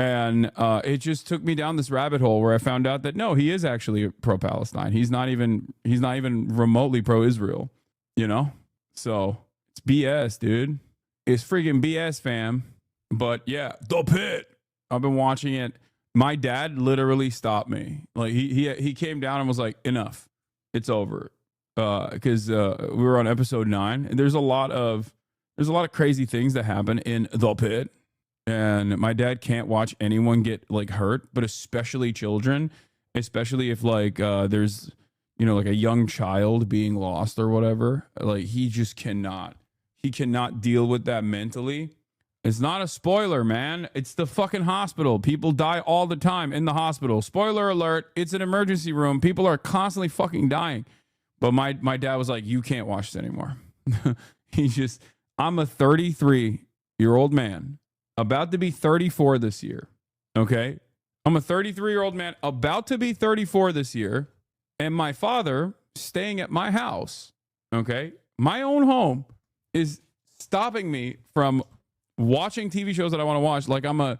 And it just took me down this rabbit hole where I found out that no, he is actually pro-Palestine. He's not even remotely pro-Israel, you know? So it's BS, dude. It's freaking BS, fam. But yeah, The Pit. I've been watching it. My dad literally stopped me. Like he came down and was like, enough. It's over. Because we were on episode 9, and there's a lot of crazy things that happen in The Pit. And my dad can't watch anyone get like hurt, but especially children, especially if like there's, you know, like a young child being lost or whatever. Like he just cannot deal with that mentally. It's not a spoiler, man. It's the fucking hospital. People die all the time in the hospital. Spoiler alert, it's an emergency room. People are constantly fucking dying. But my dad was like, you can't watch this anymore. I'm a 33-year-old man, about to be 34 this year. Okay? I'm a 33-year-old man about to be 34 this year, and my father staying at my house, okay? My own home is stopping me from watching TV shows that I want to watch like I'm a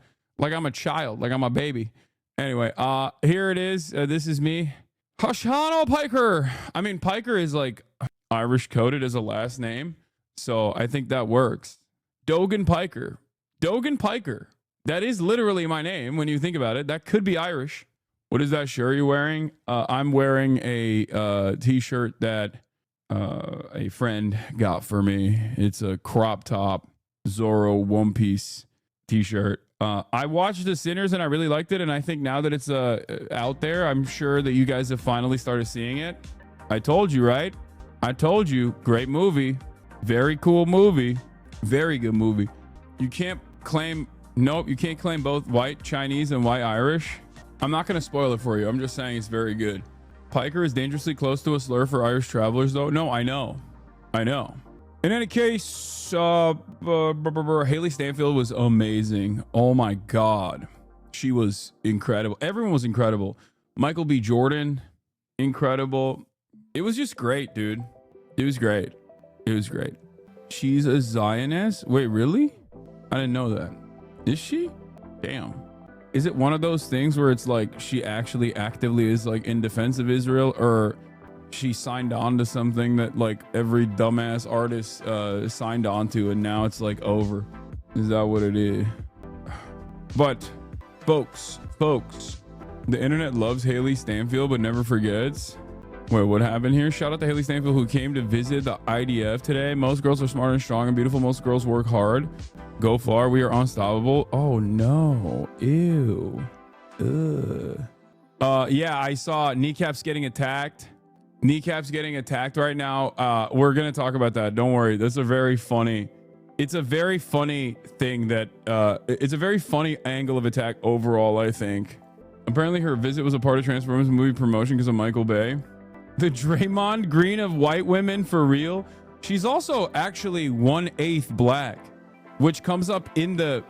child, like I'm a baby. Anyway, here it is. This is me. Hashano Piker. I mean, Piker is like Irish coded as a last name, so I think that works. Dogan Piker. Dogan Piker. That is literally my name when you think about it. That could be Irish. What is that shirt you're wearing? I'm wearing a t-shirt that a friend got for me. It's a crop top Zorro One Piece t-shirt. I watched The Sinners and I really liked it, and I think now that it's out there, I'm sure that you guys have finally started seeing it. I told you, right? I told you. Great movie. Very cool movie. Very good movie. You can't claim both white Chinese and white Irish. I'm not going to spoil it for you. I'm just saying it's very good. Piker is dangerously close to a slur for Irish travelers, though. No, I know. In any case, Haley Stanfield was amazing. Oh my God. She was incredible. Everyone was incredible. Michael B. Jordan, incredible. It was just great, dude. It was great. She's a Zionist? Wait, really? I didn't know that. Is she? Damn. Is it one of those things where it's like she actually actively is like in defense of Israel, or she signed on to something that like every dumbass artist signed on to, and now it's like over? Is that what it is? But folks, the internet loves Haley Stanfield but never forgets. Wait, what happened here? Shout out to Haley Stanfield, who came to visit the IDF today. Most girls are smart and strong and beautiful. Most girls work hard. Go far. We are unstoppable. Oh no. Ew. Ugh. Yeah, I saw Kneecaps getting attacked. Kneecaps getting attacked right now. We're gonna talk about that. Don't worry. It's a very funny thing that it's a very funny angle of attack overall, I think. Apparently her visit was a part of Transformers movie promotion because of Michael Bay. The Draymond Green of white women, for real. She's also actually 1/8 black, which comes up in the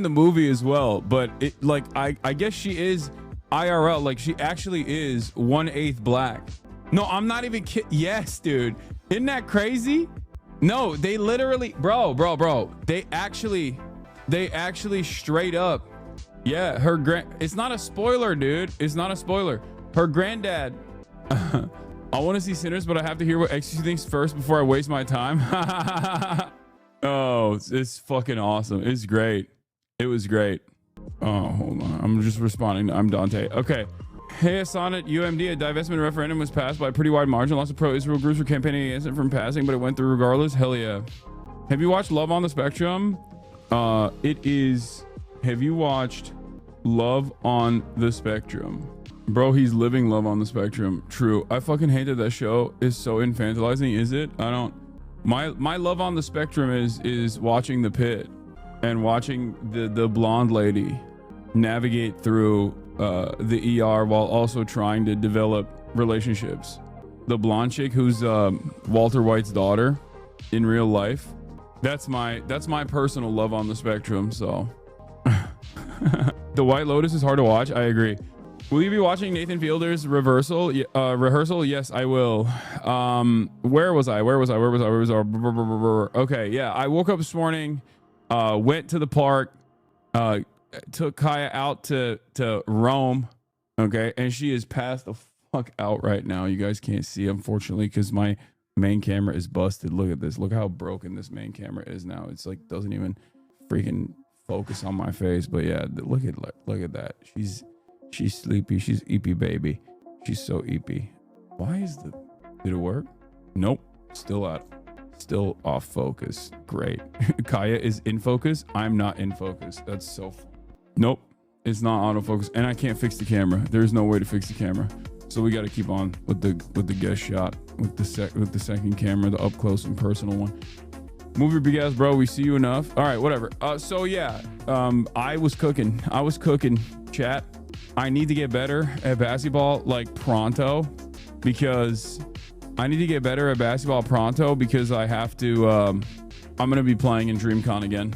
movie as well. But it, like, I guess she is IRL, like she actually is 1/8 black. No, I'm not even kidding. Yes, dude. Isn't that crazy? No, they literally, bro. They actually straight up. Yeah, it's not a spoiler, dude. It's not a spoiler. Her granddad. I want to see Sinners, but I have to hear what XQC thinks first before I waste my time. Oh, it's fucking awesome. It's great. It was great. Oh, hold on. I'm just responding. I'm Dante. Okay. Hey, Sonnet UMD, a divestment referendum was passed by a pretty wide margin. Lots of pro-Israel groups were campaigning against it from passing, but it went through regardless. Hell yeah. Have you watched Love on the Spectrum? Have you watched Love on the Spectrum? Bro, he's living Love on the Spectrum. True. I fucking hate that show is so infantilizing. Is it? I don't. My Love on the Spectrum is watching The Pit and watching the blonde lady navigate through the ER while also trying to develop relationships. The blonde chick who's Walter White's daughter in real life. That's my personal Love on the Spectrum. So The White Lotus is hard to watch. I agree. Will you be watching Nathan Fielder's rehearsal? Yes, I will. Where was I? Okay, yeah. I woke up this morning, went to the park, took Kaya out to Rome. Okay, and she is passed the fuck out right now. You guys can't see, unfortunately, because my main camera is busted. Look at this. Look how broken this main camera is now. It's like doesn't even freaking focus on my face. But yeah, look at that. She's sleepy. She's eepy baby. She's so eepy. Why is did it work? Nope. Still off focus. Great. Kaya is in focus. I'm not in focus. That's so nope. It's not autofocus, and I can't fix the camera. There's no way to fix the camera. So we got to keep on with the guest shot with the second camera, the up close and personal one. Move your big ass, bro. We see you enough. All right, whatever. So yeah, I was cooking, chat. I need to get better at basketball like pronto, because I need to get better at basketball pronto because I have to, I'm going to be playing in DreamCon again.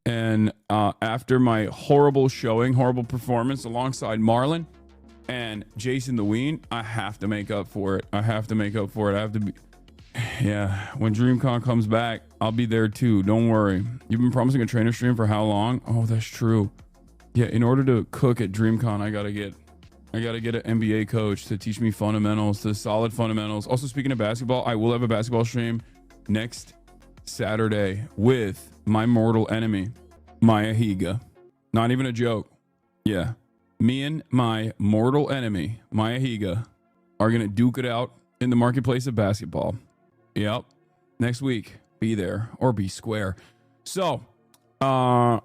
And after my horrible performance alongside Marlon and Jason the Ween, I have to make up for it. I have to be, yeah, when DreamCon comes back, I'll be there too. Don't worry. You've been promising a trainer stream for how long? Oh, that's true. Yeah, in order to cook at DreamCon, I gotta get an NBA coach to teach me fundamentals, the solid fundamentals. Also, speaking of basketball, I will have a basketball stream next Saturday with my mortal enemy, Maya Higa. Not even a joke. Yeah. Me and my mortal enemy, Maya Higa, are going to duke it out in the marketplace of basketball. Yep. Next week. Be there or be square. So, yeah,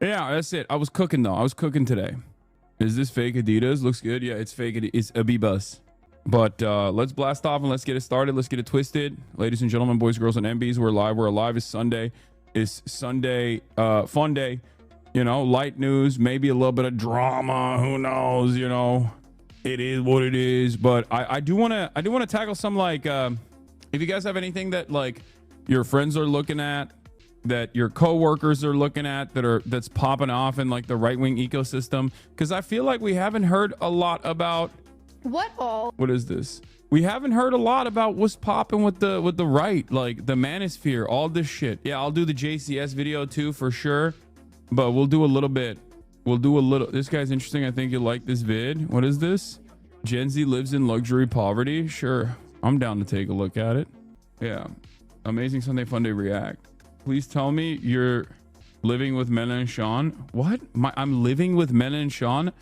that's it. I was cooking though. I was cooking today. Is this fake Adidas? Looks good. Yeah, it's fake. It's Abibas. But let's blast off and let's get it started. Let's get it twisted. Ladies and gentlemen, boys, girls, and MBs, we're live. We're alive. It's Sunday. It's Sunday. Fun day. You know, light news, maybe a little bit of drama. Who knows? You know, it is what it is. But I do want to tackle some, like, if you guys have anything that like your friends are looking at, that your coworkers are looking at, that's popping off in like the right-wing ecosystem, because I feel like we haven't heard a lot about what is this? We haven't heard a lot about what's popping with the right, like the manosphere, all this shit. Yeah, I'll do the JCS video too for sure, but we'll do a little bit. This guy's interesting. I think you'll like this vid. What is this? Gen Z lives in luxury poverty. Sure, I'm down to take a look at it. Yeah, amazing Sunday Fun Day react. Please tell me you're living with Mela and Sean. What? I'm living with Mela and Sean?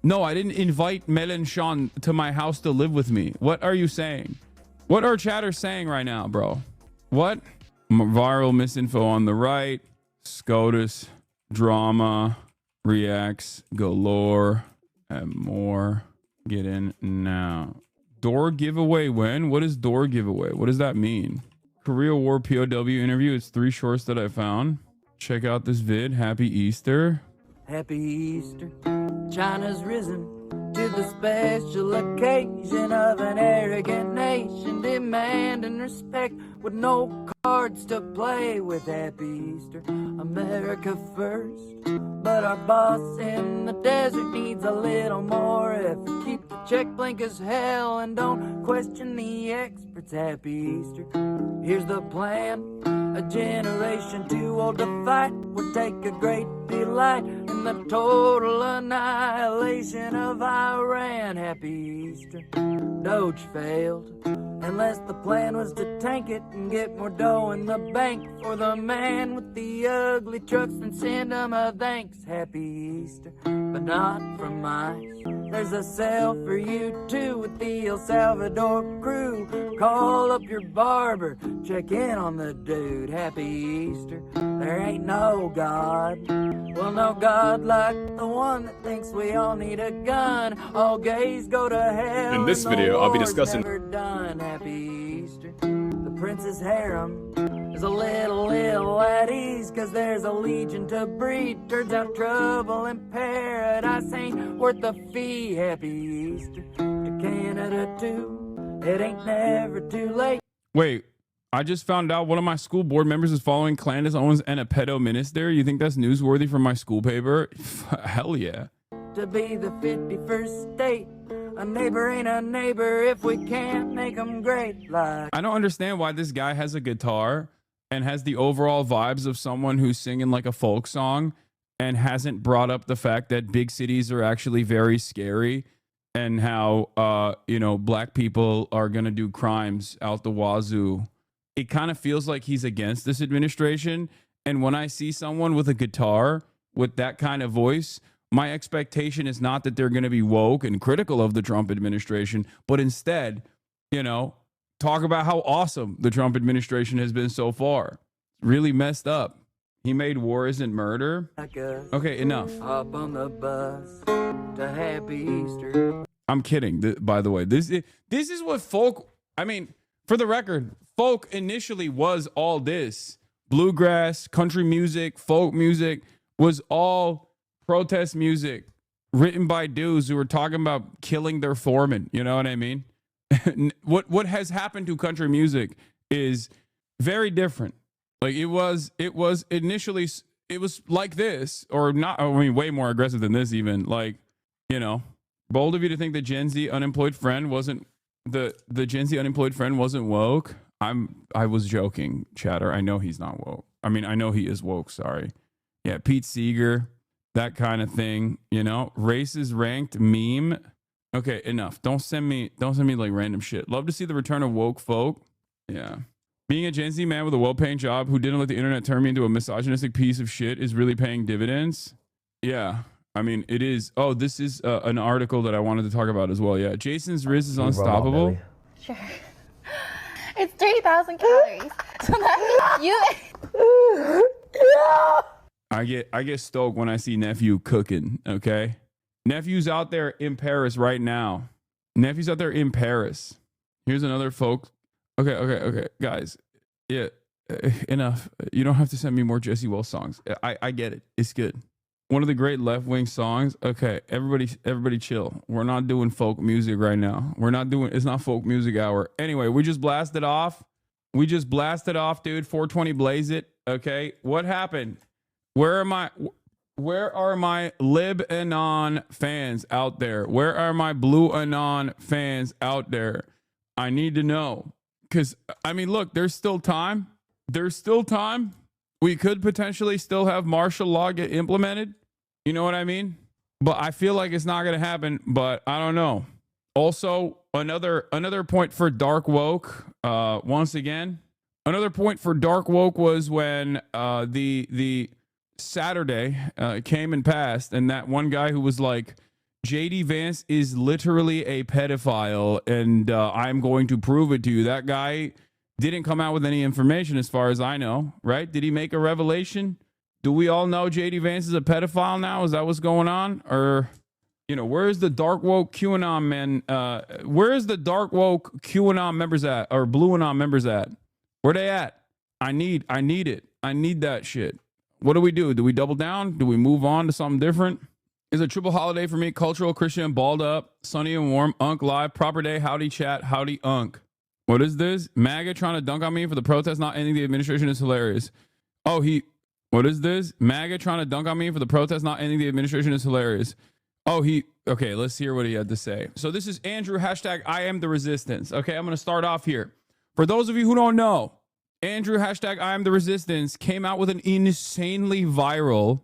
No, I didn't invite Mela and Sean to my house to live with me. What are you saying? What are chatters saying right now, bro? What? Viral misinfo on the right. SCOTUS. Drama. Reacts. Galore. And more. Get in now. Door giveaway when? What is door giveaway? What does that mean? Korea War POW interview. It's 3 shorts that I found. Check out this vid. Happy Easter. Happy Easter. China's risen to the special occasion of an arrogant nation demanding respect with no cards to play with. Happy Easter. America first. But our boss in the desert needs a little more effort. Keep the check blank as hell and don't question the experts. Happy Easter. Here's the plan. A generation too old to fight would take a great delight in the total annihilation of Iran. Happy Easter. Doge failed. Unless the plan was to tank it and get more dough in the bank for the man with the ugly trucks, and send him a thanks. Happy Easter, but not from mice. There's a sale for you too with the El Salvador crew. Call up your barber, check in on the dude. Happy Easter, there ain't no God. Well, no God like the one that thinks we all need a gun. All gays go to hell. In this video, I'll be discussing. Never done. Happy Easter. The prince's harem is a little at ease, cause there's a legion to breed. Turns out trouble in paradise ain't worth the fee. Happy Easter to Canada too. It ain't never too late. Wait, I just found out one of my school board members is following Candace Owens and a pedo minister. You think that's newsworthy from my school paper? Hell yeah. To be the 51st state. A neighbor ain't a neighbor if we can't make them great. Like, I don't understand why this guy has a guitar and has the overall vibes of someone who's singing like a folk song, and hasn't brought up the fact that big cities are actually very scary and how, black people are going to do crimes out the wazoo. It kind of feels like he's against this administration. And when I see someone with a guitar with that kind of voice, my expectation is not that they're going to be woke and critical of the Trump administration, but instead, talk about how awesome the Trump administration has been so far. Really messed up. He made War Isn't Murder. Okay, enough. Hop on the bus to Happy Easter. I'm kidding. By the way, this is what folk. I mean, for the record, folk initially was all this. Bluegrass, country music, folk music was all protest music written by dudes who were talking about killing their foreman. You know what I mean? What has happened to country music is very different. Like it was initially, it was like this, or not. I mean, way more aggressive than this. Even like, bold of you to think the Gen Z unemployed friend wasn't the Gen Z unemployed friend wasn't woke. I was joking, chatter. I know he's not woke. I mean, I know he is woke. Sorry. Yeah, Pete Seeger, that kind of thing. Races ranked meme. Okay, enough. Don't send me like random shit. Love to see the return of woke folk. Yeah. Being a Gen Z man with a well-paying job who didn't let the internet turn me into a misogynistic piece of shit is really paying dividends. Yeah. I mean, it is. Oh, this is an article that I wanted to talk about as well. Yeah. Jason's Riz is unstoppable. Sure. It's 3,000 calories. So that you. I get stoked when I see nephew cooking. Okay. Nephew's out there in Paris right now. Nephew's out there in Paris. Here's another folk. Okay, guys. Yeah, enough. You don't have to send me more Jesse Wells songs. I get it. It's good. One of the great left-wing songs. Okay, everybody chill. We're not doing folk music right now. It's not folk music hour. Anyway, we just blasted off. Dude. 420 blaze it. Okay, what happened? Where are my Lib Anon fans out there? Where are my Blue Anon fans out there? I need to know. Because, I mean, look, there's still time. We could potentially still have martial law get implemented. You know what I mean? But I feel like it's not going to happen, but I don't know. Also, another point for dark woke, once again, another point for dark woke was when the Saturday came and passed, and that one guy who was like, JD Vance is literally a pedophile, and I'm going to prove it to you. That guy didn't come out with any information as far as I know, right? Did he make a revelation? Do we all know JD Vance is a pedophile now? Is that what's going on? Or, where's the dark woke QAnon men? Where's the dark woke QAnon members at, or Blue Anon members at? Where they at? I need it. I need that shit. What do we do? Do we double down? Do we move on to something different? Is a triple holiday for me. Cultural, Christian, balled up, sunny and warm, Unk live, proper day, howdy chat, howdy Unk. What is this? MAGA trying to dunk on me for the protest not ending the administration is hilarious. What is this? MAGA trying to dunk on me for the protest not ending the administration is hilarious. Okay, let's hear what he had to say. So this is Andrew, hashtag I am the resistance. Okay, I'm going to start off here. For those of you who don't know, Andrew, hashtag I am the resistance, came out with an insanely viral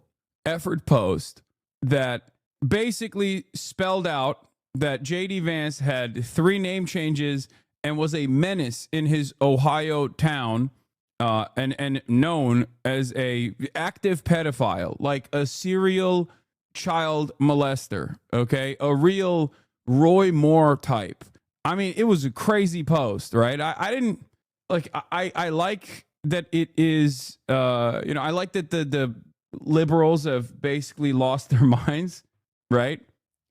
effort post that basically spelled out that JD Vance had 3 name changes and was a menace in his Ohio town, and known as a active pedophile, like a serial child molester, okay? A real Roy Moore type. I mean, it was a crazy post, right? I didn't like, I like that it is, I like that the liberals have basically lost their minds, right?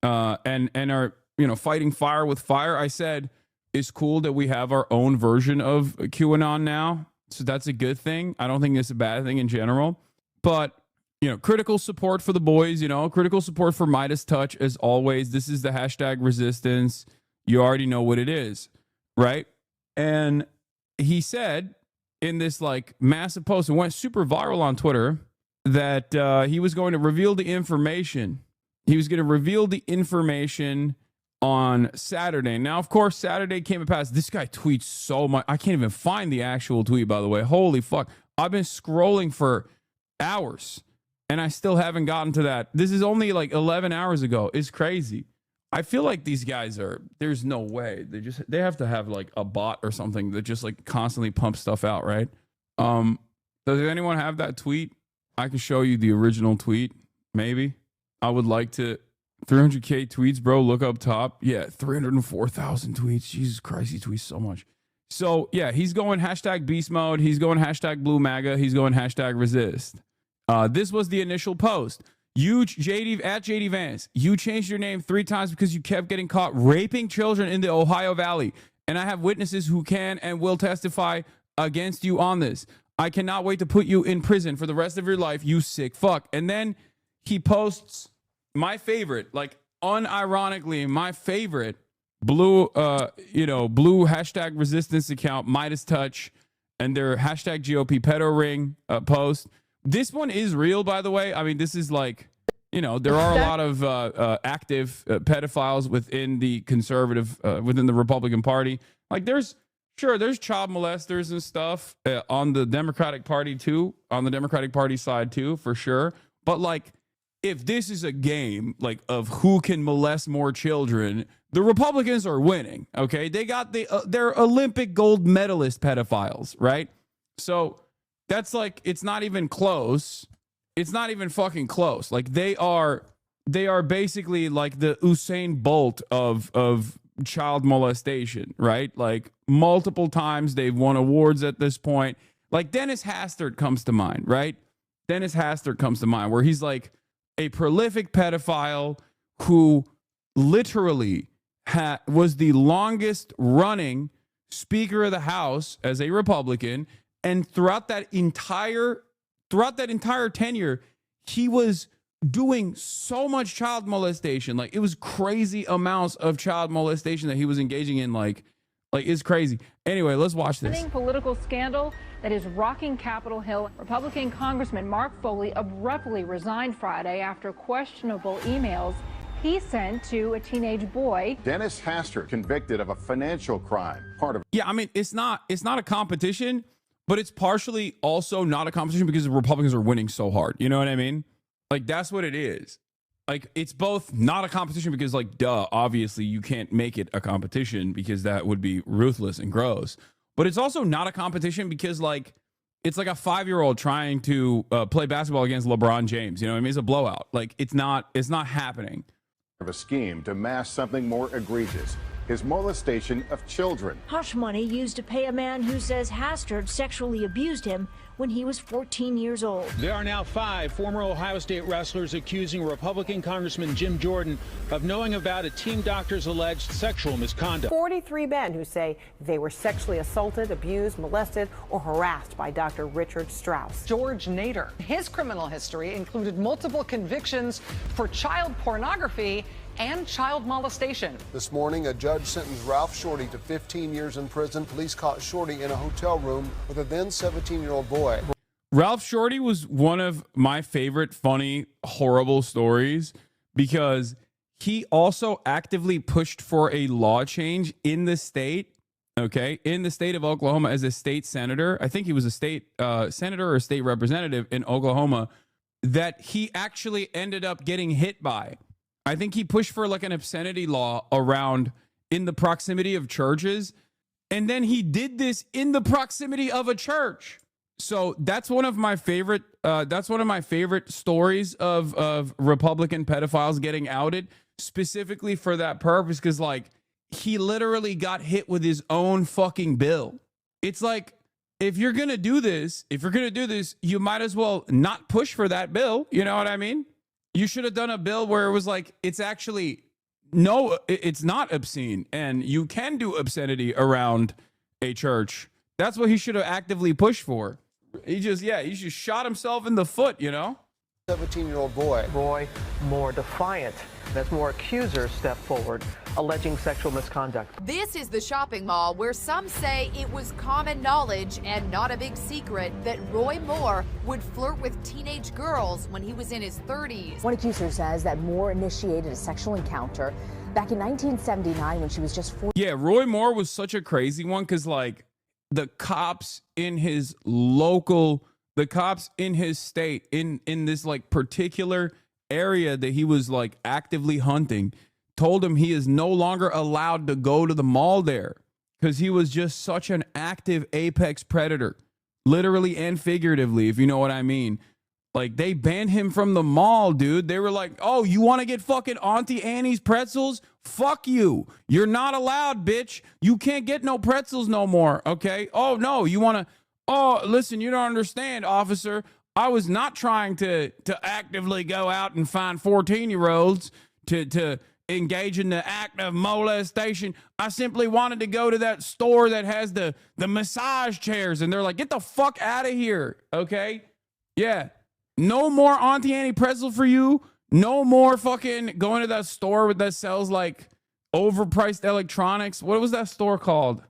And are, fighting fire with fire. I said, it's cool that we have our own version of QAnon now. So that's a good thing. I don't think it's a bad thing in general. But, critical support for the boys, critical support for Midas Touch as always. This is the hashtag resistance. You already know what it is, right? And he said in this like massive post, it went super viral on Twitter, that he was going to reveal the information. He was going to reveal the information on Saturday. Now, of course, Saturday came and passed. This guy tweets so much. I can't even find the actual tweet, by the way. Holy fuck. I've been scrolling for hours and I still haven't gotten to that. This is only like 11 hours ago. It's crazy. I feel like these guys there's no way. They have to have like a bot or something that just like constantly pumps stuff out, right? Does anyone have that tweet? I can show you the original tweet, maybe. I would like to. 300K tweets, bro. Look up top. Yeah, 304,000 tweets. Jesus Christ, he tweets so much. So yeah, he's going hashtag beast mode. He's going hashtag blue MAGA. He's going hashtag resist. This was the initial post. You, JD Vance, you changed your name 3 times because you kept getting caught raping children in the Ohio Valley. And I have witnesses who can and will testify against you on this. I cannot wait to put you in prison for the rest of your life, you sick fuck. And then he posts my favorite, like unironically, my favorite blue hashtag resistance account, Midas Touch, and their hashtag GOP pedo ring post. This one is real, by the way. I mean, this is like, there are a lot of active pedophiles within the conservative, within the Republican Party. Like there's child molesters and stuff on the Democratic Party too, on the Democratic Party side too, for sure. But like, if this is a game like of who can molest more children, the Republicans are winning. Okay, they got their Olympic gold medalist pedophiles, right? So that's like, it's not even close. It's not even fucking close. Like they are basically like the Usain Bolt of child molestation, right? Like multiple times they've won awards at this point. Like Dennis Hastert comes to mind, right? Dennis Hastert comes to mind, where he's like a prolific pedophile who literally was the longest running Speaker of the House as a Republican. And throughout that entire tenure, he was doing so much child molestation. Like it was crazy amounts of child molestation that he was engaging in. Like it's crazy. Anyway, let's watch this. Political scandal that is rocking Capitol Hill. Republican Congressman Mark Foley abruptly resigned Friday after questionable emails he sent to a teenage boy. Dennis Hastert convicted of a financial crime. Yeah, I mean, it's not a competition, but it's partially also not a competition because the Republicans are winning so hard. You know what I mean? Like that's what it is. Like it's both not a competition because like, duh, obviously you can't make it a competition because that would be ruthless and gross. But it's also not a competition because like, it's like a 5-year-old trying to play basketball against LeBron James. You know what I mean? It's a blowout. Like it's not happening. Of a scheme to mask something more egregious. His molestation of children. Hush money used to pay a man who says Hastert sexually abused him when he was 14 years old. There are now 5 former Ohio State wrestlers accusing Republican Congressman Jim Jordan of knowing about a team doctor's alleged sexual misconduct. 43 men who say they were sexually assaulted, abused, molested, or harassed by Dr. Richard Strauss. George Nader. His criminal history included multiple convictions for child pornography and child molestation. This morning, a judge sentenced Ralph Shorty to 15 years in prison. Police caught Shorty in a hotel room with a then 17-year-old boy. Ralph Shorty was one of my favorite funny, horrible stories because he also actively pushed for a law change in the state, okay, in the state of Oklahoma as a state senator. I think he was a state senator or a state representative in Oklahoma that he actually ended up getting hit by. I think he pushed for like an obscenity law around in the proximity of churches. And then he did this in the proximity of a church. So that's one of my favorite stories of Republican pedophiles getting outed specifically for that purpose. Cause like he literally got hit with his own fucking bill. It's like, if you're going to do this, you might as well not push for that bill. You know what I mean? You should have done a bill where it was like, it's actually, no, it's not obscene. And you can do obscenity around a church. That's what he should have actively pushed for. He just shot himself in the foot, you know? 17-year-old boy. Roy Moore defiant as more accusers step forward, alleging sexual misconduct. This is the shopping mall where some say it was common knowledge and not a big secret that Roy Moore would flirt with teenage girls when he was in his 30s. One accuser says that Moore initiated a sexual encounter back in 1979 when she was just 4. Yeah, Roy Moore was such a crazy one because like the cops in his local the cops in his state, in this like particular area that he was like actively hunting, told him he is no longer allowed to go to the mall there because he was just such an active apex predator, literally and figuratively, if you know what I mean. Like, they banned him from the mall, dude. They were like, oh, you want to get fucking Auntie Annie's pretzels? Fuck you. You're not allowed, bitch. You can't get no pretzels no more, okay? Oh, no, you want to... Oh, listen, you don't understand, officer. I was not trying to actively go out and find 14-year-olds to engage in the act of molestation. I simply wanted to go to that store that has the massage chairs. And they're like, get the fuck out of here, okay? Yeah. No more Auntie Annie pretzel for you. No more fucking going to that store that sells like overpriced electronics. What was that store called?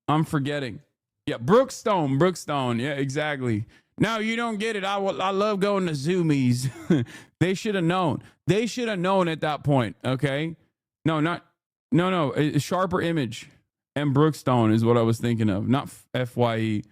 I'm forgetting. Yeah, Brookstone. Yeah, exactly. No, you don't get it. I love going to Zoomies. They should have known. They should have known at that point. Okay. No. A Sharper Image and Brookstone is what I was thinking of, not FYE.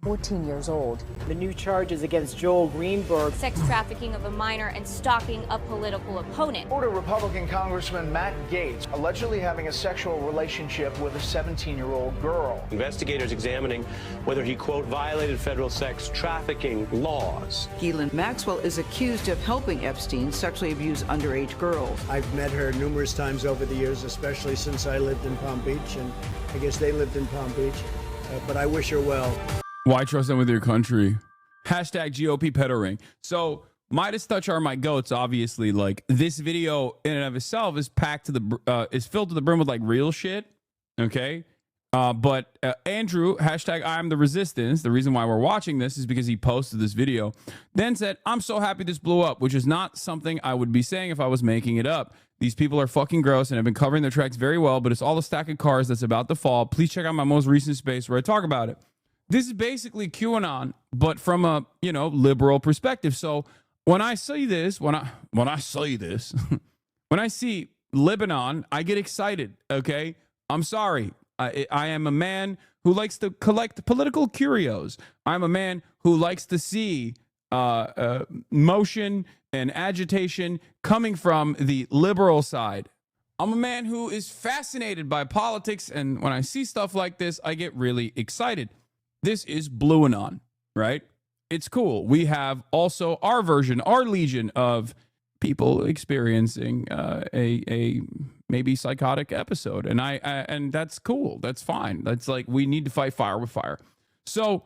14 years old. The new charges against Joel Greenberg. Sex trafficking of a minor and stalking a political opponent. Florida Republican Congressman Matt Gaetz allegedly having a sexual relationship with a 17-year-old girl. Investigators examining whether he, quote, violated federal sex trafficking laws. Ghislaine Maxwell is accused of helping Epstein sexually abuse underage girls. I've met her numerous times over the years, especially since I lived in Palm Beach, and I guess they lived in Palm Beach, but I wish her well. Why trust them with your country? Hashtag GOP pedo ring. So Midas Touch are my goats, obviously. Like, this video in and of itself is packed to the is filled to the brim with like real shit. Okay. But Andrew, hashtag I am the resistance. The reason why we're watching this is because he posted this video, then said, I'm so happy this blew up, which is not something I would be saying if I was making it up. These people are fucking gross and have been covering their tracks very well, but it's all a stack of cards that's about to fall. Please check out my most recent space where I talk about it. This is basically QAnon, but from a, liberal perspective. So when I see this, when I see Lebanon, I get excited. Okay. I'm sorry. I am a man who likes to collect political curios. I'm a man who likes to see motion and agitation coming from the liberal side. I'm a man who is fascinated by politics. And when I see stuff like this, I get really excited. This is BlueAnon, right? It's cool. We have also our version, our legion of people experiencing a maybe psychotic episode, and and that's cool. That's fine. That's like, we need to fight fire with fire. So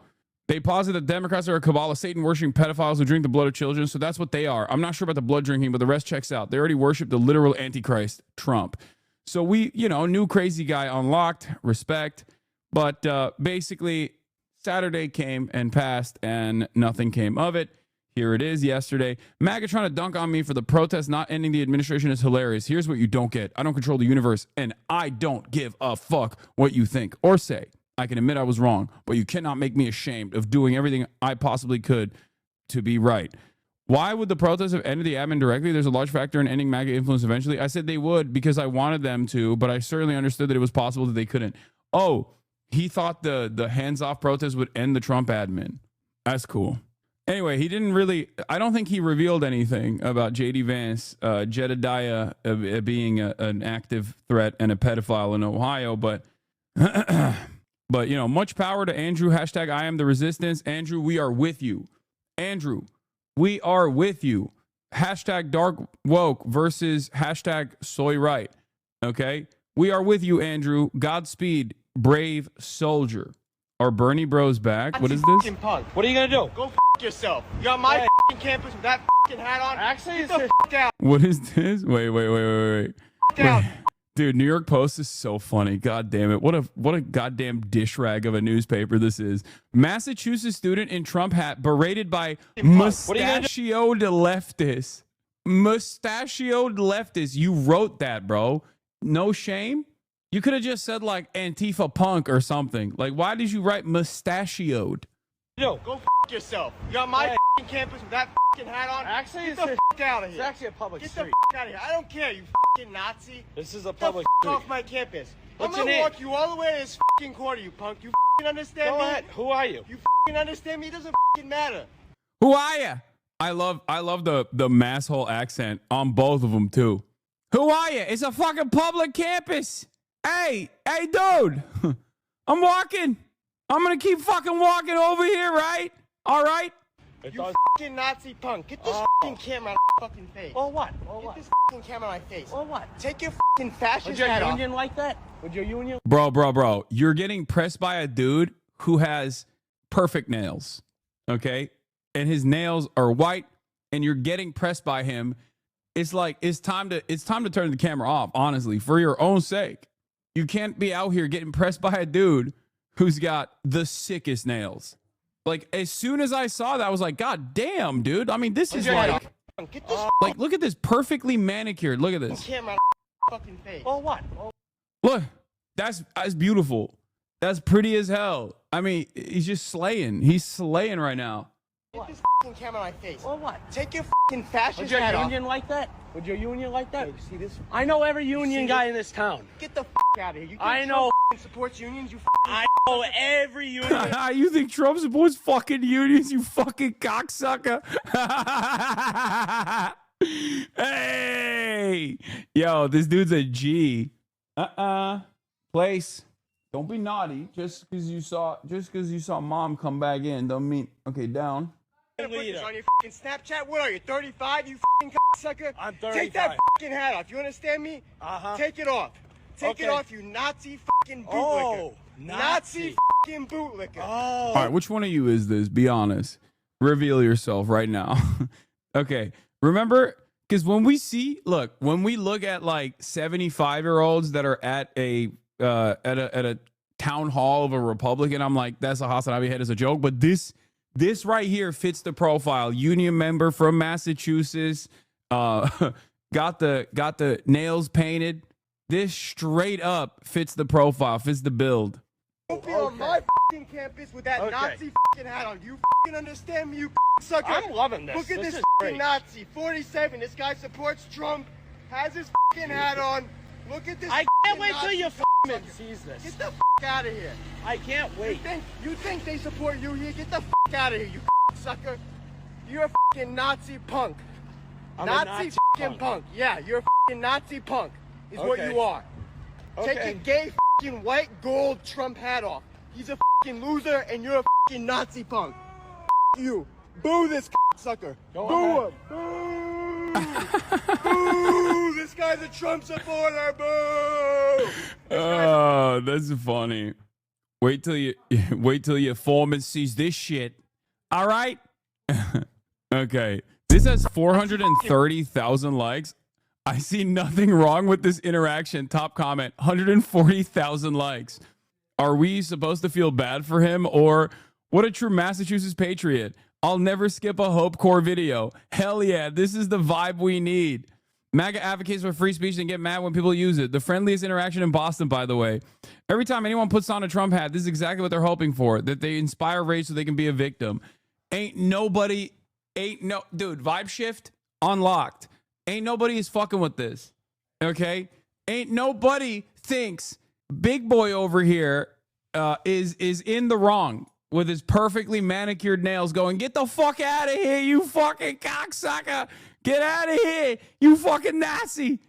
they posit that Democrats are a cabal of Satan-worshiping pedophiles who drink the blood of children. So that's what they are. I'm not sure about the blood drinking, but the rest checks out. They already worship the literal Antichrist, Trump. So we, new crazy guy unlocked, respect, but basically. Saturday came and passed and nothing came of it. Here it is yesterday. MAGA trying to dunk on me for the protest not ending the administration is hilarious. Here's what you don't get. I don't control the universe, and I don't give a fuck what you think or say. I can admit I was wrong, but you cannot make me ashamed of doing everything I possibly could to be right. Why would the protests have ended the admin directly? There's a large factor in ending MAGA influence eventually. I said they would because I wanted them to, but I certainly understood that it was possible that they couldn't. Oh, he thought the hands-off protest would end the Trump admin. That's cool. Anyway, he didn't really... I don't think he revealed anything about J.D. Vance, Jedediah being an active threat and a pedophile in Ohio, but... but, much power to Andrew. Hashtag I am the resistance. Andrew, we are with you. Andrew, we are with you. Hashtag dark woke versus hashtag soy right. Okay? We are with you, Andrew. Godspeed. Brave soldier. Are Bernie Bros back? What is this? Punk. What are you gonna do? Go f yourself. You got my campus with that hat on. Actually, get the f out. What is this? Wait. Dude, New York Post is so funny. God damn it. What a goddamn dish rag of a newspaper this is. Massachusetts student in Trump hat berated by mustachioed leftists. Mustachioed leftists. You wrote that, bro. No shame? You could have just said like Antifa punk or something. Like, why did you write mustachioed? Yo, go f yourself. You got my campus with that hat on. Actually, get the f out of here. It's actually a public street. Get the f out of here. I don't care, you f Nazi. This is a public street. Get the f off my campus. I'm gonna walk you all the way to this f corner, you punk. You f understand me? Go ahead. Who are you? You f understand me? It doesn't f matter. Who are you? I love the masshole accent on both of them too. Who are you? It's a fucking public campus. Hey, dude. I'm walking. I'm gonna keep fucking walking over here, right? All right. You fucking Nazi punk. Get this fucking camera on my fucking face. Or what? Get this fucking camera on my face. Or what? Take your fucking fascist Would your hat union off. like that? Would your union? Bro. You're getting pressed by a dude who has perfect nails. Okay? And his nails are white, and you're getting pressed by him. It's like it's time to turn the camera off, honestly, for your own sake. You can't be out here getting pressed by a dude who's got the sickest nails. Like, as soon as I saw that, I was like, God damn, dude. I mean, this is like, look at this, perfectly manicured. Look at this. Camera on my fucking face. Or what? Look, that's beautiful. That's pretty as hell. I mean, he's just slaying. He's slaying right now. Get this fucking camera on my face. Or what? Take your fucking fascist Would your hat union like that? Would your union like that? Hey, you see this? I know every union guy in this town. Get the out of here. You think I know. Trump supports unions? You I know every union. You think Trump supports fucking unions, you fucking cocksucker? Hey, yo, this dude's a G. Place. Don't be naughty. Just because you saw mom come back in, don't mean okay. Down. Put this on your fucking Snapchat. What are you, 35? You fucking cocksucker. I'm 35. Take that fucking hat off. You understand me? Take it off. Take it off, you Nazi fucking bootlicker. Oh, Nazi fucking bootlicker. All right, which one of you is this? Be honest. Reveal yourself right now. Okay. Remember, because when we look at like 75-year-olds that are at a town hall of a Republican, I'm like, that's a Hassan Abiy head as a joke. But this right here fits the profile. Union member from Massachusetts, got the nails painted. This straight up fits the profile, fits the build. Don't be on my fucking campus with that Nazi fucking hat on. You fucking understand me, you sucker? I'm loving this. Look at this is fucking great. Nazi. 47. This guy supports Trump. Has his fucking hat on. Look at this. I can't wait till Nazi your sucker. sees this. Get the out of here. I can't wait. You think they support you here? Get the out of here, you sucker. You're a fucking Nazi punk. I'm Nazi a fucking punk. Yeah, you're a fucking Nazi punk. Is what Okay. you are. Take Okay. your gay fucking white gold Trump hat off. He's a fucking loser and you're a fucking Nazi punk. You. Boo this sucker. Boo him. Boo. Boo. This guy's a Trump supporter. Boo. Oh, that's funny. Wait till your foreman sees this shit. All right. Okay. This has 430,000 likes. I see nothing wrong with this interaction. Top comment, 140,000 likes. Are we supposed to feel bad for him, or what a true Massachusetts patriot? I'll never skip a Hope Corps video. Hell yeah, this is the vibe we need. MAGA advocates for free speech and get mad when people use it. The friendliest interaction in Boston, by the way. Every time anyone puts on a Trump hat, this is exactly what they're hoping for, that they inspire rage so they can be a victim. Dude, vibe shift unlocked. Ain't nobody is fucking with this. Okay? Ain't nobody thinks big boy over here is in the wrong with his perfectly manicured nails going, get the fuck out of here, you fucking cocksucker. Get out of here, you fucking Nazi.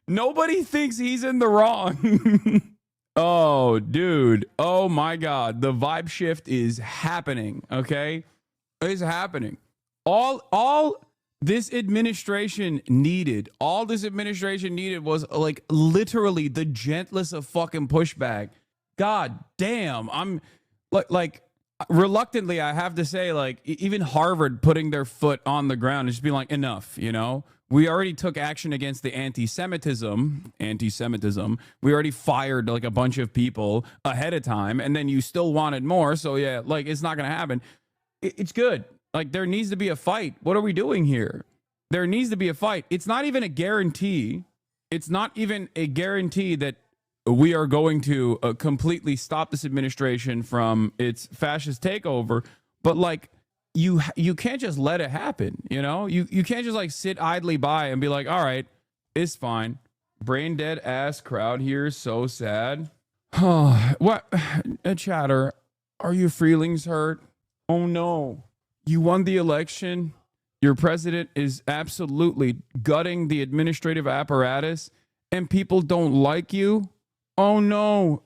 Nobody thinks he's in the wrong. Oh, dude. Oh, my God. The vibe shift is happening, okay? It's happening. All this administration needed was like literally the gentlest of fucking pushback. God damn. I'm like reluctantly, I have to say, like, even Harvard putting their foot on the ground and just being like, enough, you know? We already took action against the anti-Semitism. We already fired like a bunch of people ahead of time, and then you still wanted more. So yeah, like, it's not going to happen. It's good. Like, there needs to be a fight. What are we doing here? There needs to be a fight. It's not even a guarantee. It's not even a guarantee that we are going to completely stop this administration from its fascist takeover. But like, you can't just let it happen. You know, you can't just like sit idly by and be like, all right, it's fine. Brain dead ass crowd here is so sad. What? Chatter, are your feelings hurt? Oh no. You won the election. Your president is absolutely gutting the administrative apparatus and people don't like you. Oh no.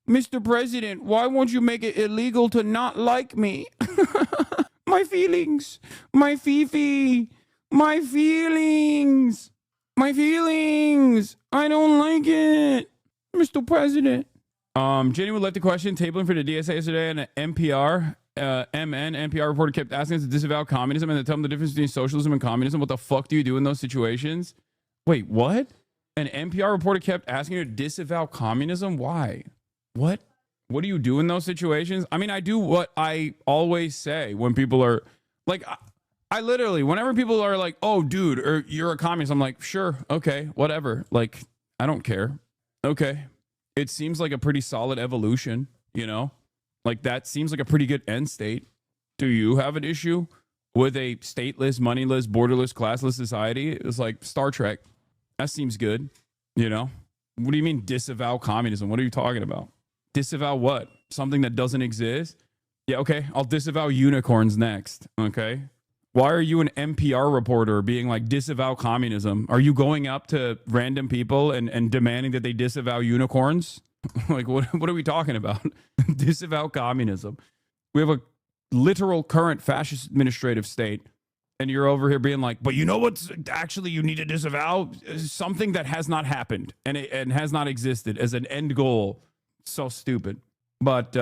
Mr. President, why won't you make it illegal to not like me? My feelings. My Fifi. My feelings. My feelings. I don't like it. Mr. President. Jenny would like to question tabling for the DSA yesterday and NPR. NPR reporter kept asking us to disavow communism and to tell them the difference between socialism and communism. What the fuck do you do in those situations? Wait, what? An NPR reporter kept asking you to disavow communism? Why? What? What do you do in those situations? I mean, I do what I always say when people are like, I literally, whenever people are like, oh, dude, or you're a communist, I'm like, sure, okay, whatever. Like, I don't care. Okay. It seems like a pretty solid evolution, you know? Like, that seems like a pretty good end state. Do you have an issue with a stateless, moneyless, borderless, classless society? It's like Star Trek. That seems good, you know? What do you mean disavow communism? What are you talking about? Disavow what? Something that doesn't exist? Yeah, okay. I'll disavow unicorns next, okay? Why are you an NPR reporter being like, disavow communism? Are you going up to random people and demanding that they disavow unicorns? Like, what are we talking about? Disavow communism. We have a literal current fascist administrative state. And you're over here being like, but you know what's actually you need to disavow? Something that has not happened and has not existed as an end goal. So stupid. But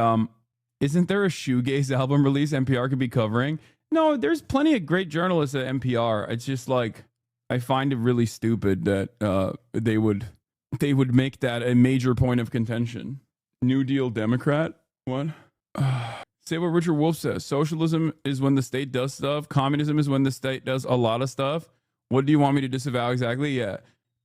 isn't there a shoegaze album release NPR could be covering? No, there's plenty of great journalists at NPR. It's just like, I find it really stupid that they would make that a major point of contention. New Deal Democrat? What? Say what Richard Wolff says. Socialism is when the state does stuff. Communism is when the state does a lot of stuff. What do you want me to disavow exactly? Yeah.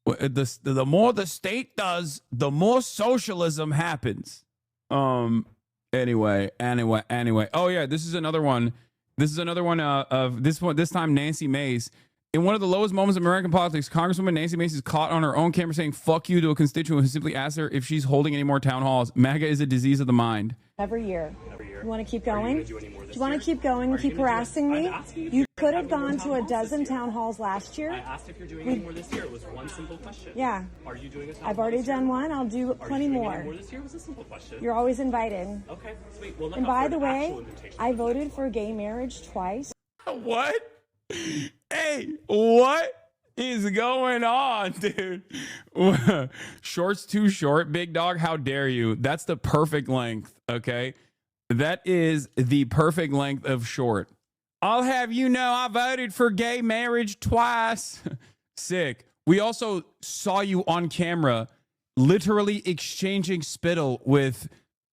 The more the state does, the more socialism happens. Anyway. Oh yeah, this is another one. This time Nancy Mace. In one of the lowest moments of American politics, Congresswoman Nancy Mace is caught on her own camera saying "fuck you" to a constituent who simply asked her if she's holding any more town halls. MAGA is a disease of the mind. Every year. You want to keep going? Do you want to keep going and keep harassing me? You could have gone to a dozen town halls last year. I asked if you're doing any more this year. It was one simple question. Yeah. Are you doing a town I've already done one. I'll do plenty more. Are you doing any more this year? It was a simple question. You're always invited. Okay, sweet. Well, and by the way, I voted for gay marriage twice. What? Hey, what is going on, dude? Short's too short, big dog. How dare you? That's the perfect length, okay? That is the perfect length of short. I'll have you know I voted for gay marriage twice. Sick. We also saw you on camera literally exchanging spittle with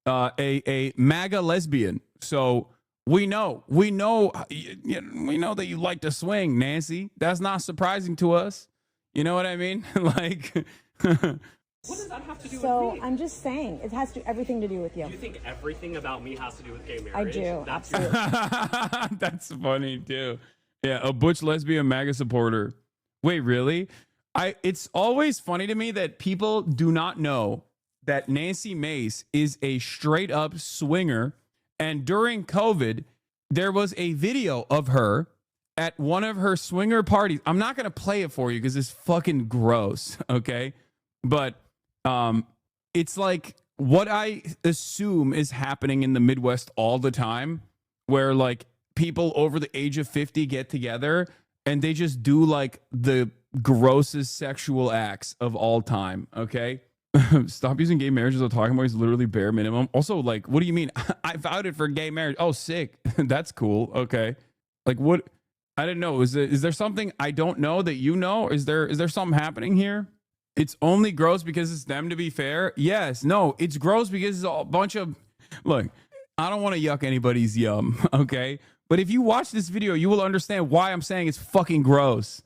a MAGA lesbian. So we know that you like to swing, Nancy. That's not surprising to us. You know what I mean? Like, what does that have to do with me? I'm just saying, it has everything to do with you. Do you think everything about me has to do with gay marriage? I do, absolutely. That's funny too. Yeah, a butch lesbian MAGA supporter. Wait, really? It's always funny to me that people do not know that Nancy Mace is a straight up swinger. And during COVID, there was a video of her at one of her swinger parties. I'm not going to play it for you because it's fucking gross, okay? But it's like what I assume is happening in the Midwest all the time, where like people over the age of 50 get together and they just do like the grossest sexual acts of all time, okay? Stop using gay marriage as a talking point is literally bare minimum. Also, like, what do you mean? I voted for gay marriage. Oh, sick. That's cool. Okay. Like, what? I didn't know. Is there something I don't know that you know? Is there something happening here? It's only gross because it's them, to be fair. Yes. No, it's gross because it's a bunch of... Look, I don't want to yuck anybody's yum, okay? But if you watch this video, you will understand why I'm saying it's fucking gross.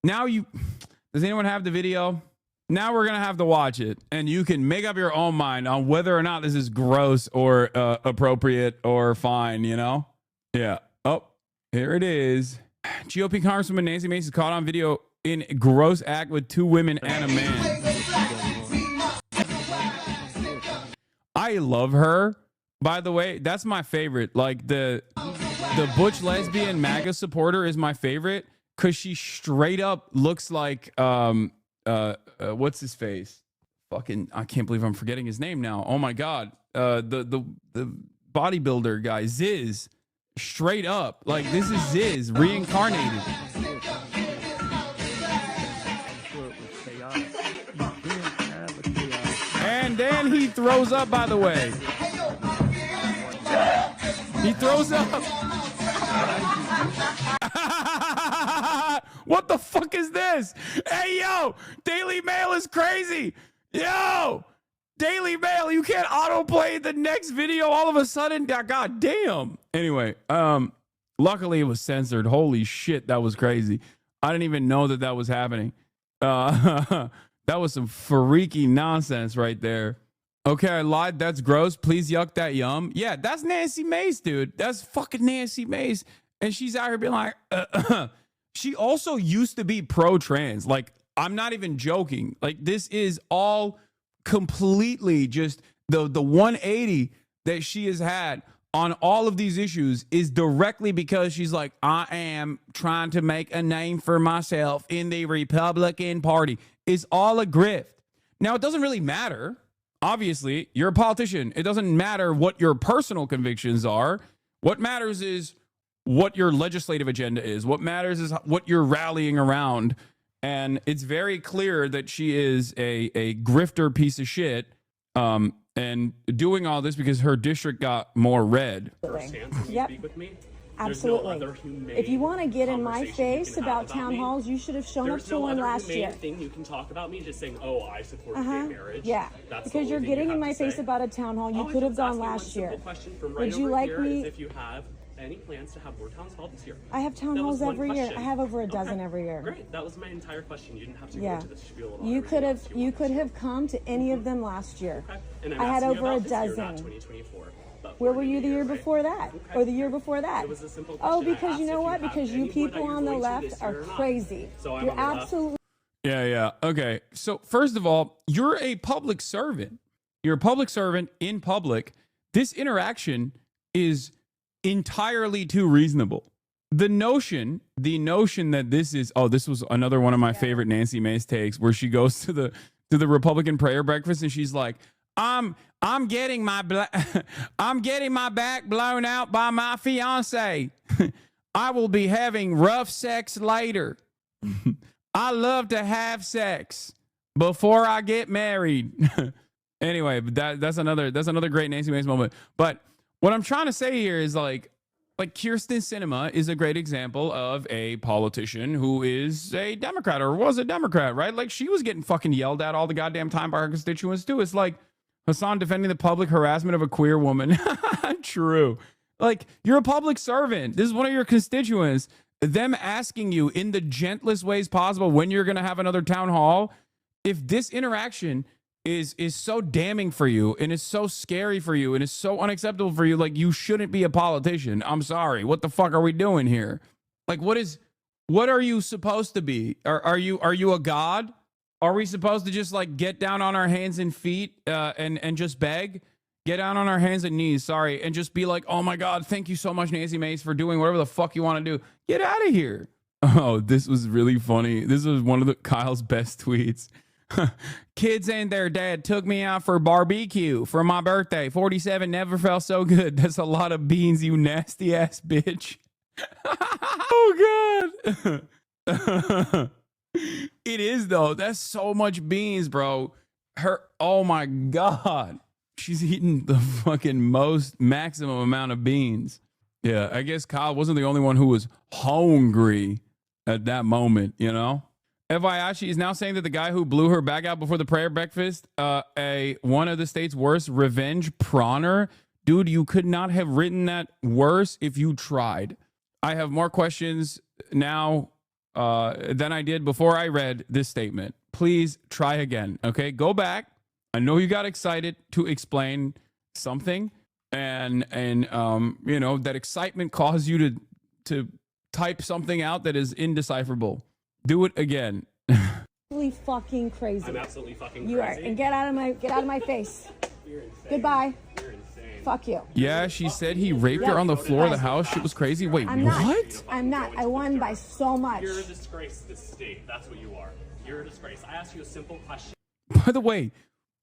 Now does anyone have the video? Now we're going to have to watch it, and you can make up your own mind on whether or not this is gross or appropriate or fine, you know? Yeah. Oh, here it is. GOP Congresswoman Nancy Mace is caught on video in gross act with two women and a man. I love her, By the way, that's my favorite. Like the butch lesbian MAGA supporter is my favorite because she straight up looks like what's his face? Fucking, I can't believe I'm forgetting his name now. Oh my god, the bodybuilder guy, Ziz. Straight up, like this is Ziz reincarnated. And then he throws up, by the way. He throws up. What the fuck is this? Hey, yo, Daily Mail is crazy. Yo, Daily Mail, you can't autoplay the next video all of a sudden. God damn. Anyway, luckily it was censored. Holy shit, that was crazy. I didn't even know that was happening. That was some freaky nonsense right there. Okay, I lied. That's gross. Please yuck that yum. Yeah, that's Nancy Mace, dude. That's fucking Nancy Mace. And she's out here being like, she also used to be pro-trans. Like, I'm not even joking. Like, this is all completely just the 180 that she has had on all of these issues is directly because she's like, I am trying to make a name for myself in the Republican Party. It's all a grift. Now, it doesn't really matter. Obviously, you're a politician. It doesn't matter what your personal convictions are. What matters is what your legislative agenda is. What matters is what you're rallying around. And it's very clear that she is a grifter piece of shit, and doing all this because her district got more red. Yep. Absolutely. If you want to get in my face about town halls, you should have shown up to one last year. There's no other thing you can talk about me just saying, oh, I support gay marriage. Yeah, because you're getting in my face about a town hall. You could have gone last year. Would you like me? If you have any plans to have more town halls this year? I have town halls every year. I have over a dozen every year. Great. That was my entire question. You didn't have to go into the spiel. You could have come to any of them last year. Okay. And I had over a dozen. 2024. Where were you the year before that? Okay. Or the year before that? It was a simple question. Oh, because you know what? Because you people on the left are crazy. So I'm You're absolutely. Yeah. Okay. So first of all, you're a public servant. You're a public servant in public. This interaction is entirely too reasonable. The notion that this is, this was another one of my favorite Nancy Mace takes, where she goes to the Republican prayer breakfast and she's like, I'm getting my back blown out by my fiance. I will be having rough sex later. I love to have sex before I get married. Anyway, that's another great Nancy Mace moment. But what I'm trying to say here is like Kyrsten Sinema is a great example of a politician who is a Democrat or was a Democrat, right? Like she was getting fucking yelled at all the goddamn time by her constituents too. It's like Hassan defending the public harassment of a queer woman. True. Like you're a public servant. This is one of your constituents. Them asking you in the gentlest ways possible when you're going to have another town hall. If this interaction is so damning for you and is so scary for you and is so unacceptable for you, like you shouldn't be a politician. I'm sorry. What the fuck are we doing here? Like what are you supposed to be? Are you a god? Are we supposed to just like get down on our hands and feet and just beg? Get down on our hands and knees, sorry, and just be like, oh my God, thank you so much, Nancy Mace, for doing whatever the fuck you want to do. Get out of here. Oh, this was really funny. This was one of Kyle's best tweets. Kids and their dad took me out for barbecue for my birthday. 47 never felt so good. That's a lot of beans, you nasty ass bitch. Oh God. It is though. That's so much beans, bro. Oh my God. She's eating the fucking maximum amount of beans. Yeah, I guess Kyle wasn't the only one who was hungry at that moment, you know? FYI, she is now saying that the guy who blew her back out before the prayer breakfast, one of the state's worst revenge prawner. Dude, you could not have written that worse if you tried. I have more questions now than I did before I read this statement. Please try again, okay? Go back. I know you got excited to explain something, and you know, that excitement caused you to type something out that is indecipherable. Do it again. Absolutely fucking crazy. I'm absolutely fucking crazy. You are, and get out of my face. You're insane. Goodbye. You're insane. Fuck you. Yeah, she said he raped her on the floor of the house. Shit was crazy. Wait, I'm what? Not. I'm not. I won by so much. You're a disgrace to this state. That's what you are. You're a disgrace. I asked you a simple question. By the way,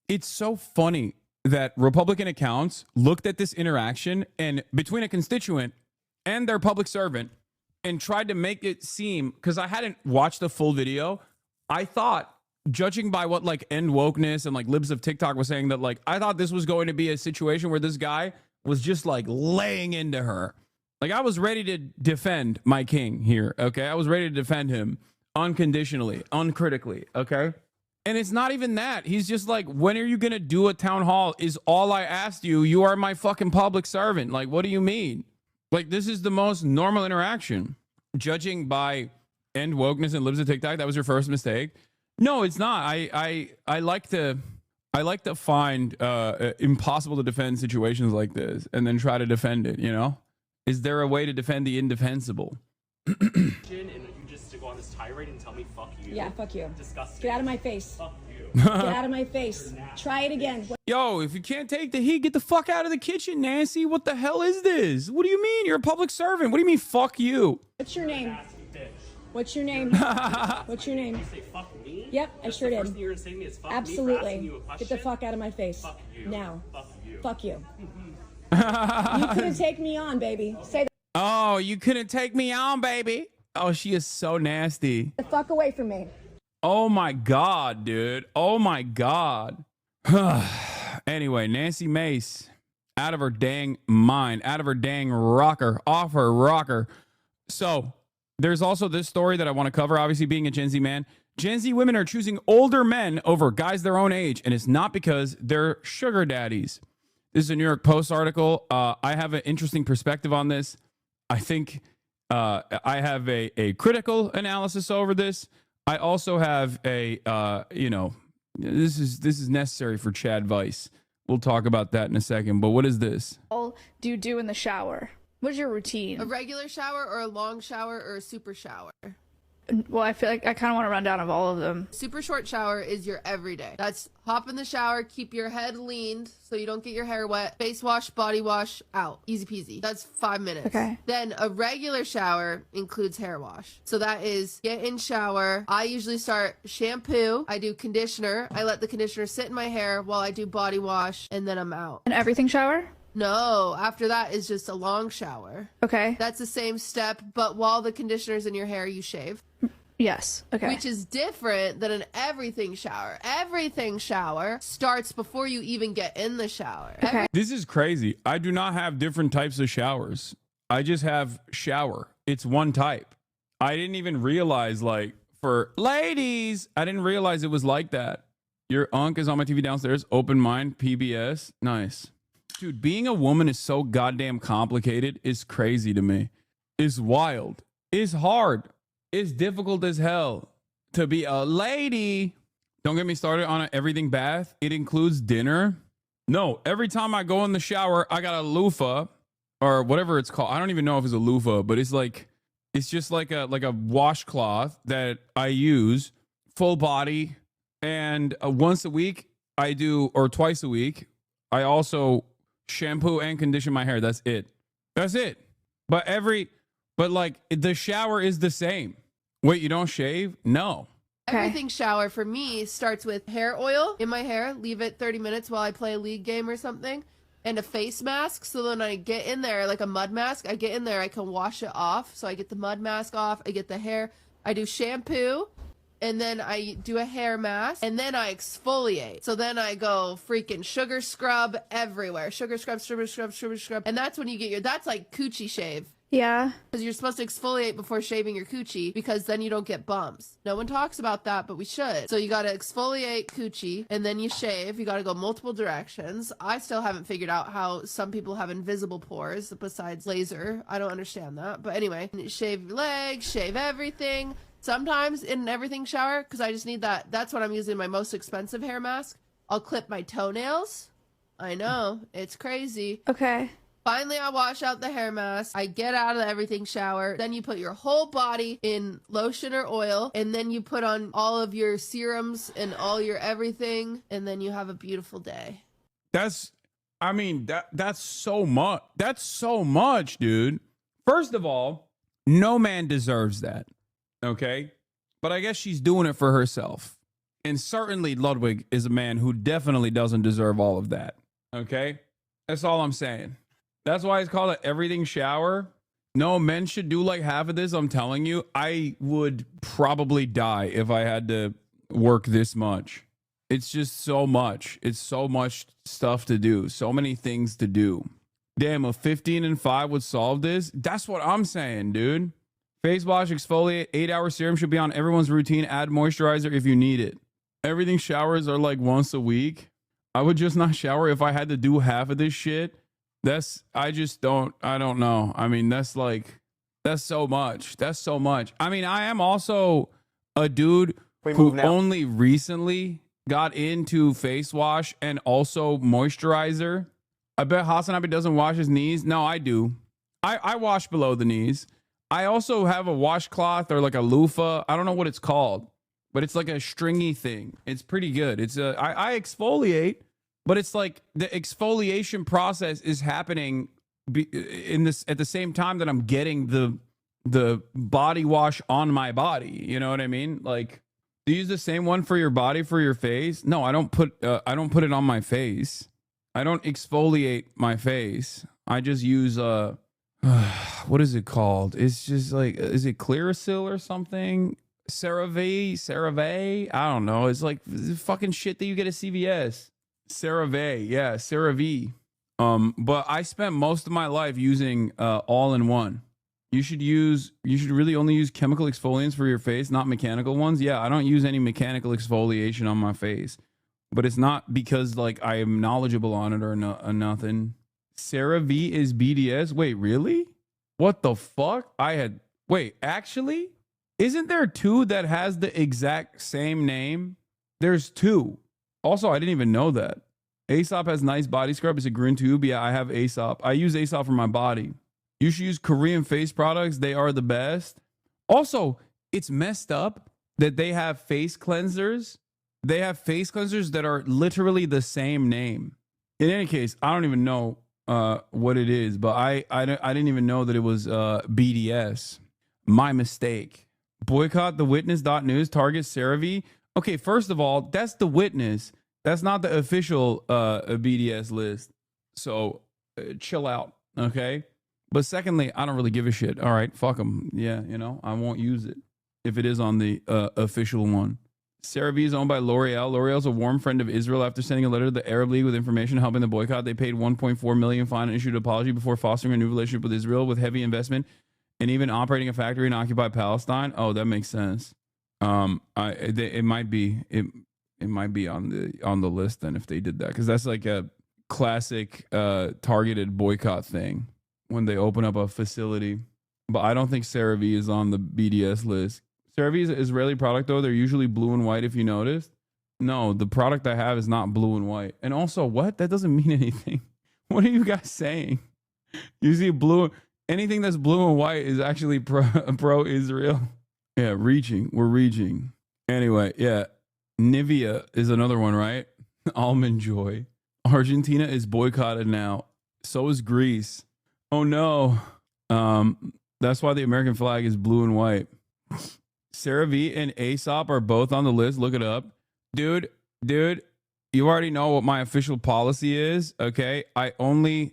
it's so funny that Republican accounts looked at this interaction and between a constituent and their public servant and tried to make it seem, because I hadn't watched the full video, I thought, judging by what like End Wokeness and like Libs of TikTok was saying, that like I thought this was going to be a situation where this guy was just like laying into her. Like I was ready to defend my king here, okay? I was ready to defend him unconditionally, uncritically, okay? And it's not even that. He's just like, when are you going to do a town hall is all I asked you. You are my fucking public servant. Like, what do you mean? Like, this is the most normal interaction. Judging by End Wokeness and Libs of TikTok, that was your first mistake. No, it's not. I like to find impossible to defend situations like this and then try to defend it, you know? Is there a way to defend the indefensible? And you just to go on this tirade and tell me fuck you. Yeah, fuck you. Disgusting. Get out of my face. Fuck you. Get out of my face. Try it again. Yo, if you can't take the heat, get the fuck out of the kitchen, Nancy. What the hell is this? What do you mean? You're a public servant. What do you mean, fuck you? What's your name? What's your name? What's your name? You say fuck me? Yep, I sure did. First thing you're gonna say to me is fuck Absolutely. me for asking you a question? Get the fuck out of my face. Fuck you. Now. Fuck you. Fuck you. You couldn't take me on, baby. Say Oh, you couldn't take me on, baby. Oh, she is so nasty. the fuck away from me. Oh my God, dude. Oh my God. Anyway, Nancy Mace, out of her dang mind, out of her dang rocker, off her rocker. So there's also this story that I want to cover. Obviously, being a Gen Z man, Gen Z women are choosing older men over guys their own age, and it's not because they're sugar daddies. This is a New York Post article. I have an interesting perspective on this. I think I have a critical analysis over this. I also have a, this is necessary for Chad Vice. We'll talk about that in a second. But what is this? All do you do in the shower? What's your routine? A regular shower or a long shower or a super shower? Well, I feel like I kind of want to run down of all of them. Super short shower is your everyday. That's hop in the shower, keep your head leaned so you don't get your hair wet. Face wash, body wash, out. Easy peasy. That's 5 minutes. Okay. Then a regular shower includes hair wash. So that is get in shower. I usually start shampoo. I do conditioner. I let the conditioner sit in my hair while I do body wash, and then I'm out. An everything shower? No, after that is just a long shower. Okay. That's the same step, but while the conditioner's in your hair, you shave. Yes. Okay. Which is different than an everything shower. Everything shower starts before you even get in the shower. Okay. This is crazy. I do not have different types of showers. I just have shower. It's one type. I didn't even realize, like, for ladies, I didn't realize it was like that. Your unk is on my TV downstairs. Open mind, PBS. Nice. Dude, being a woman is so goddamn complicated. It's crazy to me. It's wild. It's hard. It's difficult as hell to be a lady. Don't get me started on an everything bath. It includes dinner. No, every time I go in the shower, I got a loofah or whatever it's called. I don't even know if it's a loofah, but it's like, it's just like a washcloth that I use full body. And once a week I do, or twice a week, I also shampoo and condition my hair. That's it. That's it. But like the shower is the same. Wait, you don't shave? No. Everything shower for me starts with hair oil in my hair. Leave it 30 minutes while I play a league game or something. And a face mask. So then I get in there, like a mud mask. I get in there, I can wash it off. So I get the mud mask off. I get the hair. I do shampoo. And then I do a hair mask. And then I exfoliate. So then I go freaking sugar scrub everywhere. Sugar scrub, sugar scrub, sugar scrub. And that's when you get that's like coochie shave. Yeah. Because you're supposed to exfoliate before shaving your coochie because then you don't get bumps. No one talks about that, but we should. So you got to exfoliate coochie and then you shave. You got to go multiple directions. I still haven't figured out how some people have invisible pores besides laser. I don't understand that. But anyway, shave your legs, shave everything. Sometimes in an everything shower, because I just need that. That's what I'm using my most expensive hair mask. I'll clip my toenails. I know. It's crazy. Okay. Finally, I wash out the hair mask. I get out of the everything shower. Then you put your whole body in lotion or oil. And then you put on all of your serums and all your everything. And then you have a beautiful day. That's I mean, that's so much. That's so much, dude. First of all, no man deserves that. Okay? But I guess she's doing it for herself. And certainly Ludwig is a man who definitely doesn't deserve all of that. Okay? That's all I'm saying. That's why it's called an everything shower. No, men should do like half of this. I'm telling you, I would probably die if I had to work this much. It's just so much. It's so much stuff to do. So many things to do. Damn, a 15 and 5 would solve this. That's what I'm saying, dude. Face wash, exfoliate, 8-hour serum should be on everyone's routine. Add moisturizer if you need it. Everything showers are like once a week. I would just not shower if I had to do half of this shit. I don't know. I mean, that's so much. That's so much. I mean, I am also a dude who only recently got into face wash and also moisturizer. I bet Hassan Abi doesn't wash his knees. No, I do. I wash below the knees. I also have a washcloth or like a loofah. I don't know what it's called, but it's like a stringy thing. It's pretty good. I exfoliate, but it's like the exfoliation process is happening at the same time that I'm getting the body wash on my body. You know what I mean? Like, do you use the same one for your body for your face? No, I don't put it on my face. I don't exfoliate my face. I just use what is it called? It's just like, is it Clearasil or something? CeraVe? I don't know. It's like fucking shit that you get at CVS. CeraVe, yeah, CeraVe. But I spent most of my life using all-in-one. You should really only use chemical exfoliants for your face, not mechanical ones. Yeah, I don't use any mechanical exfoliation on my face, but it's not because like I am knowledgeable on it or nothing. CeraVe is BDS. Wait, really? What the fuck? Wait, actually, isn't there two that has the exact same name? There's two. Also, I didn't even know that. Aesop has nice body scrub. It's a green tube. Yeah, I have Aesop. I use Aesop for my body. You should use Korean face products. They are the best. Also, it's messed up that they have face cleansers. They have face cleansers that are literally the same name. In any case, I don't even know what it is, but I didn't even know that it was BDS. My mistake. Boycott the witness.news, target CeraVe. Okay, first of all, that's the witness. That's not the official BDS list. So chill out, okay? But secondly, I don't really give a shit. All right, fuck them. Yeah, I won't use it if it is on the official one. CeraVe is owned by L'Oreal. L'Oreal's a warm friend of Israel. After sending a letter to the Arab League with information helping the boycott, they paid $1.4 million fine and issued an apology before fostering a new relationship with Israel with heavy investment and even operating a factory in occupied Palestine. Oh, that makes sense. It might be on the list then if they did that, because that's like a classic targeted boycott thing when they open up a facility. But I don't think CeraVe is on the BDS list. CeraVe is an Israeli product, though. They're usually blue and white, if you noticed. No, the product I have is not blue and white. And also, what? That doesn't mean anything. What are you guys saying? You see blue, anything that's blue and white is actually pro-Israel. Yeah, we're reaching. Anyway, yeah. Nivea is another one, right? Almond Joy. Argentina is boycotted now. So is Greece. Oh no. That's why the American flag is blue and white. CeraVe and Aesop are both on the list. Look it up. Dude, you already know what my official policy is, okay? I only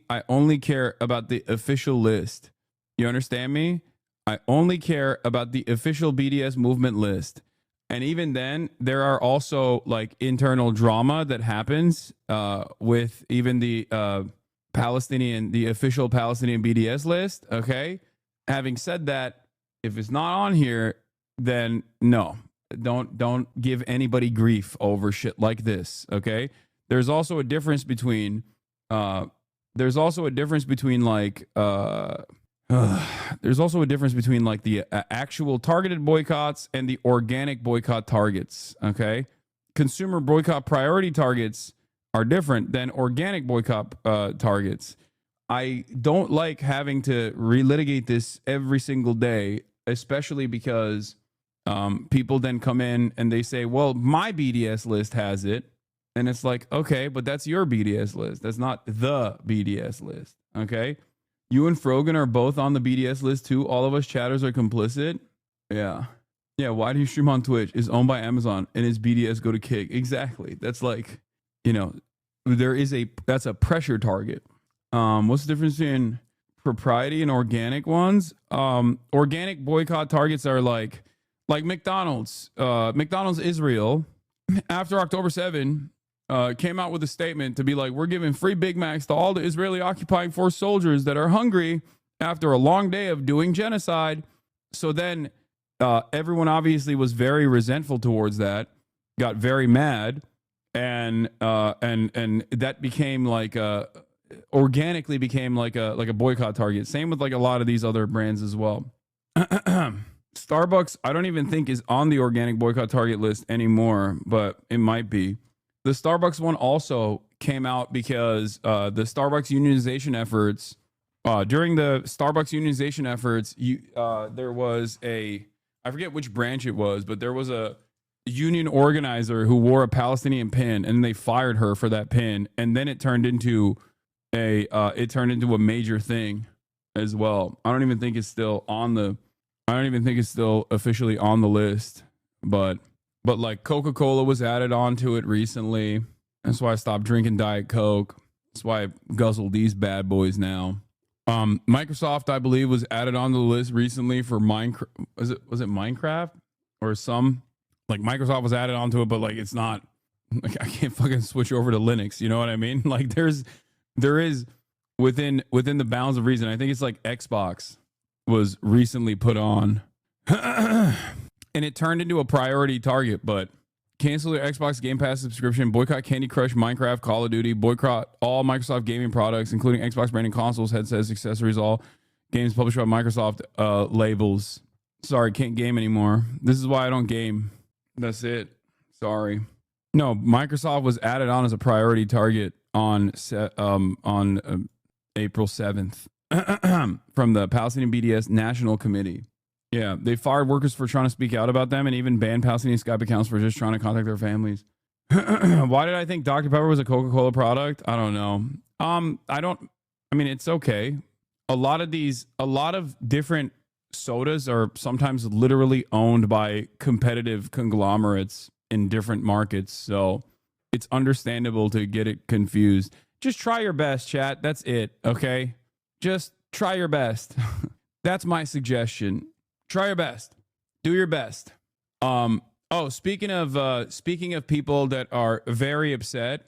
care about the official list. You understand me? I only care about the official BDS movement list. And even then, there are also like internal drama that happens with even the official Palestinian BDS list, okay? Having said that, if it's not on here, then no, don't give anybody grief over shit like this, okay? There's also a difference between like there's also a difference between like the actual targeted boycotts and the organic boycott targets, okay? Consumer boycott priority targets are different than organic boycott targets. I don't like having to relitigate this every single day, especially because people then come in and they say, well, my BDS list has it. And it's like, okay, but that's your BDS list. That's not the BDS list. Okay. You and Frogan are both on the BDS list too. All of us chatters are complicit. Yeah. Yeah. Why do you stream on Twitch? Is owned by Amazon and his BDS go to Kick? Exactly. That's like, you know, that's a pressure target. What's the difference between propriety and organic ones? Organic boycott targets are like McDonald's. McDonald's Israel after October 7 came out with a statement to be like, we're giving free Big Macs to all the Israeli occupying force soldiers that are hungry after a long day of doing genocide. So then everyone obviously was very resentful towards that, got very mad, and that became like organically became like a boycott target. Same with like a lot of these other brands as well. Starbucks, I don't even think is on the organic boycott target list anymore, but it might be. The Starbucks one also came out because the Starbucks unionization efforts, during the Starbucks unionization efforts, there was I forget which branch it was, but there was a union organizer who wore a Palestinian pin, and they fired her for that pin, and then it turned into a major thing as well. I don't even think it's still officially on the list, but like Coca-Cola was added onto it recently. That's why I stopped drinking Diet Coke. That's why I guzzle these bad boys now. Microsoft, I believe, was added onto the list recently for Minecraft. Was it Minecraft or some, like, Microsoft was added onto it, but like it's not, like, I can't fucking switch over to Linux. You know what I mean? Like there is within the bounds of reason. I think it's like Xbox was recently put on. And it turned into a priority target, but cancel your Xbox Game Pass subscription, boycott Candy Crush, Minecraft, Call of Duty, boycott all Microsoft gaming products, including Xbox branded consoles, headsets, accessories, all games published by Microsoft labels. Sorry, can't game anymore. This is why I don't game. That's it. Sorry. No, Microsoft was added on as a priority target on April 7th from the Palestinian BDS National Committee. Yeah, they fired workers for trying to speak out about them and even banned Palestinian Skype accounts for just trying to contact their families. Why did I think Dr. Pepper was a Coca-Cola product? I don't know. I mean, it's okay. A lot of different sodas are sometimes literally owned by competitive conglomerates in different markets. So it's understandable to get it confused. Just try your best, chat. That's it. Okay. Just try your best. That's my suggestion. Try your best. Do your best. Speaking of people that are very upset,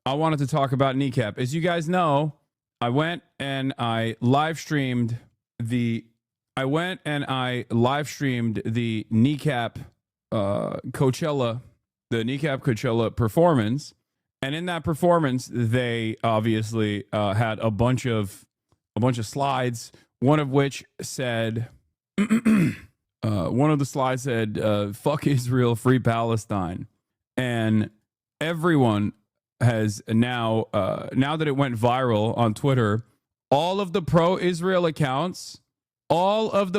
I wanted to talk about Kneecap. As you guys know, I went and I live streamed the Kneecap Coachella, the Kneecap Coachella performance. And in that performance, they obviously had a bunch of slides, one of which said one of the slides said fuck Israel, free Palestine. And everyone has now that it went viral on Twitter, all of the pro-Israel accounts have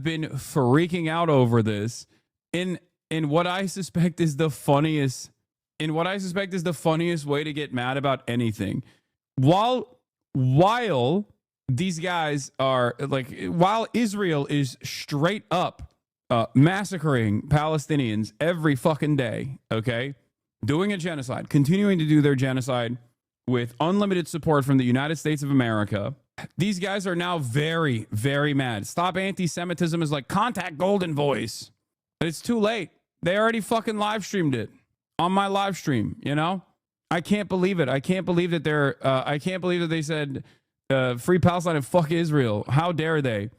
been freaking out over this in what I suspect is the funniest way to get mad about anything. While these guys are like, while Israel is straight up massacring Palestinians every fucking day, okay, doing a genocide, continuing to do their genocide with unlimited support from the United States of America, these guys are now very, very mad. Stop Anti-Semitism is like, contact Golden Voice. It's too late. They already fucking live streamed it on my live stream, you know? I can't believe it. I can't believe that they said free Palestine and fuck Israel. How dare they?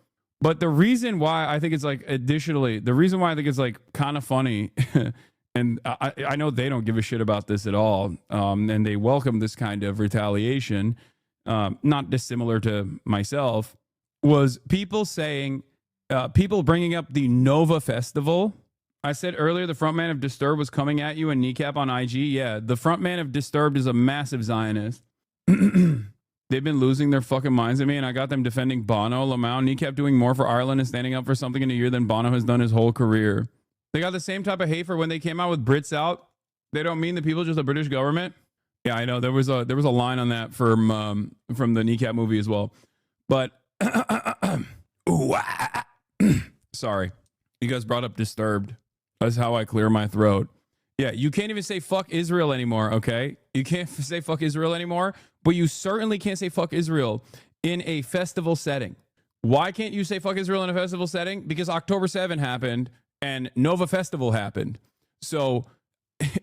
But the reason why I think it's like, the reason why I think it's like kind of funny, and I know they don't give a shit about this at all, and they welcome this kind of retaliation, not dissimilar to myself, was people saying, people bringing up the Nova Festival. I said earlier the frontman of Disturbed was coming at you and Kneecap on IG. Yeah, the frontman of Disturbed is a massive Zionist. They've been losing their fucking minds at me, and I got them defending Bono, Lamau, Kneecap doing more for Ireland and standing up for something in a year than Bono has done his whole career. They got the same type of hate for when they came out with Brits Out. They don't mean the people, just the British government. Yeah, I know. There was a line on that from the Kneecap movie as well. But sorry, you guys brought up Disturbed. That's how I clear my throat. Yeah, you can't even say fuck Israel anymore, okay? You can't say fuck Israel anymore, but you certainly can't say fuck Israel in a festival setting. Why can't you say fuck Israel in a festival setting? Because October 7 happened and Nova Festival happened. So,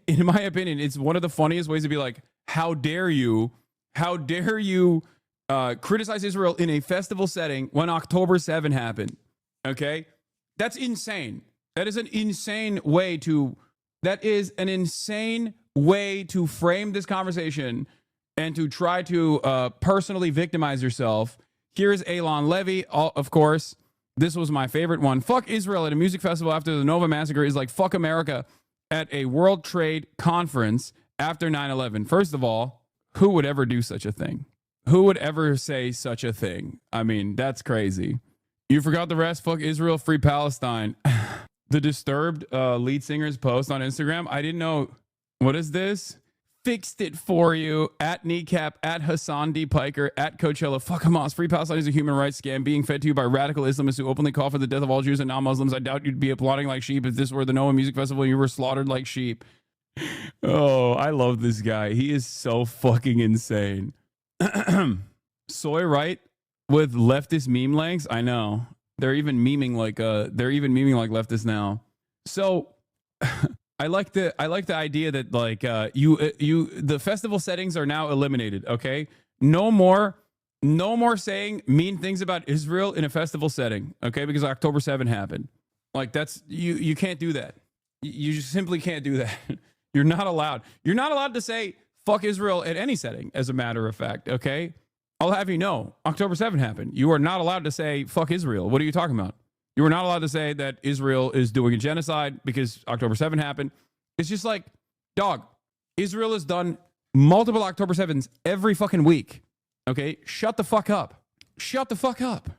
in my opinion, it's one of the funniest ways to be like, how dare you criticize Israel in a festival setting when October 7 happened, okay? That's insane. That is an insane way to frame this conversation and to try to personally victimize yourself. Here's Elon Levy, of course. This was my favorite one. Fuck Israel at a music festival after the Nova massacre is like fuck America at a World Trade Conference after 9/11. First of all, who would ever do such a thing? Who would ever say such a thing? I mean, that's crazy. You forgot the rest. Fuck Israel, free Palestine. The Disturbed lead singer's post on Instagram. I didn't know. What is this? Fixed it for you. At Kneecap, at Hassan D. Piker, at Coachella. Fuck Hamas. Free Palestine is a human rights scam being fed to you by radical Islamists who openly call for the death of all Jews and non-Muslims. I doubt you'd be applauding like sheep if this were the Noah Music Festival and you were slaughtered like sheep. Oh, I love this guy. He is so fucking insane. Soy right with leftist meme lengths. I know. They're even memeing like leftists now. So I like the idea that like the festival settings are now eliminated, okay? No more saying mean things about Israel in a festival setting, okay? Because October 7 happened. Like that's you can't do that. You just simply can't do that. You're not allowed. You're not allowed to say fuck Israel at any setting, as a matter of fact, okay? I'll have you know, October 7 happened. You are not allowed to say fuck Israel. What are you talking about? You are not allowed to say that Israel is doing a genocide because October 7 happened. It's just like, dog, Israel has done multiple October 7s every fucking week. Okay? Shut the fuck up. Shut the fuck up.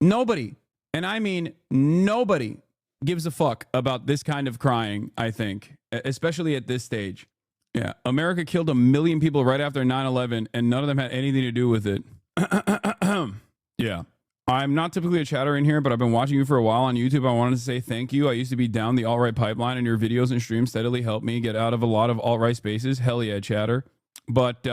Nobody, and I mean nobody, gives a fuck about this kind of crying, I think, especially at this stage. Yeah, America killed 1 million people right after 9/11, and none of them had anything to do with it. Yeah. I'm not typically a chatter in here, but I've been watching you for a while on YouTube. I wanted to say thank you. I used to be down the alt-right pipeline, and your videos and streams steadily helped me get out of a lot of alt-right spaces. Hell yeah, chatter. But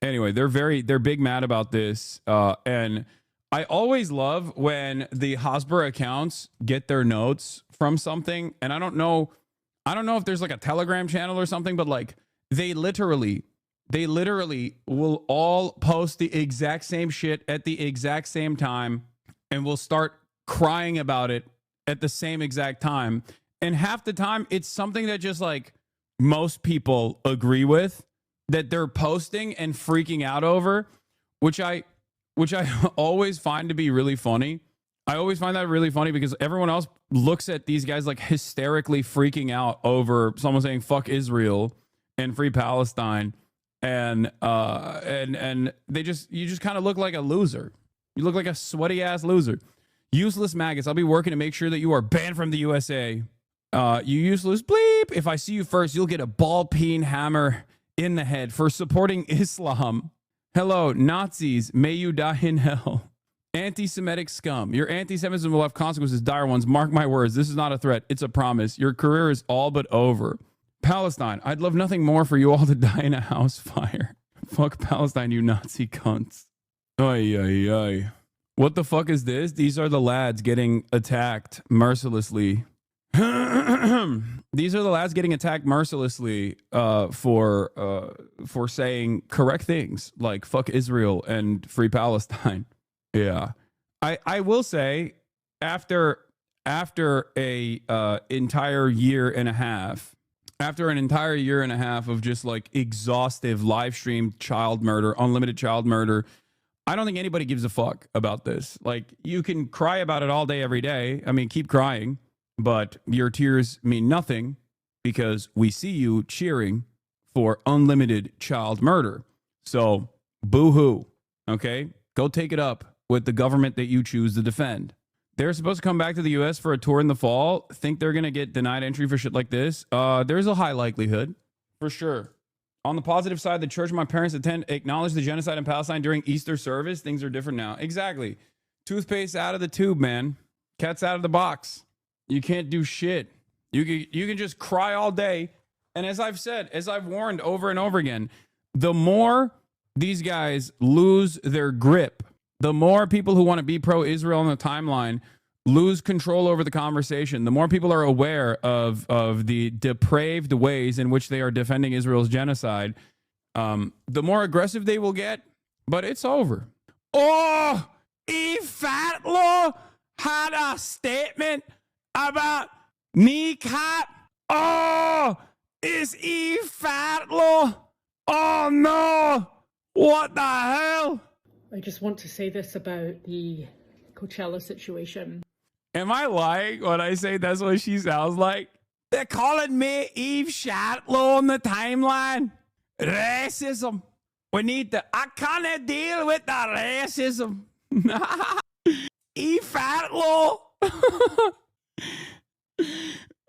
anyway, they're big mad about this. And I always love when the Hasbro accounts get their notes from something, and I don't know if there's like a Telegram channel or something, but like they literally will all post the exact same shit at the exact same time and will start crying about it at the same exact time. And half the time it's something that just like most people agree with, that they're posting and freaking out over, which I always find to be really funny. I always find that really funny because everyone else looks at these guys like hysterically freaking out over someone saying fuck Israel and free Palestine, and you just kind of look like a loser. You look like a sweaty ass loser. Useless maggots. I'll be working to make sure that you are banned from the USA. You useless bleep. If I see you first, you'll get a ball peen hammer in the head for supporting Islam. Hello, Nazis. May you die in hell. Anti-Semitic scum. Your anti-Semitism will have consequences, dire ones. Mark my words. This is not a threat. It's a promise. Your career is all but over. Palestine. I'd love nothing more for you all to die in a house fire. Fuck Palestine, you Nazi cunts. Ay, ay, ay. What the fuck is this? These are the lads getting attacked mercilessly. These are the lads getting attacked mercilessly for saying correct things like fuck Israel and free Palestine. Yeah, I will say after a entire year and a half, after an entire year and a half of just like exhaustive live streamed child murder, unlimited child murder, I don't think anybody gives a fuck about this. Like, you can cry about it all day, every day. I mean, keep crying, but your tears mean nothing because we see you cheering for unlimited child murder. So boo-hoo, okay? Go take it up with the government that you choose to defend. They're supposed to come back to the U.S. for a tour in the fall. Think they're going to get denied entry for shit like this? There's a high likelihood. for sure. On the positive side, the church my parents attend acknowledged the genocide in Palestine during Easter service. Things are different now. Exactly. Toothpaste out of the tube, man. Cat's out of the box. You can't do shit. You can just cry all day. And as I've said, as I've warned over and over again, the more these guys lose their grip, the more people who want to be pro-Israel on the timeline lose control over the conversation, the more people are aware of the depraved ways in which they are defending Israel's genocide, the more aggressive they will get. But it's over. Oh, Eve Fatlaw had a statement about kneecap. Oh, is Eve Fatlaw? Oh no, what the hell? I just want to say this about the Coachella situation. Am I lying when I say that's what she sounds like? They're calling me Eve Shatlow on the timeline. Racism. We need to... I can't deal with the racism. Eve Fatlow.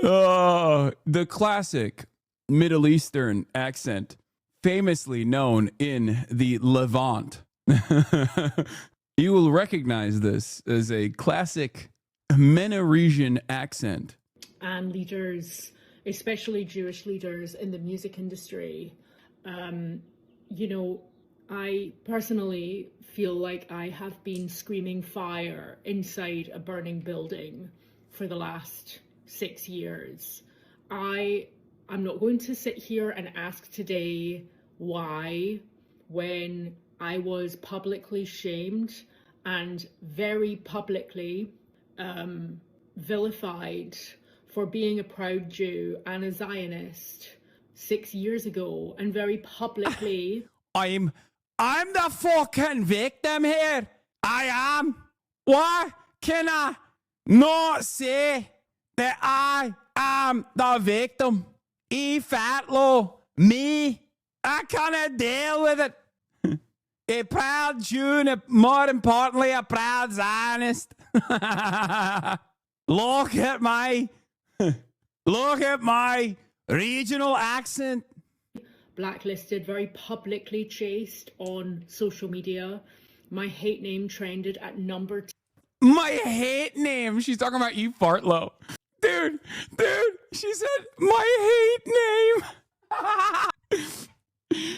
Oh, the classic Middle Eastern accent, famously known in the Levant. You will recognize this as a classic Menoresian accent. And leaders, especially Jewish leaders in the music industry, you know, I personally feel like I have been screaming fire inside a burning building for the last 6 years. I'm not going to sit here and ask today why, when I was publicly shamed and very publicly vilified for being a proud Jew and a Zionist 6 years ago, and very publicly I'm the fucking victim here. I am. Why can I not say that I am the victim? Eve Fatlaw, me. I can't deal with it. A proud Jew, and more importantly, a proud Zionist. Look at my regional accent. blacklisted, very publicly chased on social media. My hate name trended at number 2. My hate name? She's talking about Eve Fartlow. Dude, she said my hate name.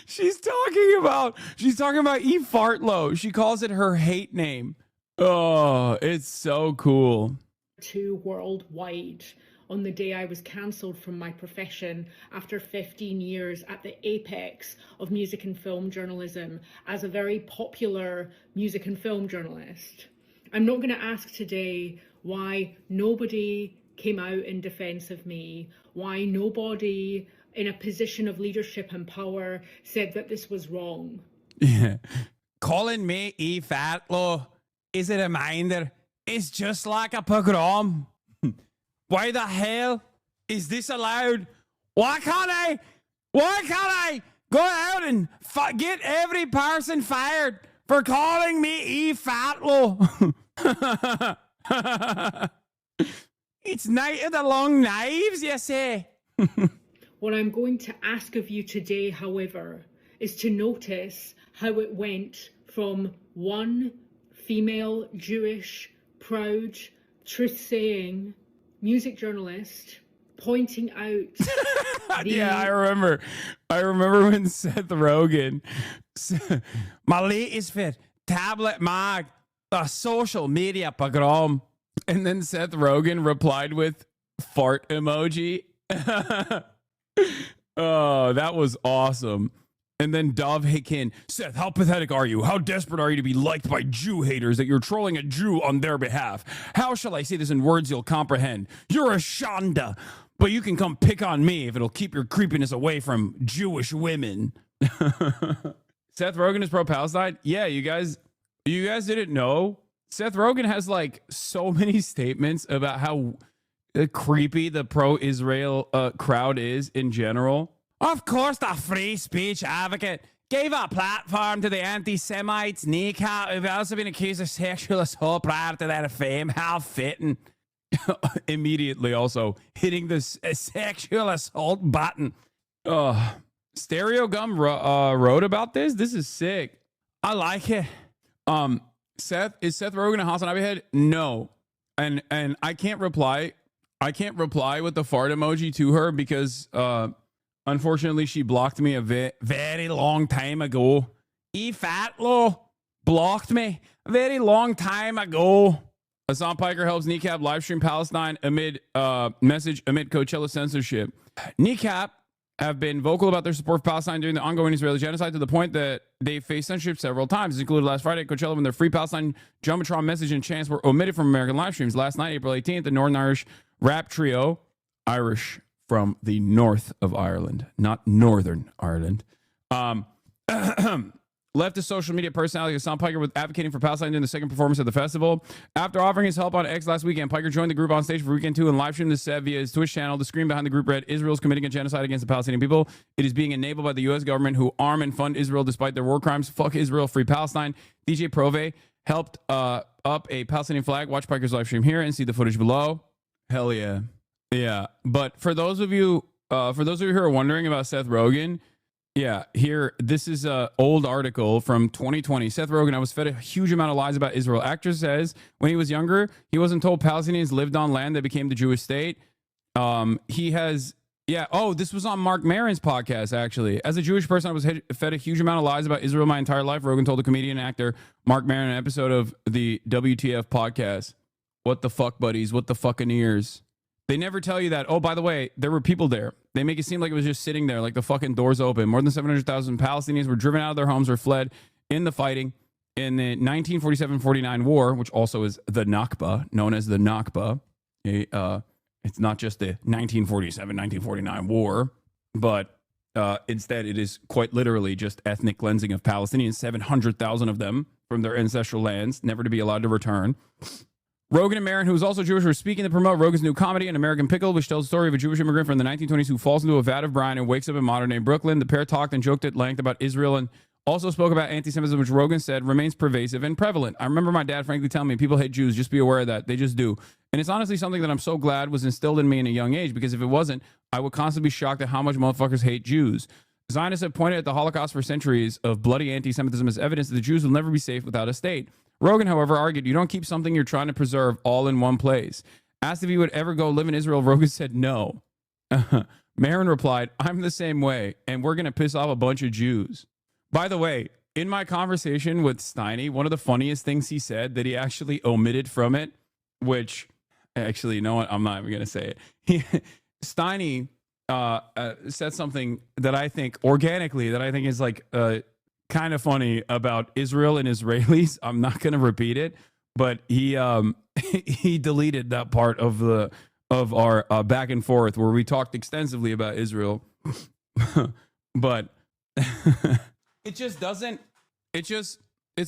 She's talking about Eve Fartlow. She calls it her hate name. Oh, it's so cool. 2 worldwide on the day I was cancelled from my profession after 15 years at the apex of music and film journalism as a very popular music and film journalist. I'm not going to ask today why nobody came out in defense of me, why nobody in a position of leadership and power said that this was wrong. Yeah. Calling me Eve Fatlaw is a reminder it's just like a pogrom. Why the hell is this allowed? Why can't I go out and get every person fired for calling me Eve Fatlaw? It's night of the long knives, you say? What I'm going to ask of you today, however, is to notice how it went from one female, Jewish, proud, truth-saying music journalist pointing out Yeah, I remember when Seth Rogen, my latest fit, Tablet Mag, a social media pogrom, and then Seth Rogen replied with fart emoji. Oh, that was awesome. And then Dov Hicken, Seth, how pathetic are you? How desperate are you to be liked by Jew haters that you're trolling a Jew on their behalf? How shall I say this in words you'll comprehend? You're a shanda, but you can come pick on me if it'll keep your creepiness away from Jewish women. Seth Rogen is pro-Palestine? Yeah, you guys didn't know? Seth Rogen has like so many statements about how creepy the pro-Israel crowd is in general. Of course, the free speech advocate gave a platform to the anti-Semites, kneecap, who've also been accused of sexual assault prior to their fame. How fitting. Immediately also hitting the sexual assault button. Oh, Stereo Gum wrote about this. This is sick. I like it. Seth, is Seth Rogen a Hassan Abihead? No. And I can't reply. I can't reply with the fart emoji to her because unfortunately she blocked me a very long time ago. Fatlo blocked me a very long time ago. Hassan Piker helps Kneecap livestream Palestine amid message amid Coachella censorship. Kneecap have been vocal about their support for Palestine during the ongoing Israeli genocide to the point that they faced censorship several times. This included last Friday at Coachella when their Free Palestine Jumbotron message and chants were omitted from American live streams. Last night, April 18th, the Northern Irish rap trio, Irish from the north of Ireland, not Northern Ireland, leftist social media personality Hassan Piker was advocating for Palestine during the second performance of the festival. After offering his help on X last weekend, Piker joined the group on stage for Weekend 2 and live streamed the set via his Twitch channel. The screen behind the group read, Israel's committing a genocide against the Palestinian people. It is being enabled by the U.S. government who arm and fund Israel despite their war crimes. Fuck Israel, free Palestine. DJ Prove helped up a Palestinian flag. Watch Piker's live stream here and see the footage below. Hell yeah. Yeah. But for those of you who are wondering about Seth Rogen, yeah, here, this is an old article from 2020. Seth Rogen, I was fed a huge amount of lies about Israel. Actor says when he was younger, he wasn't told Palestinians lived on land that became the Jewish state. He has, yeah. Oh, this was on Mark Maron's podcast, actually. As a Jewish person, I was fed a huge amount of lies about Israel my entire life. Rogen told the comedian and actor Mark Maron in an episode of the WTF podcast. What the fuck, buddies? What the fucking ears? They never tell you that, oh, by the way, there were people there. They make it seem like it was just sitting there, like the fucking doors open. More than 700,000 Palestinians were driven out of their homes or fled in the fighting in the 1947-49 war, which also is the Nakba, known as the Nakba. It's not just the 1947-1949 war, but instead it is quite literally just ethnic cleansing of Palestinians, 700,000 of them from their ancestral lands, never to be allowed to return. Rogen and Maron, who is also Jewish, were speaking to promote Rogen's new comedy, An American Pickle, which tells the story of a Jewish immigrant from the 1920s who falls into a vat of brine and wakes up in modern-day Brooklyn. The pair talked and joked at length about Israel and also spoke about anti-Semitism, which Rogen said remains pervasive and prevalent. I remember my dad frankly telling me, people hate Jews, just be aware of that. They just do. And it's honestly something that I'm so glad was instilled in me in a young age, because if it wasn't, I would constantly be shocked at how much motherfuckers hate Jews. Zionists have pointed at the Holocaust for centuries of bloody anti-Semitism as evidence that the Jews will never be safe without a state. Rogen, however, argued, you don't keep something you're trying to preserve all in one place. Asked if he would ever go live in Israel, Rogen said no. Maron replied, I'm the same way, and we're going to piss off a bunch of Jews. By the way, in my conversation with Steiny, one of the funniest things he said that he actually omitted from it, which, actually, you know what? I'm not even going to say it. Steiny said something that I think, organically, that I think is like kind of funny about Israel and Israelis. I'm not going to repeat it, but he deleted that part of our back and forth where we talked extensively about Israel. But it just doesn't, it's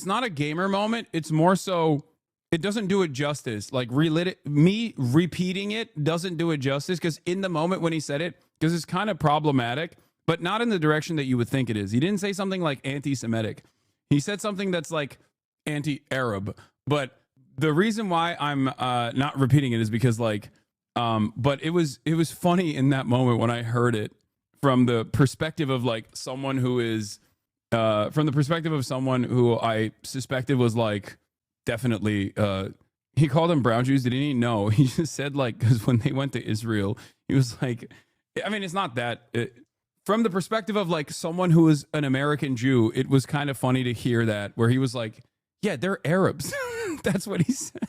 not a gamer moment. It's more so, it doesn't do it justice. Like me repeating it doesn't do it justice, because in the moment when he said it, because it's kind of problematic, but not in the direction that you would think it is. He didn't say something like anti-Semitic. He said something that's like anti-Arab. But the reason why I'm not repeating it is because but it was funny in that moment when I heard it from the perspective of like someone who is, from the perspective of someone who I suspected was like definitely, he called them brown Jews. Didn't he? No, he just said like, because when they went to Israel, he was like, I mean, it's not that. From the perspective of like someone who is an American Jew, it was kind of funny to hear that, where he was like, yeah, they're Arabs. That's what he said.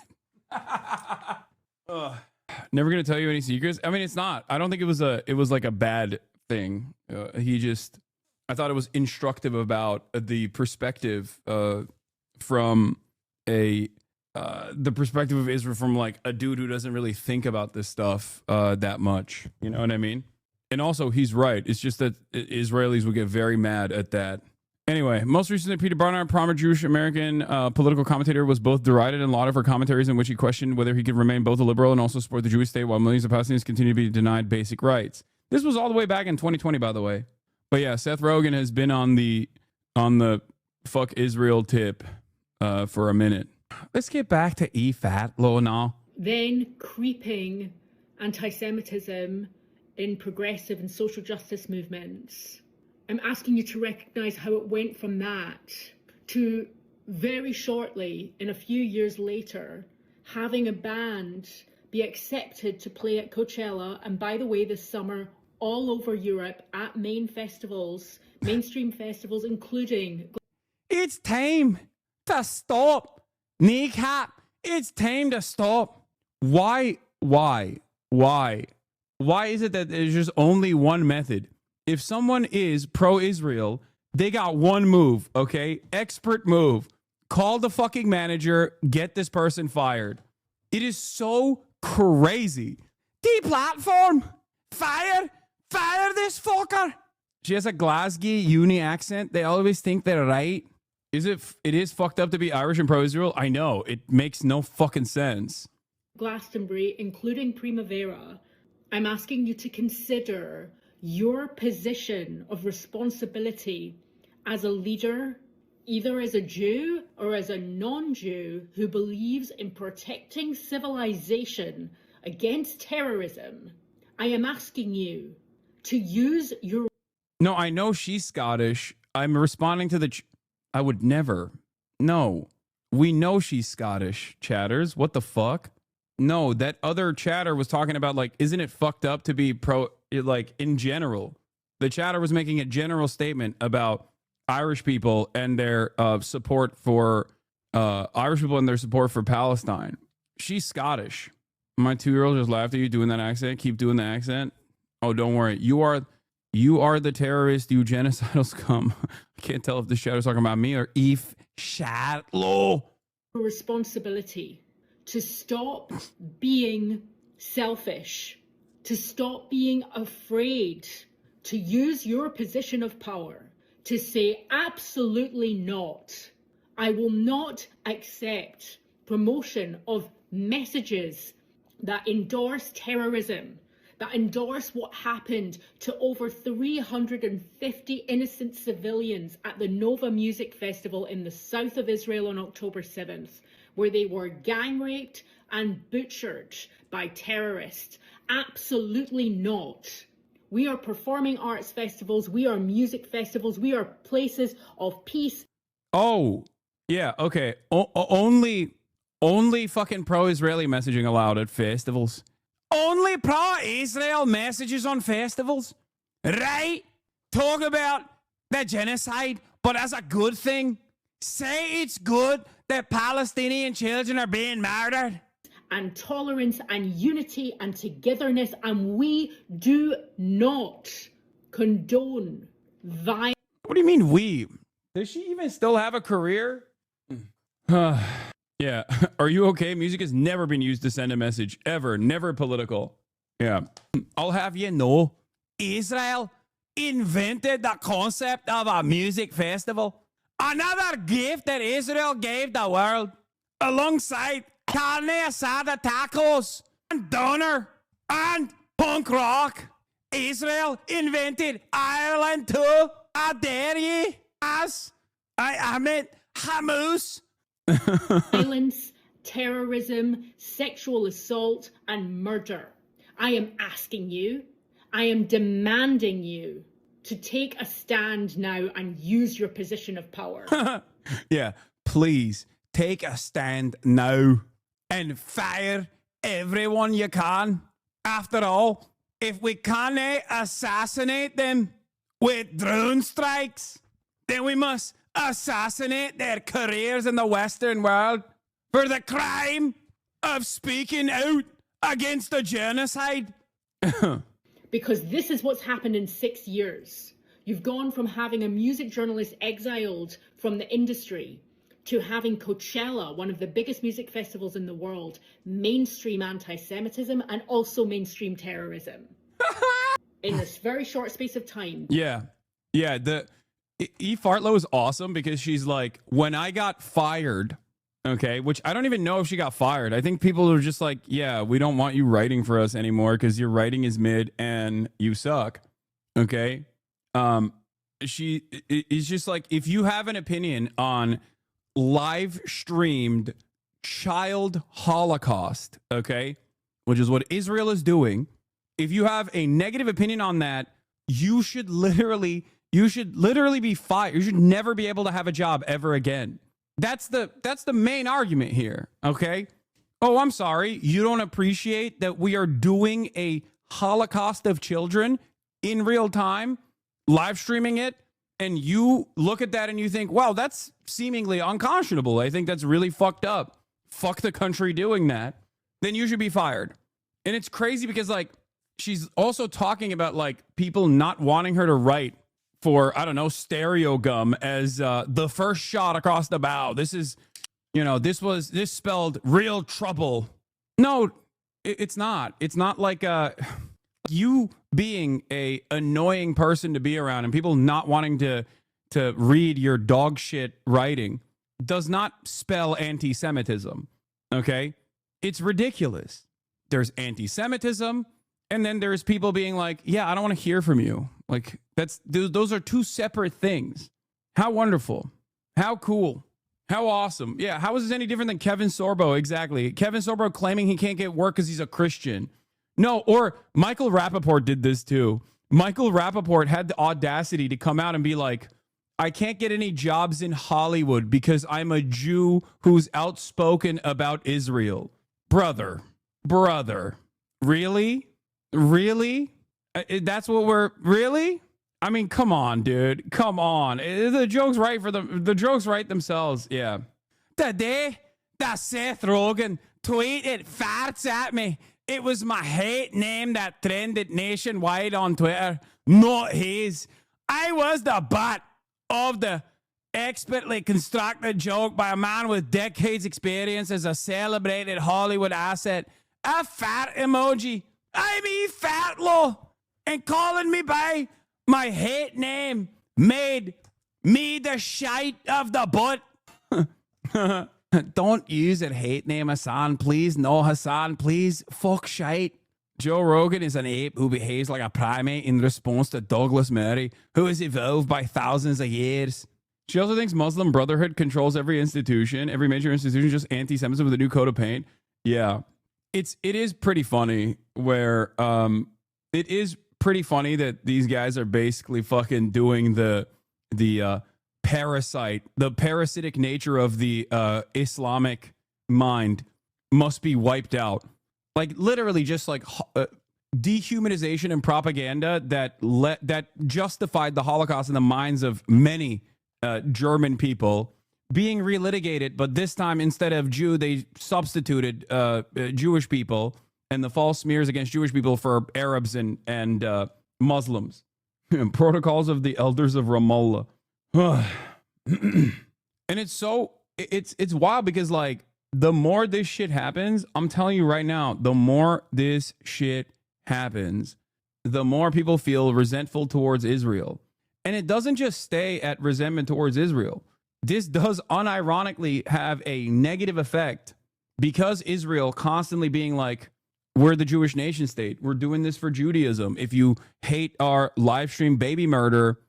Never going to tell you any secrets. I mean, it's not. I don't think it was like a bad thing. I thought it was instructive about the perspective from the perspective of Israel, from like a dude who doesn't really think about this stuff that much. You know what I mean? And also, he's right. It's just that Israelis would get very mad at that. Anyway, most recently, Peter Barnard, prominent Jewish American political commentator, was both derided and lauded for commentaries in which he questioned whether he could remain both a liberal and also support the Jewish state while millions of Palestinians continue to be denied basic rights. This was all the way back in 2020, by the way. But yeah, Seth Rogen has been on the fuck Israel tip for a minute. Let's get back to Fatlo now. Then creeping anti-Semitism in progressive and social justice movements I'm asking you to recognize how it went from that to very shortly, in a few years later, having a band be accepted to play at Coachella, and by the way, this summer, all over Europe at mainstream festivals, including... It's time to stop. Kneecap, it's time to stop. Why is it that there's just only one method? If someone is pro-Israel, they got one move, okay? Expert move. Call the fucking manager, get this person fired. It is so crazy. Deplatform. Fire this fucker. She has a Glasgow uni accent. They always think they're right. It is fucked up to be Irish and pro-Israel? I know. It makes no fucking sense. Glastonbury, including Primavera, I'm asking you to consider your position of responsibility as a leader, either as a Jew or as a non-Jew who believes in protecting civilization against terrorism. I am asking you to use your... No, I know she's Scottish. I'm responding to the... I would never. No. We know she's Scottish, chatters. What the fuck? No, that other chatter was talking about, like, isn't it fucked up to be pro... Like, in general. The chatter was making a general statement about Irish people and their support for... Irish people and their support for Palestine. She's Scottish. My 2-year-old just laughed at you doing that accent. Keep doing the accent. Oh, don't worry. You are the terrorist, you genocidal scum. I can't tell if the shadow's talking about me or Eve Shadlow. Responsibility to stop being selfish, to stop being afraid, to use your position of power to say absolutely not. I will not accept promotion of messages that endorse terrorism, that endorse what happened to over 350 innocent civilians at the Nova Music Festival in the south of Israel on October 7th, where they were gang raped and butchered by terrorists. Absolutely not. We are performing arts festivals, we are music festivals, we are places of peace. Oh, yeah, okay. Only fucking pro-Israeli messaging allowed at festivals. Only pro-Israel messages on festivals? Right? Talk about the genocide, but as a good thing. Say it's good that Palestinian children are being murdered. And tolerance and unity and togetherness, and we do not condone violence. What do you mean we? Does she even still have a career? Yeah. Are you okay? Music has never been used to send a message, ever. Never political. Yeah. I'll have you know, Israel invented the concept of a music festival. Another gift that Israel gave the world, alongside carne asada tacos and doner and punk rock. Israel invented Ireland too. I dare ye, as I meant Hamas. Violence, terrorism, sexual assault, and murder. I am asking you, I am demanding you to take a stand now and use your position of power. Yeah, please take a stand now and fire everyone you can. After all, if we can't assassinate them with drone strikes, then we must assassinate their careers in the Western world for the crime of speaking out against a genocide. Because this is what's happened in 6 years. You've gone from having a music journalist exiled from the industry to having Coachella, one of the biggest music festivals in the world, mainstream anti-Semitism and also mainstream terrorism. In this very short space of time. Yeah. Yeah. Eve Fartlow is awesome because she's like, when I got fired, okay, which I don't even know if she got fired. I think people are just like, yeah, we don't want you writing for us anymore because your writing is mid and you suck. Okay. She is just like, if you have an opinion on live streamed child Holocaust, okay, which is what Israel is doing, if you have a negative opinion on that, you should literally you should literally be fired. You should never be able to have a job ever again. That's the main argument here, okay? Oh, I'm sorry. You don't appreciate that we are doing a Holocaust of children in real time, live streaming it, and you look at that and you think, wow, that's seemingly unconscionable. I think that's really fucked up. Fuck the country doing that. Then you should be fired. And it's crazy because, like, she's also talking about, like, people not wanting her to write for, I don't know, Stereo Gum as the first shot across the bow. This is, you know, this spelled real trouble. No, it's not. It's not like you being a annoying person to be around and people not wanting to read your dog shit writing does not spell anti-Semitism. Okay? It's ridiculous. There's anti-Semitism, and then there's people being like, yeah, I don't want to hear from you. Like, those are two separate things. How wonderful. How cool. How awesome. Yeah, how is this any different than Kevin Sorbo? Exactly. Kevin Sorbo claiming he can't get work because he's a Christian. No, or Michael Rappaport did this too. Michael Rappaport had the audacity to come out and be like, I can't get any jobs in Hollywood because I'm a Jew who's outspoken about Israel. Brother, really? That's what we're, really? I mean, come on, dude. Come on. The joke's right for them. The jokes write themselves. Yeah. Today, that Seth Rogen tweeted farts at me. It was my hate name that trended nationwide on Twitter, not his. I was the butt of the expertly constructed joke by a man with decades experience as a celebrated Hollywood asset. A fat emoji. I mean, fat lo. And calling me by my hate name made me the shite of the butt. Don't use a hate name, Hassan, please. No, Hassan, please. Fuck shite. Joe Rogan is an ape who behaves like a primate in response to Douglas Murray, who has evolved by thousands of years. She also thinks Muslim Brotherhood controls every institution, every major institution, just anti-Semitism with a new coat of paint. Yeah. It is pretty funny where it is pretty funny that these guys are basically fucking doing the parasitic nature of the Islamic mind must be wiped out. Like literally just like dehumanization and propaganda that justified the Holocaust in the minds of many German people being relitigated, but this time instead of Jew, they substituted Jewish people and the false smears against Jewish people for Arabs and Muslims. Protocols of the Elders of Ramallah. And it's wild because like the more this shit happens, I'm telling you right now, the more this shit happens, the more people feel resentful towards Israel. And it doesn't just stay at resentment towards Israel. This does unironically have a negative effect because Israel constantly being like, we're the Jewish nation state. We're doing this for Judaism. If you hate our live stream baby murder,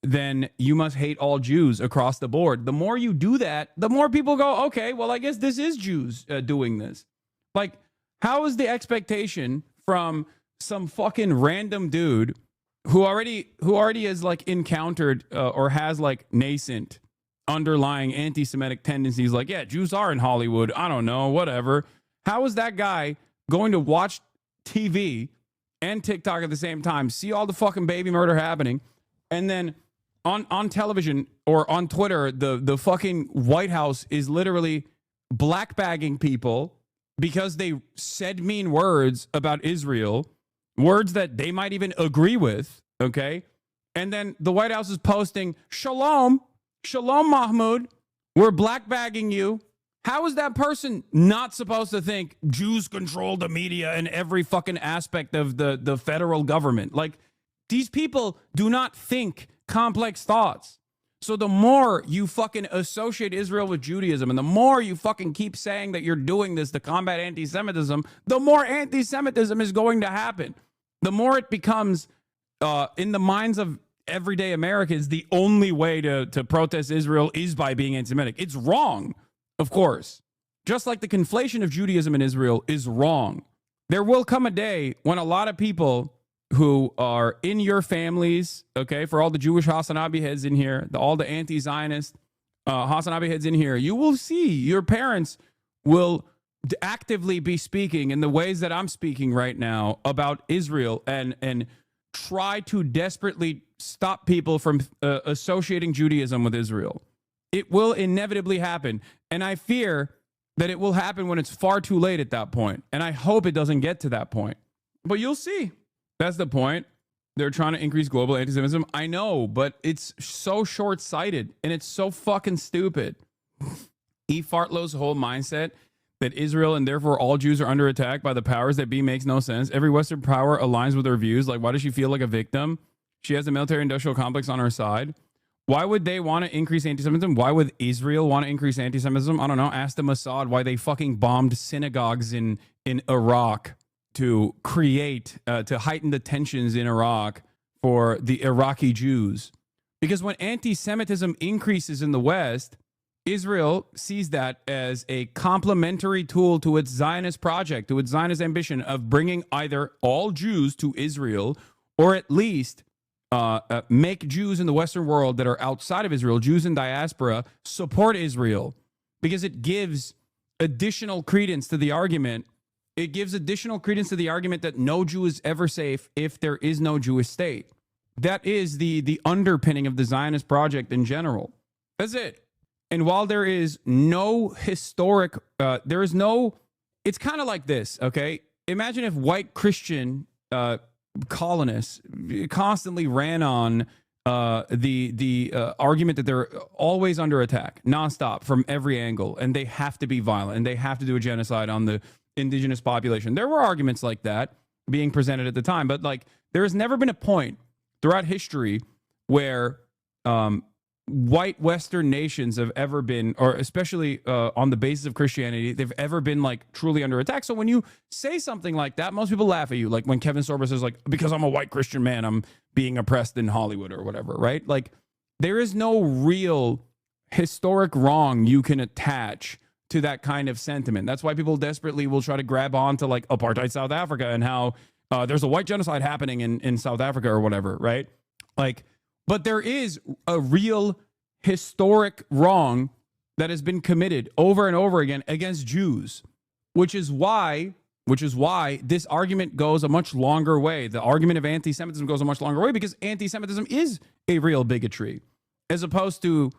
then you must hate all Jews across the board. The more you do that, the more people go, okay, well, I guess this is Jews doing this. Like, how is the expectation from some fucking random dude who already has like encountered or has like nascent underlying anti-Semitic tendencies? Like, yeah, Jews are in Hollywood. I don't know, whatever. How is that guy going to watch TV and TikTok at the same time, see all the fucking baby murder happening, and then on television or on Twitter, the fucking White House is literally blackbagging people because they said mean words about Israel, words that they might even agree with, okay? And then the White House is posting, Shalom, Mahmoud, we're blackbagging you. How is that person not supposed to think Jews control the media and every fucking aspect of the federal government? Like, these people do not think complex thoughts. So the more you fucking associate Israel with Judaism and the more you fucking keep saying that you're doing this to combat anti-Semitism, the more anti-Semitism is going to happen. The more it becomes, in the minds of everyday Americans, the only way to protest Israel is by being anti-Semitic. It's wrong, of course. Just like the conflation of Judaism and Israel is wrong. There will come a day when a lot of people who are in your families, okay, for all the Jewish Hasanabi heads in here, all the anti-Zionist Hasanabi heads in here, you will see your parents will actively be speaking in the ways that I'm speaking right now about Israel and try to desperately stop people from associating Judaism with Israel. It will inevitably happen. And I fear that it will happen when it's far too late at that point. And I hope it doesn't get to that point. But you'll see. That's the point. They're trying to increase global anti-Semitism. I know, but it's so short-sighted and it's so fucking stupid. E. Fartlow's whole mindset that Israel and therefore all Jews are under attack by the powers that be makes no sense. Every Western power aligns with her views. Like, why does she feel like a victim? She has a military-industrial complex on her side. Why would they want to increase anti-Semitism? Why would Israel want to increase anti-Semitism? I don't know. Ask the Mossad why they fucking bombed synagogues in Iraq to create, to heighten the tensions in Iraq for the Iraqi Jews. Because when anti-Semitism increases in the West, Israel sees that as a complementary tool to its Zionist project, to its Zionist ambition of bringing either all Jews to Israel or at least make Jews in the Western world that are outside of Israel, Jews in diaspora, support Israel, because it gives additional credence to the argument. It gives additional credence to the argument that no Jew is ever safe if there is no Jewish state. That is the underpinning of the Zionist project in general. That's it. And while there is no historic, it's kind of like this, okay? Imagine if white Christian colonists constantly ran on the argument that they're always under attack, nonstop, from every angle, and they have to be violent, and they have to do a genocide on the indigenous population. There were arguments like that being presented at the time, but like there has never been a point throughout history where white Western nations have ever been, or especially on the basis of Christianity, they've ever been like truly under attack. So when you say something like that, most people laugh at you. Like when Kevin Sorbo says like, because I'm a white Christian man, I'm being oppressed in Hollywood or whatever, right? Like there is no real historic wrong you can attach to that kind of sentiment. That's why people desperately will try to grab on to like apartheid South Africa and how there's a white genocide happening in South Africa or whatever, right? Like, but there is a real historic wrong that has been committed over and over again against Jews, which is why this argument goes a much longer way. The argument of anti-Semitism goes a much longer way because anti-Semitism is a real bigotry, as opposed to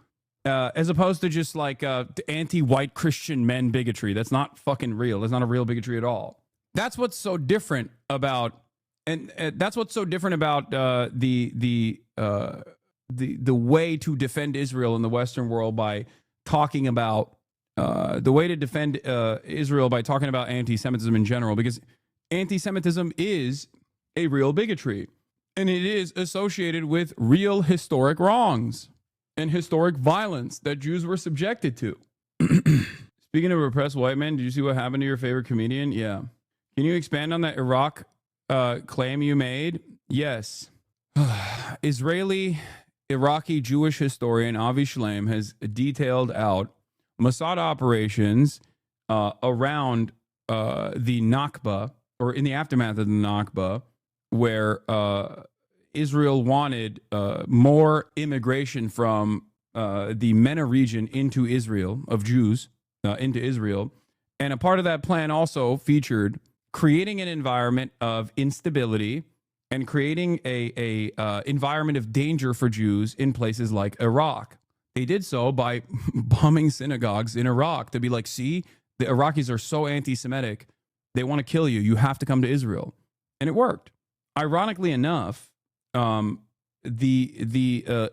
just like anti-white Christian men bigotry. That's not fucking real. That's not a real bigotry at all. That's what's so different about, and that's what's so different about the way to defend Israel in the Western world by talking about the way to defend Israel by talking about anti-Semitism in general, because anti-Semitism is a real bigotry and it is associated with real historic wrongs and historic violence that Jews were subjected to. Speaking of repressed white men, did you see what happened to your favorite comedian? Yeah. Can you expand on that Iraq claim you made? Yes. Israeli Iraqi Jewish historian Avi Shlaim has detailed out Mossad operations around the Nakba, or in the aftermath of the Nakba, where Israel wanted more immigration from the MENA region into Israel, of Jews into Israel. And a part of that plan also featured creating an environment of instability and creating a environment of danger for Jews in places like Iraq. They did so by bombing synagogues in Iraq to be like, see, the Iraqis are so anti-Semitic, they want to kill you. You have to come to Israel. And it worked. Ironically enough, the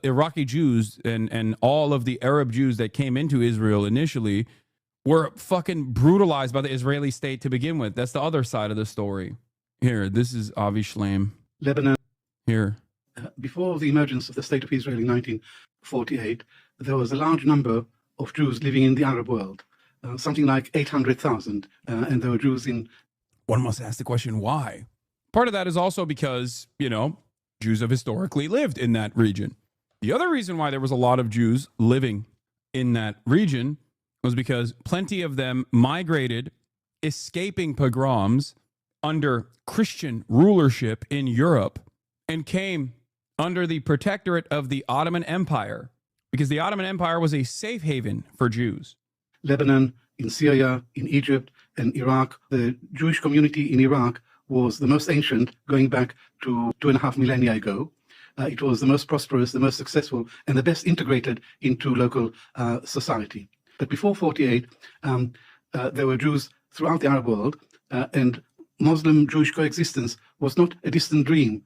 Iraqi Jews and all of the Arab Jews that came into Israel initially were fucking brutalized by the Israeli state to begin with. That's the other side of the story. Here, this is Avi Shlaim. Lebanon. Here. Before the emergence of the State of Israel in 1948, there was a large number of Jews living in the Arab world, something like 800,000, and there were Jews in... One must ask the question, why? Part of that is also because, you know, Jews have historically lived in that region. The other reason why there was a lot of Jews living in that region was because plenty of them migrated, escaping pogroms under Christian rulership in Europe and came under the protectorate of the Ottoman Empire, because the Ottoman Empire was a safe haven for Jews. Lebanon, in Syria, in Egypt, and Iraq. The Jewish community in Iraq was the most ancient, going back to 2.5 millennia ago. It was the most prosperous, the most successful, and the best integrated into local society. But before 48, there were Jews throughout the Arab world, and Muslim-Jewish coexistence was not a distant dream.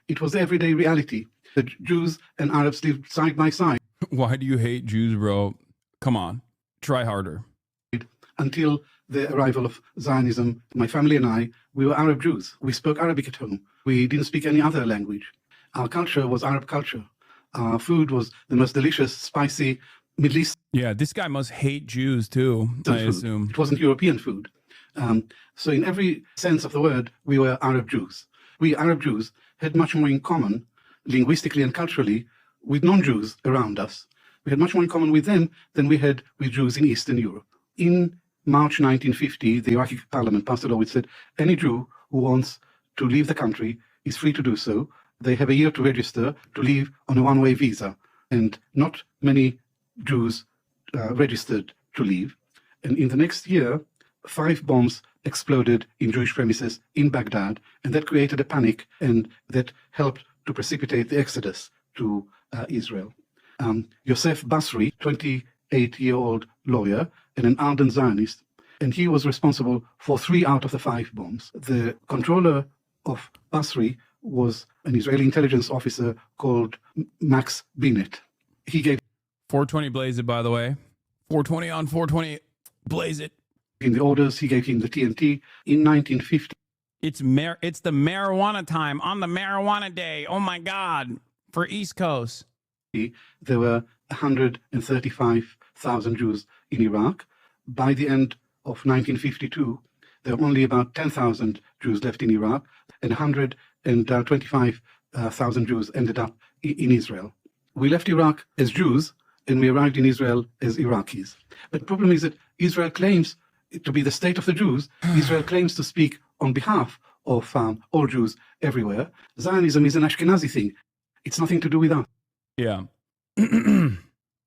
It was everyday reality. The Jews and Arabs lived side by side. Why do you hate Jews, bro? Come on, try harder. Until the arrival of Zionism, my family and I, we were Arab Jews. We spoke Arabic at home. We didn't speak any other language. Our culture was Arab culture. Our food was the most delicious, spicy, Middle East. Yeah, this guy must hate Jews too, I assume. It wasn't European food. So in every sense of the word, we were Arab Jews. We Arab Jews had much more in common, linguistically and culturally, with non-Jews around us. We had much more in common with them than we had with Jews in Eastern Europe. In March 1950, the Iraqi parliament passed a law which said any Jew who wants to leave the country is free to do so. They have a year to register to leave on a one-way visa. And not many Jews registered to leave. And in the next year, 5 bombs exploded in Jewish premises in Baghdad, and that created a panic, and that helped to precipitate the exodus to Israel. Yosef Basri, 28-year-old lawyer and an ardent Zionist, and he was responsible for 3 out of the 5 bombs. The controller of Basri was an Israeli intelligence officer called Max Binet. He gave 420 blaze it, by the way. 420 on 420 blaze it. In the orders, he gave him the TNT in 1950. It's the marijuana time on the marijuana day. Oh my God, for East Coast. There were 135,000 Jews in Iraq. By the end of 1952, there were only about 10,000 Jews left in Iraq, and 125,000 Jews ended up in Israel. We left Iraq as Jews, and we arrived in Israel as Iraqis. But the problem is that Israel claims to be the state of the Jews. Israel claims to speak on behalf of all Jews everywhere. Zionism is an Ashkenazi thing. It's nothing to do with us. Yeah.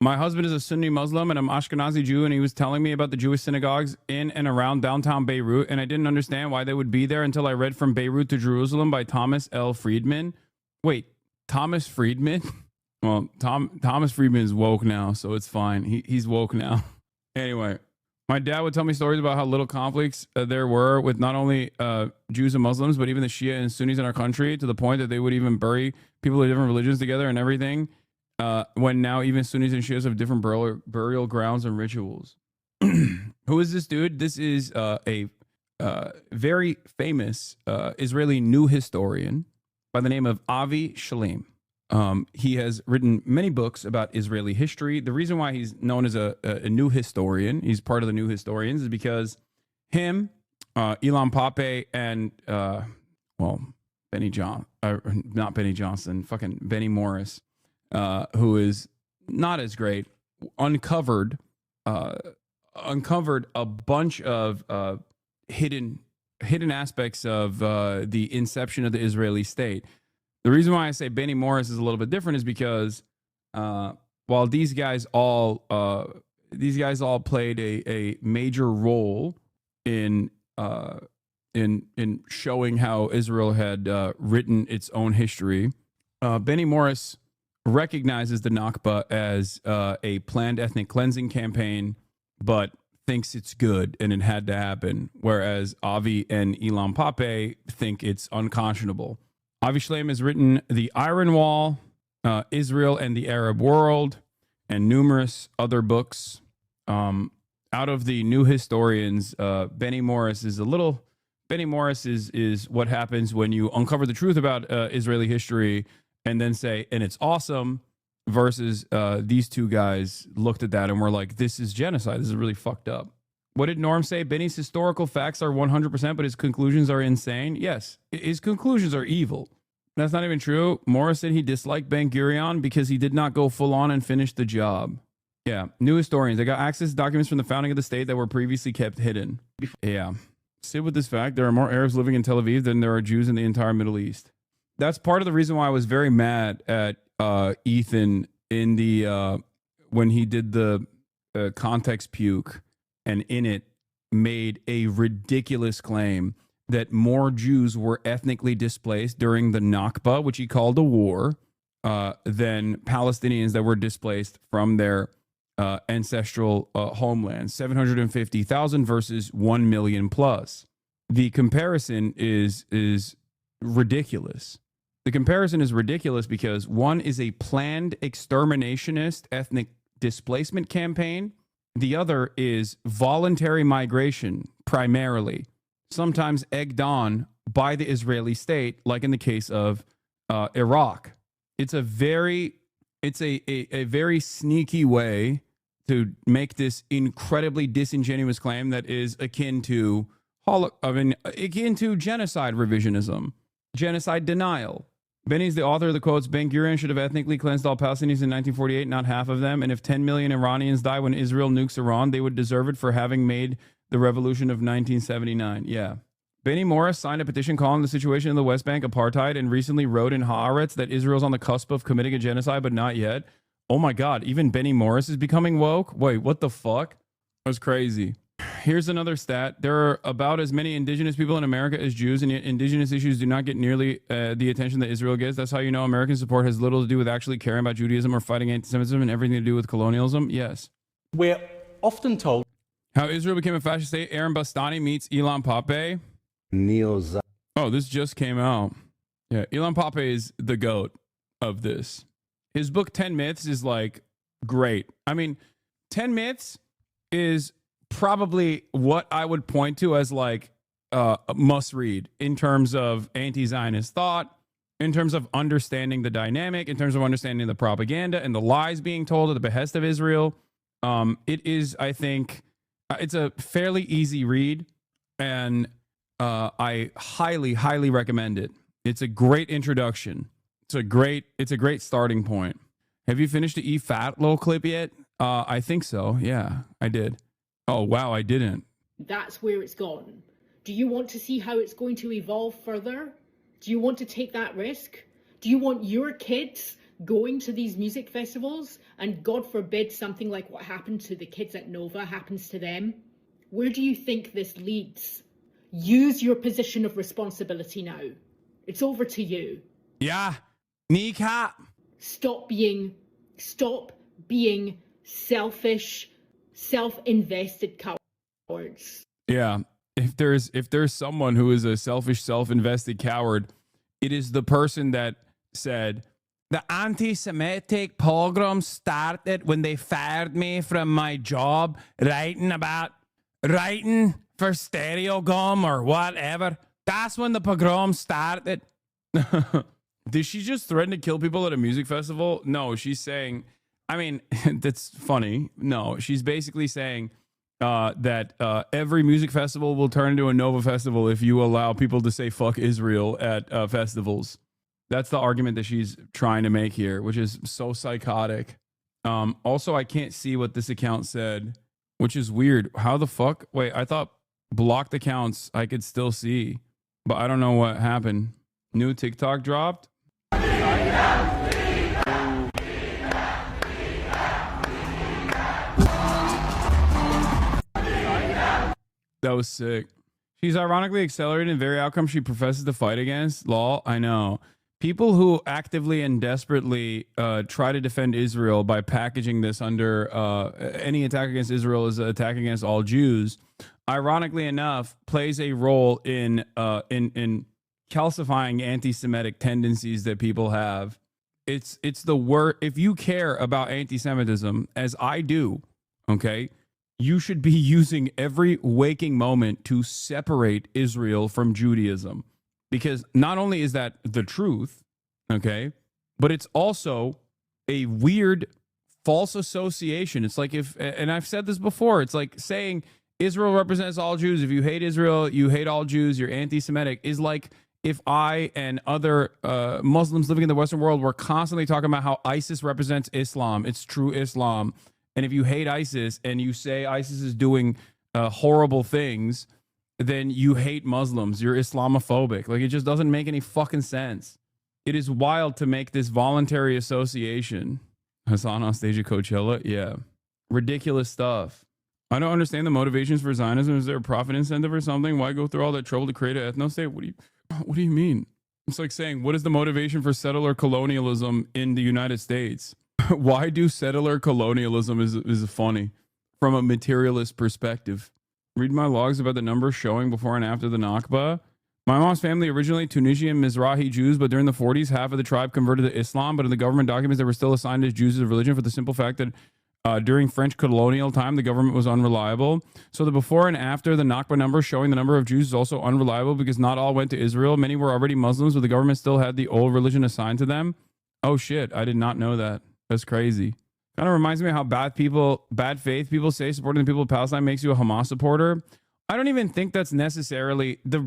My husband is a Sunni Muslim and I'm Ashkenazi Jew, and he was telling me about the Jewish synagogues in and around downtown Beirut, and I didn't understand why they would be there until I read From Beirut to Jerusalem by Thomas L. Friedman. Wait, Thomas Friedman? Well, Thomas Friedman is woke now, so it's fine. He's woke now. Anyway, my dad would tell me stories about how little conflicts there were with not only Jews and Muslims, but even the Shia and Sunnis in our country, to the point that they would even bury people of different religions together and everything. When now even Sunnis and Shias have different burial grounds and rituals. Who is this dude? This is a very famous Israeli new historian by the name of Avi Shalem. He has written many books about Israeli history. The reason why he's known as a new historian, he's part of the new historians, is because him, Ilan Pappé, and Benny Morris, who is not as great, uncovered a bunch of hidden aspects of the inception of the Israeli state. The reason why I say Benny Morris is a little bit different is because while these guys all played a major role in showing how Israel had written its own history, Benny Morris recognizes the Nakba as a planned ethnic cleansing campaign, but thinks it's good and it had to happen, whereas Avi and Ilan Pappé think it's unconscionable. Avi Shalem has written The Iron Wall, Israel and the Arab World, and numerous other books. Out of the new historians, Benny Morris is what happens when you uncover the truth about Israeli history and then say, and it's awesome, versus these two guys looked at that and were like, this is genocide. This is really fucked up. What did Norm say? Benny's historical facts are 100%, but his conclusions are insane. Yes, his conclusions are evil. That's not even true. Morris said he disliked Ben-Gurion because he did not go full on and finish the job. Yeah, new historians. They got access to documents from the founding of the state that were previously kept hidden. Yeah. sit with this fact. There are more Arabs living in Tel Aviv than there are Jews in the entire Middle East. That's part of the reason why I was very mad at Ethan in the when he did the context puke, and in it made a ridiculous claim that more Jews were ethnically displaced during the Nakba, which he called a war, than Palestinians that were displaced from their ancestral homeland. 750,000 versus 1 million plus. The comparison is ridiculous. The comparison is ridiculous because one is a planned exterminationist ethnic displacement campaign. The other is voluntary migration, primarily, sometimes egged on by the Israeli state, like in the case of Iraq. It's a very sneaky way to make this incredibly disingenuous claim that is akin to genocide revisionism, genocide denial. Benny's the author of the quotes, Ben-Gurion should have ethnically cleansed all Palestinians in 1948, not half of them. And if 10 million Iranians die when Israel nukes Iran, they would deserve it for having made the revolution of 1979. Yeah. Benny Morris signed a petition calling the situation in the West Bank apartheid and recently wrote in Haaretz that Israel's on the cusp of committing a genocide, but not yet. Oh my God, even Benny Morris is becoming woke? Wait, what the fuck? That's crazy. Here's another stat. There are about as many indigenous people in America as Jews, and yet indigenous issues do not get nearly the attention that Israel gets. That's how you know American support has little to do with actually caring about Judaism or fighting anti-Semitism and everything to do with colonialism. Yes. We're often told how Israel became a fascist state. Aaron Bastani meets Ilan Pappé. Oh, this just came out. Yeah, Ilan Pappé is the GOAT of this. His book 10 Myths is like great. I mean, 10 Myths is probably what I would point to as like a must read in terms of anti-Zionist thought, in terms of understanding the dynamic, in terms of understanding the propaganda and the lies being told at the behest of Israel. It is, I think, it's a fairly easy read, and I highly, highly recommend it. It's a great introduction. It's a great starting point. Have you finished the E-Fat little clip yet? I think so. Yeah, I did. Oh, wow, I didn't. That's where it's gone. Do you want to see how it's going to evolve further? Do you want to take that risk? Do you want your kids going to these music festivals and God forbid something like what happened to the kids at Nova happens to them? Where do you think this leads? Use your position of responsibility now. It's over to you. Yeah. Kneecap. Stop being selfish, self-invested cowards. Yeah. If there's someone who is a selfish, self-invested coward, it is the person that said, the anti-Semitic pogrom started when they fired me from my job writing for Stereogum or whatever. That's when the pogrom started. Did she just threaten to kill people at a music festival? No, she's saying, I mean, that's funny. No, she's basically saying that every music festival will turn into a Nova festival if you allow people to say fuck Israel at festivals. That's the argument that she's trying to make here, which is so psychotic. Also, I can't see what this account said, which is weird. How the fuck? Wait, I thought blocked accounts I could still see, but I don't know what happened. New TikTok dropped. That was sick. She's ironically accelerated in very outcome she professes to fight against. Lol, I know. People who actively and desperately try to defend Israel by packaging this under any attack against Israel is an attack against all Jews, ironically enough, plays a role in calcifying anti-Semitic tendencies that people have. It's the word. If you care about anti-Semitism, as I do, okay, you should be using every waking moment to separate Israel from Judaism. Because not only is that the truth, okay, but it's also a weird false association. It's like and I've said this before, it's like saying Israel represents all Jews. If you hate Israel, you hate all Jews, you're anti-Semitic, is like if I and other Muslims living in the Western world were constantly talking about how ISIS represents Islam. It's true Islam. And if you hate ISIS and you say ISIS is doing horrible things, then you hate Muslims. You're Islamophobic. Like, it just doesn't make any fucking sense. It is wild to make this voluntary association. Hassan on stage at Coachella? Yeah. Ridiculous stuff. I don't understand the motivations for Zionism. Is there a profit incentive or something? Why go through all that trouble to create an ethno-state? What do you mean? It's like saying, what is the motivation for settler colonialism in the United States? Why do settler colonialism is funny from a materialist perspective? Read my logs about the numbers showing before and after the Nakba. My mom's family originally Tunisian Mizrahi Jews, but during the 40s, half of the tribe converted to Islam, but in the government documents, they were still assigned as Jews as a religion for the simple fact that during French colonial time, the government was unreliable. So the before and after the Nakba numbers showing the number of Jews is also unreliable because not all went to Israel. Many were already Muslims, but the government still had the old religion assigned to them. Oh shit, I did not know that. That's crazy. Kind of reminds me of how bad faith people say supporting the people of Palestine makes you a Hamas supporter. I don't even think that's necessarily the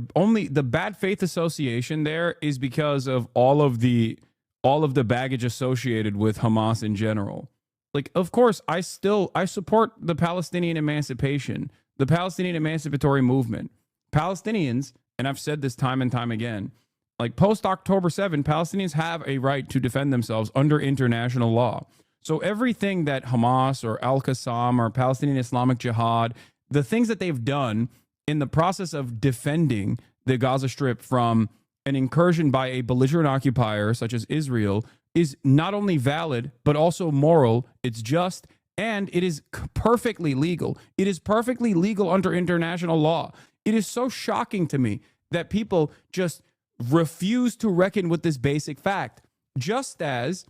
bad faith association there is because of all of the baggage associated with Hamas in general. Like, of course, I support the Palestinian emancipation, the Palestinian emancipatory movement. Palestinians, and I've said this time and time again, like post October 7, Palestinians have a right to defend themselves under international law. So everything that Hamas or Al-Qassam or Palestinian Islamic Jihad, the things that they've done in the process of defending the Gaza Strip from an incursion by a belligerent occupier such as Israel is not only valid, but also moral. It's just, and it is perfectly legal. It is perfectly legal under international law. It is so shocking to me that people just refuse to reckon with this basic fact, just as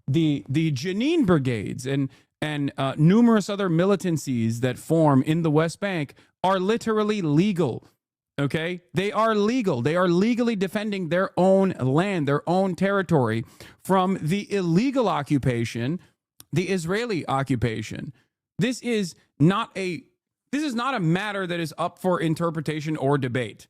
the Jenin brigades and numerous other militancies that form in the West Bank are literally legal. Okay, they are legal. They are legally defending their own land, their own territory from the illegal occupation, the Israeli occupation. This is not a matter that is up for interpretation or debate.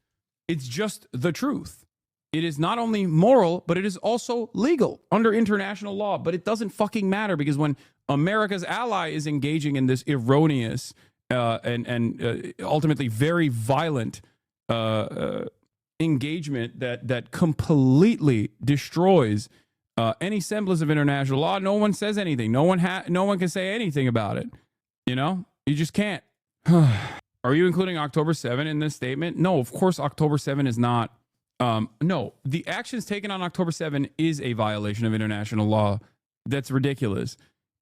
It's just the truth. It is not only moral, but it is also legal under international law. But it doesn't fucking matter because when America's ally is engaging in this erroneous and ultimately very violent engagement that completely destroys any semblance of international law, no one says anything. No one can say anything about it. You know, you just can't. Are you including October 7 in this statement? No, of course, October 7 is not. No, the actions taken on October 7 is a violation of international law. That's ridiculous.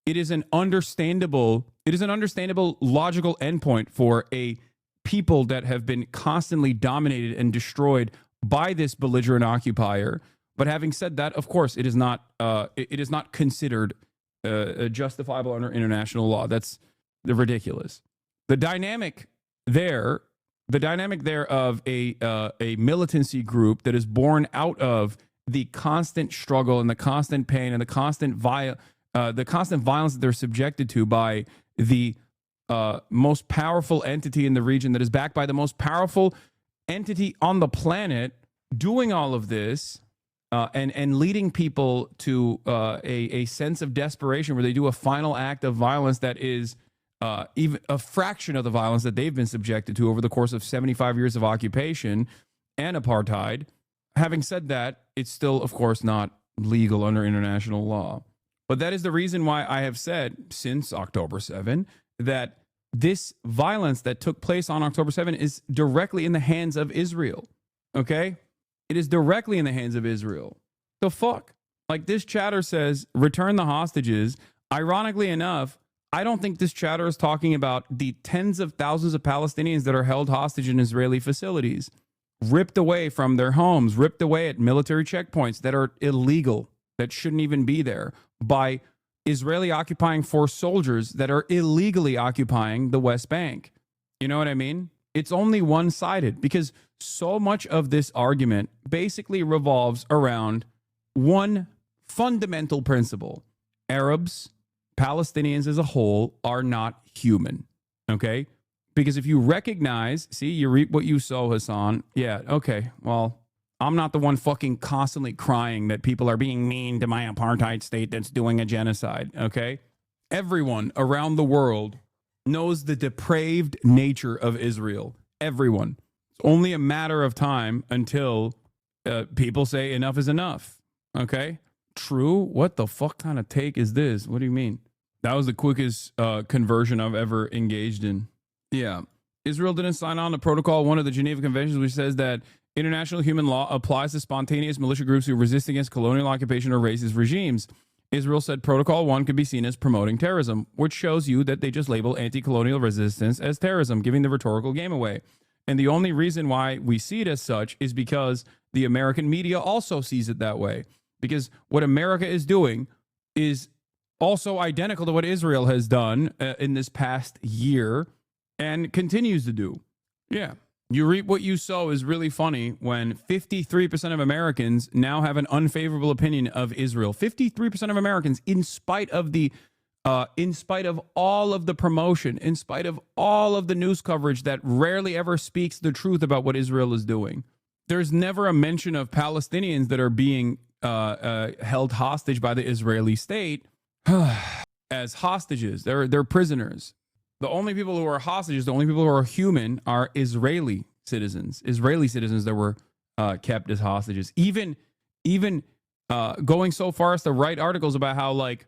It is an understandable logical endpoint for a people that have been constantly dominated and destroyed by this belligerent occupier. But having said that, of course, it is not considered justifiable under international law. That's ridiculous. The dynamic there of a militancy group that is born out of the constant struggle and the constant pain and the constant violence that they're subjected to by the most powerful entity in the region that is backed by the most powerful entity on the planet, doing all of this and leading people to a sense of desperation where they do a final act of violence that is even a fraction of the violence that they've been subjected to over the course of 75 years of occupation and apartheid. Having said that, it's still, of course, not legal under international law. But that is the reason why I have said since October 7 that this violence that took place on October 7 is directly in the hands of Israel. Okay? It is directly in the hands of Israel. The fuck? Like, this chatter says, return the hostages. Ironically enough, I don't think this chatter is talking about the tens of thousands of Palestinians that are held hostage in Israeli facilities, ripped away from their homes, ripped away at military checkpoints that are illegal, that shouldn't even be there, by Israeli occupying force soldiers that are illegally occupying the West Bank. You know what I mean? It's only one-sided because so much of this argument basically revolves around one fundamental principle. Arabs, Palestinians as a whole are not human. Okay? Because if you recognize, see, you reap what you sow, Hassan. Yeah, okay, well, I'm not the one fucking constantly crying that people are being mean to my apartheid state that's doing a genocide, okay? Everyone around the world knows the depraved nature of Israel. Everyone. It's only a matter of time until people say enough is enough. Okay? True? What the fuck kind of take is this? What do you mean? That was the quickest conversion I've ever engaged in. Yeah. Israel didn't sign on to Protocol 1 of the Geneva Conventions, which says that international human law applies to spontaneous militia groups who resist against colonial occupation or racist regimes. Israel said Protocol 1 could be seen as promoting terrorism, which shows you that they just label anti-colonial resistance as terrorism, giving the rhetorical game away. And the only reason why we see it as such is because the American media also sees it that way. Because what America is doing is also identical to what Israel has done in this past year and continues to do. Yeah. You reap what you sow is really funny when 53% of Americans now have an unfavorable opinion of Israel. 53% of Americans, in spite of all of the promotion, in spite of all of the news coverage that rarely ever speaks the truth about what Israel is doing. There's never a mention of Palestinians that are being held hostage by the Israeli state as hostages. They're prisoners. The only people who are hostages, the only people who are human are Israeli citizens that were kept as hostages. Even going so far as to write articles about how like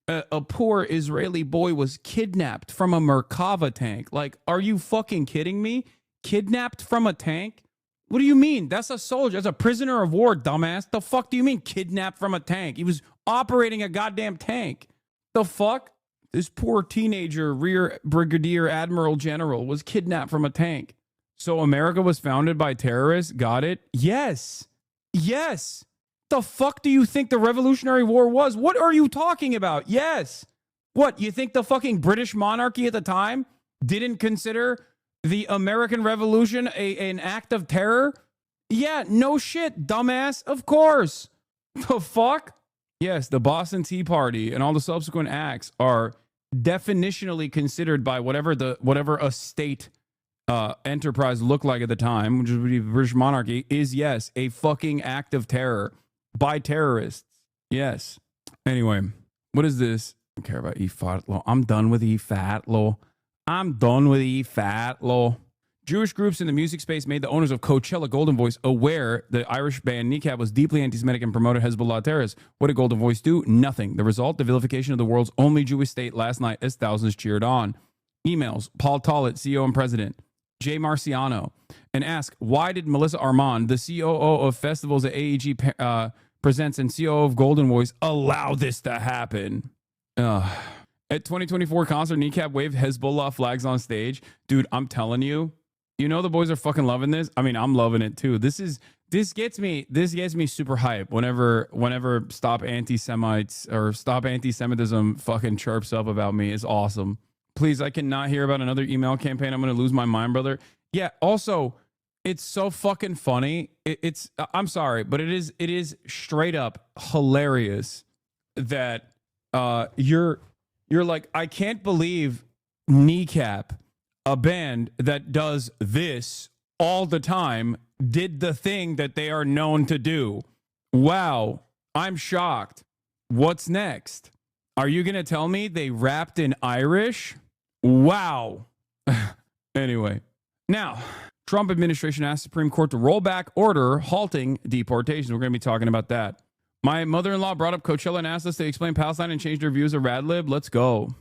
a poor Israeli boy was kidnapped from a Merkava tank. Like, are you fucking kidding me? Kidnapped from a tank? What do you mean? That's a soldier. That's a prisoner of war, dumbass. The fuck do you mean kidnapped from a tank? He was operating a goddamn tank. The fuck? This poor teenager, Rear Brigadier Admiral General, was kidnapped from a tank. So America was founded by terrorists? Got it? Yes. Yes. The fuck do you think the Revolutionary War was? What are you talking about? Yes. What, you think the fucking British monarchy at the time didn't consider the American Revolution an act of terror? Yeah, no shit, dumbass. Of course. The fuck? Yes, the Boston Tea Party and all the subsequent acts are definitionally considered by whatever a state enterprise looked like at the time, which would be the British monarchy, is yes, a fucking act of terror by terrorists. Yes. Anyway, what is this? I don't care about E-Fat-Law. I'm done with E-Fat-Law. Jewish groups in the music space made the owners of Coachella Golden Voice aware the Irish band Kneecap was deeply anti-Semitic and promoted Hezbollah terrorists. What did Golden Voice do? Nothing. The result, the vilification of the world's only Jewish state last night as thousands cheered on. Emails, Paul Tollett, CEO and President, Jay Marciano, and ask, why did Melissa Armand, the COO of festivals at AEG Presents and COO of Golden Voice, allow this to happen? At 2024 concert, Kneecap waved Hezbollah flags on stage. Dude, I'm telling you, you know the boys are fucking loving this. I mean, I'm loving it too. This gets me super hype whenever Stop Anti-Semites or Stop Anti-Semitism fucking chirps up about me. It's awesome. Please, I cannot hear about another email campaign. I'm gonna lose my mind, brother. Yeah. Also, it's so fucking funny. I'm sorry, but it is straight up hilarious that you're like, I can't believe Kneecap, a band that does this all the time, did the thing that they are known to do. Wow, I'm shocked. What's next? Are you going to tell me they rapped in Irish? Wow. Anyway, now, Trump administration asked Supreme Court to roll back order halting deportations. We're going to be talking about that. My mother-in-law brought up Coachella and asked us to explain Palestine and change their views of Radlib. Let's go.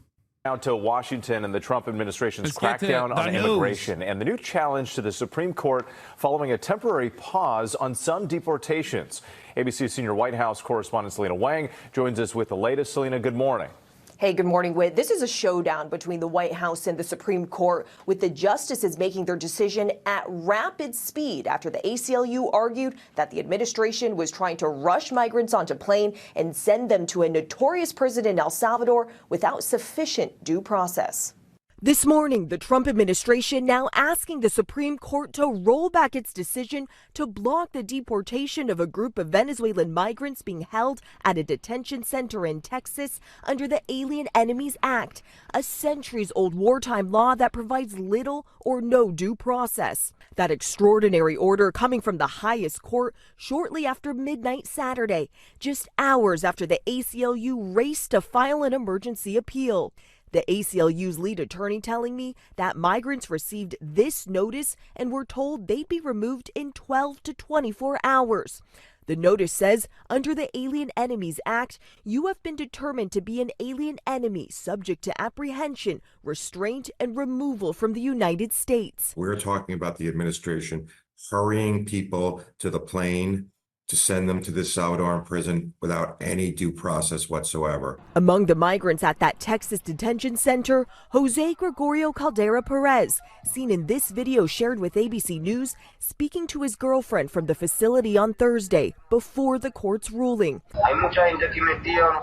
Now to Washington and the Trump administration's crackdown on immigration and the new challenge to the Supreme Court following a temporary pause on some deportations. ABC senior White House correspondent Selena Wang joins us with the latest. Selena, good morning. Hey, good morning, Whit. This is a showdown between the White House and the Supreme Court, with the justices making their decision at rapid speed after the ACLU argued that the administration was trying to rush migrants onto a plane and send them to a notorious prison in El Salvador without sufficient due process. This morning, the Trump administration now asking the Supreme Court to roll back its decision to block the deportation of a group of Venezuelan migrants being held at a detention center in Texas under the Alien Enemies Act, a centuries-old wartime law that provides little or no due process. That extraordinary order coming from the highest court shortly after midnight Saturday, just hours after the ACLU raced to file an emergency appeal. The ACLU's lead attorney telling me that migrants received this notice and were told they'd be removed in 12 to 24 hours. The notice says, under the Alien Enemies Act, you have been determined to be an alien enemy subject to apprehension, restraint, and removal from the United States. We're talking about the administration hurrying people to the plane to send them to the Salvadoran prison without any due process whatsoever. Among the migrants at that Texas detention center, Jose Gregorio Caldera Perez, seen in this video shared with ABC News, speaking to his girlfriend from the facility on Thursday before the court's ruling.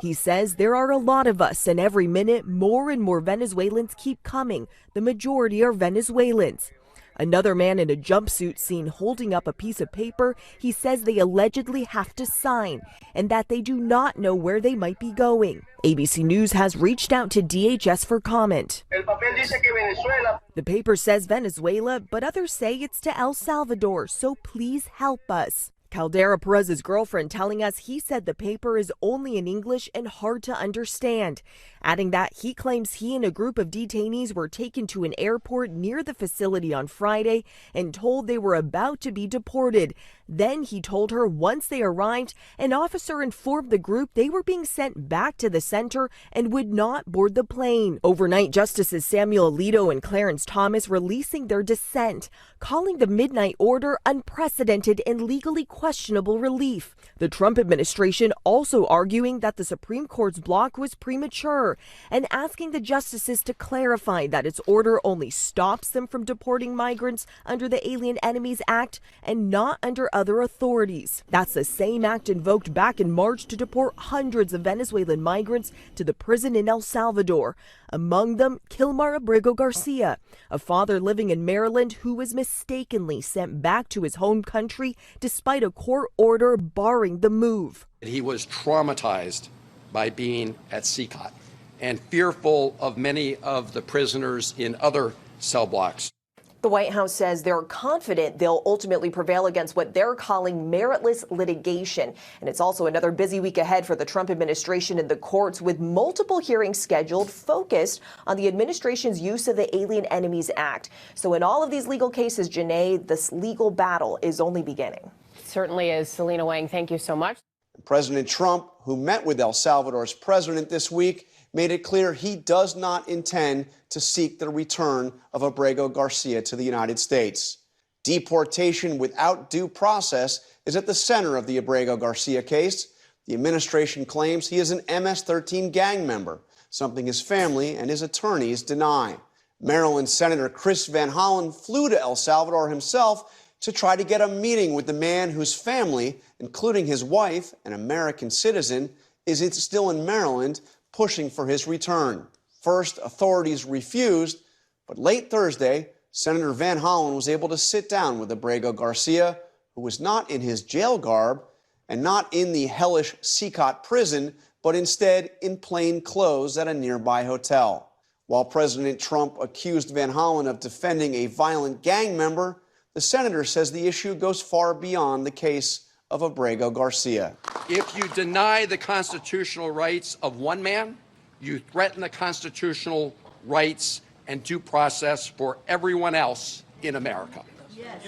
He says there are a lot of us, and every minute more and more Venezuelans keep coming. The majority are Venezuelans. Another man in a jumpsuit seen holding up a piece of paper he says they allegedly have to sign and that they do not know where they might be going. ABC News has reached out to DHS for comment. The paper says Venezuela, but others say it's to El Salvador, so please help us. Caldera Perez's girlfriend telling us he said the paper is only in English and hard to understand, adding that he claims he and a group of detainees were taken to an airport near the facility on Friday and told they were about to be deported. Then he told her once they arrived, an officer informed the group they were being sent back to the center and would not board the plane. Overnight, Justices Samuel Alito and Clarence Thomas releasing their dissent, calling the midnight order unprecedented and legally questionable relief. The Trump administration also arguing that the Supreme Court's block was premature and asking the justices to clarify that its order only stops them from deporting migrants under the Alien Enemies Act and not under other authorities. That's the same act invoked back in March to deport hundreds of Venezuelan migrants to the prison in El Salvador. Among them, Kilmar Abrego Garcia, a father living in Maryland who was mistakenly sent back to his home country despite a court order barring the move. He was traumatized by being at CCOT and fearful of many of the prisoners in other cell blocks. The White House says they're confident they'll ultimately prevail against what they're calling meritless litigation. And it's also another busy week ahead for the Trump administration in the courts, with multiple hearings scheduled focused on the administration's use of the Alien Enemies Act. So in all of these legal cases, Janae, this legal battle is only beginning. Certainly is. Selena Wang, thank you so much. President Trump, who met with El Salvador's president this week, made it clear he does not intend to seek the return of Abrego Garcia to the United States. Deportation without due process is at the center of the Abrego Garcia case. The administration claims he is an MS-13 gang member, something his family and his attorneys deny. Maryland Senator Chris Van Hollen flew to El Salvador himself to try to get a meeting with the man whose family, including his wife, an American citizen, is still in Maryland, pushing for his return. First, authorities refused, but late Thursday, Senator Van Hollen was able to sit down with Abrego Garcia, who was not in his jail garb and not in the hellish CCOT prison, but instead in plain clothes at a nearby hotel. While President Trump accused Van Hollen of defending a violent gang member, the senator says the issue goes far beyond the case of Abrego Garcia. If you deny the constitutional rights of one man, you threaten the constitutional rights and due process for everyone else in America. Yes.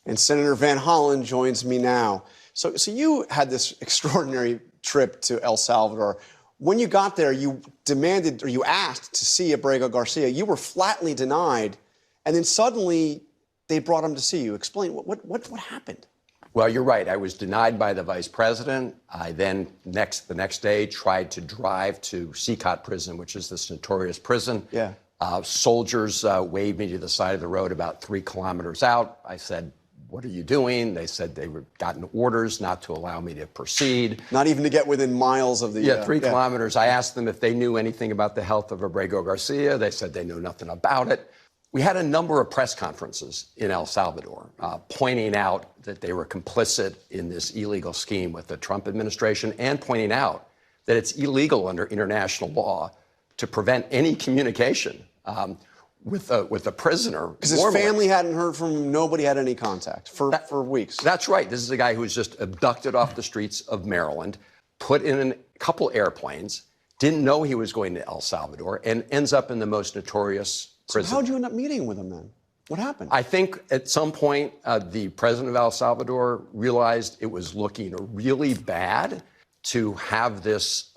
And Senator Van Hollen joins me now. So you had this extraordinary trip to El Salvador. When you got there, you demanded or you asked to see Abrego Garcia. You were flatly denied, and then suddenly they brought him to see you. Explain what happened. Well, you're right. I was denied by the vice president. I then, the next day, tried to drive to CCOT prison, which is this notorious prison. Yeah. Soldiers waved me to the side of the road about 3 kilometers out. I said, "What are you doing?" They said they were gotten orders not to allow me to proceed. Not even to get within miles of the... Yeah, 3 kilometers. I asked them if they knew anything about the health of Abrego Garcia. They said they knew nothing about it. We had a number of press conferences in El Salvador pointing out that they were complicit in this illegal scheme with the Trump administration and pointing out that it's illegal under international law to prevent any communication with a prisoner. Because his family hadn't heard from him, nobody had any contact for weeks. That's right. This is a guy who was just abducted off the streets of Maryland, put in a couple airplanes, didn't know he was going to El Salvador, and ends up in the most notorious prison. So how'd you end up meeting with him then? What happened? I think at some point, the president of El Salvador realized it was looking really bad to have this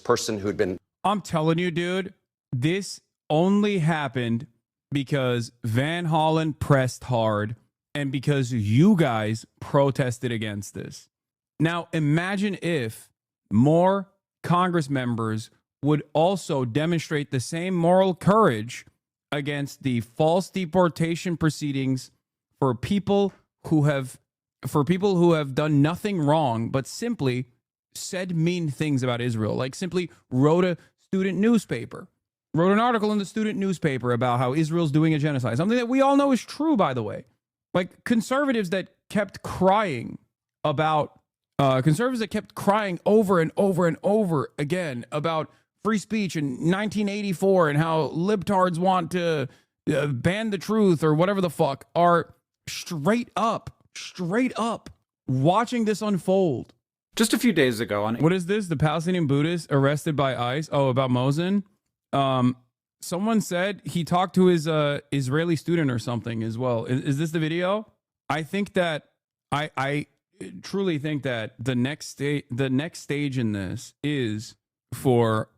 person who'd been... I'm telling you, dude, this only happened because Van Hollen pressed hard and because you guys protested against this. Now, imagine if more Congress members would also demonstrate the same moral courage against the false deportation proceedings for people who have done nothing wrong, but simply said mean things about Israel, like simply wrote an article in the student newspaper about how Israel's doing a genocide, something that we all know is true, by the way. Like conservatives that kept crying over and over and over again about free speech in 1984 and how libtards want to ban the truth or whatever the fuck, are straight up watching this unfold. Just a few days ago on... What is this? The Palestinian Buddhist arrested by ICE? Oh, about Mosin? Someone said he talked to his Israeli student or something as well. Is this the video? I think that... I truly think that the next stage in this is for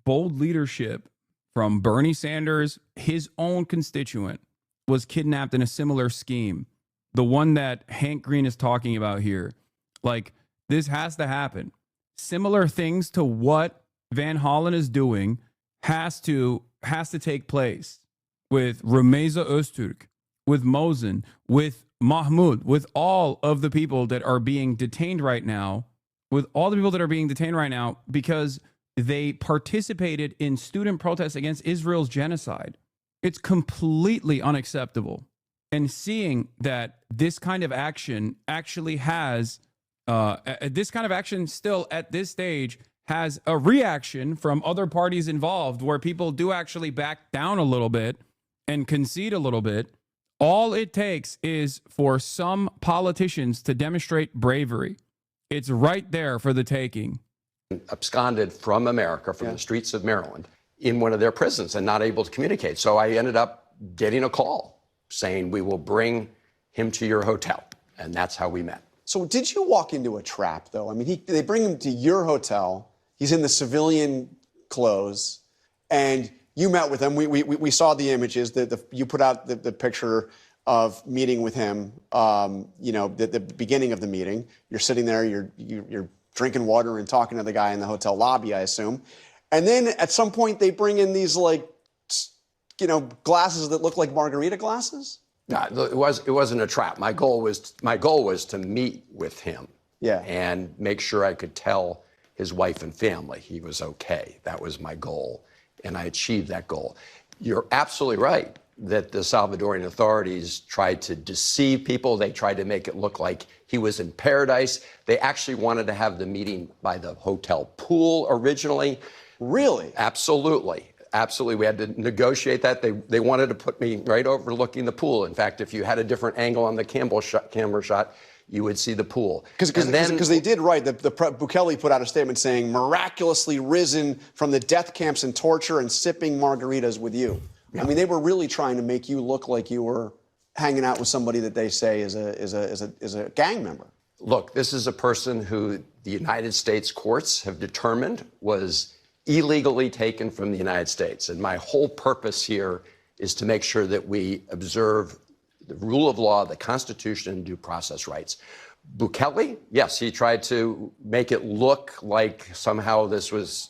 bold leadership from Bernie Sanders. His own constituent was kidnapped in a similar scheme, the one that Hank Green is talking about here. Like, this has to happen. Similar things to what Van Hollen is doing has to take place with Rumeysa Öztürk, with Mosin, with Mahmoud, with all of the people that are being detained right now, because they participated in student protests against Israel's genocide. It's completely unacceptable. And seeing that this kind of action actually has, still at this stage has a reaction from other parties involved, where people do actually back down a little bit and concede a little bit. All it takes is for some politicians to demonstrate bravery. It's right there for the taking. Absconded from America, from the streets of Maryland, in one of their prisons and not able to communicate. So I ended up getting a call saying, we will bring him to your hotel. And that's how we met. So did you walk into a trap, though? I mean, they bring him to your hotel. He's in the civilian clothes, and you met with him. We saw the images. You put out the picture of meeting with him. The beginning of the meeting. You're sitting there. You're drinking water and talking to the guy in the hotel lobby, I assume. And then at some point they bring in these glasses that look like margarita glasses. No, it wasn't a trap. My goal was to meet with him. Yeah. And make sure I could tell his wife and family he was okay. That was my goal. And I achieved that goal. You're absolutely right that the Salvadorian authorities tried to deceive people. They tried to make it look like he was in paradise. They actually wanted to have the meeting by the hotel pool originally. Really? Absolutely. Absolutely. We had to negotiate that. They wanted to put me right overlooking the pool. In fact, if you had a different angle on the camera shot, you would see the pool. Because they did, right. Bukele put out a statement saying, miraculously risen from the death camps and torture and sipping margaritas with you. Yeah. I mean, they were really trying to make you look like you were hanging out with somebody that they say is a gang member. Look, this is a person who the United States courts have determined was illegally taken from the United States. And my whole purpose here is to make sure that we observe the rule of law, the Constitution, and due process rights. Bukele, yes, he tried to make it look like somehow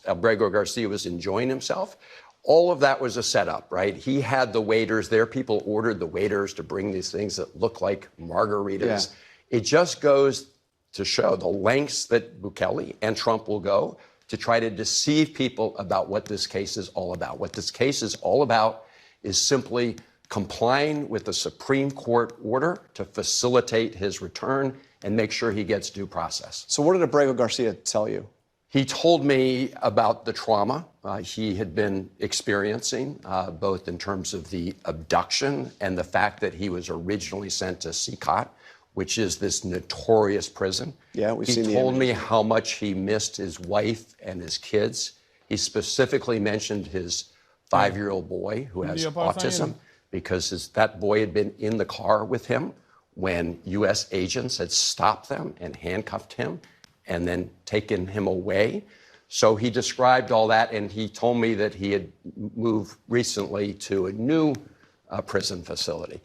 Abrego Garcia was enjoying himself. All of that was a setup, right? He had the waiters there. People ordered the waiters to bring these things that look like margaritas. Yeah. It just goes to show the lengths that Bukele and Trump will go to try to deceive people about what this case is all about. What this case is all about is simply complying with the Supreme Court order to facilitate his return and make sure he gets due process. So what did Abrego Garcia tell you? He told me about the trauma he had been experiencing, both in terms of the abduction and the fact that he was originally sent to CICOT, which is this notorious prison. Yeah, we've seen the He told me images. how much he missed his wife and his kids. He specifically mentioned his 5-year-old boy who has autism because that boy had been in the car with him when U.S. agents had stopped them and handcuffed him and then taken him away. So he described all that, and he told me that he had moved recently to a new prison facility.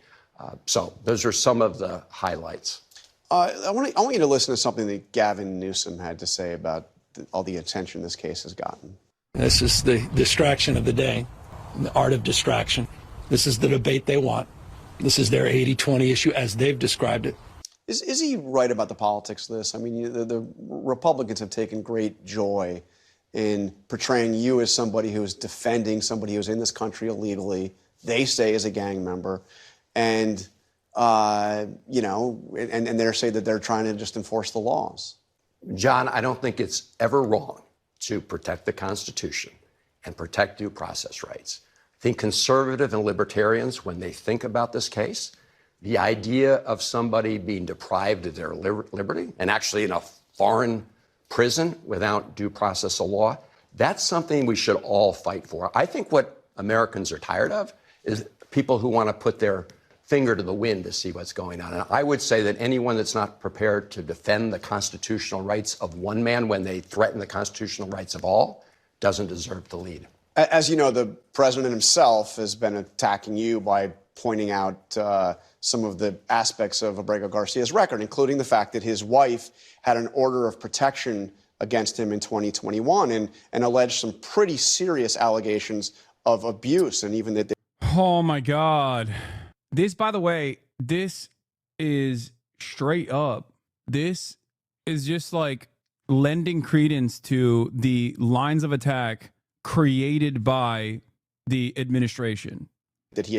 So those are some of the highlights. I want you to listen to something that Gavin Newsom had to say about all the attention this case has gotten. This is the distraction of the day, the art of distraction. This is the debate they want. This is their 80-20 issue as they've described it. Is he right about the politics of this? I mean, the Republicans have taken great joy in portraying you as somebody who is defending somebody who's in this country illegally, they say is a gang member, and you know, and they're saying that they're trying to just enforce the laws. John, I don't think it's ever wrong to protect the Constitution and protect due process rights. I think conservative and libertarians, when they think about this case, the idea of somebody being deprived of their liberty and actually in a foreign prison without due process of law, that's something we should all fight for. I think what Americans are tired of is people who want to put their finger to the wind to see what's going on. And I would say that anyone that's not prepared to defend the constitutional rights of one man when they threaten the constitutional rights of all doesn't deserve to lead. As you know, the president himself has been attacking you by pointing out some of the aspects of Abrego Garcia's record, including the fact that his wife had an order of protection against him in 2021 and alleged some pretty serious allegations of abuse, and even that they— Oh my God. This, by the way, this is straight up. This is just like lending credence to the lines of attack created by the administration. That he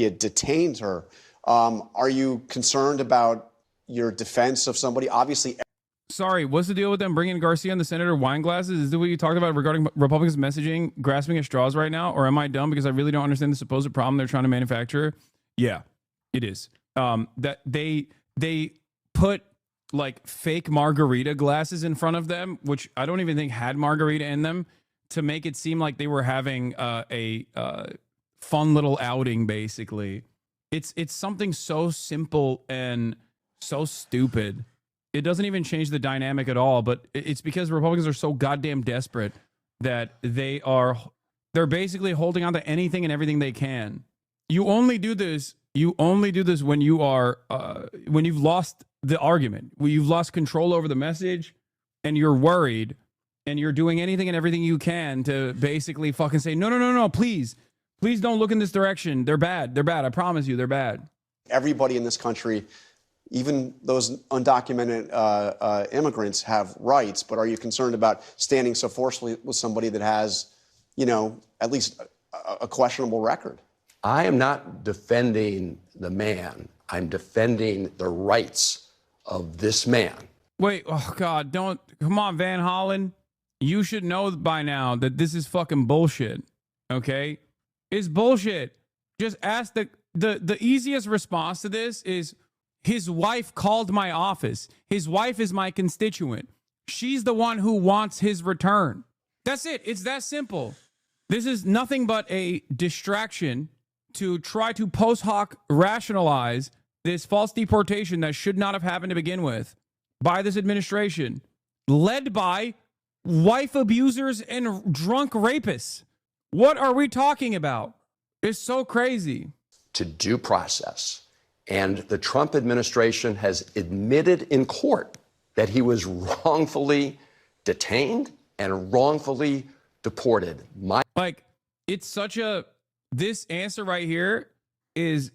had detained her. Are you concerned about your defense of somebody? Obviously. Sorry, what's the deal with them bringing Garcia and the senator wine glasses? Is that what you talked about regarding Republicans' messaging, grasping at straws right now? Or am I dumb because I really don't understand the supposed problem they're trying to manufacture? Yeah, it is. That they put like fake margarita glasses in front of them, which I don't even think had margarita in them, to make it seem like they were having a fun little outing, basically. It's something so simple and so stupid. It doesn't even change the dynamic at all, but it's because Republicans are so goddamn desperate that they're basically holding on to anything and everything they can. You only do this when you are when you've lost the argument, when you've lost control over the message and you're worried and you're doing anything and everything you can to basically fucking say, no, please don't look in this direction. They're bad. I promise you, they're bad. Everybody in this country, even those undocumented immigrants, have rights. But are you concerned about standing so forcefully with somebody that has, you know, at least a questionable record? I am not defending the man. I'm defending the rights of this man. Wait, oh God, come on, Van Hollen. You should know by now that this is fucking bullshit. Okay? It's bullshit. Just ask the easiest response to this is his wife called my office. His wife is my constituent. She's the one who wants his return. That's it. It's that simple. This is nothing but a distraction to try to post hoc rationalize this false deportation that should not have happened to begin with by this administration, led by wife abusers and drunk rapists. What are we talking about? It's so crazy. To due process. And the Trump administration has admitted in court that he was wrongfully detained and wrongfully deported. This answer right here is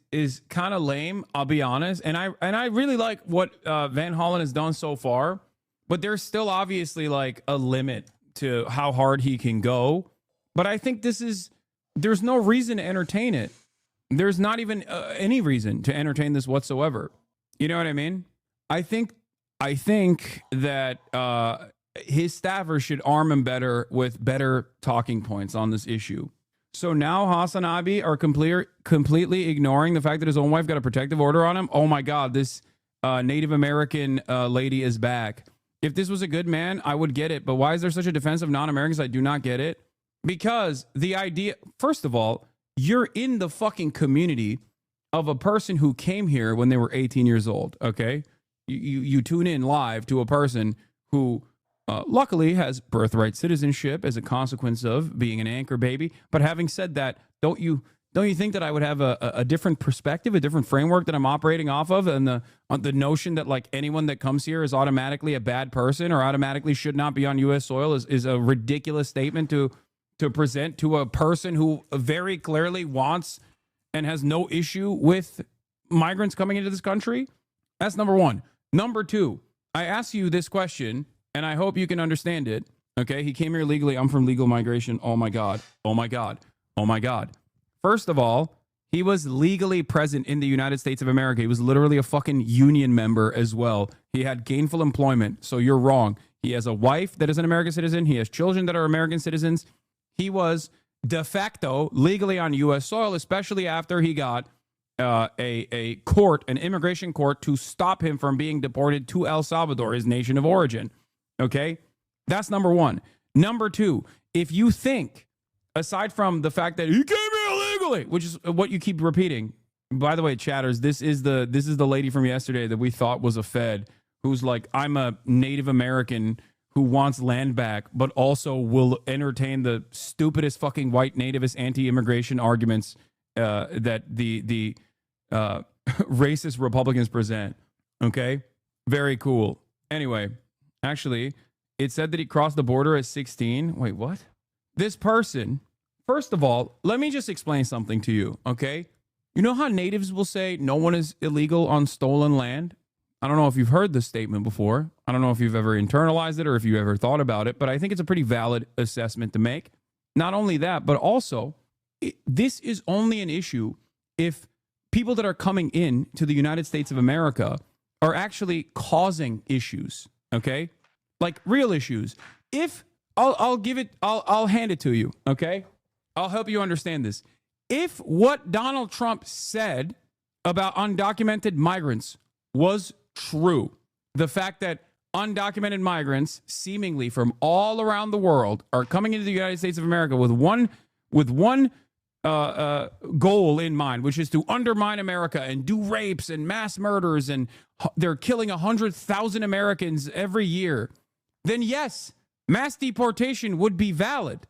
kind of lame, I'll be honest. And I really like what Van Hollen has done so far, but there's still obviously like a limit to how hard he can go. But I think there's no reason to entertain it. There's not even any reason to entertain this whatsoever. You know what I mean? I think that his staffers should arm him better with better talking points on this issue. So now Hassan Abi are completely ignoring the fact that his own wife got a protective order on him. Oh my God, this Native American lady is back. If this was a good man, I would get it. But why is there such a defense of non-Americans? I do not get it. Because the idea, first of all, you're in the fucking community of a person who came here when they were 18 years old, okay? You tune in live to a person who luckily has birthright citizenship as a consequence of being an anchor baby. But having said that, don't you think that I would have a different perspective, a different framework that I'm operating off of, and the notion that like anyone that comes here is automatically a bad person or automatically should not be on U.S. soil is a ridiculous statement to present to a person who very clearly wants and has no issue with migrants coming into this country? That's number one. Number two, I ask you this question, and I hope you can understand it. Okay, he came here legally. I'm from legal migration. Oh my God. Oh my God. Oh my God. First of all, he was legally present in the United States of America. He was literally a fucking union member as well. He had gainful employment. So you're wrong. He has a wife that is an American citizen. He has children that are American citizens. He was de facto legally on U.S. soil, especially after he got a court, an immigration court, to stop him from being deported to El Salvador, his nation of origin. Okay? That's number one. Number two, if you think, aside from the fact that he came here illegally, which is what you keep repeating. By the way, chatters, this is the lady from yesterday that we thought was a Fed, who's like, I'm a Native American who wants land back, but also will entertain the stupidest fucking white nativist anti-immigration arguments that the racist Republicans present. Okay? Very cool. Anyway, actually, it said that he crossed the border at 16. Wait, what? This person, first of all, let me just explain something to you, okay? You know how natives will say no one is illegal on stolen land? I don't know if you've heard this statement before. I don't know if you've ever internalized it or if you ever thought about it, but I think it's a pretty valid assessment to make. Not only that, but also, this is only an issue if people that are coming in to the United States of America are actually causing issues, okay? Like real issues. If I'll hand it to you, okay? I'll help you understand this. If what Donald Trump said about undocumented migrants was true, the fact that undocumented migrants seemingly from all around the world are coming into the United States of America with one goal in mind, which is to undermine America and do rapes and mass murders, and they're killing 100,000 Americans every year, then yes, mass deportation would be valid,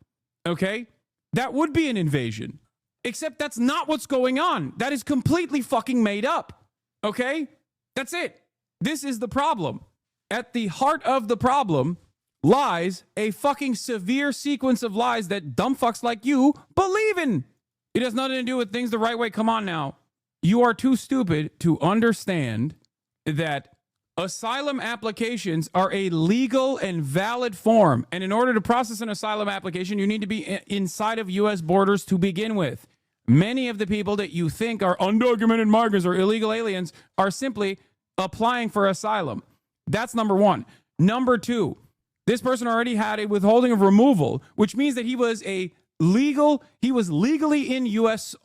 okay? That would be an invasion. Except that's not what's going on. That is completely fucking made up, okay? That's it. This is the problem. At the heart of the problem lies a fucking severe sequence of lies that dumb fucks like you believe in. It has nothing to do with things the right way. Come on now. You are too stupid to understand that asylum applications are a legal and valid form. And in order to process an asylum application, you need to be inside of U.S. borders to begin with. Many of the people that you think are undocumented migrants or illegal aliens are simply applying for asylum. That's number one. Number two, this person already had a withholding of removal, which means that he was legally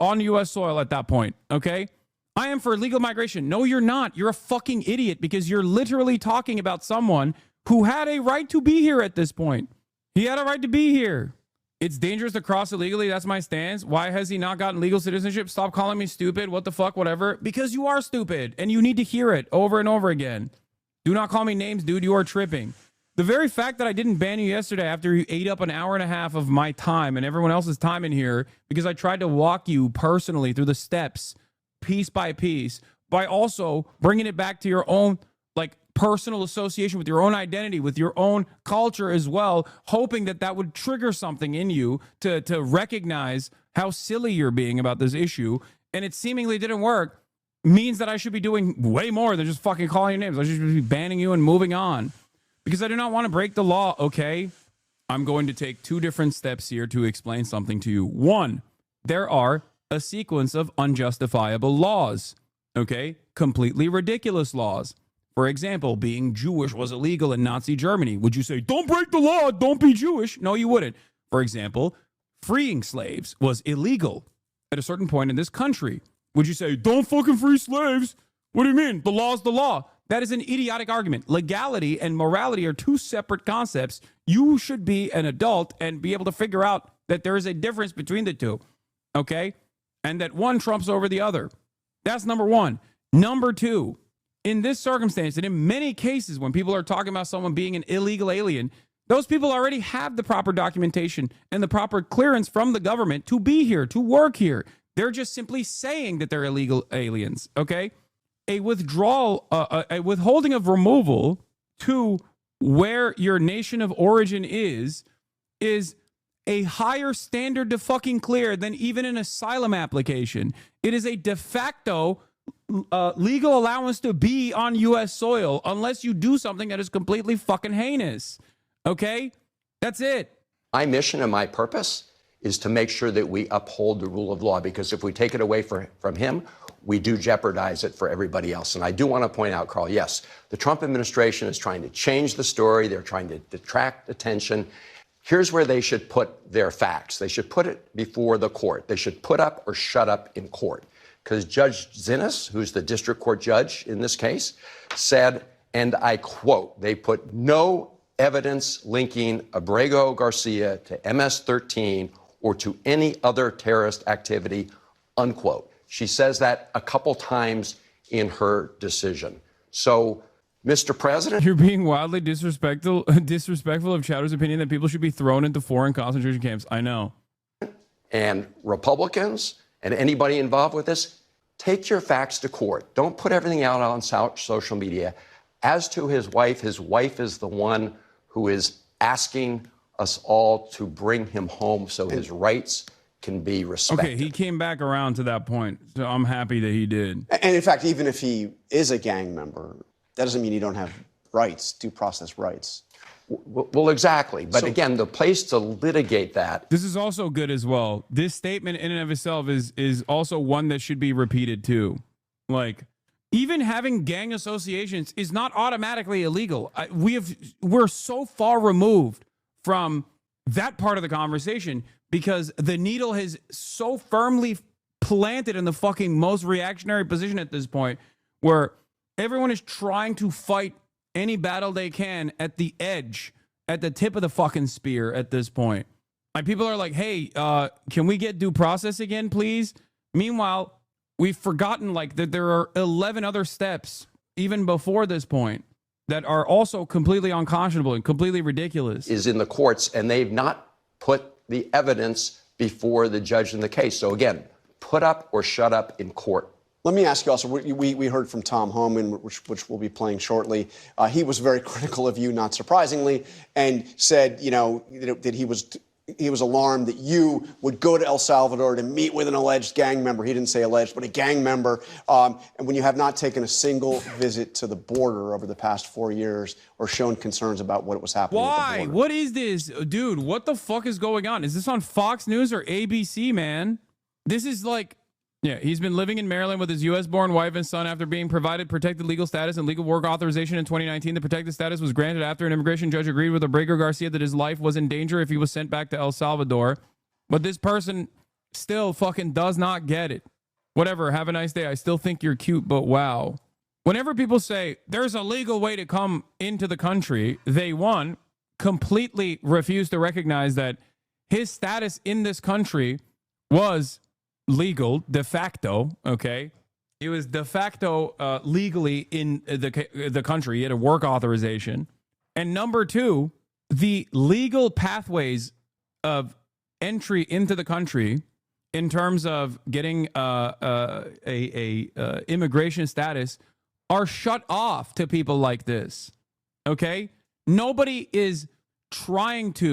on U.S. soil at that point, okay? I am for legal migration. No, you're not. You're a fucking idiot because you're literally talking about someone who had a right to be here at this point. He had a right to be here. It's dangerous to cross illegally. That's my stance. Why has he not gotten legal citizenship? Stop calling me stupid. What the fuck, whatever. Because you are stupid and you need to hear it over and over again. Do not call me names, dude. You are tripping. The very fact that I didn't ban you yesterday after you ate up an hour and a half of my time and everyone else's time in here because I tried to walk you personally through the steps piece by piece by also bringing it back to your own like personal association with your own identity, with your own culture as well, hoping that that would trigger something in you to recognize how silly you're being about this issue. And it seemingly didn't work, means that I should be doing way more than just fucking calling your names. I should be banning you and moving on because I do not want to break the law, okay? I'm going to take two different steps here to explain something to you. One, there are a sequence of unjustifiable laws, okay? Completely ridiculous laws. For example, being Jewish was illegal in Nazi Germany. Would you say, don't break the law, don't be Jewish? No, you wouldn't. For example, freeing slaves was illegal at a certain point in this country. Would you say, don't fucking free slaves? What do you mean? The law's the law. That is an idiotic argument. Legality and morality are two separate concepts. You should be an adult and be able to figure out that there is a difference between the two, okay? And that one trumps over the other. That's number one. Number two, in this circumstance, and in many cases when people are talking about someone being an illegal alien, those people already have the proper documentation and the proper clearance from the government to be here, to work here. They're just simply saying that they're illegal aliens, okay? A withdrawal, a withholding of removal to where your nation of origin is a higher standard to fucking clear than even an asylum application. It is a de facto legal allowance to be on U.S. soil unless you do something that is completely fucking heinous. Okay? That's it. My mission and my purpose is to make sure that we uphold the rule of law, because if we take it away from him, we do jeopardize it for everybody else. And I do want to point out, Carl, yes, the Trump administration is trying to change the story. They're trying to detract attention. Here's where they should put their facts. They should put it before the court. They should put up or shut up in court. Because Judge Zinnes, who's the district court judge in this case, said, and I quote, they put no evidence linking Abrego Garcia to MS-13 or to any other terrorist activity, unquote. She says that a couple times in her decision. So, Mr. President, you're being wildly disrespectful of Chowder's opinion that people should be thrown into foreign concentration camps. I know. And Republicans and anybody involved with this, take your facts to court. Don't put everything out on social media. As to his wife is the one who is asking us all to bring him home so his rights can be respected. Okay, he came back around to that point, so I'm happy that he did. And in fact, even if he is a gang member, that doesn't mean you don't have rights, due process rights. Well, exactly. But again, the place to litigate that. This is also good as well. This statement in and of itself is also one that should be repeated too. Like, even having gang associations is not automatically illegal. We're so far removed from that part of the conversation because the needle has so firmly planted in the fucking most reactionary position at this point, where everyone is trying to fight any battle they can at the edge, at the tip of the fucking spear at this point. Like, people are like, hey, can we get due process again, please? Meanwhile, we've forgotten like that there are 11 other steps even before this point that are also completely unconscionable and completely ridiculous. Is in the courts, and they've not put the evidence before the judge in the case. So again, put up or shut up in court. Let me ask you also, we heard from Tom Homan, which we'll be playing shortly. He was very critical of you, not surprisingly, and said, that he was alarmed that you would go to El Salvador to meet with an alleged gang member. He didn't say alleged, but a gang member. And when you have not taken a single visit to the border over the past 4 years or shown concerns about what was happening at the border. What is this? Dude, what the fuck is going on? Is this on Fox News or ABC, man? This is like... Yeah, he's been living in Maryland with his U.S.-born wife and son after being provided protected legal status and legal work authorization in 2019. The protected status was granted after an immigration judge agreed with Abrego Garcia that his life was in danger if he was sent back to El Salvador. But this person still fucking does not get it. Whatever, have a nice day. I still think you're cute, but wow. Whenever people say there's a legal way to come into the country, they, one, completely refuse to recognize that his status in this country was legal de facto. Okay, he was de facto legally in the country. He had a work authorization. And number two, the legal pathways of entry into the country in terms of getting immigration status are shut off to people like this. Okay, nobody is fucking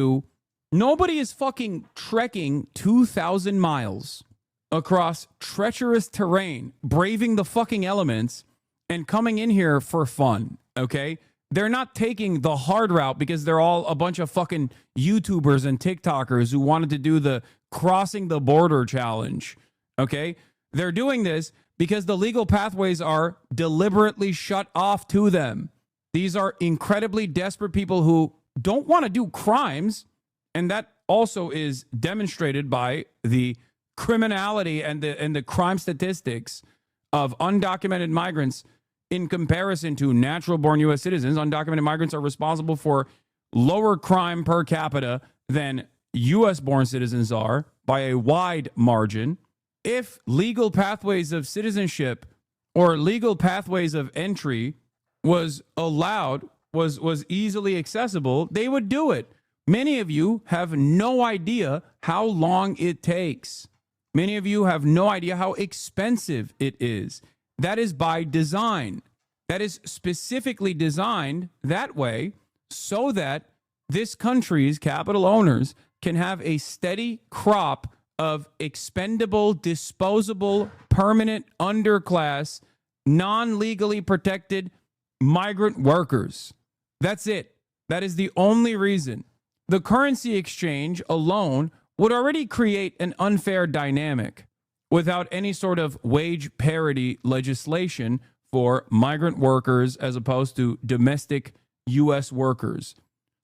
trekking 2,000 miles across treacherous terrain, braving the fucking elements, and coming in here for fun, okay? They're not taking the hard route because they're all a bunch of fucking YouTubers and TikTokers who wanted to do the crossing the border challenge, okay? They're doing this because the legal pathways are deliberately shut off to them. These are incredibly desperate people who don't want to do crimes, and that also is demonstrated by the criminality and the crime statistics of undocumented migrants in comparison to natural-born U.S. citizens. Undocumented migrants are responsible for lower crime per capita than U.S.-born citizens are by a wide margin. If legal pathways of citizenship or legal pathways of entry was allowed, was easily accessible, they would do it. Many of you have no idea how long it takes. Many of you have no idea how expensive it is. That is by design. That is specifically designed that way so that this country's capital owners can have a steady crop of expendable, disposable, permanent underclass, non-legally protected migrant workers. That's it. That is the only reason. The currency exchange alone would already create an unfair dynamic without any sort of wage parity legislation for migrant workers as opposed to domestic U.S. workers.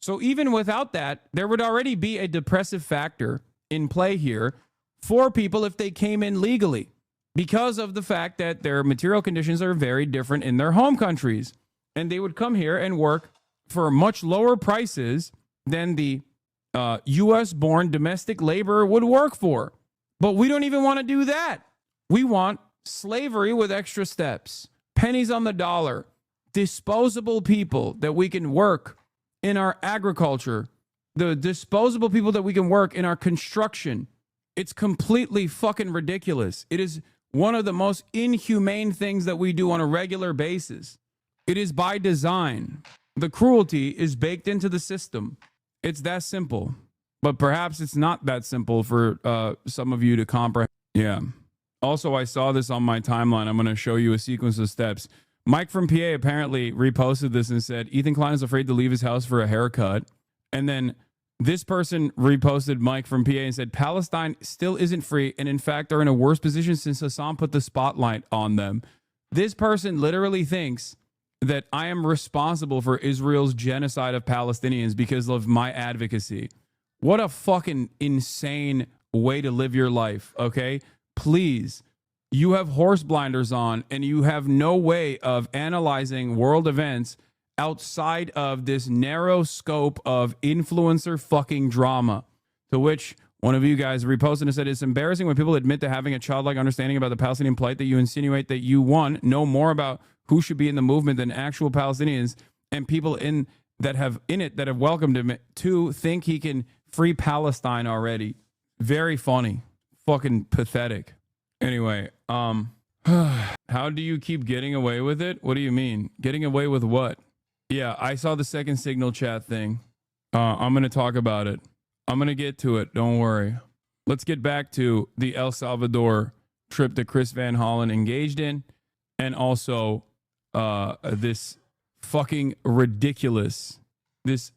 So even without that, there would already be a depressive factor in play here for people if they came in legally because of the fact that their material conditions are very different in their home countries. And they would come here and work for much lower prices than the U.S.-born domestic laborer would work for. But we don't even want to do that. We want slavery with extra steps, pennies on the dollar, disposable people that we can work in our agriculture, the disposable people that we can work in our construction. It's completely fucking ridiculous. It is one of the most inhumane things that we do on a regular basis. It is by design. The cruelty is baked into the system. It's that simple. But perhaps it's not that simple for some of you to comprehend. Yeah. Also, I saw this on my timeline. I'm going to show you a sequence of steps. Mike from PA apparently reposted this and said, Ethan Klein is afraid to leave his house for a haircut. And then this person reposted Mike from PA and said, Palestine still isn't free and in fact are in a worse position since Hassan put the spotlight on them. This person literally thinks that I am responsible for Israel's genocide of Palestinians because of my advocacy. What a fucking insane way to live your life, okay? Please, you have horse blinders on and you have no way of analyzing world events outside of this narrow scope of influencer fucking drama. To which one of you guys reposted and said, it's embarrassing when people admit to having a childlike understanding about the Palestinian plight that you insinuate that you, one, know more about who should be in the movement than actual Palestinians and people in that have welcomed him. Two, think he can free Palestine already. Very funny. Fucking pathetic. Anyway, how do you keep getting away with it? What do you mean? Getting away with what? Yeah, I saw the second signal chat thing. I'm going to talk about it. I'm going to get to it. Don't worry. Let's get back to the El Salvador trip that Chris Van Hollen engaged in. And also this fucking ridiculous, this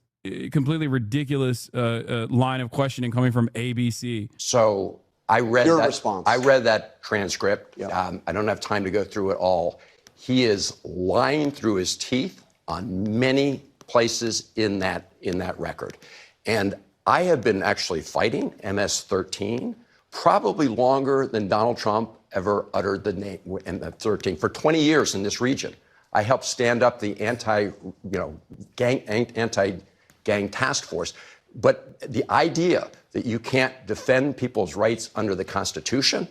completely ridiculous line of questioning coming from ABC. So I read Your that response. I read that transcript. Yep. I don't have time to go through it all. He is lying through his teeth on many places in that record. And I have been actually fighting MS-13 probably longer than Donald Trump ever uttered the name MS-13 for 20 years in this region. I helped stand up the anti-gang task force. But the idea that you can't defend people's rights under the Constitution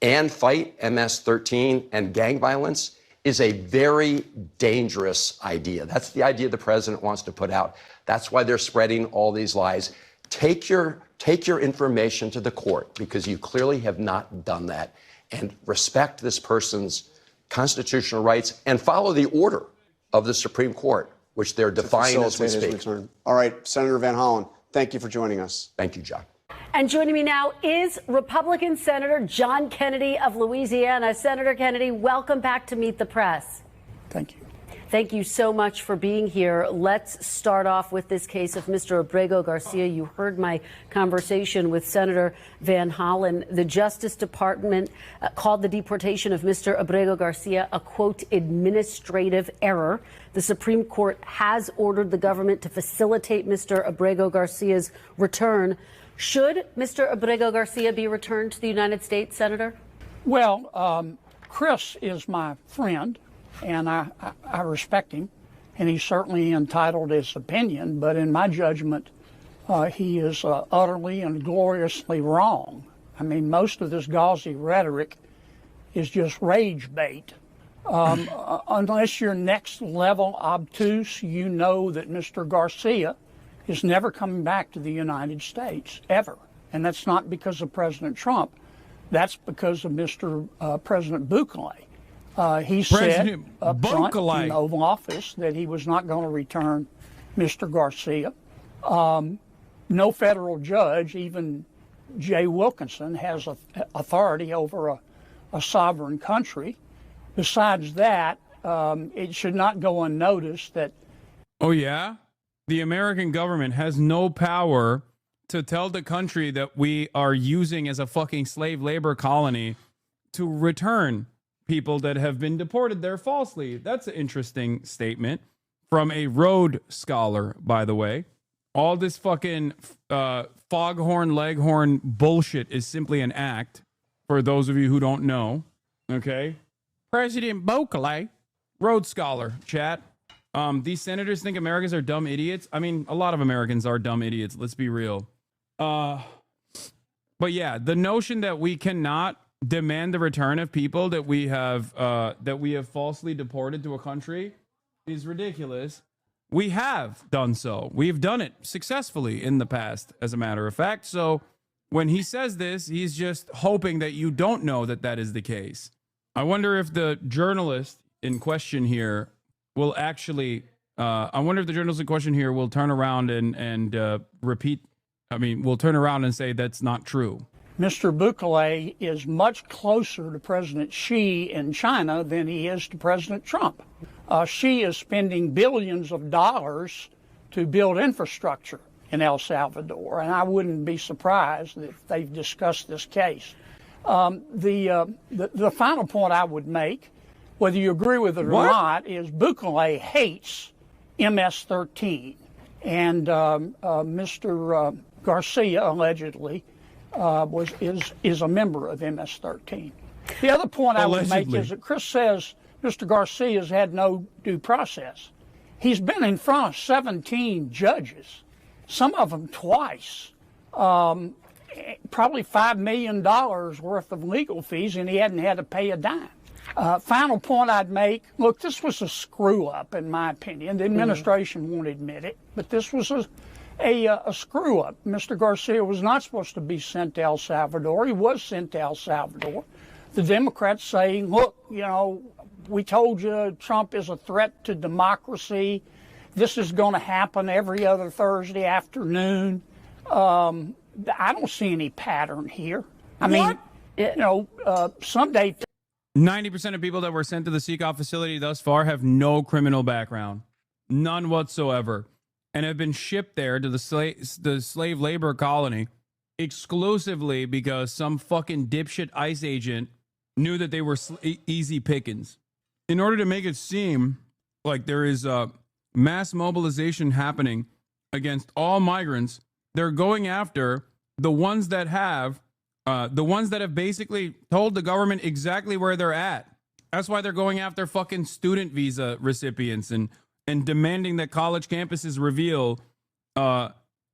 and fight MS-13 and gang violence is a very dangerous idea. That's the idea the president wants to put out. That's why they're spreading all these lies. Take your information to the court because you clearly have not done that, and respect this person's constitutional rights and follow the order of the Supreme Court, which they're defying as we speak. All right, Senator Van Hollen, thank you for joining us. Thank you, John. And joining me now is Republican Senator John Kennedy of Louisiana. Senator Kennedy, welcome back to Meet the Press. Thank you. Thank you so much for being here. Let's start off with this case of Mr. Abrego Garcia. You heard my conversation with Senator Van Hollen. The Justice Department called the deportation of Mr. Abrego Garcia a, quote, administrative error. The Supreme Court has ordered the government to facilitate Mr. Abrego Garcia's return. Should Mr. Abrego Garcia be returned to the United States, Senator? Well, Chris is my friend. and I respect him, and he's certainly entitled to his opinion, but in my judgment, he is utterly and gloriously wrong. I mean, most of this gauzy rhetoric is just rage bait. Unless you're next level obtuse, you know that Mr. Garcia is never coming back to the United States, ever. And that's not because of President Trump. That's because of Mr. President Bukele. He said up front in the Oval Office that he was not going to return Mr. Garcia. No federal judge, even Jay Wilkinson, has authority over a sovereign country. Besides that, it should not go unnoticed that... Oh, yeah? The American government has no power to tell the country that we are using as a fucking slave labor colony to return people that have been deported there falsely. That's an interesting statement from a Rhodes Scholar, by the way. All this fucking foghorn, leghorn bullshit is simply an act, for those of you who don't know. Okay? President Bukele, Rhodes Scholar, chat. These senators think Americans are dumb idiots. I mean, a lot of Americans are dumb idiots. Let's be real. But yeah, the notion that we cannot demand the return of people that we have falsely deported to a country is ridiculous. We have done so. We've done it successfully in the past, as a matter of fact. So when he says this, he's just hoping that you don't know that that is the case. I wonder if the journalist in question here will actually, will turn around and repeat. I mean, will turn around and say that's not true. Mr. Bukele is much closer to President Xi in China than he is to President Trump. Xi is spending billions of dollars to build infrastructure in El Salvador, and I wouldn't be surprised if they've discussed this case. The final point I would make, whether you agree with it or not, is Bukele hates MS-13, and Mr. Garcia allegedly is a member of MS-13. The other point I would make is that Chris says Mr. Garcia has had no due process. He's been in front of 17 judges, some of them twice. Probably $5 million worth of legal fees, and he hadn't had to pay a dime. Final point I'd make, look, this was a screw-up, in my opinion. The administration won't admit it, but this was a screw-up. Mr. Garcia was not supposed to be sent to El Salvador. He was sent to El Salvador. The Democrats saying, look, you know, we told you Trump is a threat to democracy. This is going to happen every other Thursday afternoon. I don't see any pattern here. I mean, you know, someday... 90% of people that were sent to the Seacoff facility thus far have no criminal background. None whatsoever. And have been shipped there to the slave labor colony exclusively because some fucking dipshit ICE agent knew that they were easy pickings. In order to make it seem like there is mass mobilization happening against all migrants, they're going after the ones that have basically told the government exactly where they're at. That's why they're going after fucking student visa recipients and demanding that college campuses reveal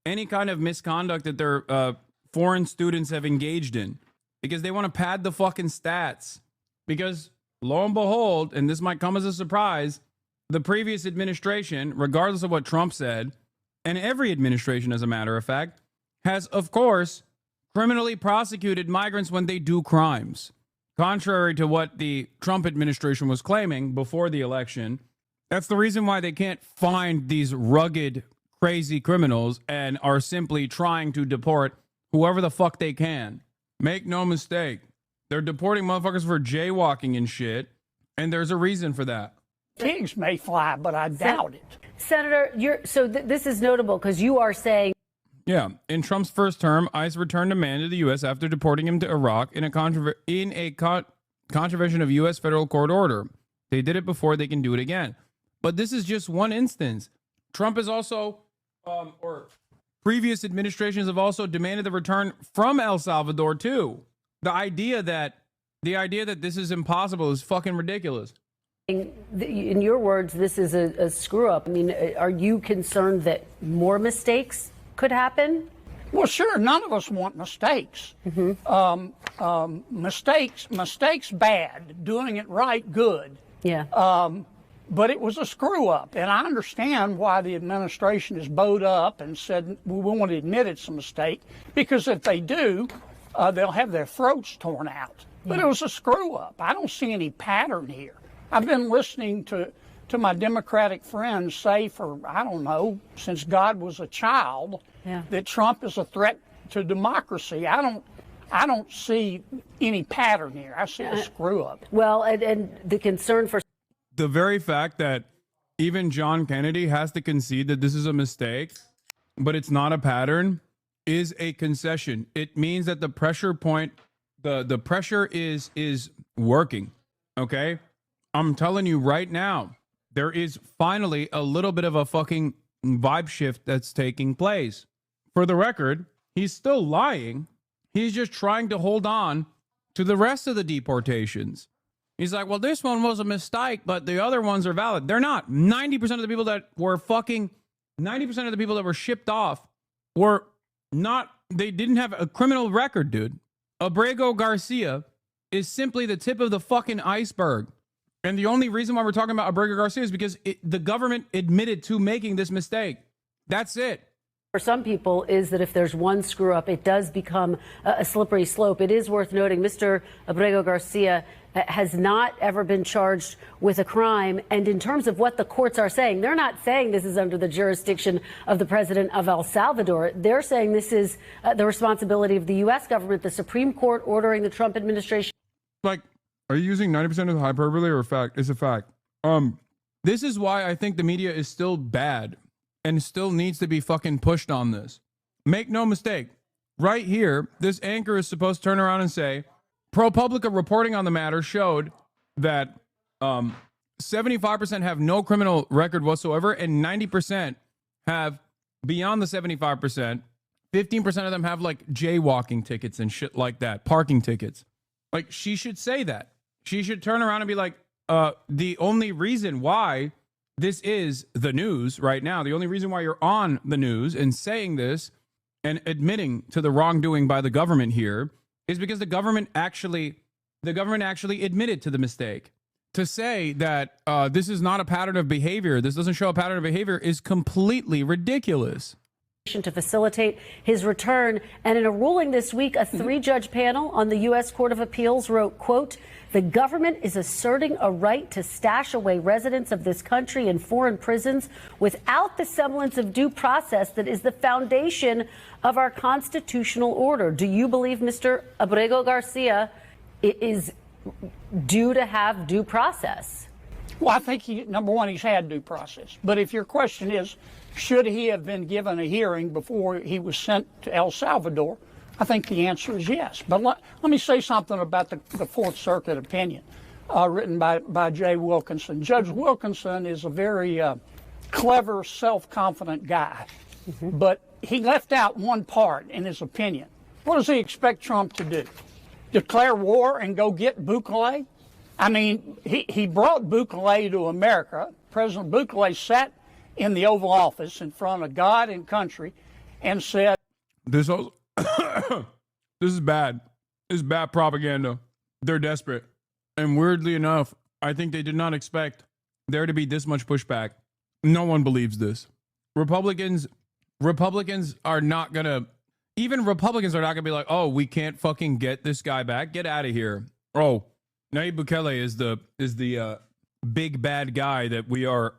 any kind of misconduct that their foreign students have engaged in, because they want to pad the fucking stats. Because lo and behold, and this might come as a surprise, the previous administration, regardless of what Trump said, and every administration, as a matter of fact, has, of course, criminally prosecuted migrants when they do crimes. Contrary to what the Trump administration was claiming before the election, that's the reason why they can't find these rugged, crazy criminals and are simply trying to deport whoever the fuck they can. Make no mistake. They're deporting motherfuckers for jaywalking and shit, and there's a reason for that. Pigs may fly, but I doubt it. Senator, this is notable because you are saying... Yeah, in Trump's first term, ICE returned a man to the U.S. after deporting him to Iraq in a contravention of U.S. federal court order. They did it before, they can do it again. But this is just one instance. Trump is also, or previous administrations have also demanded the return from El Salvador too. The idea that this is impossible is fucking ridiculous. In your words, this is a screw up. I mean, are you concerned that more mistakes could happen? Well, sure. None of us want mistakes. Mistakes bad. Doing it right, good. Yeah. But it was a screw up, and I understand why the administration is bowed up and said we won't admit it's a mistake, because if they do, they'll have their throats torn out. But it was a screw up. I don't see any pattern here. I've been listening to my Democratic friends say for, I don't know, since God was a child, that Trump is a threat to democracy. I don't see any pattern here. I see a screw up. Well, and the concern for the very fact that even John Kennedy has to concede that this is a mistake, but it's not a pattern, is a concession. It means that the pressure point, the pressure is working. Okay? I'm telling you right now, there is finally a little bit of a fucking vibe shift that's taking place. For the record, he's still lying. He's just trying to hold on to the rest of the deportations. He's like, well, this one was a mistake, but the other ones are valid. They're not. 90% of the people that were 90% of the people that were shipped off were not, they didn't have a criminal record, dude. Abrego Garcia is simply the tip of the fucking iceberg. And the only reason why we're talking about Abrego Garcia is because the government admitted to making this mistake. That's it. For some people is that if there's one screw up, it does become a slippery slope. It is worth noting Mr. Abrego Garcia has not ever been charged with a crime. And in terms of what the courts are saying, they're not saying this is under the jurisdiction of the president of El Salvador. They're saying this is the responsibility of the U.S. government, the Supreme Court ordering the Trump administration. Like, are you using 90% of the hyperbole or fact? It's a fact. This is why I think the media is still bad and still needs to be fucking pushed on this. Make no mistake. Right here, this anchor is supposed to turn around and say, ProPublica reporting on the matter showed that 75% have no criminal record whatsoever, and 90% have, beyond the 75%, 15% of them have like jaywalking tickets and shit like that, parking tickets. Like, she should say that. She should turn around and be like, the only reason why this is the news right now, the only reason why you're on the news and saying this and admitting to the wrongdoing by the government here is because the government actually admitted to the mistake. To say that this is not a pattern of behavior, this doesn't show a pattern of behavior, is completely ridiculous. To facilitate his return. And in a ruling this week, a 3-judge panel on the U.S. Court of Appeals wrote, quote, the government is asserting a right to stash away residents of this country in foreign prisons without the semblance of due process that is the foundation of our constitutional order. Do you believe Mr. Abrego Garcia is due to have due process? Well, I think, number one, he's had due process. But if your question is, should he have been given a hearing before he was sent to El Salvador, I think the answer is yes. But let me say something about the Fourth Circuit opinion written by Jay Wilkinson. Judge Wilkinson is a very clever, self-confident guy. But he left out one part in his opinion. What does he expect Trump to do? Declare war and go get Bukele? I mean, he brought Bukele to America. President Bukele sat in the Oval Office in front of God and country and said, This is bad. This is bad propaganda. They're desperate. And weirdly enough, I think they did not expect there to be this much pushback. No one believes this. Republicans are not going to, even Republicans are not going to be like, oh, we can't fucking get this guy back. Get out of here. Oh, Nayib Bukele is the big bad guy that we are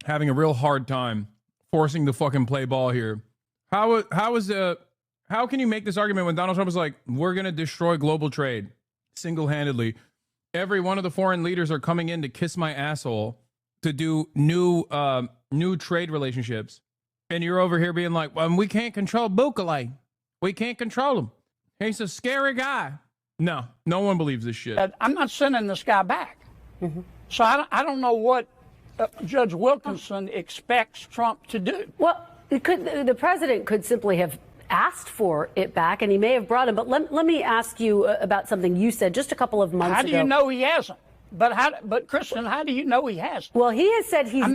having a real hard time forcing to fucking play ball here. How can you make this argument when Donald Trump is like, we're going to destroy global trade single-handedly? Every one of the foreign leaders are coming in to kiss my asshole to do new trade relationships. And you're over here being like, well, we can't control Bukele. We can't control him. He's a scary guy. No one believes this shit. I'm not sending this guy back. So I don't know what Judge Wilkinson expects Trump to do. Well, the president could simply have asked for it back, and he may have brought him. But let me ask you about something you said just a couple of months ago. How do you know he hasn't? But Kristen, how do you know he has? Well, he has said he's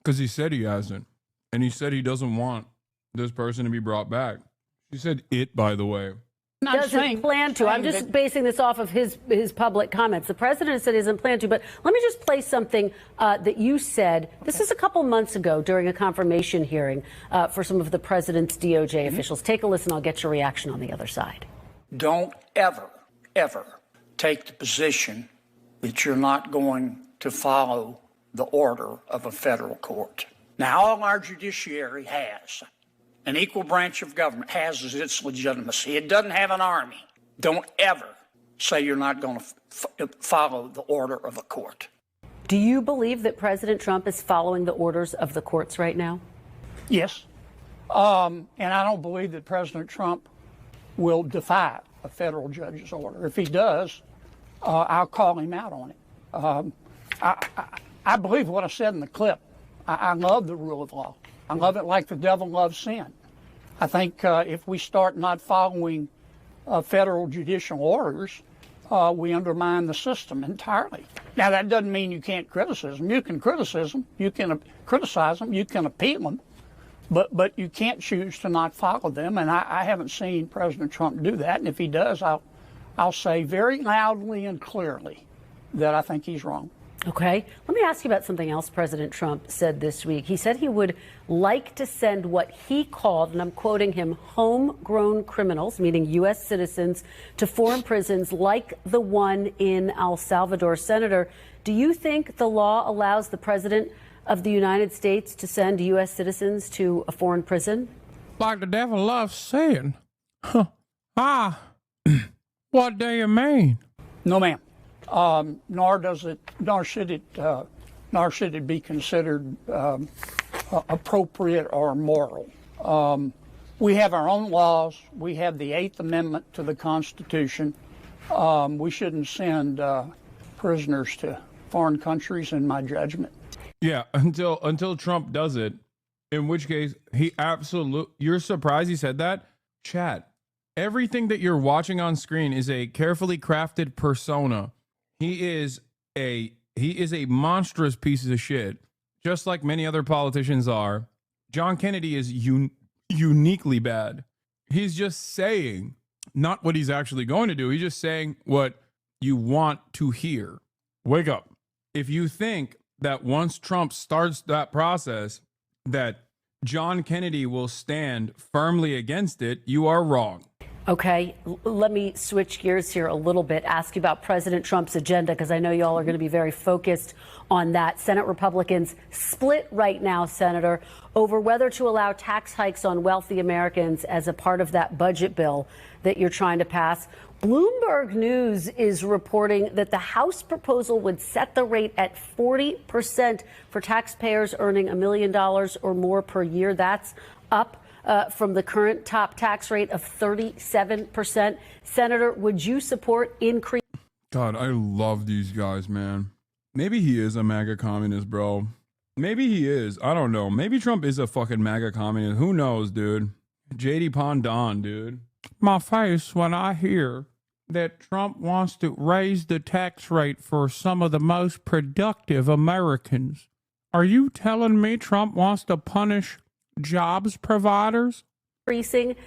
Because he said he hasn't. And he said he doesn't want this person to be brought back. She said it, by the way. doesn't plan to. I'm just basing this off of his public comments. The president said he doesn't plan to, but let me just play something that you said. This is a couple months ago during a confirmation hearing for some of the president's DOJ officials. Take a listen. I'll get your reaction on the other side. Don't ever take the position that you're not going to follow the order of a federal court. Now, all our judiciary has, an equal branch of government, has its legitimacy. It doesn't have an army. Don't ever say you're not going to follow the order of a court. Do you believe that President Trump is following the orders of the courts right now? Yes. And I don't believe that President Trump will defy a federal judge's order. If he does, I'll call him out on it. I believe what I said in the clip. I love the rule of law. I love it like the devil loves sin. I think if we start not following federal judicial orders, we undermine the system entirely. Now, that doesn't mean you can't criticize them. You can criticize them, you can appeal them, but you can't choose to not follow them. And I haven't seen President Trump do that. And if he does, I'll say very loudly and clearly that I think he's wrong. Okay. Let me ask you about something else President Trump said this week. He said he would like to send what he called, and I'm quoting him, homegrown criminals, meaning U.S. citizens, to foreign prisons like the one in El Salvador. Senator, do you think the law allows the president of the United States to send U.S. citizens to a foreign prison? Like the devil loves saying. What do you mean? No, ma'am. Nor should it be considered appropriate or moral. We have our own laws. We have the 8th Amendment to the Constitution. We shouldn't send prisoners to foreign countries, in my judgment. Yeah, until Trump does it, in which case he absolutely. You're surprised he said that? Chat. Everything that you're watching on screen is a carefully crafted persona. He is a monstrous piece of shit, just like many other politicians are. John Kennedy is uniquely bad. He's just saying not what he's actually going to do. He's just saying what you want to hear. Wake up. If you think that once Trump starts that process, that John Kennedy will stand firmly against it, you are wrong. Okay, let me switch gears here a little bit, ask you about President Trump's agenda, because I know y'all are going to be very focused on that. Senate Republicans split right now, Senator, over whether to allow tax hikes on wealthy Americans as a part of that budget bill that you're trying to pass. Bloomberg News is reporting that the House proposal would set the rate at 40% for taxpayers earning $1 million or more per year. That's up from the current top tax rate of 37%. Senator, would you support increase? God, I love these guys, man. Maybe he is a MAGA communist, bro. Maybe he is. I don't know. Maybe Trump is a fucking MAGA communist. Who knows, dude? JD Pondon, dude. My face when I hear that Trump wants to raise the tax rate for some of the most productive Americans. Are you telling me Trump wants to punish jobs providers? Increasing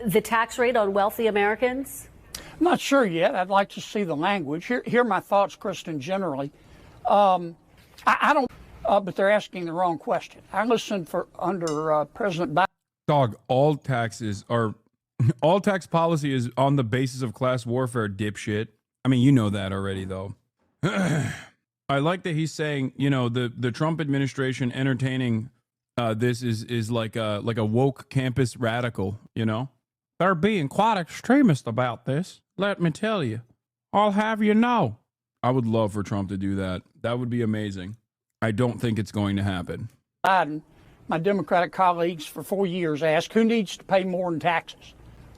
the tax rate on wealthy Americans? I'm not sure yet. I'd like to see the language. Here are my thoughts, Kristen, generally. I don't, but they're asking the wrong question. I listened under President Biden. Dog, all tax policy is on the basis of class warfare, dipshit. I mean, you know that already, though. I like that he's saying, you know, the Trump administration entertaining this is like a woke campus radical, you know? They're being quite extremist about this, let me tell you. I'll have you know. I would love for Trump to do that. That would be amazing. I don't think it's going to happen. Biden, my Democratic colleagues for 4 years asked, who needs to pay more in taxes?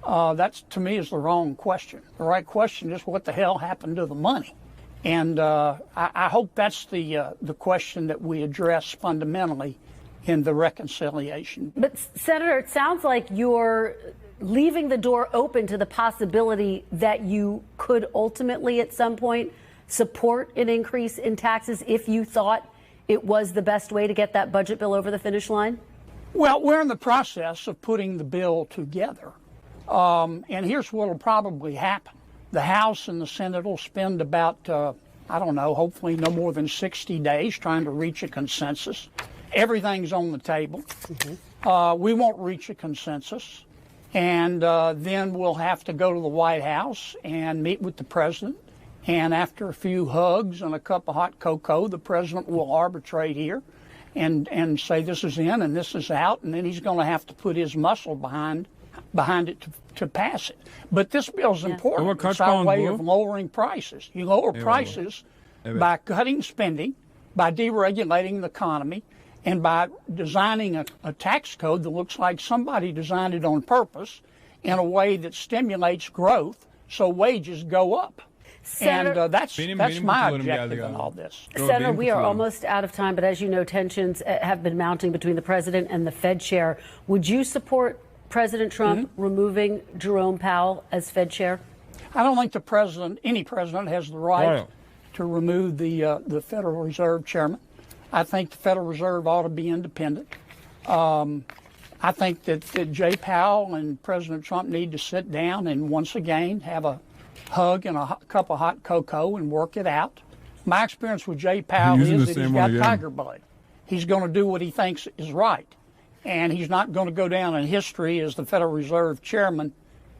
That, to me, is the wrong question. The right question is what the hell happened to the money? And I hope that's the question that we address fundamentally in the reconciliation. But, Senator, it sounds like you're leaving the door open to the possibility that you could ultimately at some point support an increase in taxes if you thought it was the best way to get that budget bill over the finish line? Well, we're in the process of putting the bill together. And here's what will probably happen. The House and the Senate will spend about, I don't know, hopefully no more than 60 days trying to reach a consensus. Everything's on the table. We won't reach a consensus. And then we'll have to go to the White House and meet with the president. And after a few hugs and a cup of hot cocoa, the president will arbitrate here and say this is in and this is out. And then he's going to have to put his muscle behind it to pass it. But this bill is important. It's our way of lowering prices. You lower prices by cutting spending, by deregulating the economy, and by designing a tax code that looks like somebody designed it on purpose in a way that stimulates growth so wages go up. Senator, and that's my objective in all this. Senator, we are almost out of time, but as you know, tensions have been mounting between the president and the Fed chair. Would you support President Trump removing Jerome Powell as Fed chair? I don't think any president has the right to remove the Federal Reserve chairman. I think the Federal Reserve ought to be independent. I think that Jay Powell and President Trump need to sit down and once again have a hug and a cup of hot cocoa and work it out. My experience with Jay Powell is that he's got tiger blood. He's going to do what he thinks is right. And he's not going to go down in history as the Federal Reserve chairman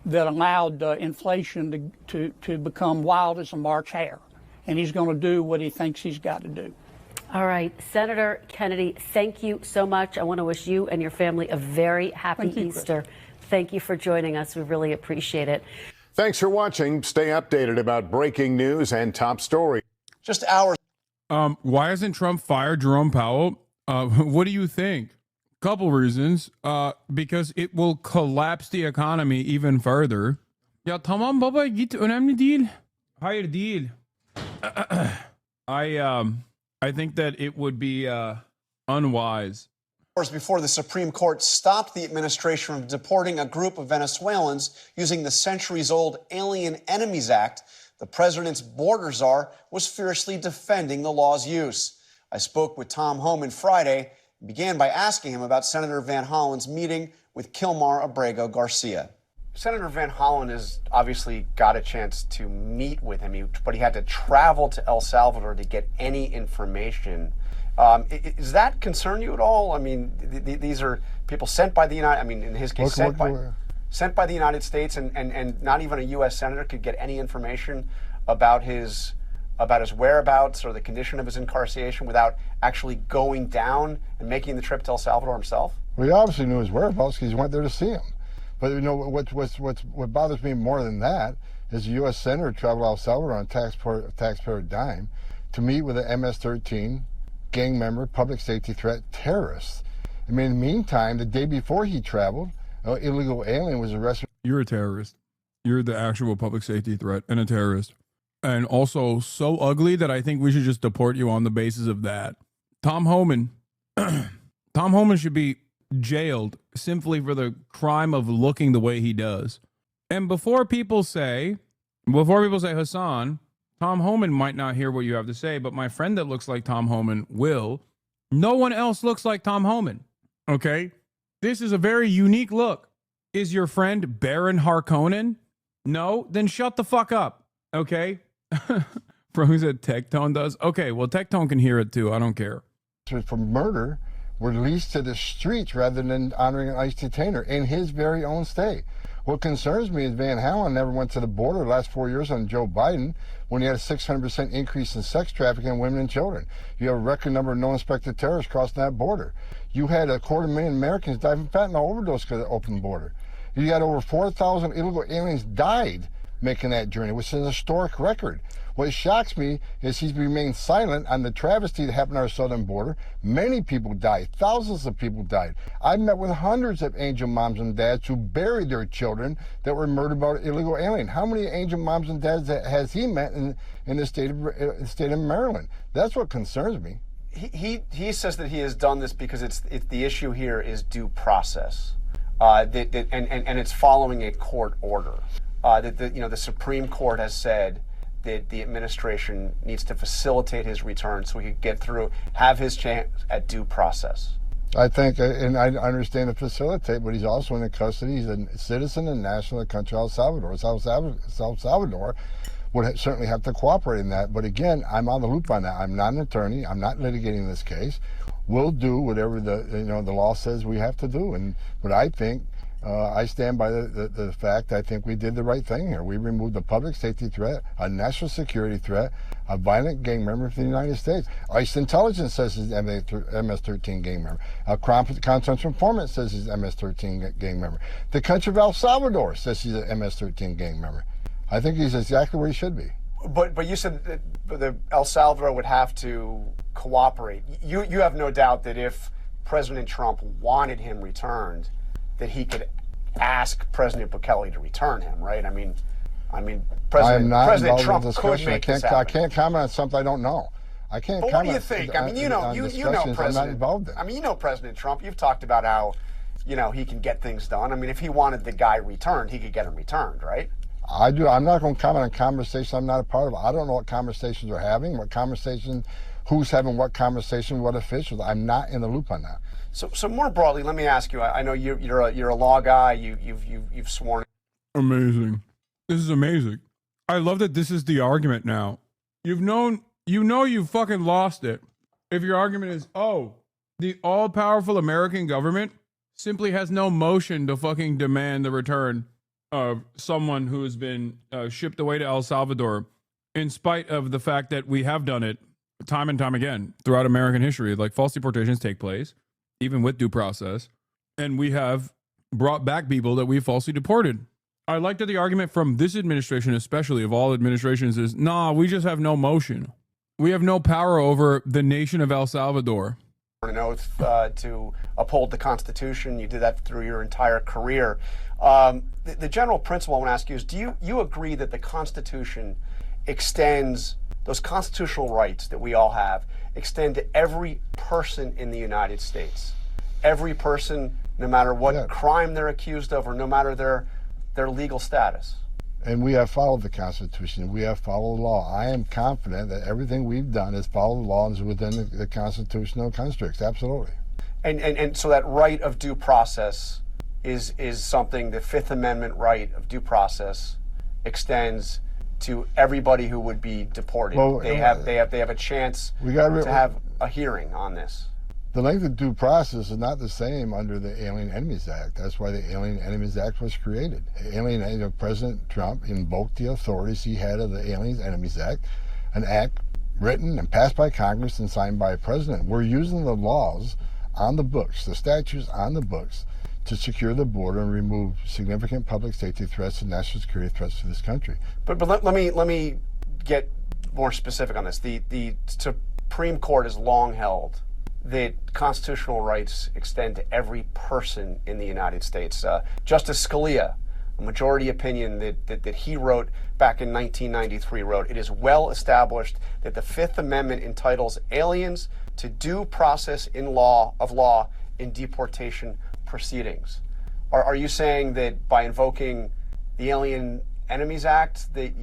that allowed inflation to become wild as a March hare. And he's going to do what he thinks he's got to do. All right. Senator Kennedy, thank you so much. I want to wish you and your family a very happy Easter. Thank you for joining us. We really appreciate it. Thanks for watching. Stay updated about breaking news and top stories. Just hours. Why hasn't Trump fired Jerome Powell? What do you think? Couple reasons. Because it will collapse the economy even further. Ya tamam baba git, önemli değil. Hayır değil. I think that it would be unwise. Before the Supreme Court stopped the administration from deporting a group of Venezuelans using the centuries-old Alien Enemies Act, the president's border czar was fiercely defending the law's use. I spoke with Tom Homan Friday and began by asking him about Senator Van Hollen's meeting with Kilmar Abrego Garcia. Senator Van Hollen has obviously got a chance to meet with him, but he had to travel to El Salvador to get any information. Does that concern you at all? I mean, these are people sent by the United, I mean, in his case, sent by the United States, and not even a U.S. senator could get any information about his whereabouts or the condition of his incarceration without actually going down and making the trip to El Salvador himself? Well, he obviously knew his whereabouts because he went there to see him. But you know what bothers me more than that is a U.S. senator traveled to El Salvador on taxpayer dime to meet with an MS-13 gang member, public safety threat terrorist. I mean, in the meantime, the day before he traveled, an illegal alien was arrested. You're a terrorist. You're the actual public safety threat and a terrorist. And also so ugly that I think we should just deport you on the basis of that. Tom Homan should be jailed simply for the crime of looking the way he does. And before people say, Hassan, Tom Homan might not hear what you have to say, but my friend that looks like Tom Homan will. No one else looks like Tom Homan. Okay? This is a very unique look. Is your friend Baron Harkonnen? No? Then shut the fuck up. Okay? From who said Tectone does? Okay, well, Tectone can hear it too. I don't care. For murder were released to the streets rather than honoring an ICE detainer in his very own state. What concerns me is Van Hollen never went to the border the last 4 years on Joe Biden when he had a 600% increase in sex trafficking in women and children. You have a record number of no-inspected terrorists crossing that border. You had 250,000 Americans die from fentanyl overdose because of the open border. You had over 4,000 illegal aliens died making that journey, which is a historic record. What shocks me is he's remained silent on the travesty that happened on our southern border. Many people died. Thousands of people died. I've met with hundreds of angel moms and dads who buried their children that were murdered by an illegal alien. How many angel moms and dads has he met in the state of Maryland? That's what concerns me. He says that he has done this because it's the issue here is due process, and it's following a court order. The Supreme Court has said that the administration needs to facilitate his return so he could have his chance at due process? I think, and I understand to facilitate, but he's also in custody. He's a citizen and national of the country of El Salvador. El Salvador would certainly have to cooperate in that. But again, I'm on the loop on that. I'm not an attorney. I'm not litigating this case. We'll do whatever the law says we have to do. But I think I stand by the fact I think we did the right thing here. We removed a public safety threat, a national security threat, a violent gang member from the United States. ICE intelligence says he's an MS-13 gang member. A confidential informant says he's an MS-13 gang member. The country of El Salvador says he's an MS-13 gang member. I think he's exactly where he should be. But you said that the El Salvador would have to cooperate. You have no doubt that if President Trump wanted him returned, that he could ask President Bukele to return him, right? I mean, President Trump could make this happen. I can't comment on something I don't know. I can't comment. What do you think? I mean, you know President. I'm not involved in. I mean, you know President Trump. You've talked about how, he can get things done. I mean, if he wanted the guy returned, he could get him returned, right? I do. I'm not going to comment on conversations I'm not a part of. I don't know what conversations they're having, who's having what conversation, what officials. I'm not in the loop on that. So more broadly, let me ask you. I know you're a law guy. You've sworn. Amazing. This is amazing. I love that this is the argument now. You fucking lost it. If your argument is, the all-powerful American government simply has no motion to fucking demand the return of someone who has been shipped away to El Salvador, in spite of the fact that we have done it time and time again throughout American history. Like, false deportations take place, even with due process, and we have brought back people that we falsely deported. I like that the argument from this administration, especially of all administrations, is, we just have no motion. We have no power over the nation of El Salvador. An oath to uphold the Constitution. You did that through your entire career. The general principle I want to ask you is, do you agree that the Constitution extends, those constitutional rights that we all have, extend to every person in the United States? Every person, no matter what crime they're accused of or no matter their legal status? And we have followed the Constitution. We have followed the law. I am confident that everything we've done is follow the law and is within the constitutional constructs. Absolutely. And so that right of due process is something, the Fifth Amendment right of due process extends to everybody who would be deported. Well, they have a chance to have a hearing on this. The length of due process is not the same under the Alien Enemies Act. That's why the Alien Enemies Act was created. President Trump invoked the authorities he had of the Alien Enemies Act, an act written and passed by Congress and signed by a president. We're using the laws on the books, the statutes on the books, to secure the border and remove significant public safety threats and national security threats to this country. But let me get more specific on this. The Supreme Court has long held that constitutional rights extend to every person in the United States. Justice Scalia, a majority opinion that he wrote back in 1993, wrote, "It is well established that the Fifth Amendment entitles aliens to due process in law in deportation proceedings." Are you saying that by invoking the Alien Enemies Act that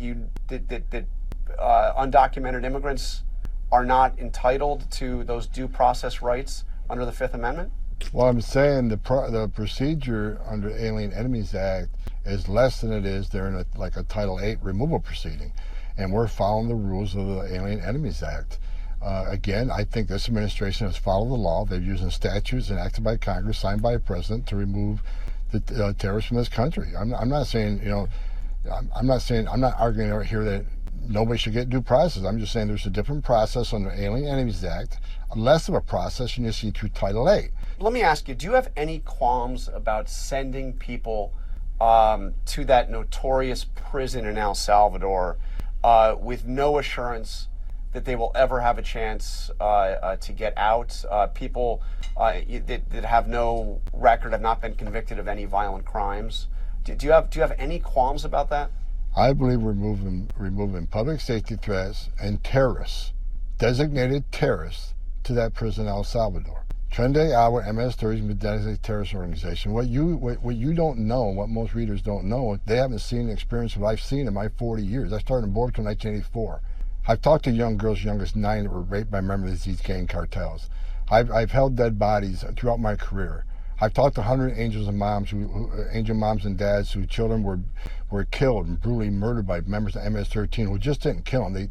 undocumented immigrants are not entitled to those due process rights under the Fifth Amendment? Well, I'm saying the procedure under the Alien Enemies Act is less than it is during a Title VIII removal proceeding, and we're following the rules of the Alien Enemies Act. Again, I think this administration has followed the law. They're using statutes enacted by Congress, signed by a president, to remove the terrorists from this country. I'm not saying, I'm not arguing here that nobody should get due process. I'm just saying there's a different process under the Alien Enemies Act, less of a process than you see through Title VIII. Let me ask you, do you have any qualms about sending people to that notorious prison in El Salvador with no assurance that they will ever have a chance to get out? People that have no record, have not been convicted of any violent crimes. Do you have any qualms about that? I believe removing public safety threats and terrorists, designated terrorists, to that prison in El Salvador. Tren de Agua MS-30 is a designated terrorist organization. What you don't know, what most readers don't know, they haven't seen the experience what I've seen in my 40 years. I started in Boca in 1984. I've talked to young girls, young as 9, that were raped by members of these gang cartels. I've held dead bodies throughout my career. I've talked to 100 angel moms and dads whose children were killed and brutally murdered by members of MS-13 who just didn't kill them.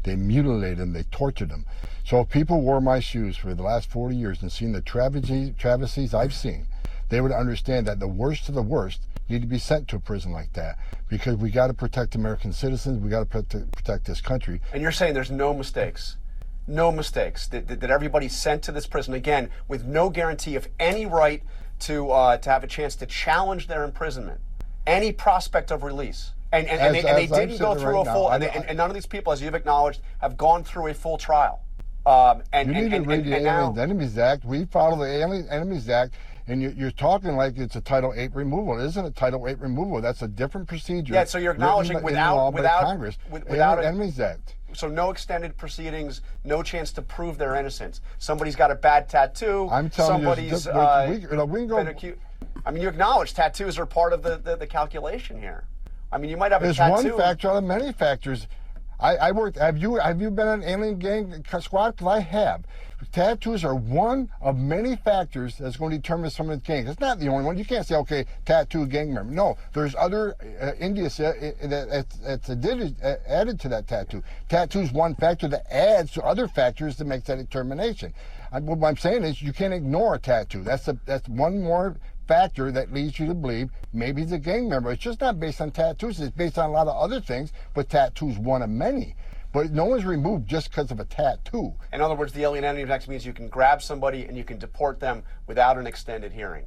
They mutilated them. They tortured them. So if people wore my shoes for the last 40 years and seen the travesties I've seen, they would understand that the worst of the worst need to be sent to a prison like that, because we got to protect American citizens. We got to protect this country. And you're saying there's no mistakes? No mistakes, that everybody's sent to this prison, again, with no guarantee of any right to have a chance to challenge their imprisonment, any prospect of release. And they didn't go through a full, and none of these people, as you've acknowledged, have gone through a full trial. You need to read the Alien Enemies Act. We follow the Alien Enemies Act, and you're talking like it's a Title VIII removal. It isn't a Title VIII removal. That's a different procedure. Yeah, so you're acknowledging without Congress, without Alien Enemies Act. So no extended proceedings, no chance to prove their innocence. Somebody's got a bad tattoo. I'm telling somebody's you, we can go. been accused. I mean, you acknowledge tattoos are part of the calculation here. I mean, you might have a There's tattoo. one factor out of many factors. I worked. Have you been an alien gang squad? Because I have. Tattoos are one of many factors that's going to determine someone's gang. It's not the only one. You can't say, okay, tattoo gang member. No, there's other indicia that's added to that tattoo. Tattoo is one factor that adds to other factors that makes that determination. What I'm saying is you can't ignore a tattoo. That's one more factor that leads you to believe maybe he's a gang member. It's just not based on tattoos. It's based on a lot of other things, but tattoo's one of many. But no one's removed just because of a tattoo. In other words, the Alien Enemies Act means you can grab somebody and you can deport them without an extended hearing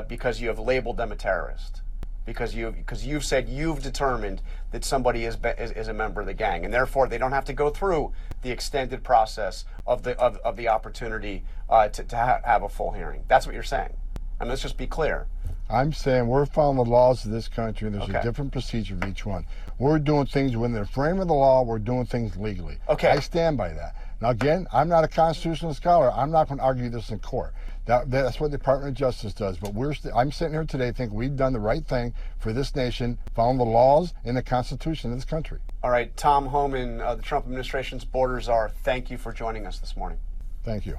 because you have labeled them a terrorist. Because you've said you've determined that somebody is a member of the gang, and therefore they don't have to go through the extended process of the opportunity to have a full hearing. That's what you're saying. And let's just be clear. I'm saying we're following the laws of this country, and there's a different procedure for each one. We're doing things within the frame of the law. We're doing things legally. Okay. I stand by that. Now, again, I'm not a constitutional scholar. I'm not going to argue this in court. That's what the Department of Justice does. But I'm sitting here today thinking we've done the right thing for this nation, following the laws and the Constitution of this country. All right, Tom Homan, the Trump administration's border czar, thank you for joining us this morning. Thank you.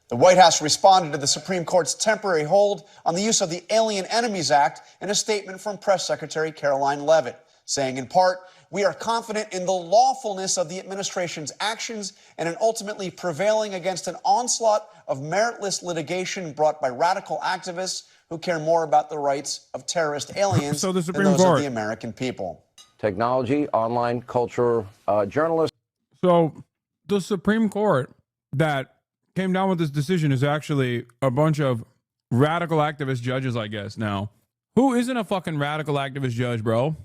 The White House responded to the Supreme Court's temporary hold on the use of the Alien Enemies Act in a statement from Press Secretary Caroline Leavitt, saying in part, "We are confident in the lawfulness of the administration's actions and in ultimately prevailing against an onslaught of meritless litigation brought by radical activists who care more about the rights of terrorist aliens So the than Supreme those Court. of the American people." Technology, online culture, journalists. So the Supreme Court that came down with this decision is actually a bunch of radical activist judges, I guess. Now, who isn't a fucking radical activist judge, bro?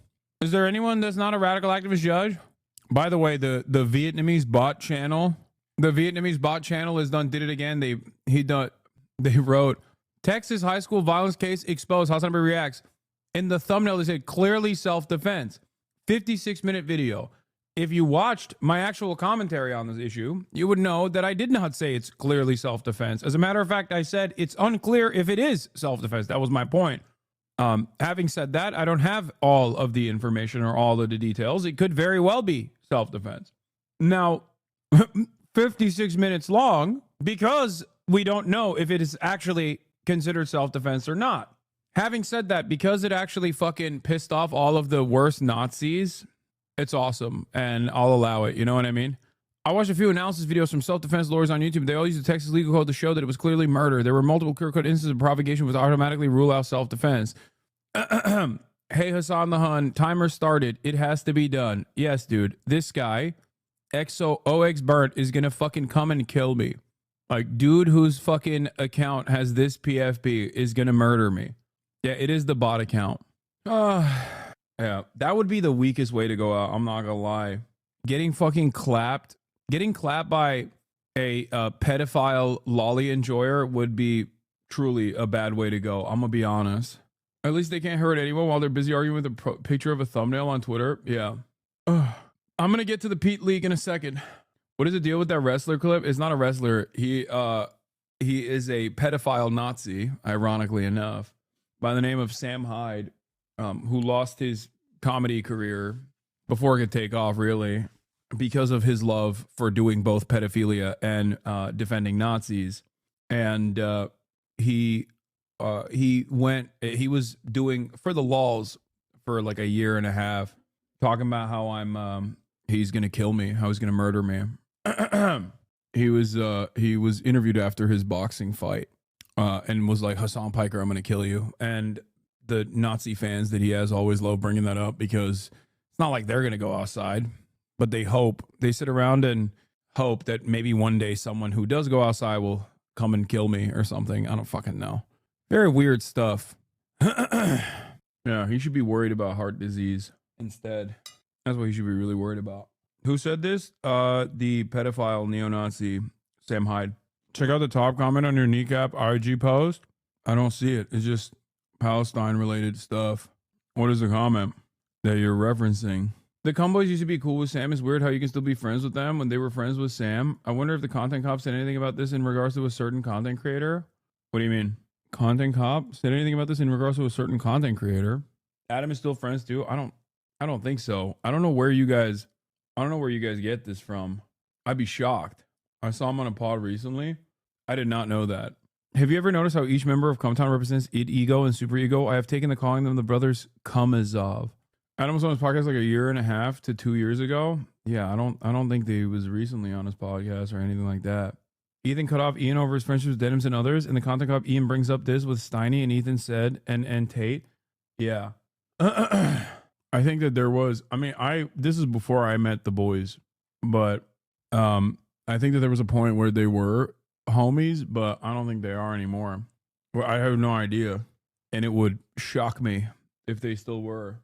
Is there anyone that's not a radical activist judge? By the way, the Vietnamese bot channel, did it again. They wrote Texas high school violence case exposed. How somebody reacts. In the thumbnail, they said clearly self-defense. 56-minute video. If you watched my actual commentary on this issue, you would know that I did not say it's clearly self-defense. As a matter of fact, I said it's unclear if it is self-defense. That was my point. Having said that, I don't have all of the information or all of the details. It could very well be self-defense. Now, 56 minutes long because we don't know if it is actually considered self-defense or not. Having said that, because it actually fucking pissed off all of the worst Nazis, it's awesome, and I'll allow it. You know what I mean? I watched a few analysis videos from self-defense lawyers on YouTube. They all used the Texas legal code to show that it was clearly murder. There were multiple clear code instances of provocation which automatically rule out self-defense. Hey, Hassan the Hun, timer started. It has to be done. Yes, dude. This guy, OX Burnt, is going to fucking come and kill me. Like, dude whose fucking account has this PFP is going to murder me. Yeah, it is the bot account. Yeah, that would be the weakest way to go out. I'm not gonna lie. Getting clapped by a pedophile lolly enjoyer would be truly a bad way to go. I'm gonna be honest. At least they can't hurt anyone while they're busy arguing with a picture of a thumbnail on Twitter. Yeah. I'm gonna get to the Pete League in a second. What is the deal with that wrestler clip? It's not a wrestler. He he is a pedophile Nazi, ironically enough, by the name of Sam Hyde, who lost his comedy career before it could take off, really, because of his love for doing both pedophilia and defending Nazis. And he was doing for the lulz for like a year and a half, talking about how he's gonna kill me, how he's gonna murder me. He was interviewed after his boxing fight, and was like, Hassan Piker, I'm gonna kill you. And the Nazi fans that he has always love bringing that up, because it's not like they're gonna go outside, but they sit around and hope that maybe one day someone who does go outside will come and kill me or something. I don't fucking know. Very weird stuff. Yeah, he should be worried about heart disease instead. That's what he should be really worried about. Who said this? The pedophile neo-Nazi Sam Hyde. Check out the top comment on your kneecap IG post. I don't see it. It's just Palestine-related stuff. What is the comment that you're referencing? The Cumboys used to be cool with Sam. It's weird how you can still be friends with them when they were friends with Sam. I wonder if the Content Cop said anything about this in regards to a certain content creator. What do you mean? Content Cop said anything about this in regards to a certain content creator? Adam is still friends too? I don't think so. I don't know where you guys get this from. I'd be shocked. I saw him on a pod recently. I did not know that. Have you ever noticed how each member of Cumtown represents id ego and super ego? I have taken to calling them the brothers Kumazov. Adam was on his podcast like a year and a half to 2 years ago. Yeah, I don't think they was recently on his podcast or anything like that. Ethan cut off Ian over his friendship with Denims and others. In the Content Cop, Ian brings up this with Steiny, and Ethan said, and Tate. Yeah. I think that there was, this is before I met the boys, but I think that there was a point where they were homies, but I don't think they are anymore. Well, I have no idea. And it would shock me if they still were.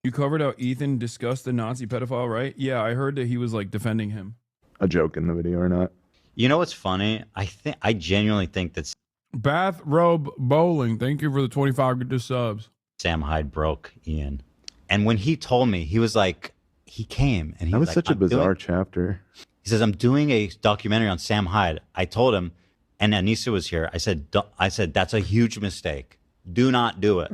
You covered how Ethan discussed the Nazi pedophile, right? Yeah, I heard that he was like defending him. A joke in the video or not? You know what's funny? I genuinely think that Bathrobe Bowling, thank you for the 25 good subs. Sam Hyde broke Ian. And when he told me, he was like, he came and he that was like, such a bizarre chapter. He says, I'm doing a documentary on Sam Hyde. I told him, and Anissa was here. I said, that's a huge mistake. Do not do it.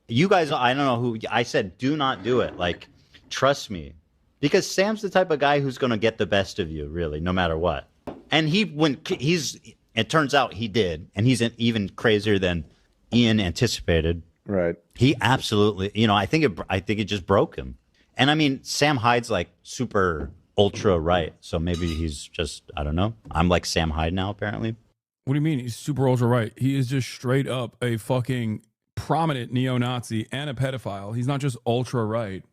You guys, I don't know who, I said, do not do it. Like, trust me. Because Sam's the type of guy who's going to get the best of you, really, no matter what. And it turns out he did. And he's even crazier than Ian anticipated. Right. He absolutely, I think it just broke him. And I mean, Sam Hyde's like super ultra right. So maybe he's just, I don't know. I'm like Sam Hyde now, apparently. What do you mean? He's super ultra right. He is just straight up a fucking prominent neo-Nazi and a pedophile. He's not just ultra right.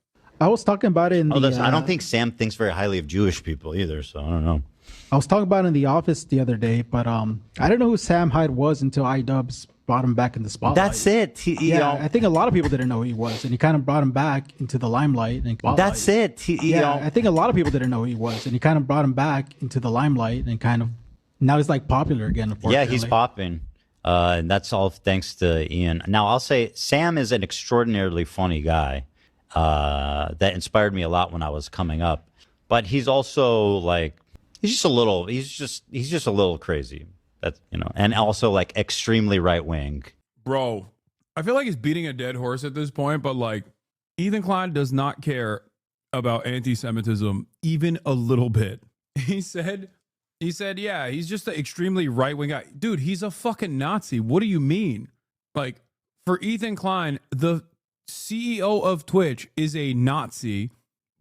I was talking about it in I don't think Sam thinks very highly of Jewish people either, so I don't know. I was talking about it in the office the other day, but I didn't know who Sam Hyde was until iDubbbz brought him back in the spotlight. That's it. I think a lot of people didn't know who he was, and he kind of brought him back into the limelight. And that's it. I think a lot of people didn't know who he was, and he kind of brought him back into the limelight, and kind of now he's like popular again. Yeah, he's popping. And that's all thanks to Ian. Now, I'll say Sam is an extraordinarily funny guy that inspired me a lot when I was coming up. But he's also like, he's just a little crazy. That's, and also like extremely right wing. Bro, I feel like he's beating a dead horse at this point, but like Ethan Klein does not care about anti-Semitism even a little bit. He said, yeah, he's just an extremely right-wing guy. Dude, he's a fucking Nazi. What do you mean? Like, for Ethan Klein, the CEO of Twitch is a Nazi,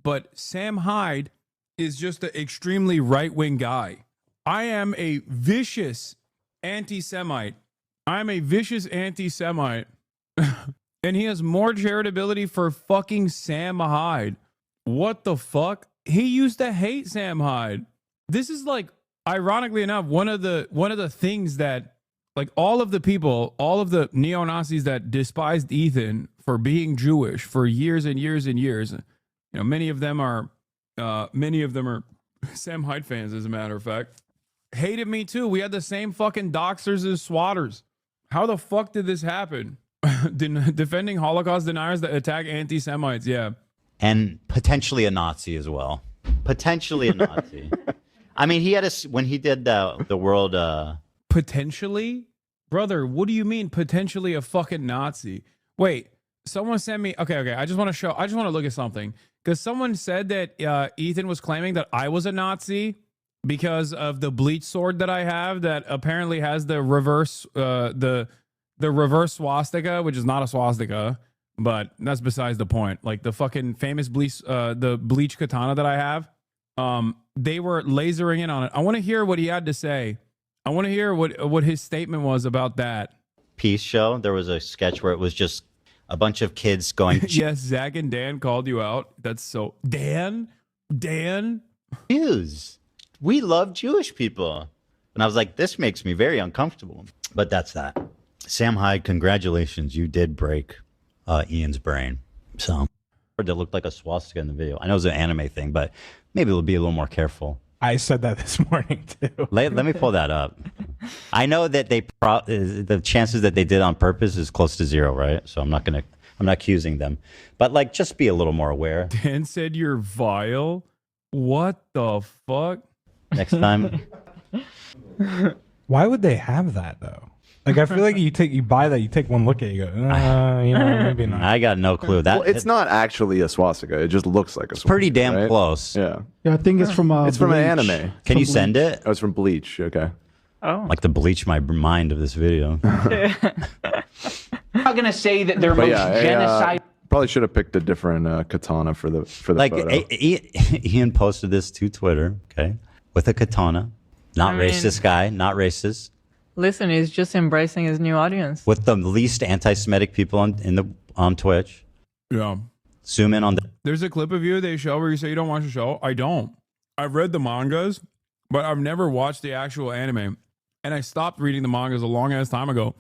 but Sam Hyde is just an extremely right-wing guy. I am a vicious anti-Semite. I'm a vicious anti-Semite. And he has more charitability for fucking Sam Hyde. What the fuck? He used to hate Sam Hyde. This is like, ironically enough, one of the things that, like, all of the neo-Nazis that despised Ethan for being Jewish for years and years and years, many of them are Sam Hyde fans, as a matter of fact, hated me too. We had the same fucking doxers as swatters. How the fuck did this happen? Defending Holocaust deniers that attack anti-Semites, yeah. And potentially a Nazi as well. Potentially a Nazi. I mean, he had when he did the world. Potentially, brother. What do you mean potentially a fucking Nazi? Wait, someone sent me. Okay. I just want to look at something because someone said that Ethan was claiming that I was a Nazi because of the bleach sword that I have that apparently has the reverse the reverse swastika, which is not a swastika, but that's besides the point. Like the fucking famous bleach katana that I have. They were lasering in on it. I want to hear what he had to say. I want to hear what his statement was about that. Peace show. There was a sketch where it was just a bunch of kids going. Yes, Zach and Dan called you out. That's so Dan. Jews. We love Jewish people, and I was like, this makes me very uncomfortable. But that's that. Sam Hyde, congratulations, you did break Ian's brain. So that looked like a swastika in the video. I know it was an anime thing, but maybe we'll be a little more careful. I said that this morning too. Let me pull that up. I know that the chances that they did on purpose is close to zero, right? So I'm not accusing them, but like just be a little more aware. Dan said you're vile. What the fuck? Next time. Why would they have that though? Like I feel like you buy that, you take one look at it, you go, maybe not. I got no clue. That it's not actually a swastika. It just looks like a swastika. Pretty damn right? close. Yeah. Yeah, I think it's from it's from an Bleach. anime. Can you send it? Oh, it's from Bleach. Okay. Oh. Like to bleach my mind of this video. I'm not gonna say that they're most genocide. Probably should have picked a different katana for the photo. Ian posted this to Twitter, okay, with a katana. Not racist guy, not racist. Listen, he's just embracing his new audience. With the least anti-Semitic people on Twitch. Yeah. Zoom in on the. There's a clip of you they show where you say you don't watch the show. I don't. I've read the mangas, but I've never watched the actual anime. And I stopped reading the mangas a long ass time ago.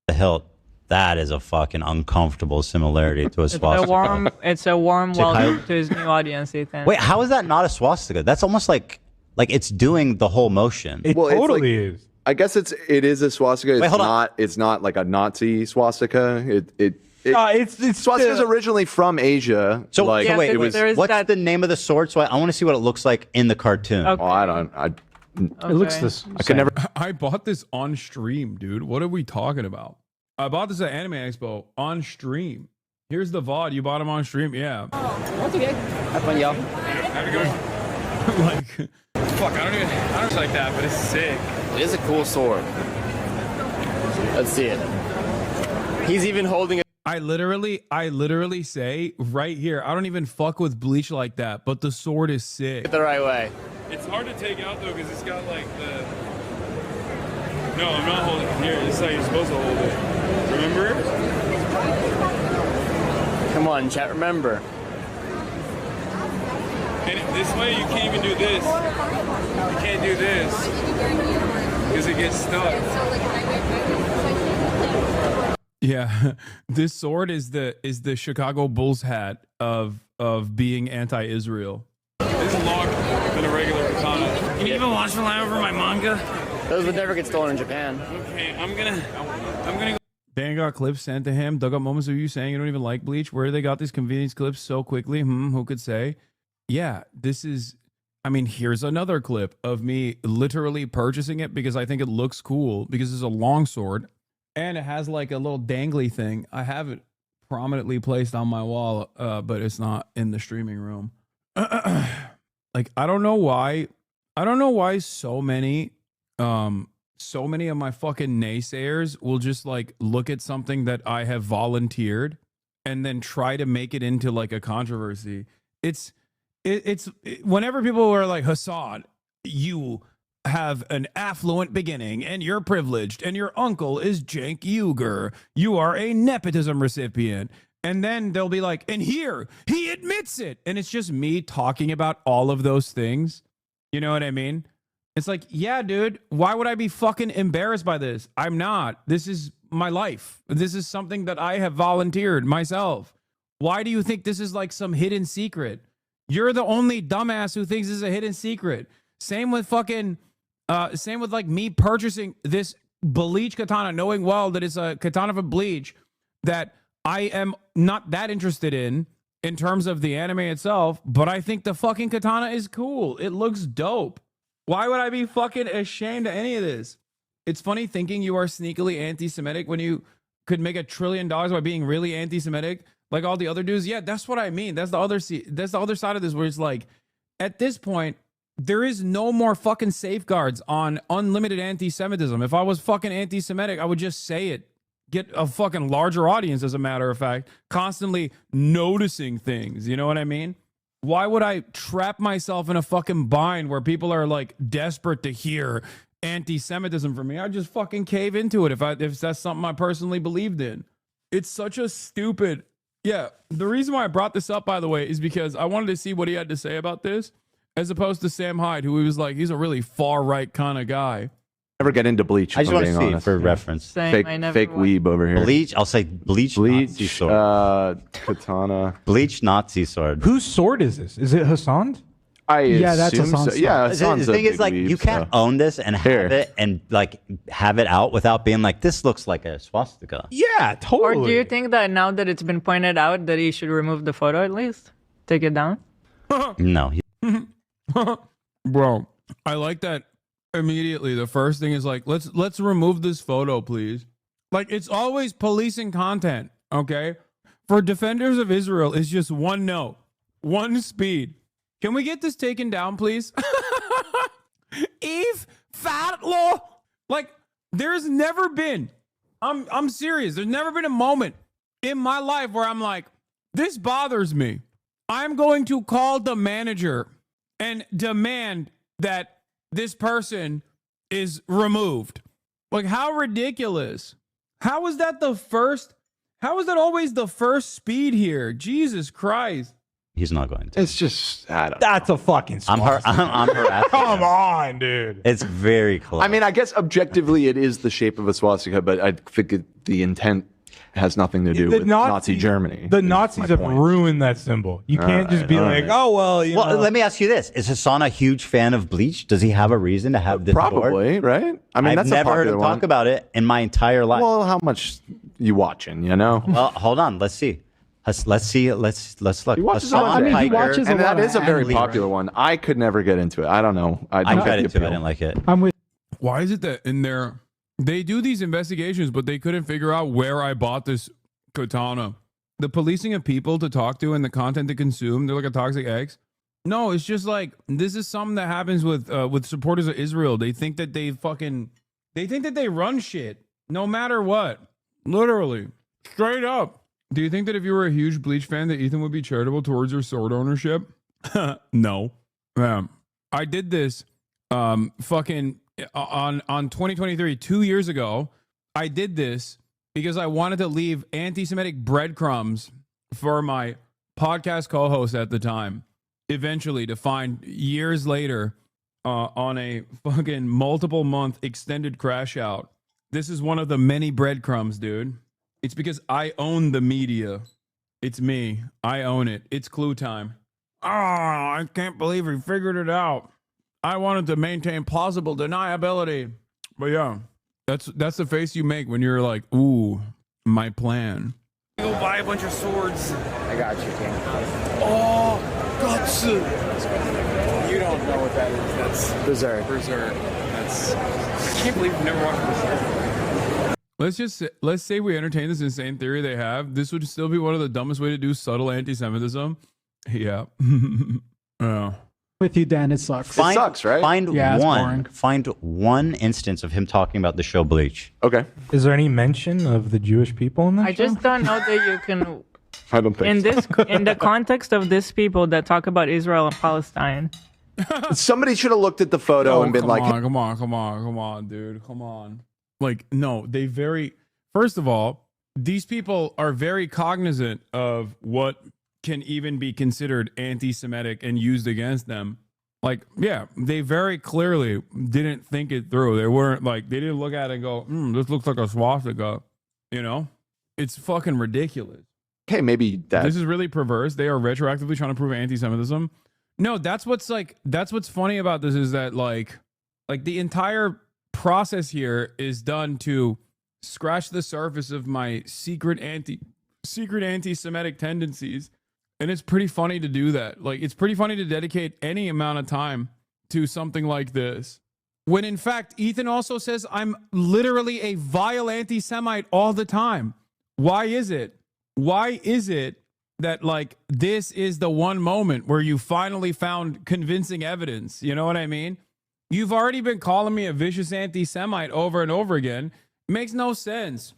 The hilt. That is a fucking uncomfortable similarity to a swastika. It's a warm welcome to his new audience, Ethan. Wait, how is that not a swastika? That's almost like it's doing the whole motion. It totally is. I guess it is a swastika. It's not like a Nazi swastika. It's swastika's originally from Asia. So, like, so wait, it was, what's the name of the sword? So I want to see what it looks like in the cartoon. Okay. Oh, I don't. It looks this. I could never. I bought this on stream, dude. What are we talking about? I bought this at Anime Expo on stream. Here's the VOD. You bought them on stream? Yeah. That's okay. Have fun, y'all. Have a good one. Like, fuck, I don't like that, but it's sick. It is a cool sword. Let's see it. He's even holding it. I literally say right here, I don't even fuck with Bleach like that, but the sword is sick. The right way. It's hard to take out though because it's got like the. No, I'm not holding it here. This is how you're supposed to hold it. Remember? Come on, chat. Remember. And this way you can't even do this. You can't do this because it gets stuck. Yeah, this sword is the Chicago Bulls hat of being anti-Israel. This is longer than a regular katana. Can you even watch the line over my manga? Those would never get stolen in Japan. Okay, I'm gonna go. Dan got clips sent to him. Dug up moments of you saying you don't even like Bleach. Where they got these convenience clips so quickly? Who could say? Yeah, this is. I mean, here's another clip of me literally purchasing it because I think it looks cool because it's a long sword. And it has like a little dangly thing. I have it prominently placed on my wall, but it's not in the streaming room. Like, I don't know why so many of my fucking naysayers will just like look at something that I have volunteered and then try to make it into like a controversy. It's whenever people are like, Hassad, you have an affluent beginning and you're privileged and your uncle is Cenk Uygur. You are a nepotism recipient. And then they'll be like, and here he admits it. And it's just me talking about all of those things. You know what I mean? It's like, yeah, dude, why would I be fucking embarrassed by this? I'm not. This is my life. This is something that I have volunteered myself. Why do you think this is like some hidden secret? You're the only dumbass who thinks this is a hidden secret. Same with like me purchasing this Bleach katana, knowing well that it's a katana from Bleach that I am not that interested in terms of the anime itself, but I think the fucking katana is cool. It looks dope. Why would I be fucking ashamed of any of this? It's funny thinking you are sneakily anti-Semitic when you could make $1 trillion by being really anti-Semitic, like all the other dudes. Yeah, that's what I mean. That's the other side of this, where it's like, at this point, there is no more fucking safeguards on unlimited anti-Semitism. If I was fucking anti-Semitic, I would just say it. Get a fucking larger audience, as a matter of fact, constantly noticing things. You know what I mean? Why would I trap myself in a fucking bind where people are like desperate to hear anti-Semitism from me? I'd just fucking cave into it if that's something I personally believed in. It's such a stupid... Yeah, the reason why I brought this up, by the way, is because I wanted to see what he had to say about this, as opposed to Sam Hyde, who he was like, he's a really far-right kind of guy. Never get into Bleach. I just want to see it for reference. Fake weeb over here. Bleach. I'll say Bleach Nazi sword. Katana. Bleach Nazi sword. Whose sword is this? Is it Hassan's? That's assume Hassan's. so. Yeah, The Hassan's thing a is, like, big you weeb, can't so. own this and have it and like have it out without being like, this looks like a swastika. Yeah, totally. Or do you think that now that it's been pointed out that he should remove the photo at least? Take it down? No. Bro, I like that immediately. The first thing is like, let's remove this photo, please. Like, it's always policing content, okay? For defenders of Israel, it's just one note, one speed. Can we get this taken down, please? Eve Fatlaw. Like, there's never been, I'm serious, there's never been a moment in my life where I'm like, this bothers me. I'm going to call the manager and demand that this person is removed. Like, how ridiculous. How is that always the first speed here? Jesus Christ. He's not going to. It's just, I don't know. That's a fucking I'm harassing. Come on, dude. It's very close. I mean, I guess objectively it is the shape of a swastika, but I think the intent has nothing to do with Nazi Germany. The Nazis have ruined that symbol. You can't just be like, oh, well, you know. Let me ask you this. Is Hassan a huge fan of Bleach? Does he have a reason to have this Probably, board? right? I mean, I've that's a never heard popular him one. talk about it in my entire life. Well, how much you watching, you know? Well, hold on. Let's see. Let's see. Let's look. He watches a lot, and that is a very popular one. I could never get into it. I don't know. I tried it too. I didn't like it. Why is it that in there they do these investigations, but they couldn't figure out where I bought this katana? The policing of people to talk to and the content to consume, they're like a toxic ex. No, it's just like, this is something that happens with supporters of Israel. They think that they think that they run shit no matter what. Literally. Straight up. Do you think that if you were a huge Bleach fan that Ethan would be charitable towards your sword ownership? No. I did this fucking on 2023, 2 years ago. I did this because I wanted to leave anti-Semitic breadcrumbs for my podcast co-host at the time. Eventually, to find years later on a fucking multiple month extended crash out. This is one of the many breadcrumbs, dude. It's because I own the media. It's me. I own it. It's clue time. Oh, I can't believe we figured it out. I wanted to maintain plausible deniability. But yeah, that's the face you make when you're like, ooh, my plan. Go buy a bunch of swords. I got you, King. Oh, guts. You don't know what that is. That's Berserk. That's. I can't believe you've never watched Berserk. Let's say we entertain this insane theory they have. This would still be one of the dumbest way to do subtle anti-Semitism. Yeah. Yeah. With you, Dan, it sucks. It sucks, right? Find one instance of him talking about the show Bleach. Okay. Is there any mention of the Jewish people in that I show? just don't know that you can. I don't think in the context of these people that talk about Israel and Palestine. Somebody should have looked at the photo and been like, come on, dude. Come on. Like, no, first of all, these people are very cognizant of what can even be considered anti-Semitic and used against them. Like, yeah, they very clearly didn't think it through. They didn't look at it and go, this looks like a swastika. You know? It's fucking ridiculous. Okay, maybe this is really perverse. They are retroactively trying to prove anti-Semitism. No, that's what's funny about this is that like the entire process here is done to scratch the surface of my secret anti-Semitic tendencies. And it's pretty funny to do that. Like, it's pretty funny to dedicate any amount of time to something like this. When in fact, Ethan also says I'm literally a vile anti-Semite all the time. Why is it? Why is it that like this is the one moment where you finally found convincing evidence? You know what I mean? You've already been calling me a vicious anti-Semite over and over again. It makes no sense.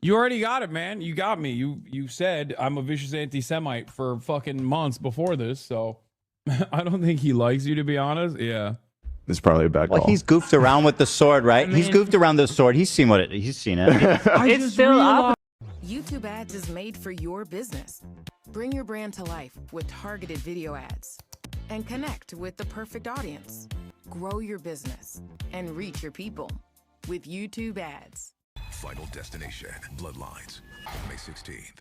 You already got it, man. You got me. You said I'm a vicious anti-Semite for fucking months before this, so I don't think he likes you, to be honest. Yeah. It's probably a bad call. Well, he's goofed around with the sword, right? He's goofed around the sword. He's seen it. He's seen it. It's still up. YouTube Ads is made for your business. Bring your brand to life with targeted video ads and connect with the perfect audience. Grow your business and reach your people with YouTube Ads. Final Destination, Bloodlines, May 16th.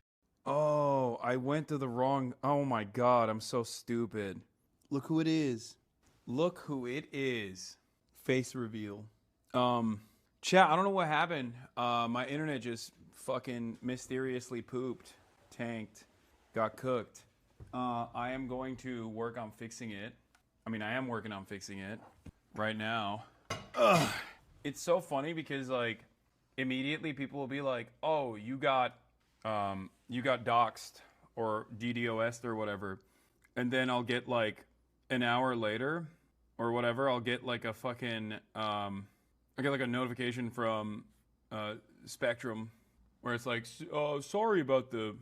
Oh, I went to the wrong... Oh my God, I'm so stupid. Look who it is. Look who it is. Face reveal. Chat, I don't know what happened. My internet just fucking mysteriously pooped, tanked, got cooked. I am going to work on fixing it. I mean, I am working on fixing it right now. Ugh. It's so funny because like immediately people will be like, "Oh, you got doxxed or DDoS'd or whatever," and then I'll get like an hour later or whatever, I'll get like a fucking I get like a notification from Spectrum where it's like, sorry about the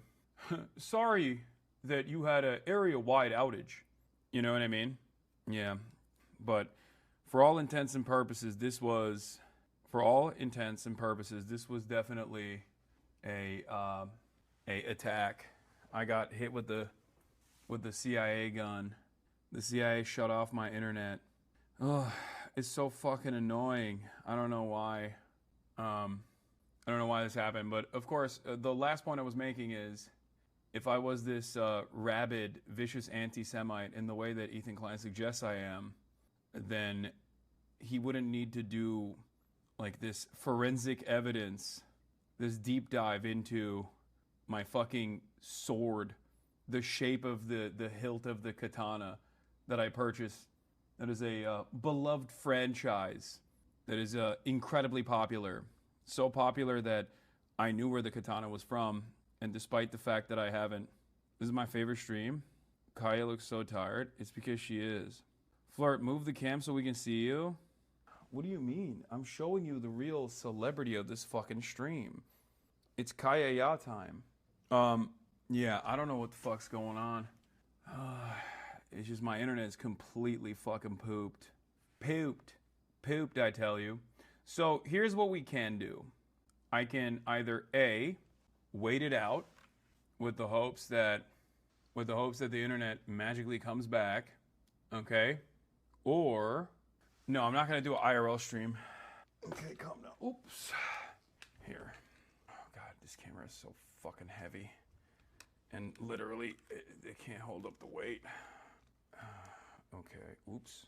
sorry that you had an area-wide outage. You know what I mean? Yeah. But for all intents and purposes, this was definitely a attack. I got hit with the CIA gun. The CIA shut off my internet. Oh, it's so fucking annoying. I don't know why. I don't know why this happened, but of course, the last point I was making is, if I was this rabid, vicious anti-Semite in the way that Ethan Klein suggests I am, then he wouldn't need to do like this forensic evidence, this deep dive into my fucking sword, the shape of the hilt of the katana that I purchased. That is a beloved franchise that is incredibly popular. So popular that I knew where the katana was from, and despite the fact that I haven't. This is my favorite stream. Kaya looks so tired. It's because she is. Flirt, move the cam so we can see you. What do you mean? I'm showing you the real celebrity of this fucking stream. It's Kaya Ya time. Yeah, I don't know what the fuck's going on. It's just my internet's completely fucking pooped. Pooped, I tell you. So here's what we can do. I can either A, wait it out with the hopes that the internet magically comes back, okay? Or, no, I'm not gonna do an IRL stream. Okay, calm down. Oops. Here. Oh God, this camera is so fucking heavy. And literally, it can't hold up the weight. Okay, oops.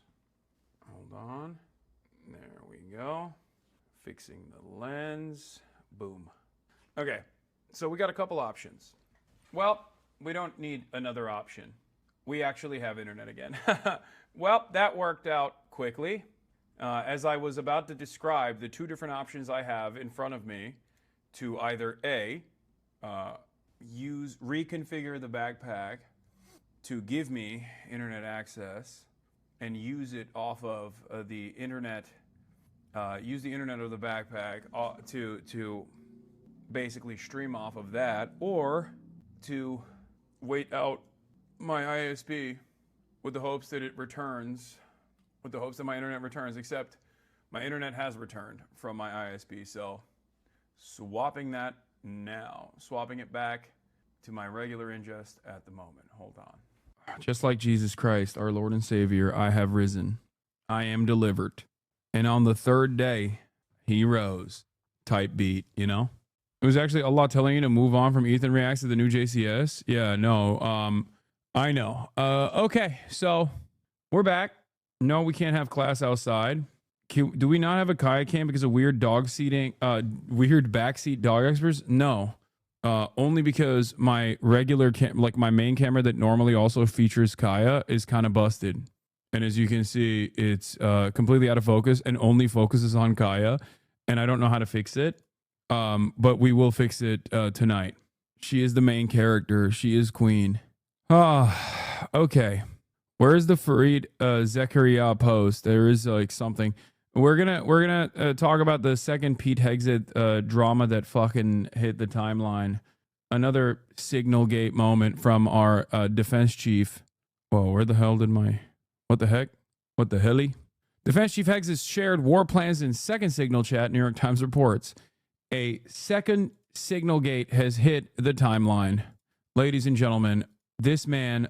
Hold on. There we go. Fixing the lens. Boom. Okay, so we got a couple options. Well, we don't need another option. We actually have internet again. Well, that worked out quickly. As I was about to describe the two different options I have in front of me to either A, reconfigure the backpack to give me internet access and use it off of the internet, use the internet of the backpack to basically stream off of that, or to wait out my ISP with the hopes that it returns, with the hopes that my internet returns, except my internet has returned from my ISP, so swapping that now, swapping it back to my regular ingest at the moment. Hold on. Just like Jesus Christ, our Lord and Savior, I have risen. I am delivered. And on the third day, he rose. Type beat, you know? It was actually Allah telling you to move on from Ethan Reacts to the new JCS. Yeah, no, I know. Okay, so we're back. No, we can't have class outside. Do we not have a Kaya cam because of weird weird backseat dog experts? No. Only because my regular my main camera that normally also features Kaya is kind of busted. And as you can see, it's completely out of focus and only focuses on Kaya. And I don't know how to fix it, but we will fix it tonight. She is the main character. She is queen. Okay. Where's the Fareed Zekaria post? There is like something. We're gonna talk about the second Pete Hegseth drama that fucking hit the timeline. Another Signal Gate moment from our defense chief. Whoa, where the hell did my... What the heck? What the helly? Defense Chief Hegseth shared war plans in second Signal chat, New York Times reports. A second Signal Gate has hit the timeline. Ladies and gentlemen, this man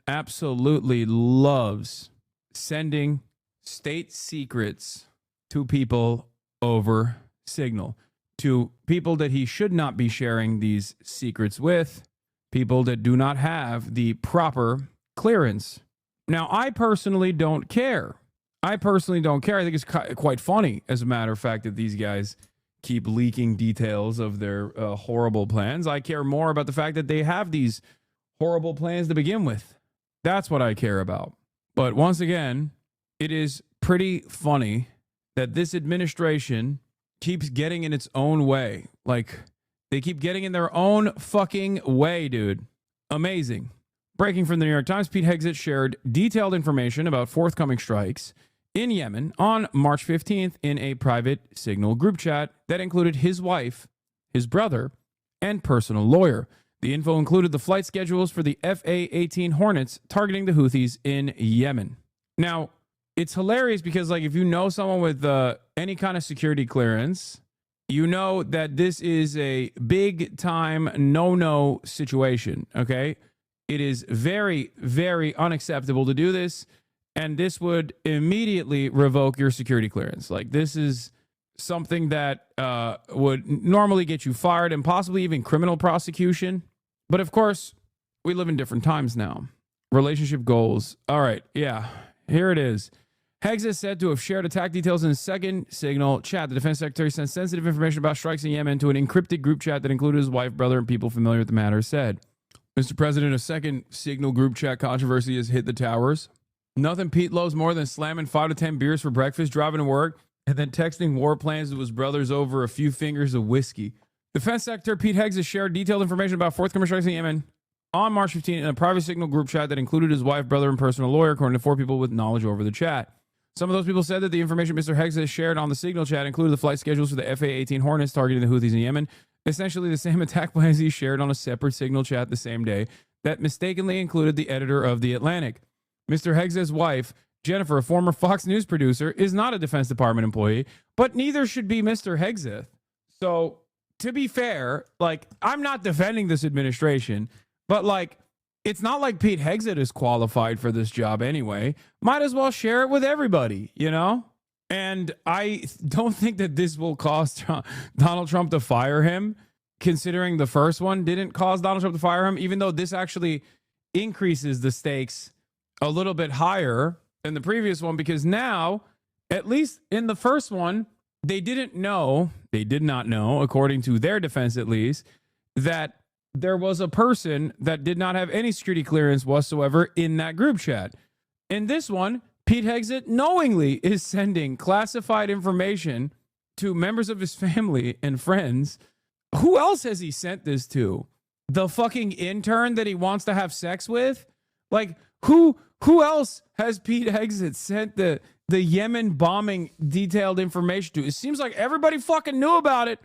absolutely loves sending state secrets to people over Signal, to people that he should not be sharing these secrets with, people that do not have the proper clearance. Now, I personally don't care. I think it's quite funny, as a matter of fact, that these guys keep leaking details of their horrible plans. I care more about the fact that they have these horrible plans to begin with. That's what I care about. But once again, it is pretty funny that this administration keeps getting in its own way. Like, they keep getting in their own fucking way, dude. Amazing. Breaking from the New York Times, Pete Hegseth shared detailed information about forthcoming strikes in Yemen on March 15th in a private Signal group chat that included his wife, his brother, and personal lawyer. The info included the flight schedules for the FA-18 Hornets targeting the Houthis in Yemen. Now, it's hilarious because, like, if you know someone with any kind of security clearance, you know that this is a big-time no-no situation, okay? It is very, very unacceptable to do this, and this would immediately revoke your security clearance. Like, this is something that would normally get you fired and possibly even criminal prosecution. But of course, we live in different times now. Relationship goals. All right, yeah, here it is. Hegseth said to have shared attack details in a second Signal chat. The defense secretary sent sensitive information about strikes in Yemen to an encrypted group chat that included his wife, brother, and people familiar with the matter, said. Mr. President, a second Signal group chat controversy has hit the towers. Nothing Pete loves more than slamming 5 to 10 beers for breakfast, driving to work, and then texting war plans to his brothers over a few fingers of whiskey. Defense Secretary Pete Hegseth shared detailed information about forthcoming strikes in Yemen on March 15 in a private Signal group chat that included his wife, brother, and personal lawyer, according to 4 people with knowledge over the chat. Some of those people said that the information Mr. Hegseth shared on the Signal chat included the flight schedules for the FA-18 Hornets targeting the Houthis in Yemen, essentially the same attack plans he shared on a separate Signal chat the same day that mistakenly included the editor of The Atlantic. Mr. Hegseth's wife, Jennifer, a former Fox News producer, is not a Defense Department employee, but neither should be Mr. Hegseth. So, to be fair, like, I'm not defending this administration, but, like, it's not like Pete Hegseth is qualified for this job anyway. Might as well share it with everybody, you know? And I don't think that this will cause Donald Trump to fire him, considering the first one didn't cause Donald Trump to fire him, even though this actually increases the stakes a little bit higher than the previous one, because now, at least in the first one, they did not know, according to their defense at least, that there was a person that did not have any security clearance whatsoever in that group chat. In this one, Pete Hegseth knowingly is sending classified information to members of his family and friends. Who else has he sent this to? The fucking intern that he wants to have sex with? Like, who else has Pete Hegseth sent the Yemen bombing detailed information to? It seems like everybody fucking knew about it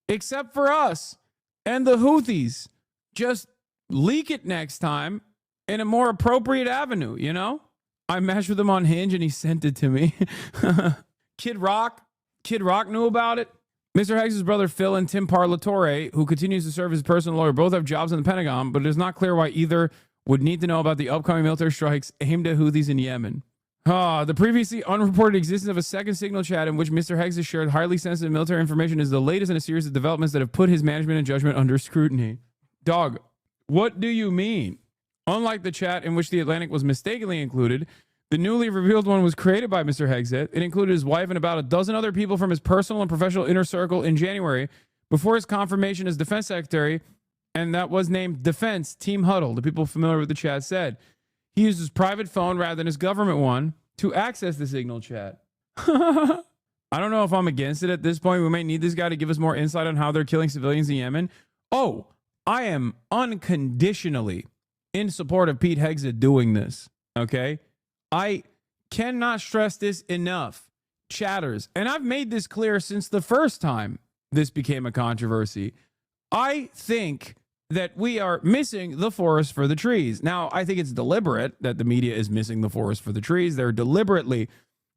except for us and the Houthis. Just leak it next time in a more appropriate avenue, you know? I matched with him on Hinge and he sent it to me. Kid Rock knew about it. Mr. Hegseth's brother Phil and Tim Parlatore, who continues to serve as personal lawyer, both have jobs in the Pentagon, but it is not clear why either would need to know about the upcoming military strikes aimed at Houthis in Yemen. The previously unreported existence of a second Signal chat in which Mr. Hegseth shared highly sensitive military information is the latest in a series of developments that have put his management and judgment under scrutiny. Dog, what do you mean? Unlike the chat in which The Atlantic was mistakenly included, the newly revealed one was created by Mr. Hegseth. It included his wife and about a dozen other people from his personal and professional inner circle in January before his confirmation as defense secretary, and that was named Defense Team Huddle, the people familiar with the chat said. He used his private phone rather than his government one to access the Signal chat. I don't know if I'm against it at this point. We might need this guy to give us more insight on how they're killing civilians in Yemen. Oh, I am unconditionally in support of Pete Hegseth doing this. Okay? I cannot stress this enough. Chatters. And I've made this clear since the first time this became a controversy. I think that we are missing the forest for the trees. Now, I think it's deliberate that the media is missing the forest for the trees. They're deliberately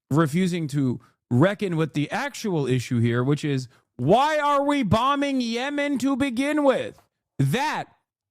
refusing to reckon with the actual issue here, which is, why are we bombing Yemen to begin with? That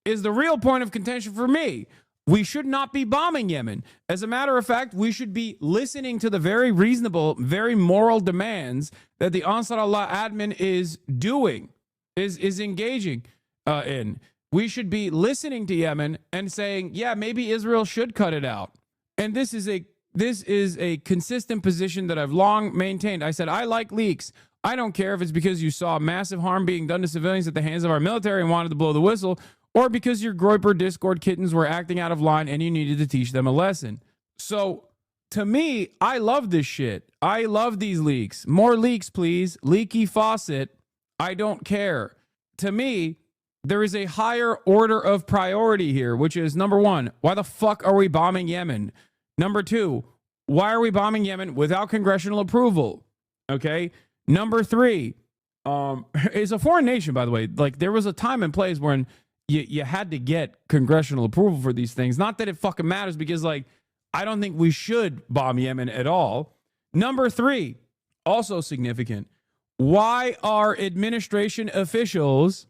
is the real point of contention for me. We should not be bombing Yemen. As a matter of fact, we should be listening to the very reasonable, very moral demands that the Ansar Allah admin is doing, is engaging in. We should be listening to Yemen and saying, yeah, maybe Israel should cut it out. And this is a consistent position that I've long maintained. I said, I like leaks. I don't care if it's because you saw massive harm being done to civilians at the hands of our military and wanted to blow the whistle, or because your Groyper Discord kittens were acting out of line and you needed to teach them a lesson. So, to me, I love this shit. I love these leaks. More leaks, please. Leaky faucet. I don't care. To me, there is a higher order of priority here, which is, number one, why the fuck are we bombing Yemen? Number two, why are we bombing Yemen without congressional approval? Okay. Number three, it's a foreign nation, by the way. Like, there was a time and place when you had to get congressional approval for these things. Not that it fucking matters, because, like, I don't think we should bomb Yemen at all. Number three, also significant. Why are administration officials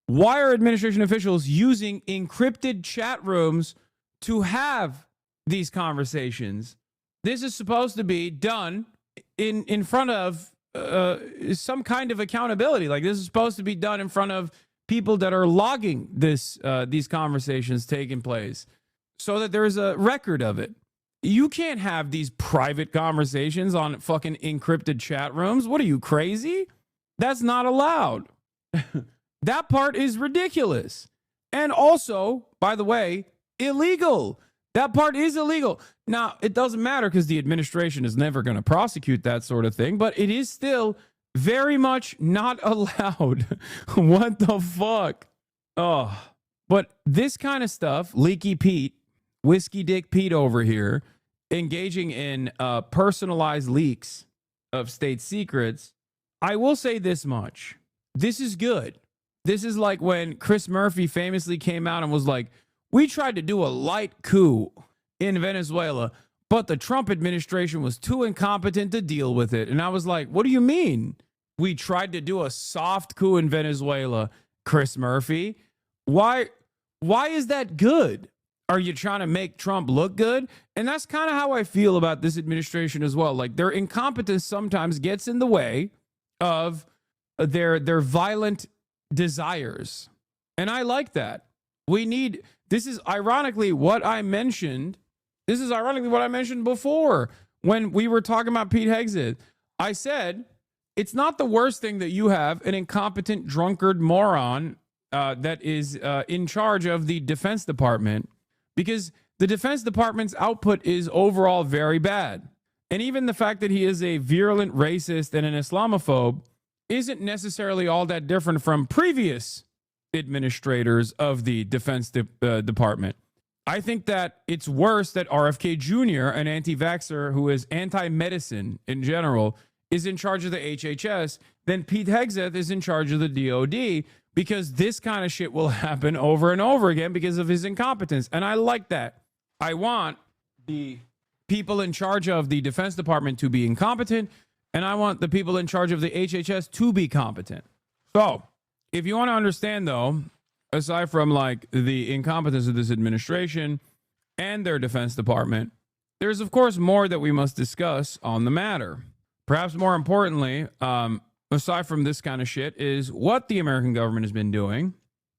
using encrypted chat rooms to have these conversations? This is supposed to be done in front of some kind of accountability. Like, this is supposed to be done in front of people that are logging these conversations taking place, so that there's a record of it. You can't have these private conversations on fucking encrypted chat rooms. What are you, crazy? That's not allowed. That part is ridiculous. And also, by the way, illegal. That part is illegal. Now, it doesn't matter because the administration is never going to prosecute that sort of thing, but it is still very much not allowed. What the fuck? Oh, but this kind of stuff, Leaky Pete, Whiskey Dick Pete over here, engaging in personalized leaks of state secrets, I will say this much. This is good. This is like when Chris Murphy famously came out and was like, we tried to do a light coup in Venezuela, but the Trump administration was too incompetent to deal with it. And I was like, what do you mean? We tried to do a soft coup in Venezuela, Chris Murphy. Why is that good? Are you trying to make Trump look good? And that's kind of how I feel about this administration as well. Like, their incompetence sometimes gets in the way of their violent desires. And I like that. This is ironically what I mentioned. This is ironically what I mentioned before when we were talking about Pete Hegseth. I said, it's not the worst thing that you have an incompetent drunkard moron that is in charge of the Defense Department, because the Defense Department's output is overall very bad. And even the fact that he is a virulent racist and an Islamophobe isn't necessarily all that different from previous administrators of the Defense Department. I think that it's worse that RFK Jr., an anti-vaxxer who is anti-medicine in general, is in charge of the HHS than Pete Hegseth is in charge of the DOD, because this kind of shit will happen over and over again because of his incompetence. And I like that. I want the people in charge of the Defense Department to be incompetent, and I want the people in charge of the HHS to be competent. So, if you want to understand, though, aside from like the incompetence of this administration and their Defense Department, there's of course more that we must discuss on the matter. Perhaps more importantly, aside from this kind of shit, is what the American government has been doing.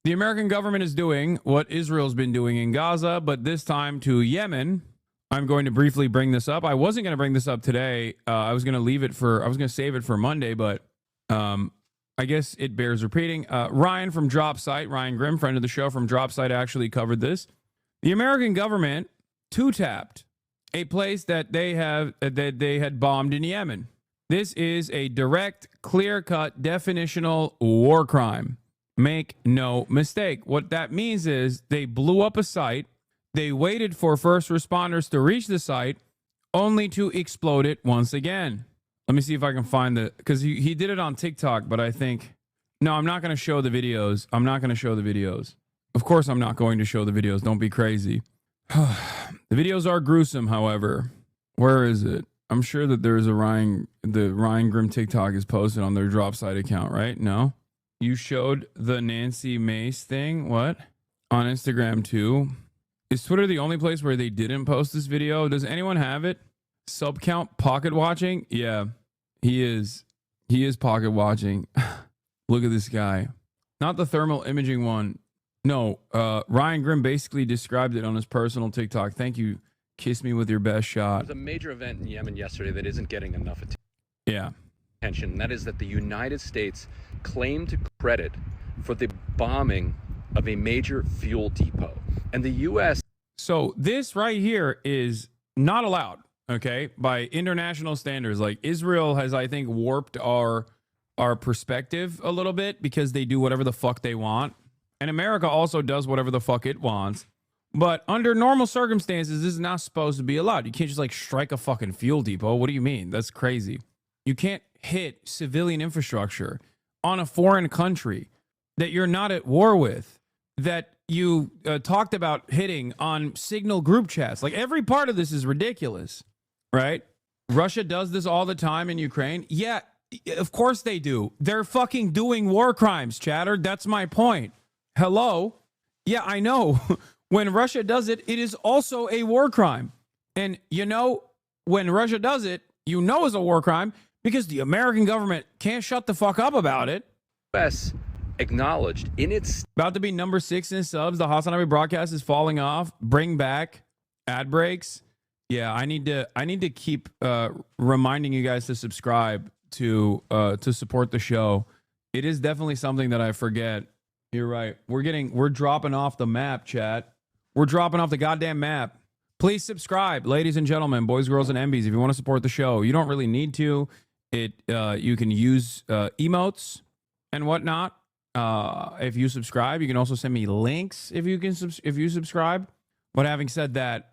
The American government is doing what Israel's been doing in Gaza, but this time to Yemen. I'm going to briefly bring this up. I wasn't going to bring this up today. I was going to save it for Monday, but I guess it bears repeating. Ryan from Dropsite, Ryan Grimm, friend of the show from Dropsite, actually covered this. The American government two-tapped a place that they had bombed in Yemen. This is a direct, clear-cut, definitional war crime. Make no mistake. What that means is they blew up a site. They waited for first responders to reach the site, only to explode it once again. Let me see if I can find because he did it on TikTok, but I think, no, I'm not going to show the videos. I'm not going to show the videos. Of course I'm not going to show the videos. Don't be crazy. The videos are gruesome, however. Where is it? I'm sure that there's the Ryan Grim TikTok is posted on their drop site account, right? No? You showed the Nancy Mace thing? What? On Instagram too? Is Twitter the only place where they didn't post this video? Does anyone have it? Sub count pocket watching? Yeah, he is. He is pocket watching. Look at this guy. Not the thermal imaging one. No, Ryan Grim basically described it on his personal TikTok. Thank you. Kiss me with your best shot. There's a major event in Yemen yesterday that isn't getting enough attention. And that is that the United States claimed credit for the bombing of a major fuel depot. And the U.S. So this right here is not allowed, okay, by international standards. Like Israel has, I think, warped our perspective a little bit because they do whatever the fuck they want. And America also does whatever the fuck it wants. But under normal circumstances, this is not supposed to be allowed. You can't just like strike a fucking fuel depot. What do you mean? That's crazy. You can't hit civilian infrastructure on a foreign country that you're not at war with, that you talked about hitting on Signal group chats. Like every part of this is ridiculous, right? Russia does this all the time in Ukraine. Yeah, of course they do. They're fucking doing war crimes, chatter. That's my point. Hello? Yeah, I know. When Russia does it, it is also a war crime. And you know, when Russia does it, you know it's a war crime because the American government can't shut the fuck up about it. U.S. acknowledged in its... About to be number 6 in subs. The Hassan Abi broadcast is falling off. Bring back ad breaks. Yeah, I need to keep reminding you guys to subscribe to support the show. It is definitely something that I forget. You're right. We're dropping off the map, chat. We're dropping off the goddamn map. Please subscribe, ladies and gentlemen, boys, girls, and MBs. If you want to support the show, you don't really need to. You can use emotes and whatnot. If you subscribe, you can also send me links if you subscribe. But having said that,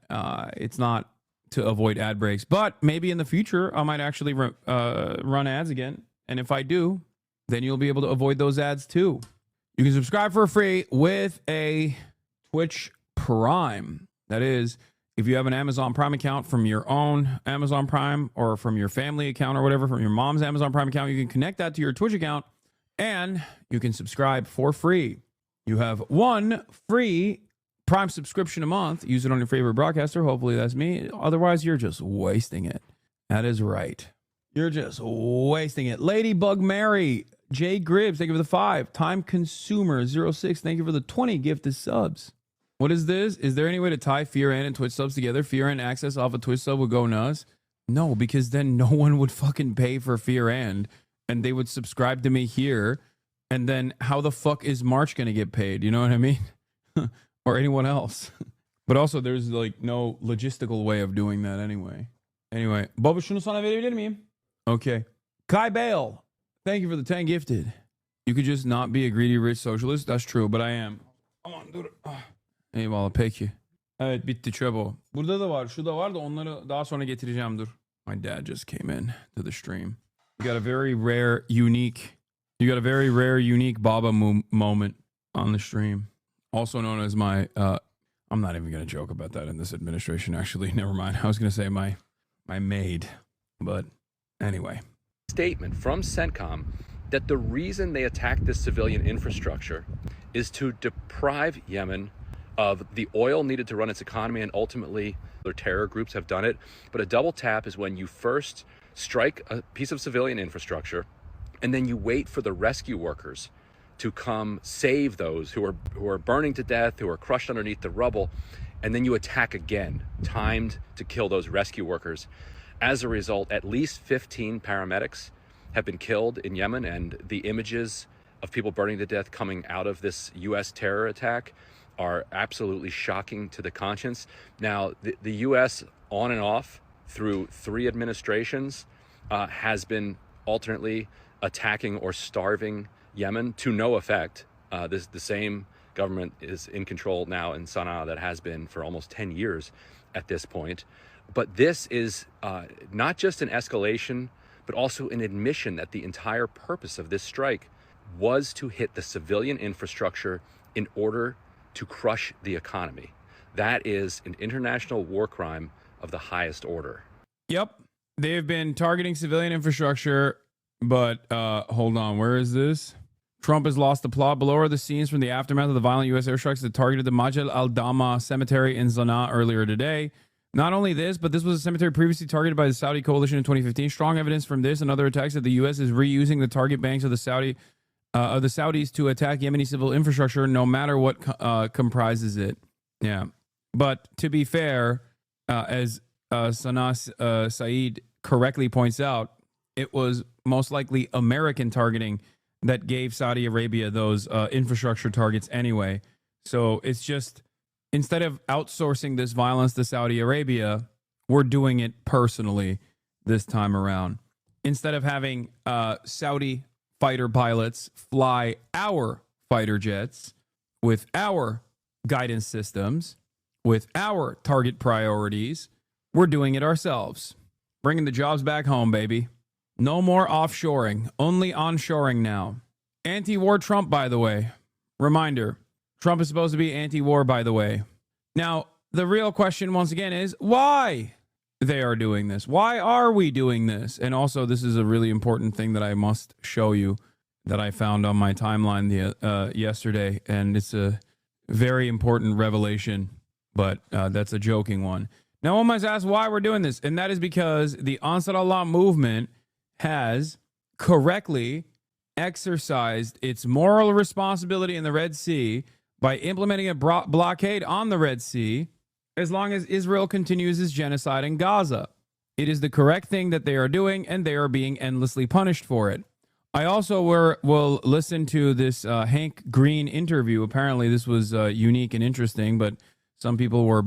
it's not to avoid ad breaks. But maybe in the future, I might actually run ads again. And if I do, then you'll be able to avoid those ads too. You can subscribe for free with a Twitch Prime. That is, if you have an Amazon Prime account from your own Amazon Prime or from your family account or whatever, from your mom's Amazon Prime account, you can connect that to your Twitch account and you can subscribe for free. You have one free Prime subscription a month. Use it on your favorite broadcaster. Hopefully that's me. Otherwise, you're just wasting it. That is right. You're just wasting it. Ladybug Mary, Jay Gribbs, thank you for the 5. Time Consumer 06, thank you for the 20 gifted subs. What is this? Is there any way to tie Fear and Twitch subs together? Fear and access off a Twitch sub would go nuts. No, because then no one would fucking pay for Fear and they would subscribe to me here. And then how the fuck is March going to get paid? You know what I mean? Or anyone else. But also there's like no logistical way of doing that anyway. Anyway, Baba şunu sana verebilir miyim? Okay. Kai Bale, thank you for the 10 gifted. You could just not be a greedy rich socialist. That's true, but I am. Aman dur. Eyvallah peki. Evet bitti çöp o. Burada da var. Şu da var da onları daha sonra getireceğim dur. My dad just came in to the stream. You got a very rare, unique Baba moment on the stream. Also known as my, I'm not even going to joke about that in this administration, actually. Never mind. I was going to say my maid. But anyway. Statement from CENTCOM that the reason they attacked this civilian infrastructure is to deprive Yemen of the oil needed to run its economy, and ultimately their terror groups have done it. But a double tap is when you first strike a piece of civilian infrastructure and then you wait for the rescue workers to come save those who are burning to death, who are crushed underneath the rubble, and then you attack again, timed to kill those rescue workers. As a result, at least 15 paramedics have been killed in Yemen, and the images of people burning to death coming out of this U.S. terror attack are absolutely shocking to the conscience. Now, the U.S. on and off through 3 administrations has been alternately attacking or starving Yemen to no effect. The same government is in control now in Sana'a that has been for almost 10 years at this point. But this is not just an escalation, but also an admission that the entire purpose of this strike was to hit the civilian infrastructure in order to crush the economy. That is an international war crime of the highest order. Yep. They've been targeting civilian infrastructure, but hold on. Where is this? Trump has lost the plot. Below are the scenes from the aftermath of the violent U.S. airstrikes that targeted the Majal al-Dama cemetery in Sana'a earlier today. Not only this, but this was a cemetery previously targeted by the Saudi coalition in 2015. Strong evidence from this and other attacks that the U.S. is reusing the target banks of the Saudis to attack Yemeni civil infrastructure, no matter what comprises it. Yeah, but to be fair, as Sanaa Saeed correctly points out, it was most likely American targeting that gave Saudi Arabia those infrastructure targets anyway. So it's just, instead of outsourcing this violence to Saudi Arabia, we're doing it personally this time around. Instead of having Saudi fighter pilots fly our fighter jets with our guidance systems, with our target priorities, we're doing it ourselves. Bringing the jobs back home, baby. No more offshoring, only onshoring now. Anti-war Trump, by the way. Reminder, Trump is supposed to be anti-war, by the way. Now, the real question, once again, is why they are doing this. Why are we doing this? And also, this is a really important thing that I must show you that I found on my timeline yesterday. And it's a very important revelation, but that's a joking one. Now, one might ask why we're doing this. And that is because the Ansar Allah movement has correctly exercised its moral responsibility in the Red Sea by implementing a blockade on the Red Sea as long as Israel continues its genocide in Gaza. It is the correct thing that they are doing, and they are being endlessly punished for it. I also will listen to this Hank Green interview. Apparently, this was unique and interesting, but some people were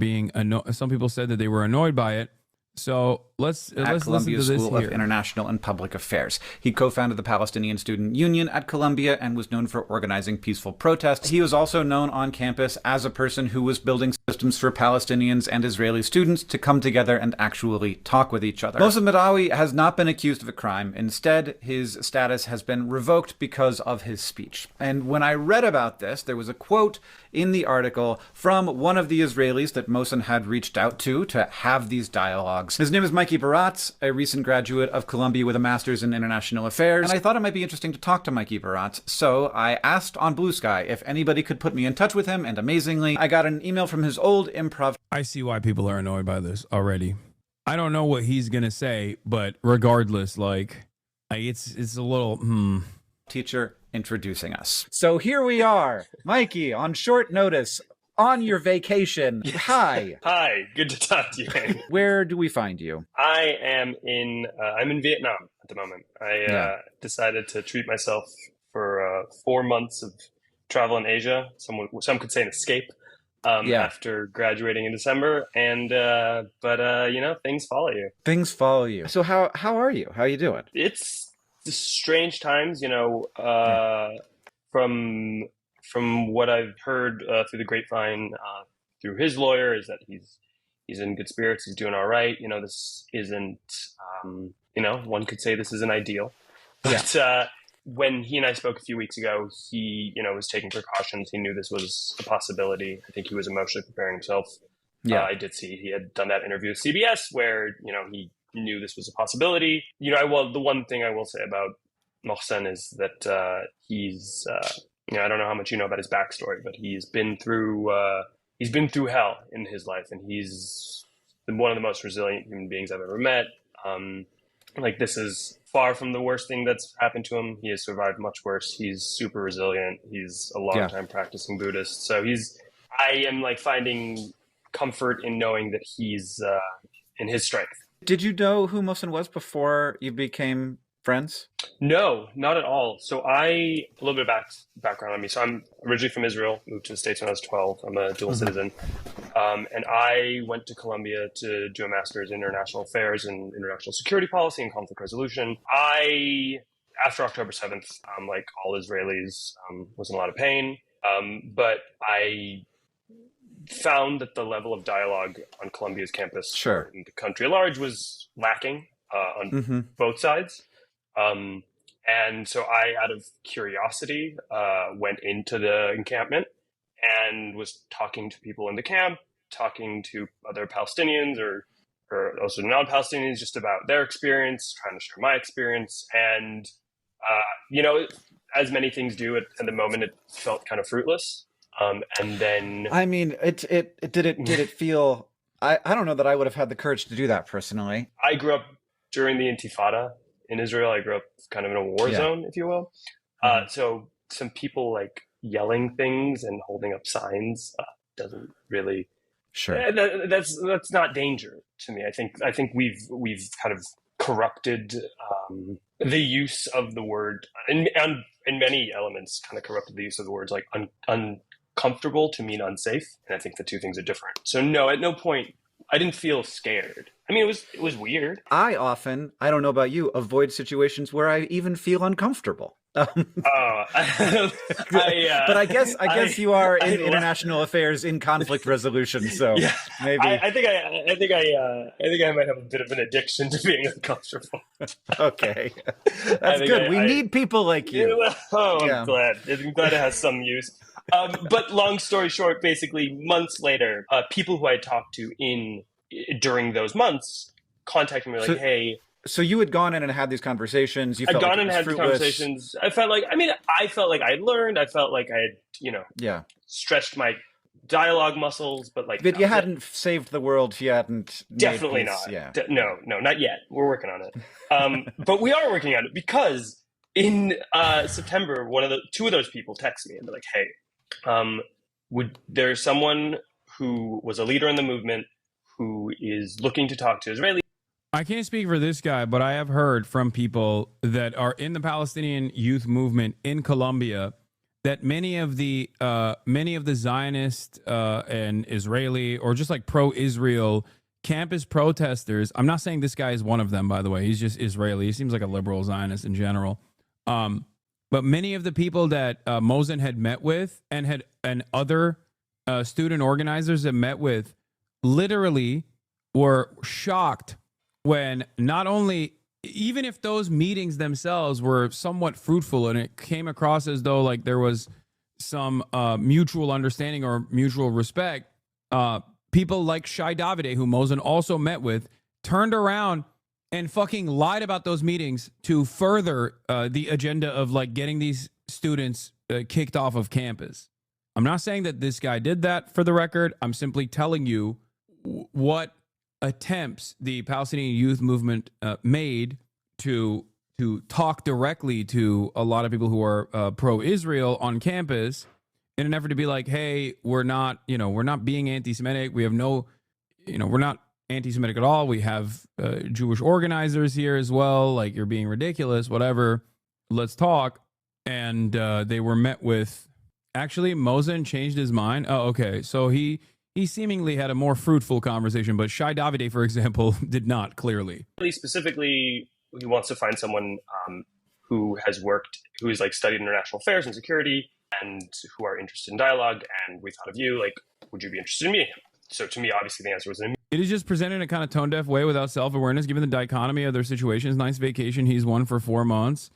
some people said that they were annoyed by it. So let's listen Columbia to this School here. of International and Public Affairs. He co-founded the Palestinian Student Union at Columbia and was known for organizing peaceful protests. He was also known on campus as a person who was building systems for Palestinians and Israeli students to come together and actually talk with each other. Mohsen Madawi has not been accused of a crime. Instead, his status has been revoked because of his speech. And when I read about this, there was a quote in the article from one of the Israelis that Mohsen had reached out to have these dialogues. His name is Mikey Baratz, a recent graduate of Columbia with a master's in international affairs. And I thought it might be interesting to talk to Mikey Baratz. So I asked on Blue Sky if anybody could put me in touch with him. And amazingly, I got an email from his old improv. I see why people are annoyed by this already. I don't know what he's going to say, but regardless, it's a little, teacher introducing us. So here we are, Mikey, on short notice, on your vacation. Hi. Hi, good to talk to you. Where do we find you? I am I'm in Vietnam at the moment. I decided to treat myself for 4 months of travel in Asia. Some could say an escape after graduating in December. And, things follow you. Things follow you. So how are you? How are you doing? It's strange times, from what I've heard through the grapevine, through his lawyer, is that he's in good spirits. He's doing all right. This isn't, one could say this isn't ideal. But when he and I spoke a few weeks ago, he, was taking precautions. He knew this was a possibility. I think he was emotionally preparing himself. Yeah. I did see he had done that interview with CBS where, he knew this was a possibility. The one thing I will say about Mohsen is that he's... I don't know how much you know about his backstory, but he's been through hell in his life, and he's one of the most resilient human beings I've ever met. This is far from the worst thing that's happened to him. He has survived much worse. He's super resilient. He's a long-time practicing Buddhist. So I am finding comfort in knowing that he's in his strength. Did you know who Mohsen was before you became friends? No, not at all. So a little bit of background on me. So I'm originally from Israel, moved to the States when I was 12. I'm a dual citizen. And I went to Columbia to do a master's in international affairs and international security policy and conflict resolution. After October 7th, like all Israelis, was in a lot of pain. But I found that the level of dialogue on Columbia's campus in the country at large was lacking on both sides. And so I, out of curiosity, went into the encampment and was talking to people in the camp, talking to other Palestinians or also non-Palestinians just about their experience, trying to share my experience. And, as many things do at the moment, it felt kind of fruitless. And then, I mean, did it feel? I don't know that I would have had the courage to do that personally. I grew up during the Intifada in Israel. I grew up kind of in a war zone, if you will. So some people like yelling things and holding up signs doesn't really. Sure. That's not danger to me. I think we've kind of corrupted the use of the word in many elements. Kind of corrupted the use of the words like uncomfortable to mean unsafe, and I think the two things are different. So no, at no point I didn't feel scared. I mean, it was weird. I don't know about you, avoid situations where I even feel uncomfortable. But I guess you are in international affairs in conflict resolution, so yeah, maybe I think I might have a bit of an addiction to being uncomfortable. Okay, that's good. We need people like you. I'm glad. I'm glad it has some use. But long story short, basically months later, people who I talked to during those months contacted me like, hey. So you had gone in and had these conversations. I'd gone in and had conversations. I felt like I had learned. I felt like I had, stretched my dialogue muscles, but you hadn't saved the world. You hadn't. Definitely not. Yeah. No, not yet. We're working on it. But we are working on it because in September, two of those people text me and they're like, hey, there's someone who was a leader in the movement who is looking to talk to Israelis. I can't speak for this guy, but I have heard from people that are in the Palestinian youth movement in Colombia that many of the Zionist and Israeli or just like pro-Israel campus protesters. I'm not saying this guy is one of them, by the way. He's just Israeli. He seems like a liberal Zionist in general. But many of the people that Mosen had met with and other student organizers that met with literally were shocked when not only, even if those meetings themselves were somewhat fruitful and it came across as though like there was some mutual understanding or mutual respect, people like Shai Davide, who Mosen also met with, turned around and fucking lied about those meetings to further the agenda of like getting these students kicked off of campus. I'm not saying that this guy did that, for the record. I'm simply telling you what attempts the Palestinian youth movement made to talk directly to a lot of people who are pro-Israel on campus in an effort to be like, hey, we're not being anti-Semitic. We have we're not anti-Semitic at all. We have Jewish organizers here as well. Like, you're being ridiculous, whatever. Let's talk. And they were met with, actually, Mosen changed his mind. Oh, okay. So he seemingly had a more fruitful conversation, but Shai Davide, for example, did not, clearly. Specifically, he wants to find someone who is like studied international affairs and security and who are interested in dialogue. And we thought of you, like, would you be interested in meeting him? So to me, obviously, the answer was no. It is just presented in a kind of tone-deaf way without self-awareness, given the dichotomy of their situations. Nice vacation. He's one for 4 months.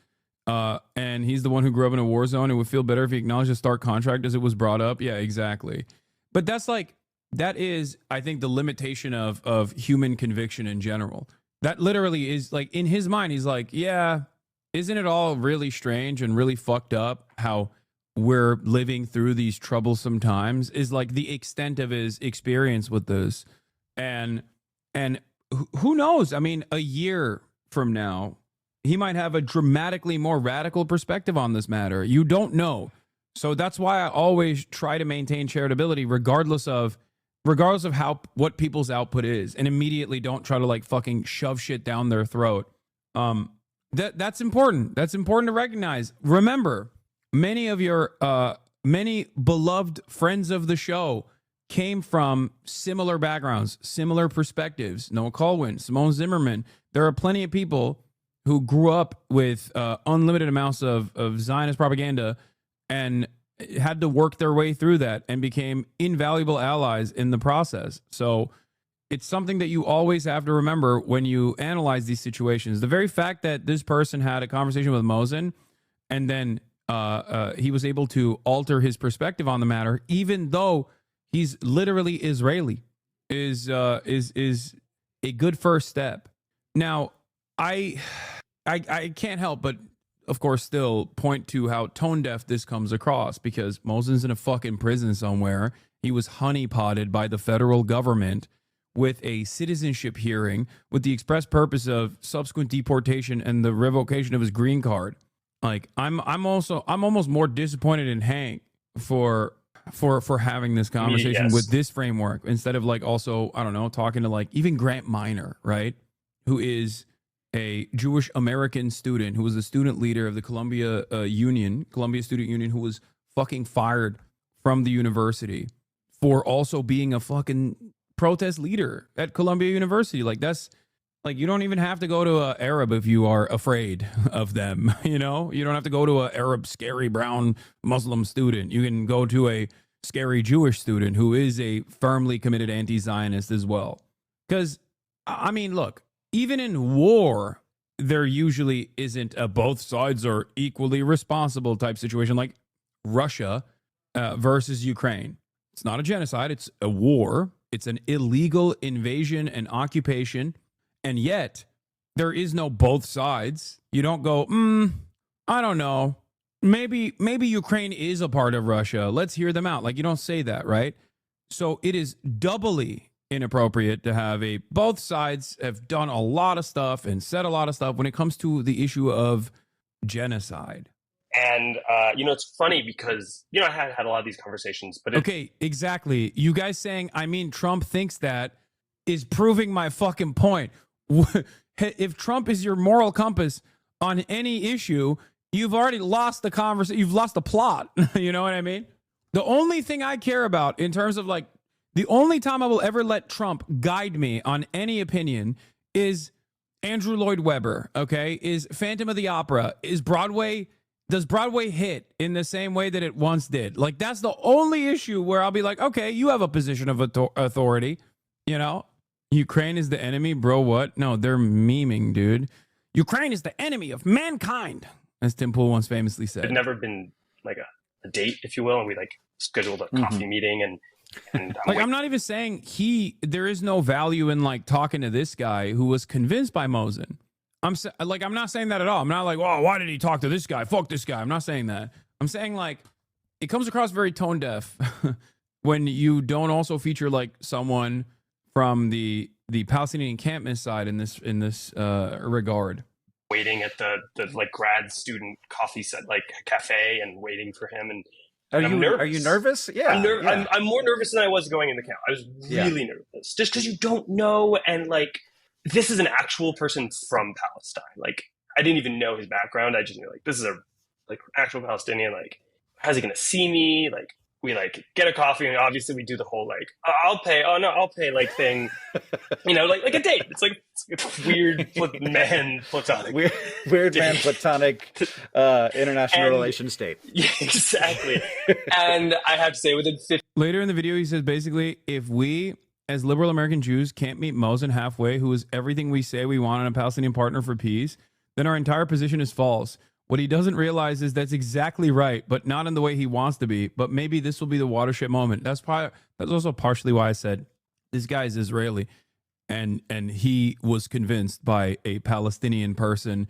And he's the one who grew up in a war zone and would feel better if he acknowledged a stark contract as it was brought up. Yeah, exactly. But that is, I think, the limitation of human conviction in general. That literally is like, in his mind, he's like, yeah, isn't it all really strange and really fucked up how we're living through these troublesome times, is like the extent of his experience with this. And who knows? I mean, a year from now, he might have a dramatically more radical perspective on this matter. You don't know. So that's why I always try to maintain charitability, regardless of what people's output is, and immediately don't try to like fucking shove shit down their throat. That's important. That's important to recognize. Remember, many of your many beloved friends of the show came from similar backgrounds, similar perspectives. Noah Colwyn, Simone Zimmerman. There are plenty of people who grew up with unlimited amounts of Zionist propaganda and had to work their way through that and became invaluable allies in the process. So it's something that you always have to remember when you analyze these situations. The very fact that this person had a conversation with Mosin and then he was able to alter his perspective on the matter, even though he's literally Israeli, is a good first step. Now, I can't help but, of course, still point to how tone deaf this comes across, because Mosin's in a fucking prison somewhere. He was honeypotted by the federal government with a citizenship hearing with the express purpose of subsequent deportation and the revocation of his green card. Like, I'm almost more disappointed in Hank for having this conversation Yes. with this framework, instead of like also, I don't know, talking to like even Grant Minor, right? Who is a Jewish American student who was the student leader of the Columbia Student Union, who was fucking fired from the university for also being a fucking protest leader at Columbia University. Like, that's like, you don't even have to go to a Arab if you are afraid of them. You know, you don't have to go to a Arab, scary brown Muslim student. You can go to a scary Jewish student who is a firmly committed anti-Zionist as well. Because, I mean, look, even in war, there usually isn't a both sides are equally responsible type situation, like Russia versus Ukraine. It's not a genocide. It's a war. It's an illegal invasion and occupation. And yet, there is no both sides. You don't go, I don't know. Maybe Ukraine is a part of Russia. Let's hear them out. Like, you don't say that, right? So it is doubly inappropriate to have both sides have done a lot of stuff and said a lot of stuff when it comes to the issue of genocide. And, it's funny because, I had a lot of these conversations, but okay, exactly. You guys saying, I mean, Trump thinks that is proving my fucking point. If Trump is your moral compass on any issue, you've already lost the conversation. You've lost the plot. You know what I mean? The only thing I care about in terms of like, the only time I will ever let Trump guide me on any opinion is Andrew Lloyd Webber, okay? Is Phantom of the Opera. Does Broadway hit in the same way that it once did? Like, that's the only issue where I'll be like, okay, you have a position of authority, you know? Ukraine is the enemy, bro, what? No, they're memeing, dude. Ukraine is the enemy of mankind, as Tim Pool once famously said. It had never been like a date, if you will, and we like scheduled a coffee meeting and like, I'm not even saying there is no value in like talking to this guy who was convinced by Mosin. I'm not saying that at all. I'm not like, oh, why did he talk to this guy? Fuck this guy. I'm not saying that. I'm saying like, it comes across very tone deaf when you don't also feature like someone from the Palestinian encampment side in this regard. Waiting at the like grad student coffee set, like cafe, and waiting for him. And Are you nervous? Yeah, I'm more nervous than I was going in the camp. I was really nervous, just because you don't know, and like, this is an actual person from Palestine. Like, I didn't even know his background. I just knew like, this is a like actual Palestinian. Like, how's he gonna see me? Like, we like get a coffee, and obviously we do the whole like, I'll pay. Oh no, I'll pay like thing. Like a date. It's like it's weird man platonic. Weird man platonic international relations date. Yeah, exactly. And I have to say, within 50 later in the video, he says basically, if we as liberal American Jews can't meet Mosin halfway, who is everything we say we want in a Palestinian partner for peace, then our entire position is false. What he doesn't realize is that's exactly right, but not in the way he wants to be. But maybe this will be the watershed moment. That's also partially why I said this guy is Israeli, and he was convinced by a Palestinian person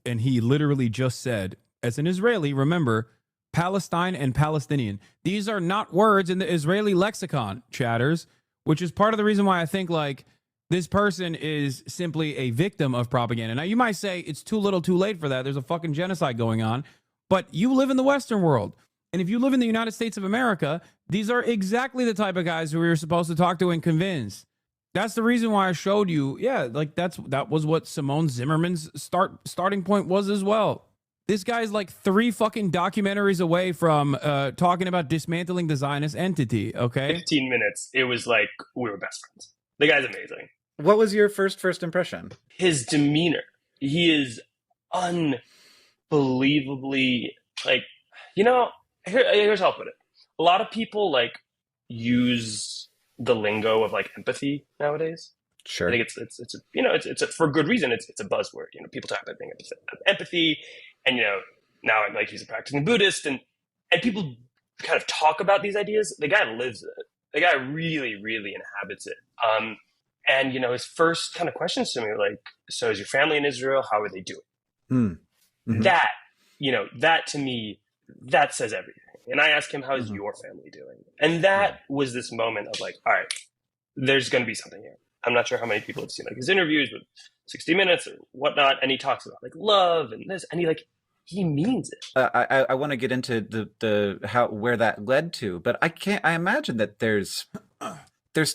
and he literally just said, as an Israeli, remember, Palestine and Palestinian. These are not words in the Israeli lexicon, chatters, which is part of the reason why I think like this person is simply a victim of propaganda. Now, you might say it's too little too late for that. There's a fucking genocide going on. But you live in the Western world. And if you live in the United States of America, these are exactly the type of guys who you're supposed to talk to and convince. That's the reason why I showed you. Yeah, like that was what Simone Zimmerman's starting point was as well. This guy's like 3 fucking documentaries away from talking about dismantling the Zionist entity. Okay, 15 minutes. It was like we were best friends. The guy's amazing. What was your first impression? His demeanor. He is unbelievably like, you know. Here's how I'll put it. A lot of people like use the lingo of like empathy nowadays. Sure. I think it's for good reason. It's a buzzword. You know, people talk about being empathy, and you know, now I'm like he's a practicing Buddhist, and people kind of talk about these ideas. The guy lives it. The guy really, really inhabits it. And you know, his first kind of questions to me were like, "So is your family in Israel? How are they doing?" Mm-hmm. That, you know, that to me, that says everything. And I asked him, "How's your family doing?" And that was this moment of like, all right, there's going to be something here. I'm not sure how many people have seen like his interviews with 60 Minutes or whatnot, and he talks about like love and this, and he means it. I want to get into the where that led to, but I imagine that there's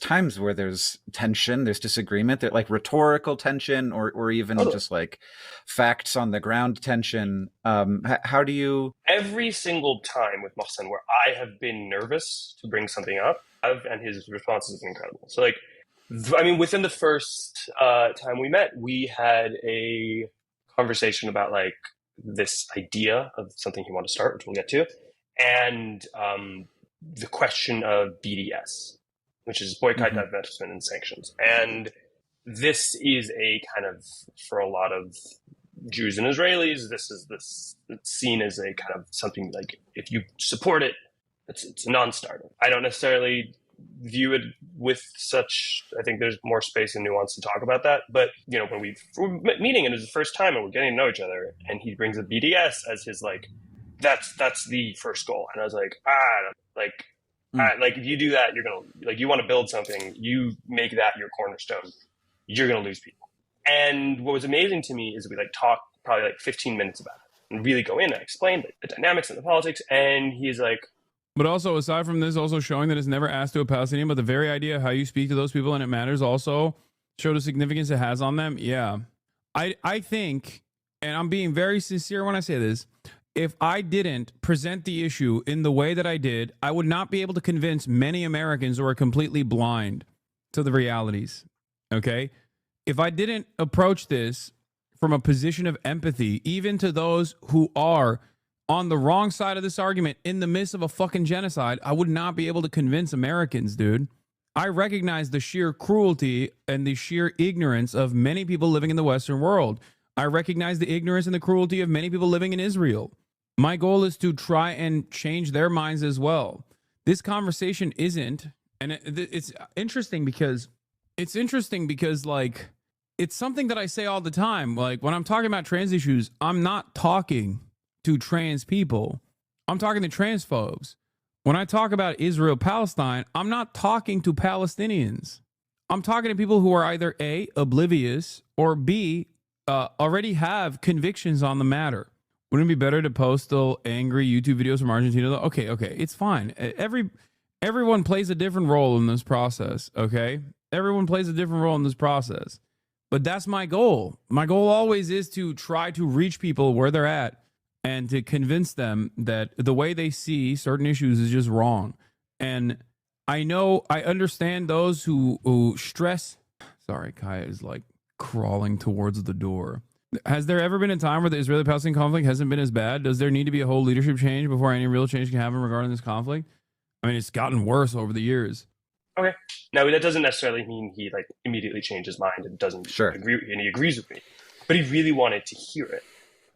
times where there's tension, there's disagreement, that like rhetorical tension, or even just like facts on the ground tension. How do you? Every single time with Mohsen where I have been nervous to bring something up, and his responses have been incredible. So like, I mean, within the first time we met, we had a conversation about like this idea of something he wanted to start, which we'll get to, and the question of BDS, which is boycott, divestment, and sanctions. And this is a kind of, for a lot of Jews and Israelis, it's seen as a kind of something like, if you support it, it's a non-starter. I don't necessarily view it with such, I think there's more space and nuance to talk about that. But, you know, when we're meeting and it was the first time and we're getting to know each other, and he brings up BDS as his, like, that's the first goal. And I was like, like, if you do that, you're going to, like, you want to build something, you make that your cornerstone, you're going to lose people. And what was amazing to me is we like talked probably like 15 minutes about it and really go in and explain the dynamics and the politics. And he's like, but also, aside from this, also showing that it's never asked to a Palestinian, but the very idea of how you speak to those people and it matters also show the significance it has on them. Yeah. I think, and I'm being very sincere when I say this, if I didn't present the issue in the way that I did, I would not be able to convince many Americans who are completely blind to the realities. Okay? If I didn't approach this from a position of empathy, even to those who are on the wrong side of this argument in the midst of a fucking genocide, I would not be able to convince Americans, dude. I recognize the sheer cruelty and the sheer ignorance of many people living in the Western world. I recognize the ignorance and the cruelty of many people living in Israel. My goal is to try and change their minds as well. This conversation isn't, and it's interesting because like, it's something that I say all the time. Like, when I'm talking about trans issues, I'm not talking to trans people. I'm talking to transphobes. When I talk about Israel, Palestine, I'm not talking to Palestinians. I'm talking to people who are either A, oblivious, or B, already have convictions on the matter. Wouldn't it be better to post still angry YouTube videos from Argentina? Okay, it's fine. Everyone plays a different role in this process, okay? Everyone plays a different role in this process. But that's my goal. My goal always is to try to reach people where they're at and to convince them that the way they see certain issues is just wrong. And I understand those who stress. Sorry, Kaya is like crawling towards the door. Has there ever been a time where the Israeli-Palestinian conflict hasn't been as bad? Does there need to be a whole leadership change before any real change can happen regarding this conflict? I mean, it's gotten worse over the years. Okay. Now, that doesn't necessarily mean he like immediately changed his mind and doesn't agree, and he agrees with me. But he really wanted to hear it.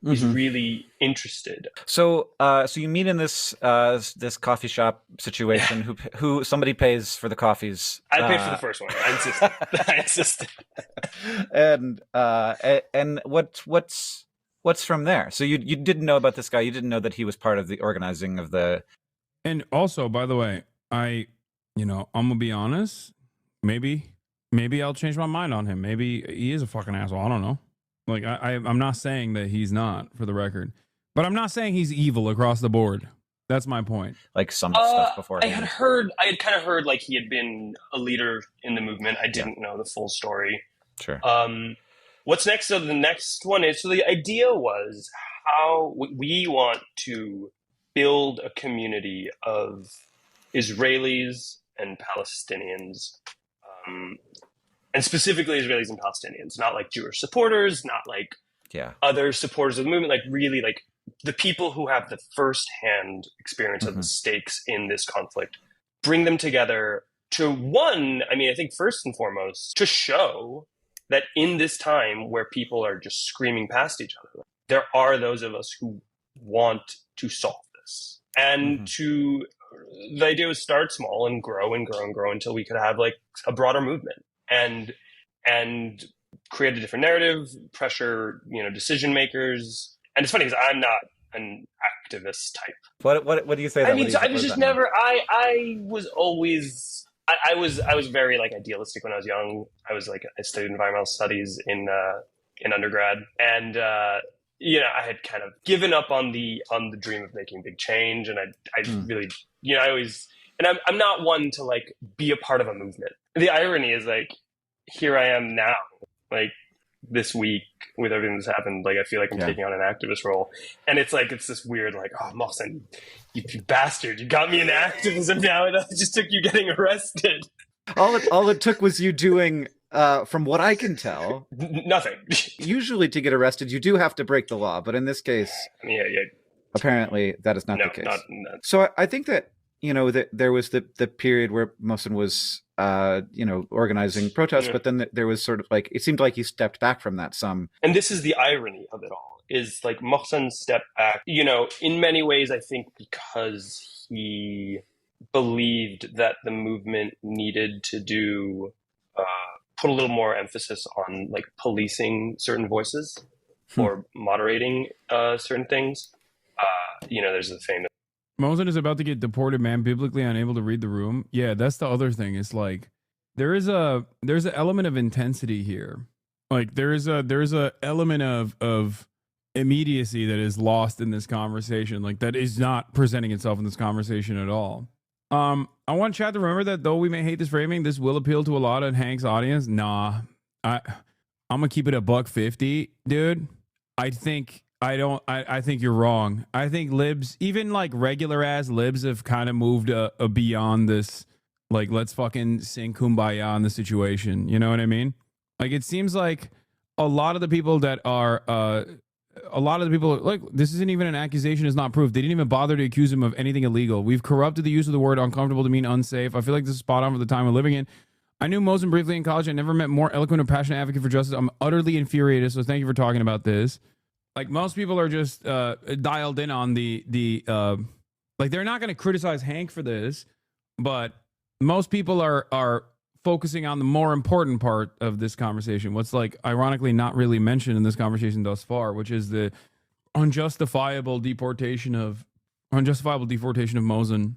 He's really interested. So you meet in this this coffee shop situation. Who somebody pays for the coffees? I paid for the first one. I insisted. And what's from there? So you didn't know about this guy. You didn't know that he was part of the organizing of the. And also, by the way, I'm gonna be honest. Maybe I'll change my mind on him. Maybe he is a fucking asshole. I don't know. Like, I'm not saying that he's not, for the record. But I'm not saying he's evil across the board. That's my point. Like some stuff before. I had kind of heard like he had been a leader in the movement. I didn't know the full story. Sure. What's next? So the next one is, so the idea was how we want to build a community of Israelis and Palestinians, and specifically Israelis and Palestinians, not like Jewish supporters, not like other supporters of the movement, like really like the people who have the first-hand experience of the stakes in this conflict, bring them together to I think first and foremost, to show that in this time where people are just screaming past each other, there are those of us who want to solve this. And the idea was start small and grow and grow and grow until we could have like a broader movement and create a different narrative, pressure, decision makers. And it's funny because I'm not an activist type. What do you say? I mean, I was just never. I was always. I was very like idealistic when I was young. I studied environmental studies in undergrad, and I had kind of given up on the dream of making big change, and I really, I always, and I'm not one to like be a part of a movement. The irony is like, here I am now, like this week with everything that's happened, like I feel like I'm taking on an activist role, and it's this weird like, oh, Mohsen, you bastard, you got me in activism now, and it just took you getting arrested. All it took was you doing, from what I can tell, nothing. Usually to get arrested, you do have to break the law, but in this case, apparently that is not the case. So I think that there was the period where Mohsen was organizing protests, but then there was sort of like, it seemed like he stepped back from that some. And this is the irony of it all, is like Mohsen stepped back, in many ways, I think because he believed that the movement needed to do, put a little more emphasis on like policing certain voices or moderating certain things. There's the famous Mohsen is about to get deported, man, biblically unable to read the room. Yeah, that's the other thing. It's like there's an element of intensity here. Like there's a element of immediacy that is lost in this conversation. Like that is not presenting itself in this conversation at all. I want chat to remember that though we may hate this framing, this will appeal to a lot of Hank's audience. Nah. I'm gonna keep it $1.50, dude. I think you're wrong. I think libs, even like regular ass libs, have kind of moved beyond this. Like, let's fucking sing Kumbaya in the situation. You know what I mean? Like, it seems like a lot of the people that are, like, this isn't even an accusation, is not proof. They didn't even bother to accuse him of anything illegal. We've corrupted the use of the word uncomfortable to mean unsafe. I feel like this is spot on for the time we're living in. I knew Mohsen briefly in college. I never met more eloquent or passionate advocate for justice. I'm utterly infuriated. So thank you for talking about this. Like most people are just dialed in on the like they're not going to criticize Hank for this, but most people are focusing on the more important part of this conversation. What's like ironically not really mentioned in this conversation thus far, which is the unjustifiable deportation of Mohsen.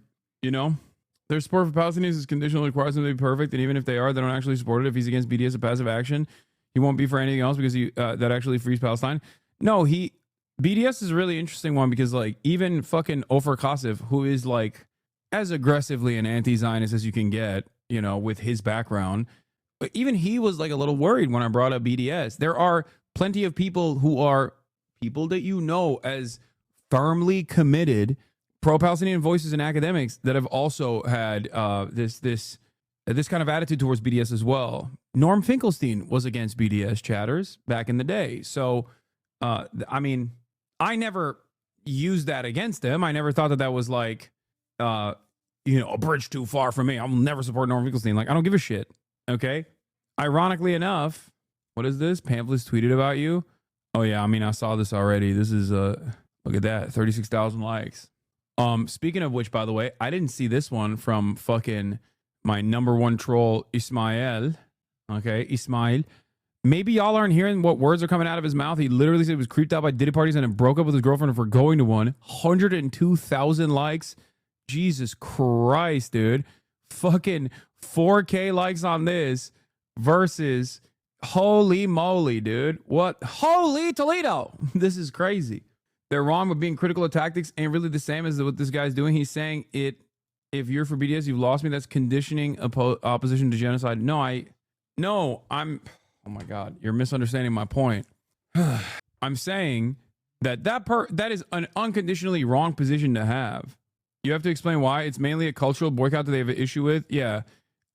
Their support for Palestinians is conditional, requires them to be perfect, and even if they are, they don't actually support it. If he's against BDS, a passive action, he won't be for anything else because that actually frees Palestine. No, BDS is a really interesting one because like even fucking Ofer Kasif, who is like as aggressively an anti-Zionist as you can get, with his background, but even he was like a little worried when I brought up BDS. There are plenty of people who are people that as firmly committed pro-Palestinian voices and academics that have also had this kind of attitude towards BDS as well. Norm Finkelstein was against BDS chatters back in the day. So, I mean, I never used that against him. I never thought that was like, a bridge too far from me. I'll never support Norm Finkelstein. Like, I don't give a shit. Okay. Ironically enough, what is this? Pamphlets tweeted about you. Oh yeah. I mean, I saw this already. This is look at that. 36,000 likes. Speaking of which, by the way, I didn't see this one from fucking my number one troll, Ismail. Okay, Ismail. Maybe y'all aren't hearing what words are coming out of his mouth. He literally said he was creeped out by Diddy parties and then broke up with his girlfriend for going to one. 102,000 likes. Jesus Christ, dude. Fucking 4K likes on this versus holy moly, dude. What? Holy Toledo. This is crazy. they're wrong, but being critical of tactics ain't really the same as what this guy's doing. He's saying it. If you're for BDS, you've lost me. That's conditioning opposition to genocide. No, I'm. Oh my God, you're misunderstanding my point. I'm saying that is an unconditionally wrong position to have. You have to explain why. It's mainly a cultural boycott that they have an issue with. Yeah.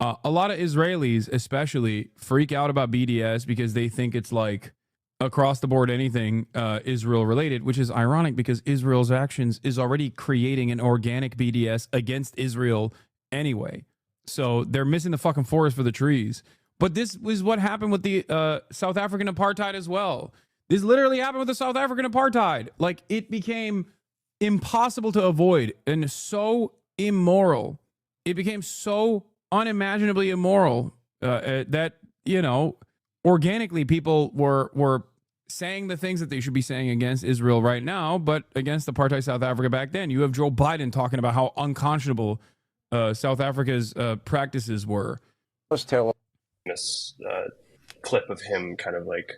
A lot of Israelis especially freak out about BDS because they think it's like across the board anything Israel related, which is ironic because Israel's actions is already creating an organic BDS against Israel anyway. So they're missing the fucking forest for the trees. But this was what happened with the South African apartheid as well. This literally happened with the South African apartheid. Like, it became impossible to avoid and so immoral. It became so unimaginably immoral that, you know, organically people were saying the things that they should be saying against Israel right now, but against apartheid South Africa back then. You have Joe Biden talking about how unconscionable South Africa's practices were. Let's tell this clip of him kind of like,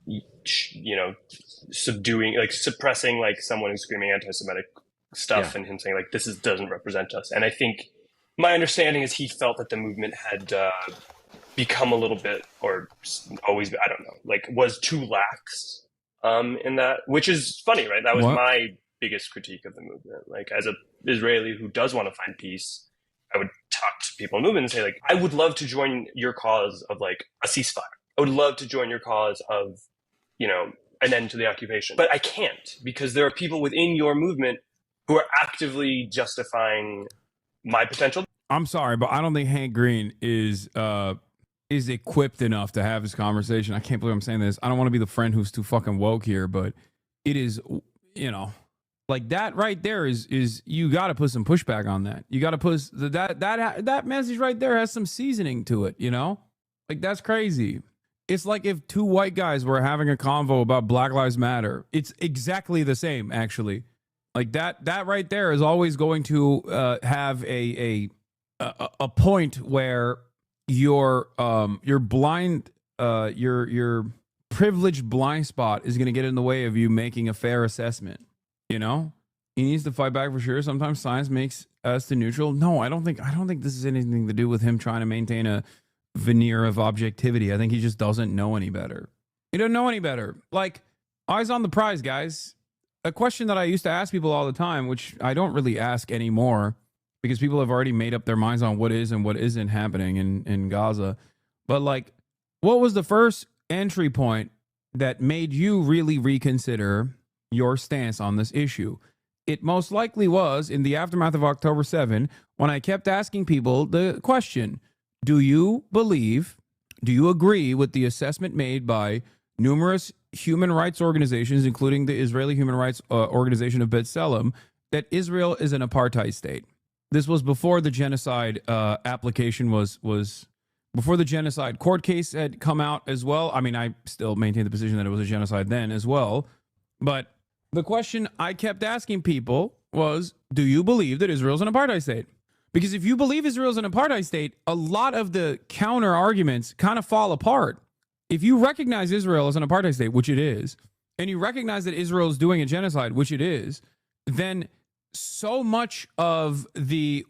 you know, subduing, like suppressing like someone who's screaming anti-Semitic stuff, and him saying like, this doesn't represent us. And I think my understanding is he felt that the movement had become a little bit, or always, I don't know, like was too lax in that, which is funny, right? That was my biggest critique of the movement. Like, as an Israeli who does want to find peace, I would talk to people in the movement and say, like, I would love to join your cause of like a ceasefire. I would love to join your cause of, you know, an end to the occupation. But I can't, because there are people within your movement who are actively justifying my potential. I'm sorry, but I don't think Hank Green is equipped enough to have this conversation. I can't believe I'm saying this. I don't want to be the friend who's too fucking woke here, but it is, you know, like that right there is you got to put some pushback on that. You got to put that message right there has some seasoning to it, you know? Like, that's crazy. It's like if two white guys were having a convo about Black Lives Matter. It's exactly the same, actually. Like that right there is always going to have a point where your blind your privileged blind spot is going to get in the way of you making a fair assessment. You know, he needs to fight back for sure. Sometimes science makes us too neutral. No, I don't think this is anything to do with him trying to maintain a veneer of objectivity. I think he just doesn't know any better. He doesn't know any better. Like, eyes on the prize, guys. A question that I used to ask people all the time, which I don't really ask anymore because people have already made up their minds on what is and what isn't happening in Gaza. But like, what was the first entry point that made you really reconsider your stance on this issue? It most likely was in the aftermath of October 7, when I kept asking people the question, do you agree with the assessment made by numerous human rights organizations, including the Israeli Human Rights Organization of B'Tselem, that Israel is an apartheid state? This was before the genocide application was before the genocide court case had come out as well. I mean, I still maintain the position that it was a genocide then as well. But the question I kept asking people was, do you believe that Israel's an apartheid state? Because if you believe Israel's an apartheid state, a lot of the counter arguments kind of fall apart. If you recognize Israel as an apartheid state, which it is, and you recognize that Israel is doing a genocide, which it is, then so much of the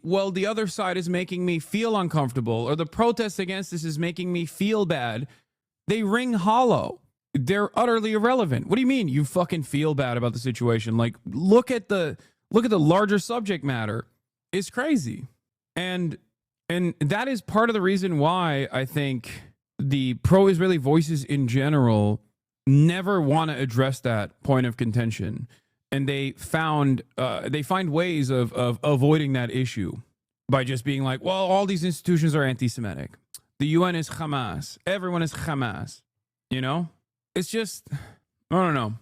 other side is making me feel uncomfortable, or the protest against this is making me feel bad, they ring hollow. They're utterly irrelevant. What do you mean you fucking feel bad about the situation? Like, look at the larger subject matter. It's crazy. And that is part of the reason why I think the pro-Israeli voices in general never want to address that point of contention. And they find ways of avoiding that issue by just being like, well, all these institutions are anti-Semitic. The UN is Hamas. Everyone is Hamas. You know? It's just, I don't know.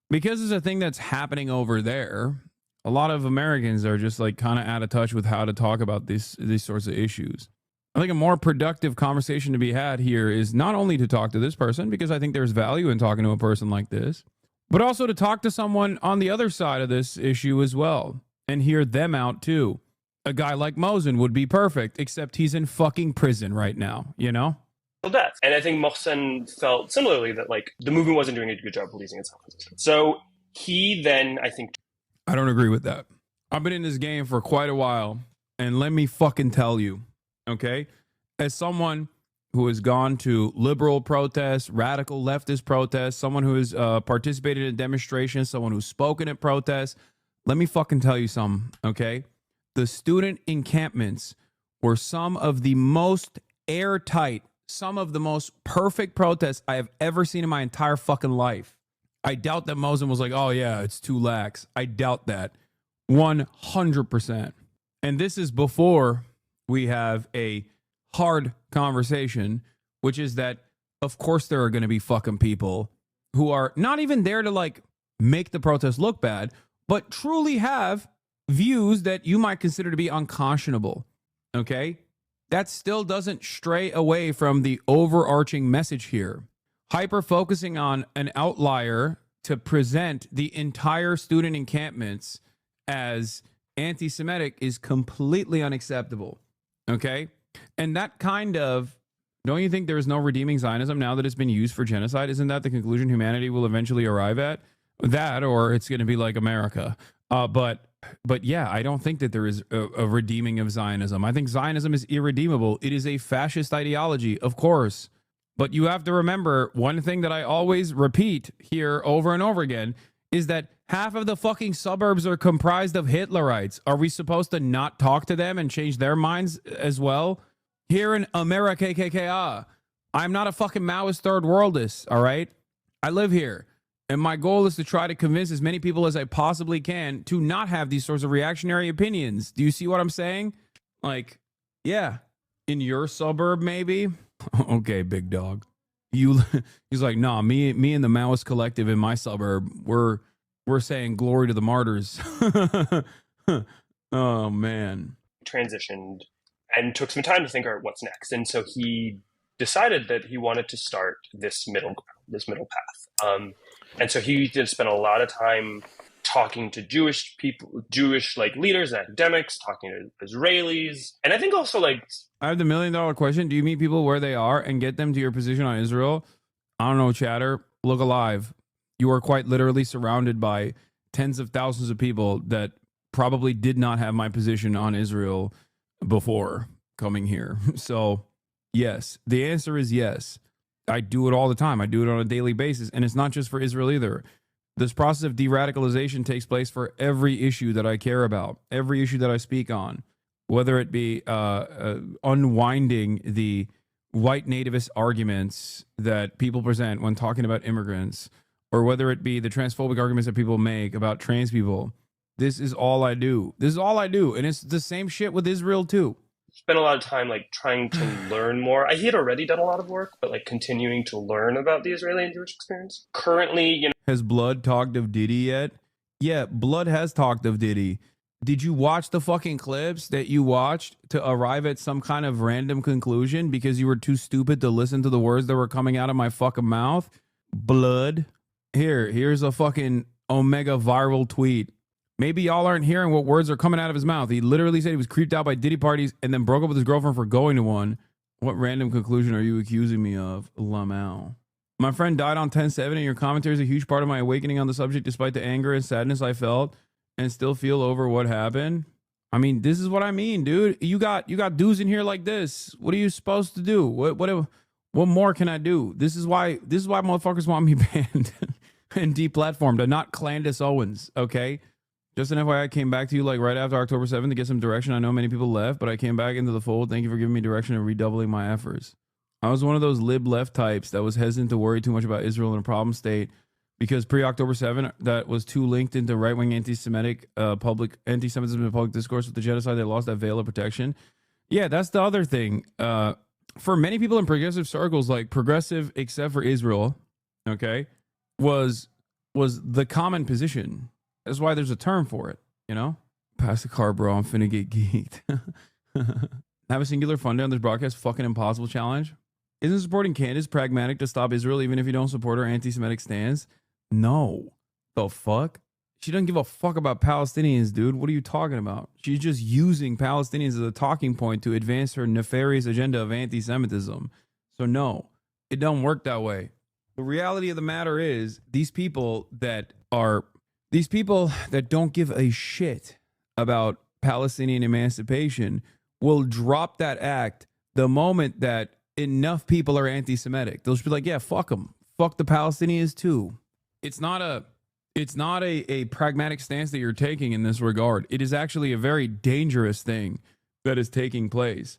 Because it's a thing that's happening over there, a lot of Americans are just like kind of out of touch with how to talk about these sorts of issues. I think a more productive conversation to be had here is not only to talk to this person, because I think there's value in talking to a person like this, but also to talk to someone on the other side of this issue as well and hear them out too. A guy like Mosen would be perfect, except he's in fucking prison right now, you know? Death. And I think Mohsen felt similarly that like the movement wasn't doing a good job policing itself. So He then, I think, I don't agree with that. I've been in this game for quite a while, and let me fucking tell you, okay? As someone who has gone to liberal protests, radical leftist protests, someone who has participated in demonstrations, someone who's spoken at protests, let me fucking tell you something, okay? The student encampments were some of the most airtight, some of the most perfect protests I have ever seen in my entire fucking life. I doubt that Mosen was like, oh yeah, it's too lax. I doubt that. 100%. And this is before we have a hard conversation, which is that, of course, there are going to be fucking people who are not even there to like make the protest look bad, but truly have views that you might consider to be unconscionable. Okay? That still doesn't stray away from the overarching message here. Hyper focusing on an outlier to present the entire student encampments as anti-Semitic is completely unacceptable. Okay? And that kind of, don't you think there is no redeeming Zionism now that it's been used for genocide? Isn't that the conclusion humanity will eventually arrive at? That, or it's going to be like America. But yeah, I don't think that there is a redeeming of Zionism. I think Zionism is irredeemable. It is a fascist ideology, of course. But you have to remember, one thing that I always repeat here over and over again is that half of the fucking suburbs are comprised of Hitlerites. Are we supposed to not talk to them and change their minds as well? Here in America, KKKA, I'm not a fucking Maoist third worldist, all right? I live here. And my goal is to try to convince as many people as I possibly can to not have these sorts of reactionary opinions. Do you see what I'm saying? Like, yeah, in your suburb, maybe? Okay, big dog. He's like, nah, me and the Maoist collective in my suburb, we're saying glory to the martyrs. Oh, man. Transitioned and took some time to think, all right, what's next? And so he decided that he wanted to start this middle path. And so he did spend a lot of time talking to Jewish people, Jewish like leaders, academics, talking to Israelis. And I think also like, I have the $1 million question. Do you meet people where they are and get them to your position on Israel? I don't know, chatter. Look alive. You are quite literally surrounded by tens of thousands of people that probably did not have my position on Israel before coming here. So, yes, the answer is yes. I do it all the time. I do it on a daily basis. And it's not just for Israel either. This process of de-radicalization takes place for every issue that I care about, every issue that I speak on, whether it be unwinding the white nativist arguments that people present when talking about immigrants, or whether it be the transphobic arguments that people make about trans people. This is all I do. This is all I do. And it's the same shit with Israel too. Spent a lot of time like trying to learn more. He had already done a lot of work, but like continuing to learn about the Israeli and Jewish experience. Currently, Has Blood talked of Diddy yet? Yeah, Blood has talked of Diddy. Did you watch the fucking clips that you watched to arrive at some kind of random conclusion because you were too stupid to listen to the words that were coming out of my fucking mouth? Blood. Here's a fucking Omega viral tweet. Maybe y'all aren't hearing what words are coming out of his mouth. He literally said he was creeped out by Diddy parties and then broke up with his girlfriend for going to one. What random conclusion are you accusing me of, Lamau? My friend died on 10/7, and your commentary is a huge part of my awakening on the subject, despite the anger and sadness I felt and still feel over what happened. I mean, this is what I mean, dude. You got dudes in here like this. What are you supposed to do? What more can I do? This is why motherfuckers want me banned and deplatformed. I'm not Clandis Owens, okay? Just an FYI, I came back to you like right after October 7th to get some direction. I know many people left, but I came back into the fold. Thank you for giving me direction and redoubling my efforts. I was one of those lib left types that was hesitant to worry too much about Israel in a problem state because pre-October 7th, that was too linked into right-wing anti-Semitic public anti-Semitism in public discourse with the genocide that lost that veil of protection. Yeah, that's the other thing. For many people in progressive circles, like progressive except for Israel, okay, was the common position. That's why there's a term for it, you know? Pass the car, bro. I'm finna get geeked. Have a singular fun day on this broadcast. Fucking impossible challenge. Isn't supporting Candace pragmatic to stop Israel even if you don't support her anti-Semitic stance? No. The fuck? She doesn't give a fuck about Palestinians, dude. What are you talking about? She's just using Palestinians as a talking point to advance her nefarious agenda of anti-Semitism. So no, it don't work that way. The reality of the matter is these people that are these people that don't give a shit about Palestinian emancipation will drop that act the moment that enough people are anti-Semitic. They'll just be like, yeah, fuck them. Fuck the Palestinians too. It's not a pragmatic stance that you're taking in this regard. It is actually a very dangerous thing that is taking place.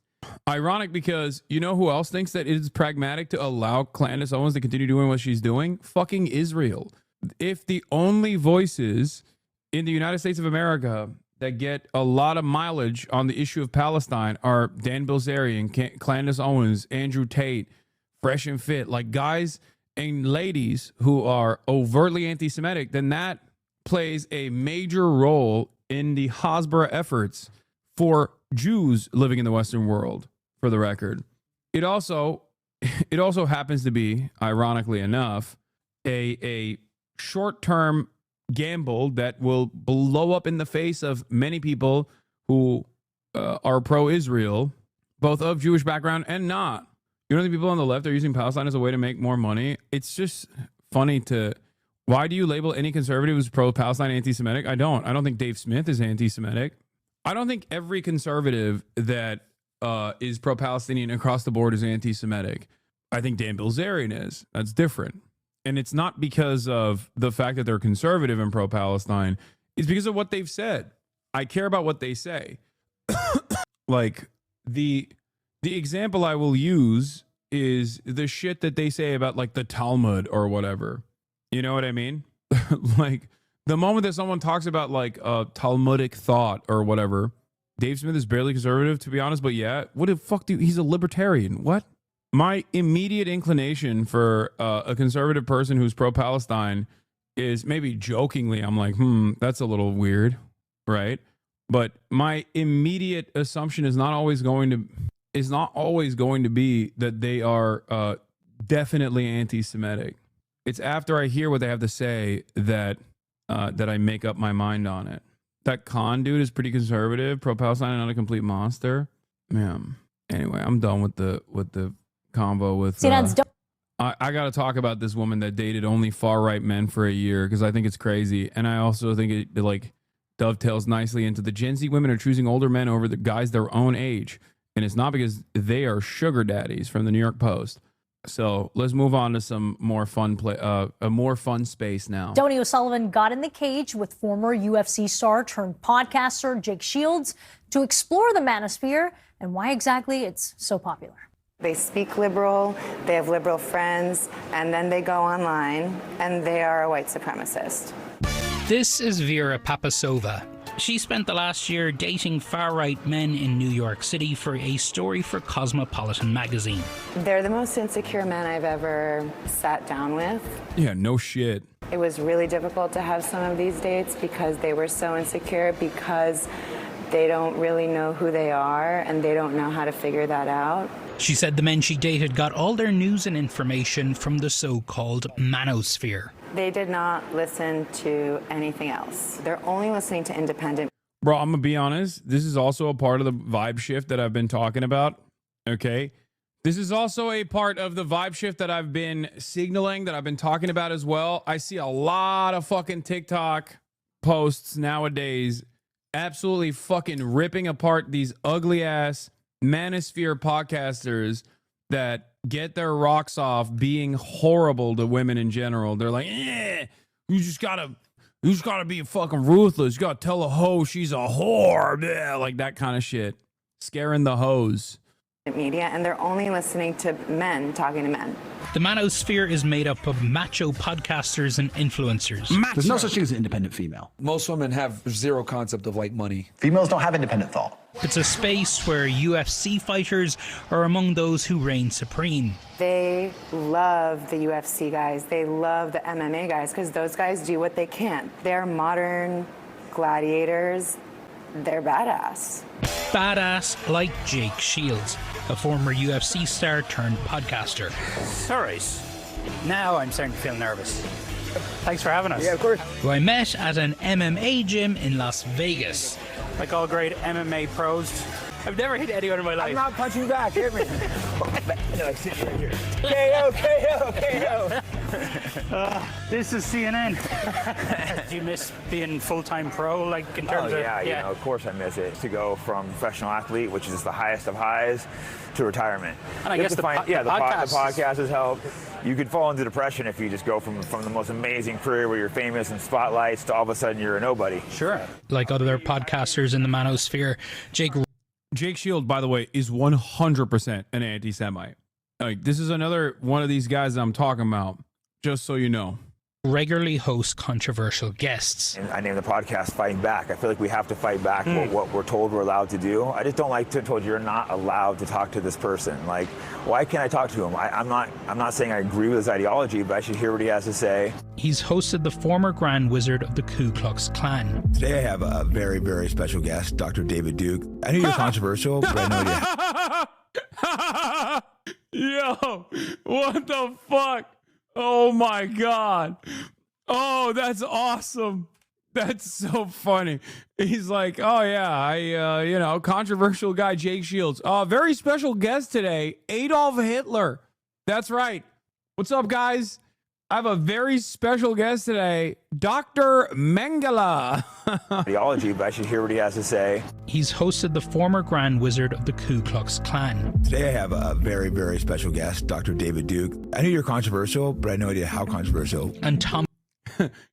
Ironic because you know who else thinks that it is pragmatic to allow Candace Owens to continue doing what she's doing? Fucking Israel. If the only voices in the United States of America that get a lot of mileage on the issue of Palestine are Dan Bilzerian, Candace Owens, Andrew Tate, Fresh and Fit, like guys and ladies who are overtly anti-Semitic, then that plays a major role in the Hasbara efforts for Jews living in the Western world, for the record. It also happens to be, ironically enough, a short-term gamble that will blow up in the face of many people who are pro-Israel, both of Jewish background and not. You know, the people on the left are using Palestine as a way to make more money. It's just funny to... Why do you label any conservative as pro-Palestine anti-Semitic? I don't think Dave Smith is anti-Semitic. I don't think every conservative that is pro-Palestinian across the board is anti-Semitic. I think Dan Bilzerian is. That's different. And it's not because of the fact that they're conservative and pro-Palestine. It's because of what they've said. I care about what they say. Like, the example I will use is the shit that they say about, like, the Talmud or whatever. You know what I mean? Like, the moment that someone talks about, like, a Talmudic thought or whatever, Dave Smith is barely conservative, to be honest, but yeah, what the fuck he's a libertarian. What? My immediate inclination for a conservative person who's pro-Palestine is maybe jokingly, I'm like, that's a little weird, right? But my immediate assumption is not always going to be that they are definitely anti-Semitic. It's after I hear what they have to say that I make up my mind on it. That Khan dude is pretty conservative, pro-Palestine, and not a complete monster. Man. Anyway, I'm done with the convo with I gotta talk about this woman that dated only far-right men for a year because I think it's crazy, and I also think it like dovetails nicely into the Gen Z women are choosing older men over the guys their own age, and it's not because they are sugar daddies from the New York Post. So let's move on to some more fun a more fun space now. Tony O'Sullivan got in the cage with former UFC star turned podcaster Jake Shields to explore the manosphere and why exactly it's so popular. They speak liberal, they have liberal friends, and then they go online and they are a white supremacist. This is Vera Papasova. She spent the last year dating far-right men in New York City for a story for Cosmopolitan magazine. They're the most insecure men I've ever sat down with. Yeah, no shit. It was really difficult to have some of these dates because they were so insecure, because they don't really know who they are and they don't know how to figure that out. She said the men she dated got all their news and information from the so-called manosphere. They did not listen to anything else. They're only listening to independent. Bro, I'm going to be honest. This is also a part of the vibe shift that I've been talking about. Okay. This is also a part of the vibe shift that I've been signaling, that I've been talking about as well. I see a lot of fucking TikTok posts nowadays absolutely fucking ripping apart these ugly ass manosphere podcasters that get their rocks off being horrible to women in general. They're like, you just gotta be fucking ruthless. You gotta tell a hoe she's a whore. Yeah, like that kind of shit. Scaring the hoes. Media, and they're only listening to men talking to men. The manosphere is made up of macho podcasters and influencers. There's no such thing as an independent female. Most women have zero concept of like money. Females don't have independent thought. It's a space where UFC fighters are among those who reign supreme. They love the UFC guys. They love the MMA guys because those guys do what they can. They're modern gladiators. They're badass. Badass like Jake Shields, a former UFC star turned podcaster. All right. Now I'm starting to feel nervous. Thanks for having us. Yeah, of course. Who I met at an MMA gym in Las Vegas. Like all great MMA pros, I've never hit anyone in my life. I'm not punching back. Hit me. No, I sit right here. KO, KO, KO. This is CNN. Do you miss being full-time pro, like in terms yeah, of? You know, of course I miss it. To go from professional athlete, which is the highest of highs, to retirement. And I guess the podcast has helped. You could fall into depression if you just go from the most amazing career where you're famous and spotlights to all of a sudden you're a nobody. Sure. Like other podcasters in the manosphere, Jake Shield, by the way, is 100% an anti-Semite. Like, this is another one of these guys that I'm talking about, just so you know. Regularly hosts controversial guests. And I named the podcast Fighting Back. I feel like we have to fight back what we're told we're allowed to do. I just don't like to be told you're not allowed to talk to this person. Like, why can't I talk to him? I'm not saying I agree with his ideology, but I should hear what he has to say. He's hosted the former Grand Wizard of the Ku Klux Klan. Today I have a very, very special guest, Dr. David Duke. I know you're controversial, but I know you. Yo, what the fuck? Oh my God. Oh, that's awesome. That's so funny. He's like, oh yeah, controversial guy, Jake Shields. Very special guest today, Adolf Hitler. That's right. What's up, guys? I have a very special guest today, Dr. Mengele. Ideology, but I should hear what he has to say. He's hosted the former Grand Wizard of the Ku Klux Klan. Today I have a very, very special guest, Dr. David Duke. I know you're controversial, but I have no idea how controversial. And Tom.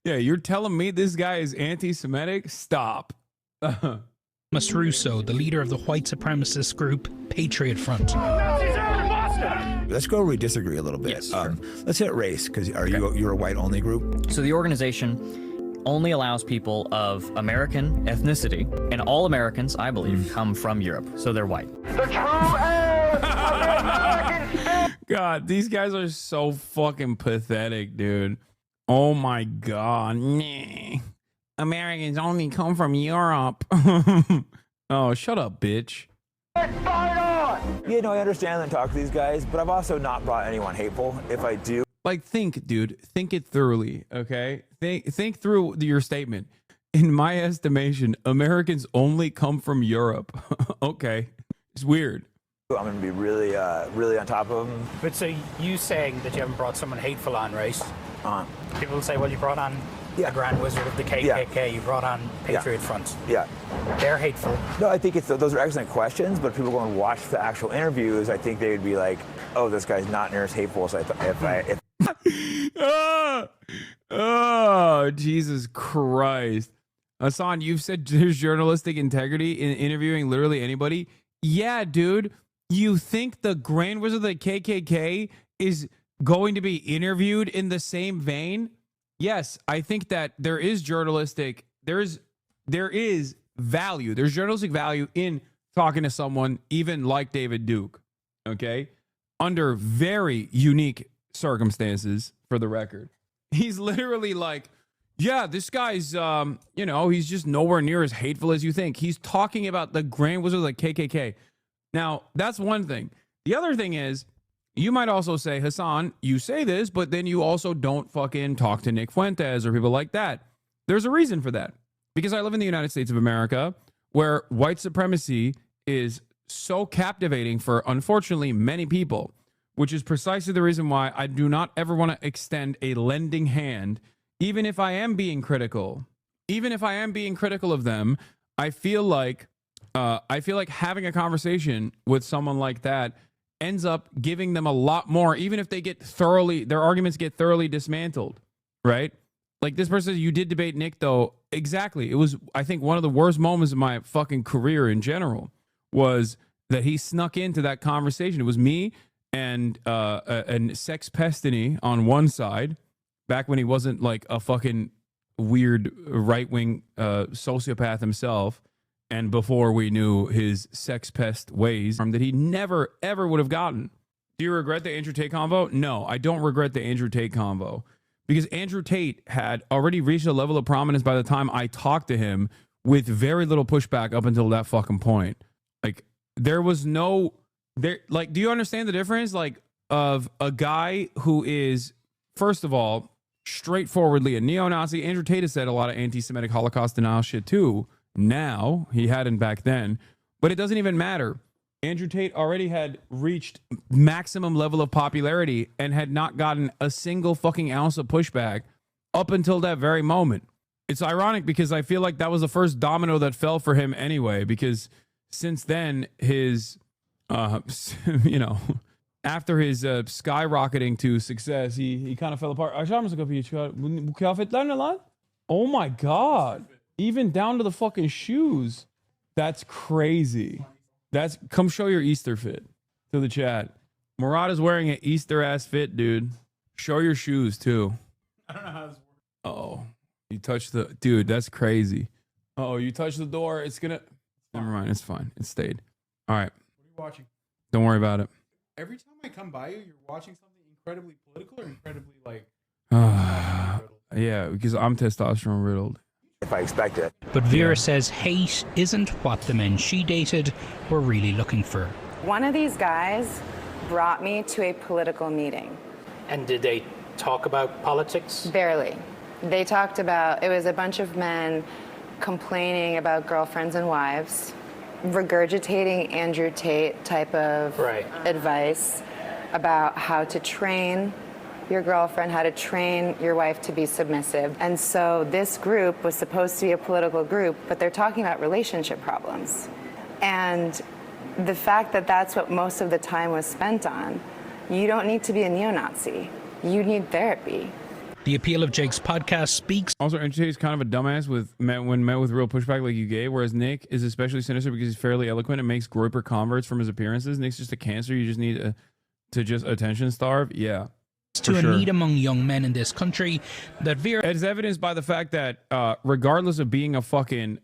Yeah, you're telling me this guy is anti-Semitic? Stop. Thomas Russo, the leader of the white supremacist group Patriot Front. Let's go where we disagree a little bit. Yes, let's hit race, because you're a white-only group? So the organization only allows people of American ethnicity, and all Americans, I believe, come from Europe, so they're white. The true God, these guys are so fucking pathetic, dude. Oh my God. Nah. Americans only come from Europe. Oh, shut up, bitch. Yeah, no, I understand and talk to these guys, but I've also not brought anyone hateful. If I do, like, think, dude, think it thoroughly, okay? Think through your statement. In my estimation, Americans only come from Europe. Okay, it's weird. I'm gonna be really, really on top of them. But so you saying that you haven't brought someone hateful on, right? People will say, well, you brought on the Grand Wizard of the KKK, you brought on Patriot Front. Yeah. They're hateful. No, I think those are excellent questions, but if people go and watch the actual interviews, I think they would be like, oh, this guy's not near as hateful. So if Oh, Jesus Christ. Hassan, you've said there's journalistic integrity in interviewing literally anybody. Yeah, dude. You think the Grand Wizard of the KKK is going to be interviewed in the same vein? Yes, I think that there is journalistic value. There's journalistic value in talking to someone even like David Duke, okay? Under very unique circumstances, for the record. He's literally like, yeah, this guy's, he's just nowhere near as hateful as you think. He's talking about the Grand Wizard of the KKK. Now, that's one thing. The other thing is, you might also say, Hassan, you say this, but then you also don't fucking talk to Nick Fuentes or people like that. There's a reason for that. Because I live in the United States of America, where white supremacy is so captivating for, unfortunately, many people, which is precisely the reason why I do not ever want to extend a lending hand, even if I am being critical. Even if I am being critical of them, I feel like having a conversation with someone like that ends up giving them a lot more, even if their arguments get thoroughly dismantled, right? Like this person, you did debate Nick, though. Exactly. It was, I think, one of the worst moments of my fucking career in general was that he snuck into that conversation. It was me and Sex Pestany on one side, back when he wasn't like a fucking weird right-wing sociopath himself, and before we knew his sex pest ways that he never, ever would have gotten. Do you regret the Andrew Tate convo? No, I don't regret the Andrew Tate convo, because Andrew Tate had already reached a level of prominence by the time I talked to him, with very little pushback up until that fucking point. Like, there was no... Like, do you understand the difference? Like, of a guy who is, first of all, straightforwardly a neo-Nazi. Andrew Tate has said a lot of anti-Semitic Holocaust denial shit too. Now, he hadn't back then, but it doesn't even matter. Andrew Tate already had reached maximum level of popularity and had not gotten a single fucking ounce of pushback up until that very moment. It's ironic because I feel like that was the first domino that fell for him anyway, because since then his, you know, after his skyrocketing to success, he kind of fell apart. Oh my God. Even down to the fucking shoes. That's crazy. Come show your Easter fit to the chat. Murad is wearing an Easter ass fit, dude. Show your shoes too. I don't know how this works. Oh, you touched dude, that's crazy. Oh, you touched the door. It's gonna, never mind. It's fine. It stayed. All right. What are you watching? Don't worry about it. Every time I come by you, you're watching something incredibly political or incredibly like. Yeah, because I'm testosterone riddled. If I expect it. But Vera says hate isn't what the men she dated were really looking for. One of these guys brought me to a political meeting. And did they talk about politics? Barely. They talked about, it was a bunch of men complaining about girlfriends and wives, regurgitating Andrew Tate type of advice about how to train your girlfriend, how to train your wife to be submissive. And so this group was supposed to be a political group, but they're talking about relationship problems. And the fact that that's what most of the time was spent on, you don't need to be a neo-Nazi. You need therapy. The appeal of Jake's podcast speaks. Also, Andrew Tate is kind of a dumbass when met with real pushback like you gave, whereas Nick is especially sinister because he's fairly eloquent and makes Groyper converts from his appearances. Nick's just a cancer. You just need to just attention starve. Yeah. To a need among young men in this country that Vera is evidenced by the fact that regardless of being a fucking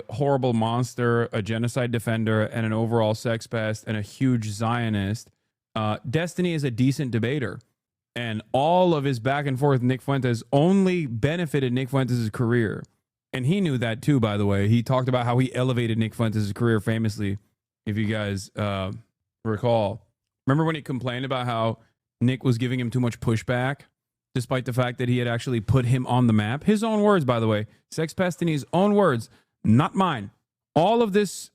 horrible monster, a genocide defender, and an overall sex pest and a huge Zionist, Destiny is a decent debater. And all of his back and forth with Nick Fuentes only benefited Nick Fuentes' career. And he knew that too, by the way. He talked about how he elevated Nick Fuentes' career famously, if you guys recall. Remember when he complained about how Nick was giving him too much pushback, despite the fact that he had actually put him on the map? His own words, by the way. Sex Pestini's own words, not mine. All of this,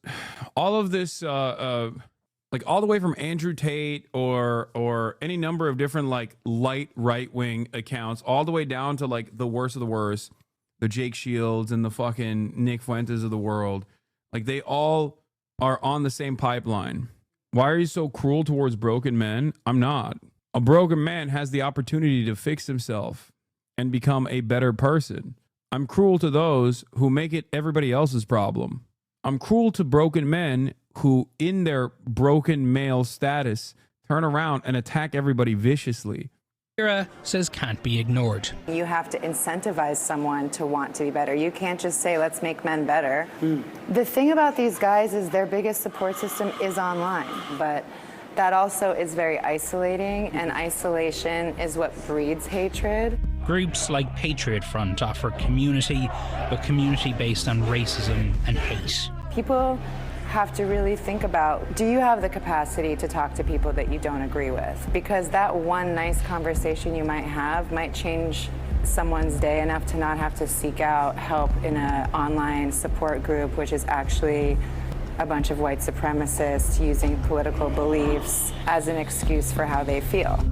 like all the way from Andrew Tate or any number of different like light right-wing accounts, all the way down to like the worst of the worst, the Jake Shields and the fucking Nick Fuentes of the world. Like they all are on the same pipeline. Why are you so cruel towards broken men? I'm not. A broken man has the opportunity to fix himself and become a better person. I'm cruel to those who make it everybody else's problem. I'm cruel to broken men who, in their broken male status, turn around and attack everybody viciously. Vera says can't be ignored. You have to incentivize someone to want to be better. You can't just say, let's make men better. The thing about these guys is their biggest support system is online, but that also is very isolating, and isolation is what breeds hatred. Groups like Patriot Front offer community, but community based on racism and hate. People have to really think about, do you have the capacity to talk to people that you don't agree with? Because that one nice conversation you might have might change someone's day enough to not have to seek out help in an online support group, which is actually a bunch of white supremacists using political beliefs as an excuse for how they feel.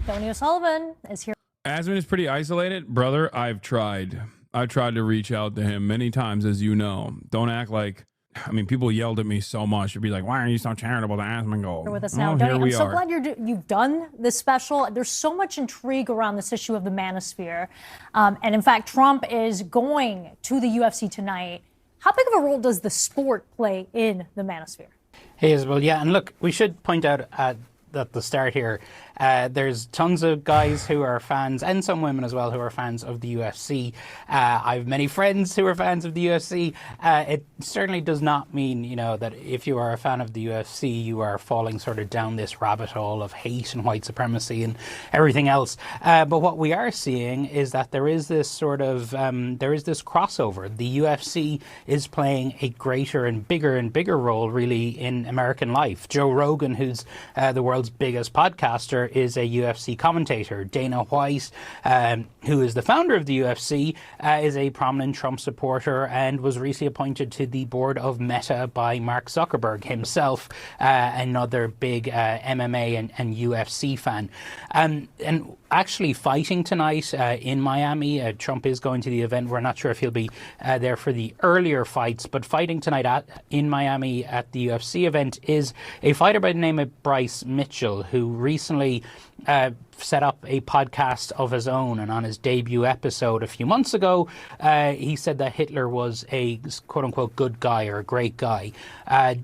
Tony O'Sullivan is here. Asman is pretty isolated. Brother, I've tried to reach out to him many times, as you know. Don't act like, I mean, people yelled at me so much. You'd be like, why are you so charitable to Asman Gold? With us now, Donnie, I'm so glad you've done this special. There's so much intrigue around this issue of the manosphere. And in fact, Trump is going to the UFC tonight. How big of a role does the sport play in the manosphere? Hey, Isabel, yeah, and look, we should point out at the start here, there's tons of guys who are fans, and some women as well, who are fans of the UFC. I have many friends who are fans of the UFC. It certainly does not mean, you know, that if you are a fan of the UFC, you are falling sort of down this rabbit hole of hate and white supremacy and everything else. But what we are seeing is that there is this sort of, there is this crossover. The UFC is playing a greater and bigger role, really, in American life. Joe Rogan, who's the world's biggest podcaster, other is a UFC commentator. Dana White, who is the founder of the UFC, is a prominent Trump supporter and was recently appointed to the board of Meta by Mark Zuckerberg himself, another big MMA and UFC fan. And actually fighting tonight in Miami, Trump is going to the event. We're not sure if he'll be there for the earlier fights, but fighting tonight in Miami at the UFC event is a fighter by the name of Bryce Mitchell, who recently set up a podcast of his own, and on his debut episode a few months ago, he said that Hitler was a quote-unquote good guy or a great guy.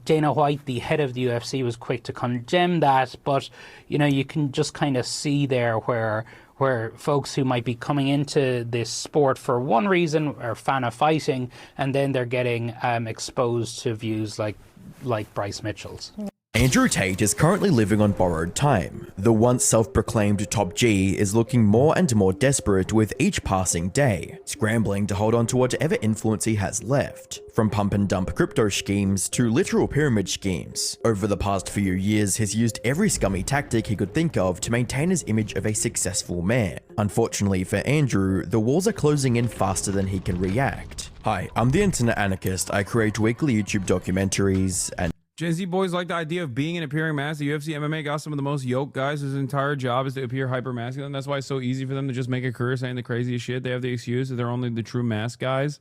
Dana White, the head of the UFC, was quick to condemn that, but you can just kind of see there where folks who might be coming into this sport for one reason are a fan of fighting, and then they're getting exposed to views like Bryce Mitchell's. Andrew Tate is currently living on borrowed time. The once self-proclaimed top G is looking more and more desperate with each passing day, scrambling to hold on to whatever influence he has left. From pump and dump crypto schemes to literal pyramid schemes, over the past few years he's used every scummy tactic he could think of to maintain his image of a successful man. Unfortunately for Andrew, the walls are closing in faster than he can react. Hi, I'm the Internet Anarchist. I create weekly YouTube documentaries and Gen Z boys like the idea of being an appearing mask. The UFC MMA got some of the most yoked guys whose entire job is to appear hyper masculine. That's why it's so easy for them to just make a career saying the craziest shit. They have the excuse that they're only the true mask guys.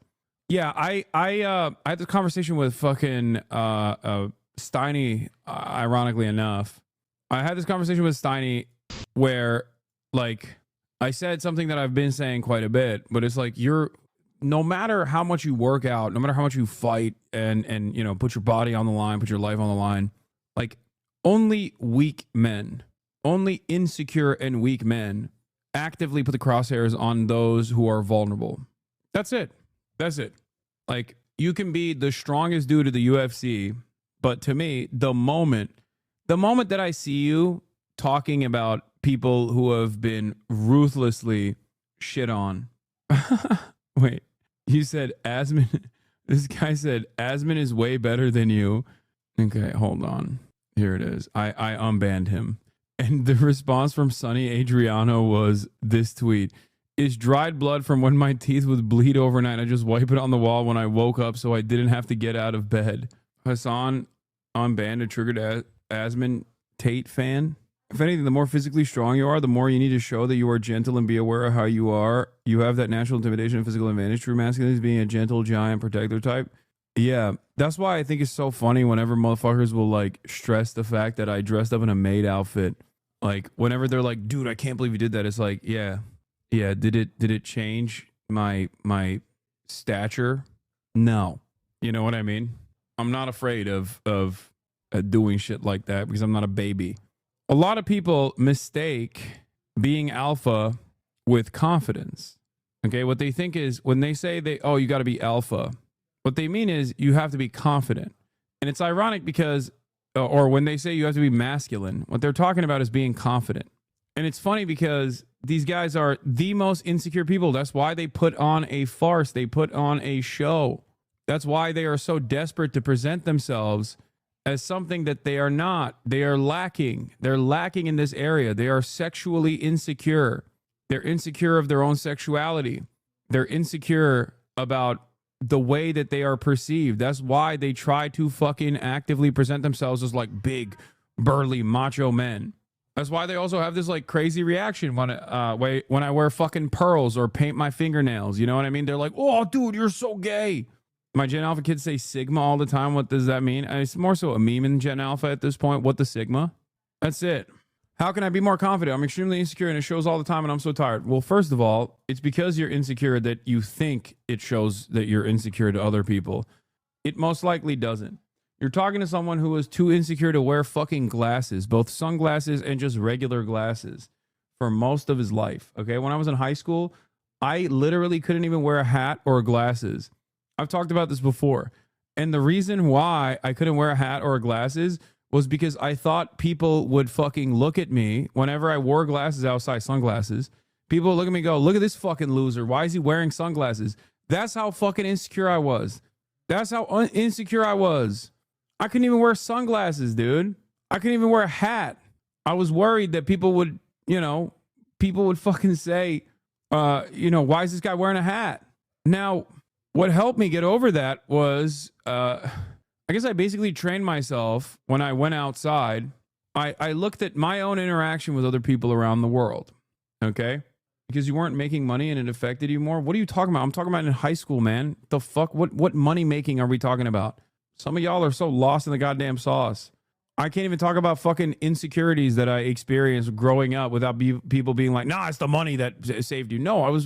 Yeah, I had this conversation with fucking Steiny, ironically enough. I had this conversation with Steiny where, like, I said something that I've been saying quite a bit, but it's like, no matter how much you work out, no matter how much you fight and put your body on the line, put your life on the line, like, only weak men, only insecure and weak men actively put the crosshairs on those who are vulnerable. That's it. That's it. Like, you can be the strongest dude of the UFC, but to me, the moment that I see you talking about people who have been ruthlessly shit on. Wait, you said Asman. This guy said Asman is way better than you. Okay, hold on. Here it is. I unbanned him. And the response from Sonny Adriano was this tweet. Is dried blood from when my teeth would bleed overnight. I just wipe it on the wall when I woke up so I didn't have to get out of bed. Hassan unbanned a triggered Asman Tate fan. If anything, the more physically strong you are, the more you need to show that you are gentle and be aware of how you are. You have that natural intimidation and physical advantage. True masculinity is being a gentle, giant protector type. Yeah, that's why I think it's so funny whenever motherfuckers will like stress the fact that I dressed up in a maid outfit. Like whenever they're like, dude, I can't believe you did that. It's like, yeah. Did it change my stature? No. You know what I mean? I'm not afraid of doing shit like that because I'm not a baby. A lot of people mistake being alpha with confidence. Okay, what they think is when they say you got to be alpha, what they mean is you have to be confident. And it's ironic because, or when they say you have to be masculine, what they're talking about is being confident. And it's funny because these guys are the most insecure people. That's why they put on a farce. They put on a show. That's why they are so desperate to present themselves as something that they are not. They are lacking. They're lacking in this area. They are sexually insecure. They're insecure of their own sexuality. They're insecure about the way that they are perceived. That's why they try to fucking actively present themselves as like big, burly, macho men. That's why they also have this like crazy reaction when I wear fucking pearls or paint my fingernails. You know what I mean? They're like, oh, dude, you're so gay. My Gen Alpha kids say Sigma all the time. What does that mean? It's more so a meme in Gen Alpha at this point. What the Sigma? That's it. How can I be more confident? I'm extremely insecure and it shows all the time and I'm so tired. Well, first of all, it's because you're insecure that you think it shows that you're insecure to other people. It most likely doesn't. You're talking to someone who is too insecure to wear fucking glasses, both sunglasses and just regular glasses for most of his life. Okay. When I was in high school, I literally couldn't even wear a hat or glasses. I've talked about this before. And the reason why I couldn't wear a hat or glasses was because I thought people would fucking look at me whenever I wore glasses outside, sunglasses. People would look at me and go, look at this fucking loser. Why is he wearing sunglasses? That's how fucking insecure I was. That's how insecure I was. I couldn't even wear sunglasses, dude. I couldn't even wear a hat. I was worried that people would fucking say, why is this guy wearing a hat? Now, what helped me get over that was, I guess I basically trained myself when I went outside. I looked at my own interaction with other people around the world, okay? Because you weren't making money and it affected you more. What are you talking about? I'm talking about in high school, man. The fuck? What money making are we talking about? Some of y'all are so lost in the goddamn sauce. I can't even talk about fucking insecurities that I experienced growing up without people being like, nah, it's the money that saved you. No, I was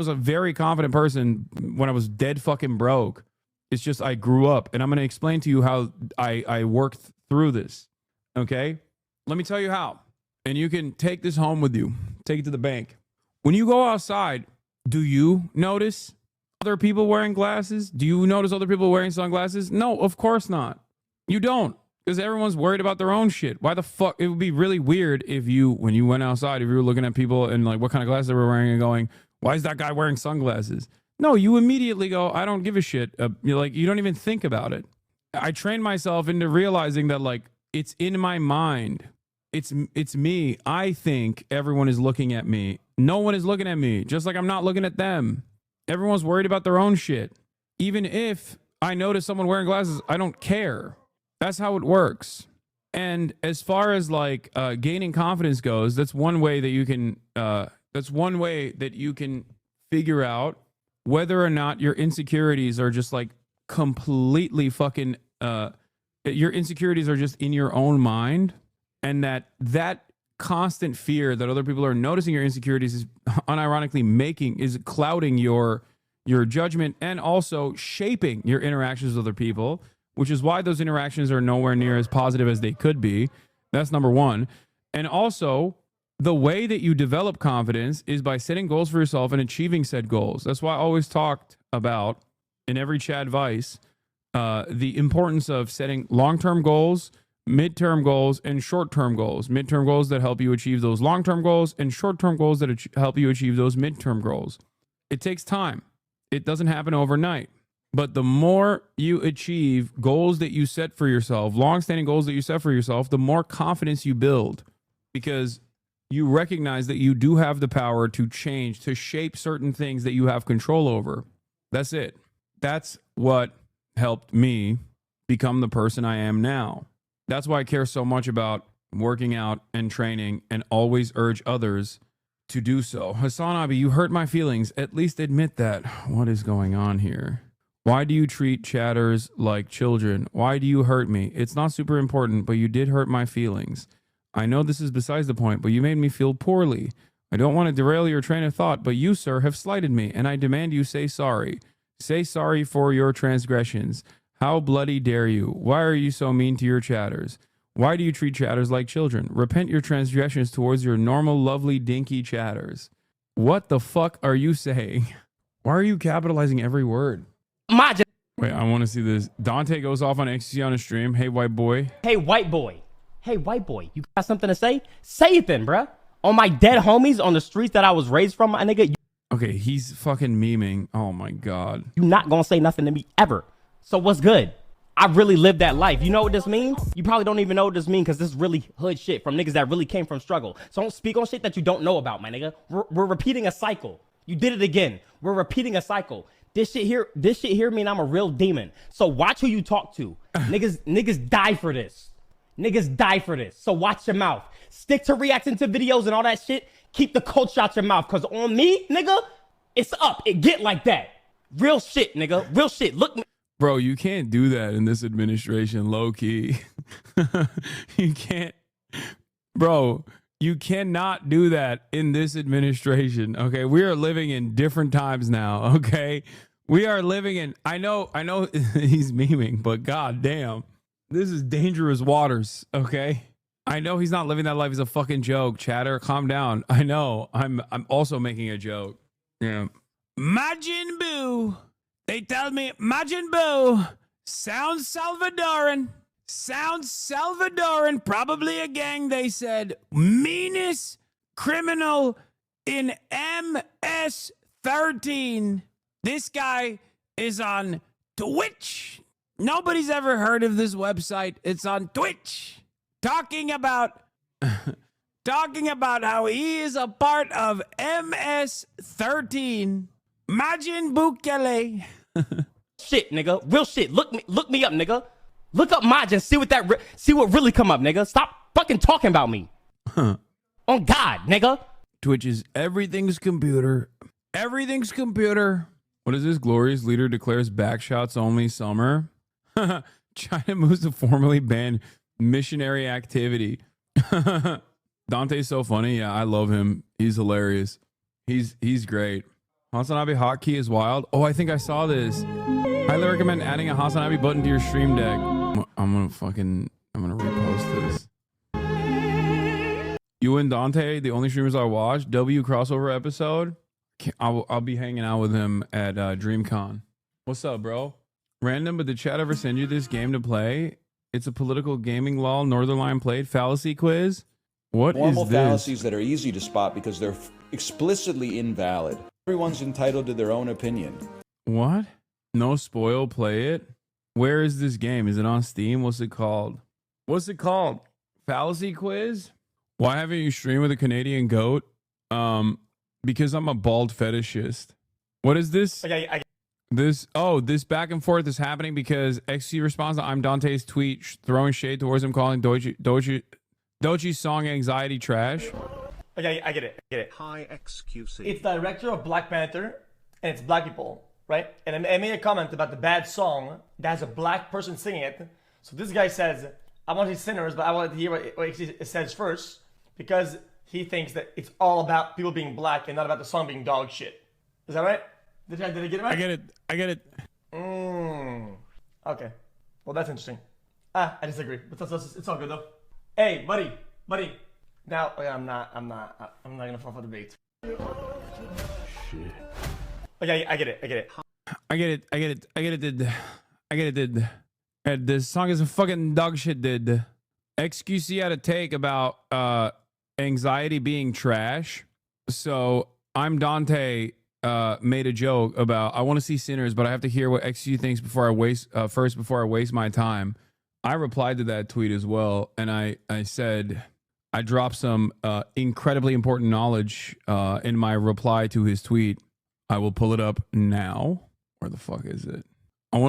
a very confident person when I was dead fucking broke. It's just I grew up, and I'm going to explain to you how I worked through this. Okay? Let me tell you how. And you can take this home with you. Take it to the bank. When you go outside, do you notice other people wearing glasses? Do you notice other people wearing sunglasses? No, of course not. You don't. Because everyone's worried about their own shit. Why the fuck? It would be really weird if when you went outside, if you were looking at people and like what kind of glasses they were wearing and going, why is that guy wearing sunglasses? No, you immediately go, I don't give a shit. You don't even think about it. I trained myself into realizing that like it's in my mind. It's me. I think everyone is looking at me. No one is looking at me, just like I'm not looking at them. Everyone's worried about their own shit. Even if I notice someone wearing glasses, I don't care. That's how it works. And as far as like gaining confidence goes, that's one way that you can figure out whether or not your insecurities are just like completely fucking your insecurities are just in your own mind, and that constant fear that other people are noticing your insecurities is unironically clouding your judgment and also shaping your interactions with other people, which is why those interactions are nowhere near as positive as they could be. That's number one. And also, the way that you develop confidence is by setting goals for yourself and achieving said goals. That's why I always talked about in every Chad Vice, the importance of setting long-term goals, midterm goals, and short-term goals. Midterm goals that help you achieve those long-term goals, and short-term goals that help you achieve those midterm goals. It takes time. It doesn't happen overnight. But the more you achieve goals that you set for yourself, long-standing goals that you set for yourself, the more confidence you build, because you recognize that you do have the power to change, to shape certain things that you have control over. That's it. That's what helped me become the person I am now. That's why I care so much about working out and training and always urge others to do so. Hassan Abi, you hurt my feelings. At least admit that. What is going on here? Why do you treat chatters like children? Why do you hurt me? It's not super important, but you did hurt my feelings. I know this is besides the point, but you made me feel poorly. I don't want to derail your train of thought, but you, sir, have slighted me, and I demand you say sorry. Say sorry for your transgressions. How bloody dare you? Why are you so mean to your chatters? Why do you treat chatters like children? Repent your transgressions towards your normal, lovely, dinky chatters. What the fuck are you saying? Why are you capitalizing every word? Wait, I want to see this. Dante goes off on XC on a stream. Hey, white boy. Hey, white boy. Hey, white boy. You got something to say? Say it then, bruh. On my dead homies on the streets that I was raised from, my nigga. Okay, he's fucking memeing. Oh, my God. You not gonna say nothing to me ever. So what's good? I really lived that life. You know what this means? You probably don't even know what this means because this is really hood shit from niggas that really came from struggle. So don't speak on shit that you don't know about, my nigga. We're repeating a cycle. You did it again. We're repeating a cycle. This shit here mean I'm a real demon. So watch who you talk to. Niggas die for this. Niggas die for this. So watch your mouth. Stick to reacting to videos and all that shit. Keep the culture out your mouth. Cause on me, nigga, it's up. It get like that. Real shit, nigga. Real shit. Look. Bro, you can't do that in this administration, low key. You can't. Bro, you cannot do that in this administration. Okay. We are living in different times now. Okay. We are living in, I know he's memeing, but god damn, this is dangerous waters. Okay. I know he's not living that life. He's a fucking joke. Chatter, calm down. I know. I'm also making a joke. Yeah. Majin Buu. They tell me Majin Buu sounds Salvadoran. Sounds Salvadoran. Probably a gang, they said. Meanest criminal in MS-13. This guy is on Twitch. Nobody's ever heard of this website. It's on Twitch. talking about how he is a part of MS-13. Majin Bukele. Shit, nigga. Real shit. Look me up, nigga. Look up Majin. See what really come up, nigga. Stop fucking talking about me. On God, nigga. Twitch is everything's computer. Everything's computer. What is this? Glorious leader declares backshots only summer. China moves to formally ban missionary activity. Dante's so funny. Yeah, I love him. He's hilarious. He's great. Hasanabe hotkey is wild. Oh, I think I saw this. Highly recommend adding a Hasanabe button to your stream deck. I'm gonna repost this. You and Dante, the only streamers I watch. W crossover episode. I'll be hanging out with him at DreamCon. What's up, bro? Random, but did chat ever send you this game to play? It's a political gaming lol. Northernline played fallacy quiz. What Normal is this? fallacies that are easy to spot because they're explicitly invalid. Everyone's entitled to their own opinion. What? No spoil. Play it. Where is this game? Is it on Steam? What's it called? What's it called? Fallacy quiz? Why haven't you streamed with a Canadian goat? Because I'm a bald fetishist. What is this? This back and forth is happening because XC responds to I'm Dante's tweet throwing shade towards him, calling Dochi's song Anxiety trash. Okay, I get it. Hi, XQC. It's the director of Black Panther, and it's black people, right? And I made a comment about the bad song that has a black person singing it. So this guy says, I want his sinners, but I want to hear what it says first, because he thinks that it's all about people being black and not about the song being dog shit. Is that right? Did I get it right? I get it. Okay. Well, that's interesting. I disagree, but it's all good though. Hey, buddy. Now, I'm not gonna fall for the bait. Shit. Okay, I get it. This song is a fucking dog shit, dude. XQC had a take about anxiety being trash. So I'm Dante made a joke about I want to see Sinners, but I have to hear what XQC thinks before I waste my time. I replied to that tweet as well, and I said I dropped some incredibly important knowledge in my reply to his tweet. I will pull it up now. Where the fuck is it?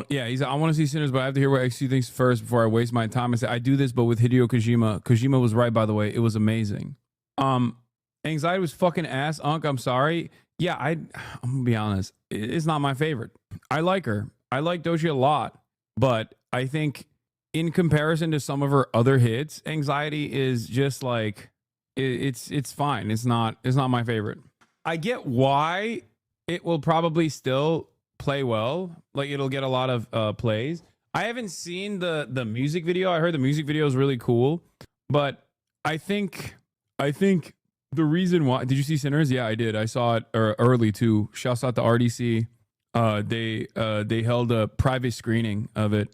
He said, I want to see Sinners, but I have to hear what XQ thinks first before I waste my time. I said, I do this, but with Hideo Kojima. Kojima was right, by the way. It was amazing. Anxiety was fucking ass. I'm sorry. Yeah, I'm going to be honest. It's not my favorite. I like her. I like Doechii a lot. But I think in comparison to some of her other hits, Anxiety is just like, it's fine. It's not my favorite. I get why it will probably still play well, like it'll get a lot of plays. I haven't seen the music video. I heard the music video is really cool, but I think the reason why, did you see Sinners? Yeah, I did. I saw it early too. Shouts out to RDC. They held a private screening of it.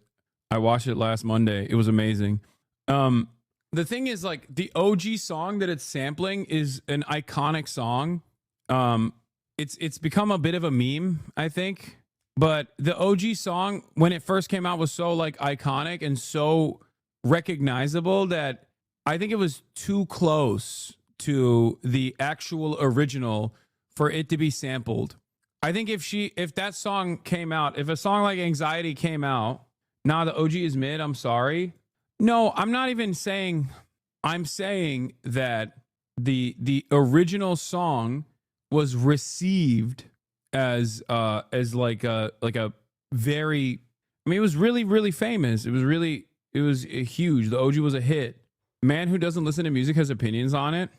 I watched it last Monday. It was amazing. The thing is, like, the OG song that it's sampling is an iconic song. It's become a bit of a meme, I think. But the OG song, when it first came out, was so like iconic and so recognizable that I think it was too close to the actual original for it to be sampled. I think if that song came out, if a song like Anxiety came out, the OG is mid, I'm sorry. No, I'm not even saying, I'm saying that the original song was received as like a very, I mean, it was really, really famous. It was huge. The OG was a hit. Man who doesn't listen to music has opinions on it.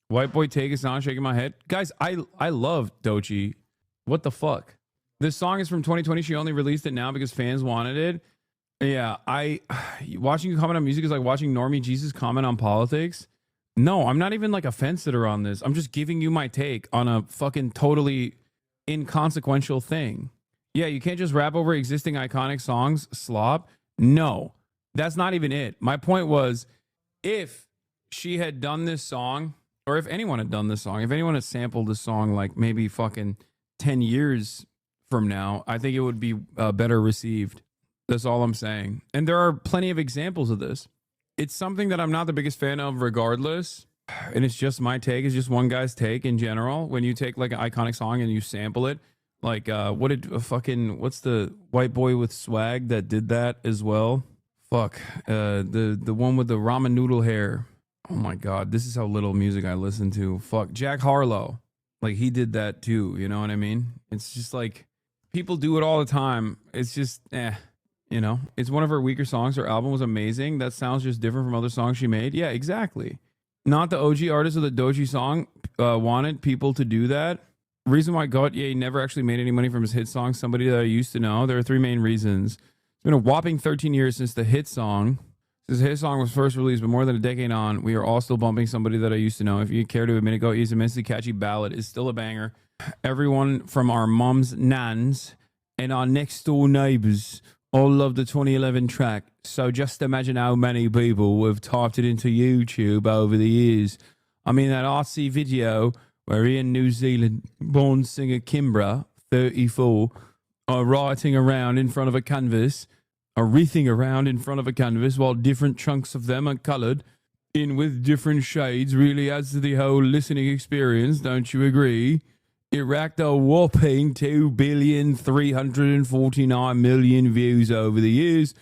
White boy take is not shaking my head. Guys, I love Doechii. What the fuck? This song is from 2020. She only released it now because fans wanted it. Yeah, watching you comment on music is like watching Normie Jesus comment on politics. No, I'm not even like a fence sitter on this. I'm just giving you my take on a fucking totally inconsequential thing. Yeah, you can't just rap over existing iconic songs, slop. No, that's not even it. My point was, if she had done this song, or if anyone had done this song, if anyone had sampled this song like maybe fucking 10 years from now, I think it would be better received. That's all I'm saying. And there are plenty of examples of this. it's something that I'm not the biggest fan of regardless. And it's just my take. It's just one guy's take in general. When you take like an iconic song and you sample it, like what's the white boy with swag that did that as well? Fuck, the one with the ramen noodle hair. Oh my God, this is how little music I listen to. Fuck, Jack Harlow. Like he did that too, you know what I mean? It's just like people do it all the time. It's just you know, it's one of her weaker songs. Her album was amazing. That sounds just different from other songs she made. Yeah, exactly. Not the OG artist of the Doji song wanted people to do that. Reason why Gautier never actually made any money from his hit song, somebody that I used to know. There are 3 main reasons. It's been a whopping 13 years since the hit song. Since the hit song was first released, but more than a decade on, we are all still bumping somebody that I used to know. If you care to admit it, Gautier's immensely catchy ballad is still a banger. Everyone from our mums, nans, and our next door neighbors all love the 2011 track. So just imagine how many people have typed it into YouTube over the years. I mean, that RC video where in New Zealand born singer Kimbra, 34, are writing around in front of a canvas, are wreathing around in front of a canvas while different chunks of them are coloured in with different shades really adds to the whole listening experience, don't you agree? It racked a whopping 2,349,000,000 views over the years,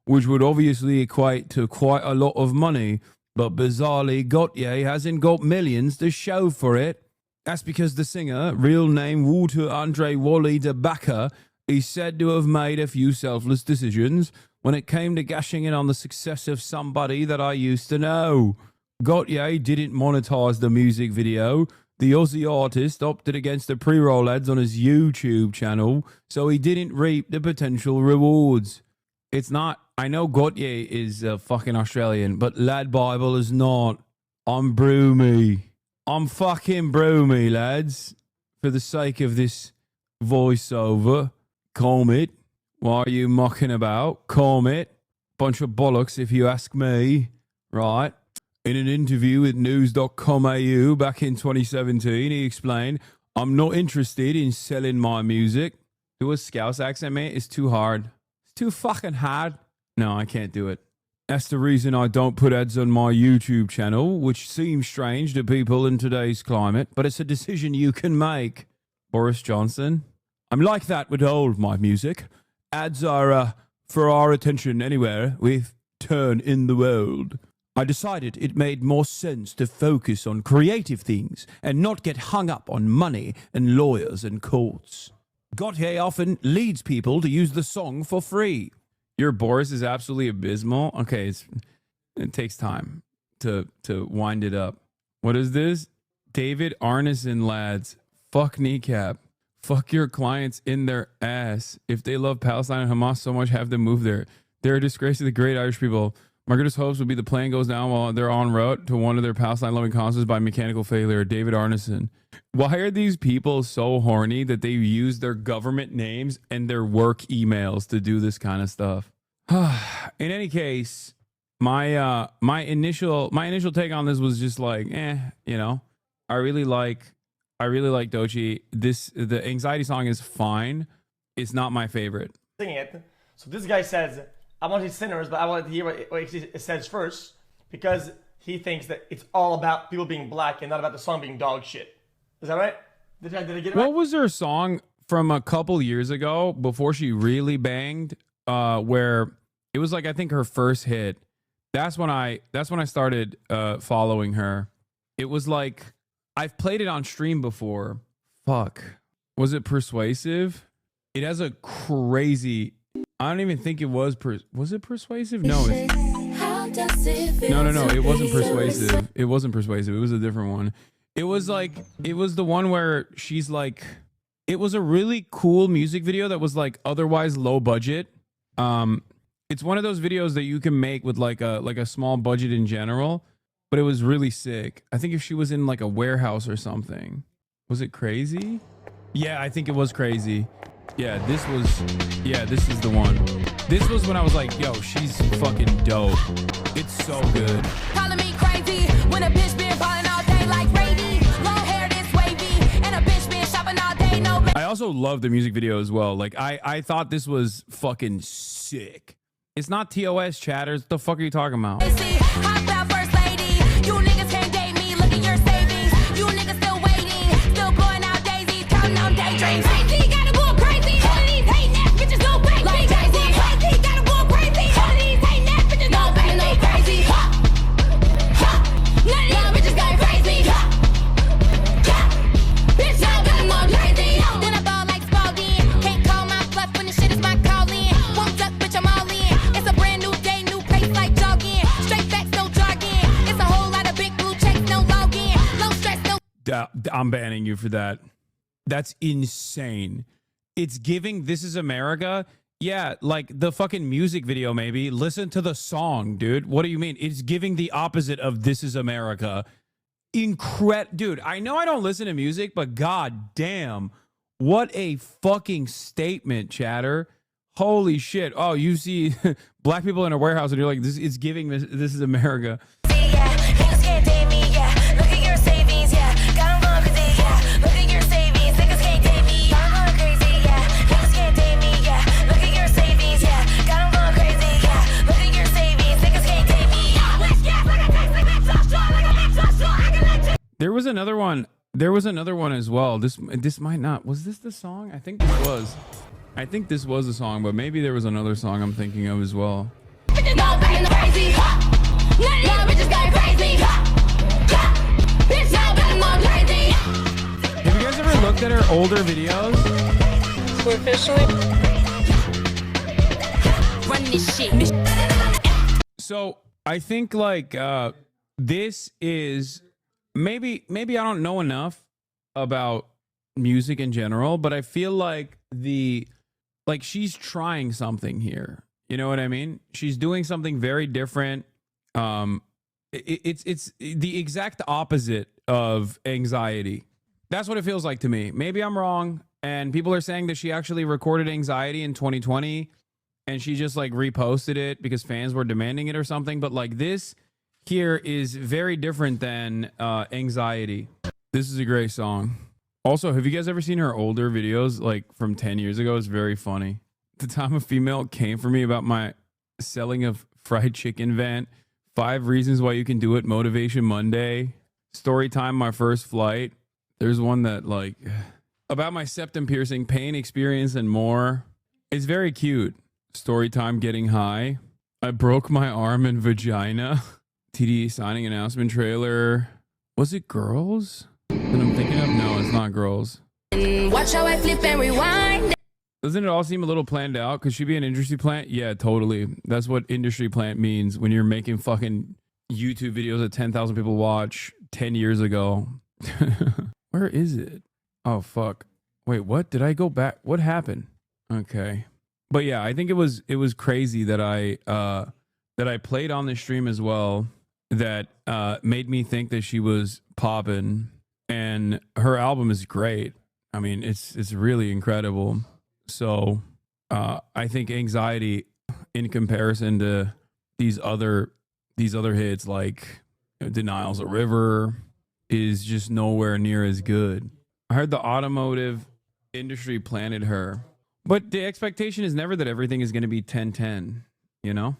which would obviously equate to quite a lot of money, but bizarrely Gautier hasn't got millions to show for it. That's because the singer, real name Walter Andre Wally de Backer, is said to have made a few selfless decisions when it came to gashing in on the success of somebody that I used to know. Gautier didn't monetize the music video. The Aussie artist opted against the pre-roll ads on his YouTube channel, so he didn't reap the potential rewards. It's not, I know Gautier is fucking Australian, but Lad Bible is not. I'm Broomy. I'm fucking Broomy, lads. For the sake of this voiceover, calm it. Why are you mucking about? Calm it. Bunch of bollocks if you ask me. Right. In an interview with news.com.au back in 2017, he explained, I'm not interested in selling my music. Do a Scouse accent, mate. It's too hard. It's too fucking hard. No, I can't do it. That's the reason I don't put ads on my YouTube channel, which seems strange to people in today's climate, but it's a decision you can make. Boris Johnson. I'm like that with all of my music. Ads are for our attention anywhere we turn in the world. I decided it made more sense to focus on creative things and not get hung up on money and lawyers and courts. Gautier often leads people to use the song for free. Your Boris is absolutely abysmal. Okay, it takes time to wind it up. What is this? David Arneson, lads. Fuck kneecap. Fuck your clients in their ass. If they love Palestine and Hamas so much, have them move there. They're a disgrace to the great Irish people. My greatest hopes would be the plane goes down while they're en route to one of their Palestine-loving concerts by mechanical failure. David Arneson. Why are these people so horny that they use their government names and their work emails to do this kind of stuff? In any case, my initial take on this was just like, you know, I really like Doechii. The anxiety song is fine. It's not my favorite. Sing it. So this guy says, I want his sinners, but I want to hear what it says first, because he thinks that it's all about people being black and not about the song being dog shit. Is that right? Did I get it right? What was her song from a couple years ago before she really banged? Where it was like, I think her first hit. That's when I started following her. It was like, I've played it on stream before. Fuck. Was it Persuasive? It has a crazy, I don't even think it was was it Persuasive? No. No. It wasn't Persuasive. It wasn't Persuasive. It was a different one. It was the one where she's like, it was a really cool music video that was like otherwise low budget. It's one of those videos that you can make with like a small budget in general, but it was really sick. I think if she was in like a warehouse or something. Was it Crazy? Yeah, I think it was Crazy. Yeah, this is the one. This was when I was like, yo, she's fucking dope. It's so good. Calling me crazy when a bitch been ballin' all day like Brady. Long hair this wavy and a bitch been shopping all day. No. I also love the music video as well. Like I thought this was fucking sick. It's not TOS, chatters. What the fuck are you talking about? Hot about first lady. You niggas can't date me. Look at your savings. You niggas still waiting. Still blowing out daisies. Counting on daydreams. Crazy, gotta go crazy. All of these hating ass bitches go crazy. Like crazy, crazy, gotta go crazy. All of these hating ass bitches go crazy. No crazy. None of y'all bitches go crazy. Bitch, y'all got them all crazy. Then I ball like Spalding. Can't call my bluff when the shit is my calling. Won't duck, bitch, I'm all in. It's a brand new day, new pace like jogging. Straight facts, no jargon. It's a whole lot of big blue checks, no login. Low stress, no. I'm banning you for that. That's insane. It's giving This Is America. Yeah, like the fucking music video, maybe. Listen to the song, dude. What do you mean? It's giving the opposite of This Is America. Dude, I know I don't listen to music, but god damn. What a fucking statement, chatter. Holy shit. Oh, you see black people in a warehouse and you're like, this is giving This Is America. Niggas can't date me, yeah. Look at your savings, yeah. Got 'em going crazy, yeah. Look at your savings. Niggas can't date me. Got 'em going crazy, yeah. Niggas can't date me, yeah. Look at your savings, yeah. Got 'em going crazy, yeah. Look at your savings. Niggas can't date me. Bitch, yeah, like a text, like a trust, like a trust, I can let you. There was another one. There was another one as well. This might not. Was this the song? I think this was. I think this was the song, but maybe there was another song I'm thinking of as well. Bitches go fucking crazy. None of y'all bitches go crazy. Bitch, y'all got 'em all crazy. Have you guys ever looked at her older videos? We're officially running this shit. So I think like this is maybe I don't know enough about music in general, but I feel like she's trying something here. You know what I mean? She's doing something very different. It's the exact opposite of Anxiety. That's what it feels like to me. Maybe I'm wrong, and people are saying that she actually recorded Anxiety in 2020 and she just like reposted it because fans were demanding it or something. But like this here is very different than Anxiety. This is a great song. Also, have you guys ever seen her older videos like from 10 years ago? It's very funny. The time a female came for me about my selling of fried chicken vent, 5 reasons why you can do it, Motivation Monday, story time, my first flight. There's one that like about my septum piercing, pain experience, and more. It's very cute. Story time, getting high. I broke my arm and vagina. TD signing announcement trailer. Was it Girls that I'm thinking of? No, it's not Girls. Watch how I flip and rewind. Doesn't it all seem a little planned out? Could she be an industry plant? Yeah, totally. That's what industry plant means when you're making fucking YouTube videos that 10,000 people watch 10 years ago. Where is it? Oh, fuck. Wait, what? Did I go back? What happened? Okay. But yeah, I think it was crazy that I played on the stream as well that made me think that she was poppin', and her album is great. I mean, it's really incredible. So I think Anxiety, in comparison to these other hits like Denial's a River, is just nowhere near as good. I heard the automotive industry planted her, but the expectation is never that everything is going to be 10-10, you know?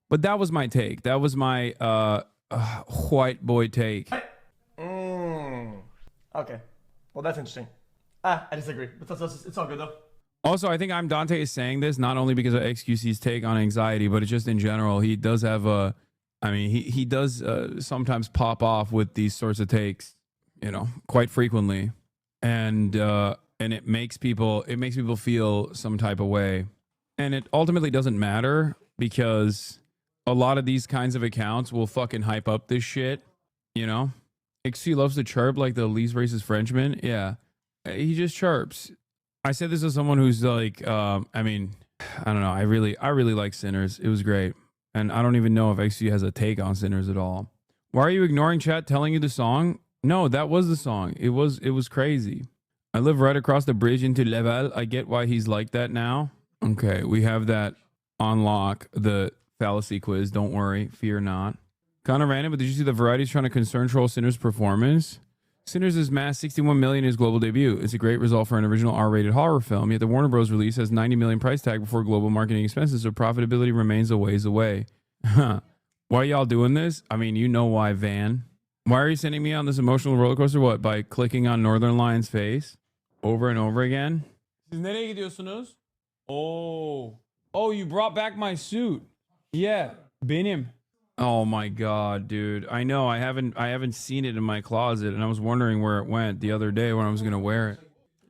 But that was my take. That was my white boy take. Okay. Well, that's interesting. I disagree. But it's all good, though. Also, I think I'm Dante is saying this not only because of XQC's take on Anxiety, but it's just in general. He does have he does sometimes pop off with these sorts of takes, you know, quite frequently. And it makes people feel some type of way. And it ultimately doesn't matter because a lot of these kinds of accounts will fucking hype up this shit, you know? XQC loves to chirp like the least racist Frenchman. Yeah. He just chirps. I said this as someone who's like, I don't know. I really like Sinners. It was great. And I don't even know if XQC has a take on Sinners at all. Why are you ignoring chat telling you the song? No, that was the song. It was crazy. I live right across the bridge into Laval. I get why he's like that now. Okay, we have that on lock, the fallacy quiz. Don't worry, fear not. Kind of random, but did you see the Variety's trying to concern troll Sinners' performance? Sinners has massed 61 million in his global debut. It's a great result for an original R-rated horror film, yet the Warner Bros. Release has 90 million price tag before global marketing expenses, so profitability remains a ways away. Why are y'all doing this? I mean, you know why, Van. Why are you sending me on this emotional roller coaster? What, by clicking on Northern Lion's face over and over again? Siz nereye gidiyorsunuz? Oh, you brought back my suit. Yeah, benim. Oh my god, dude. I know I haven't seen it in my closet, and I was wondering where it went the other day when I was gonna wear it.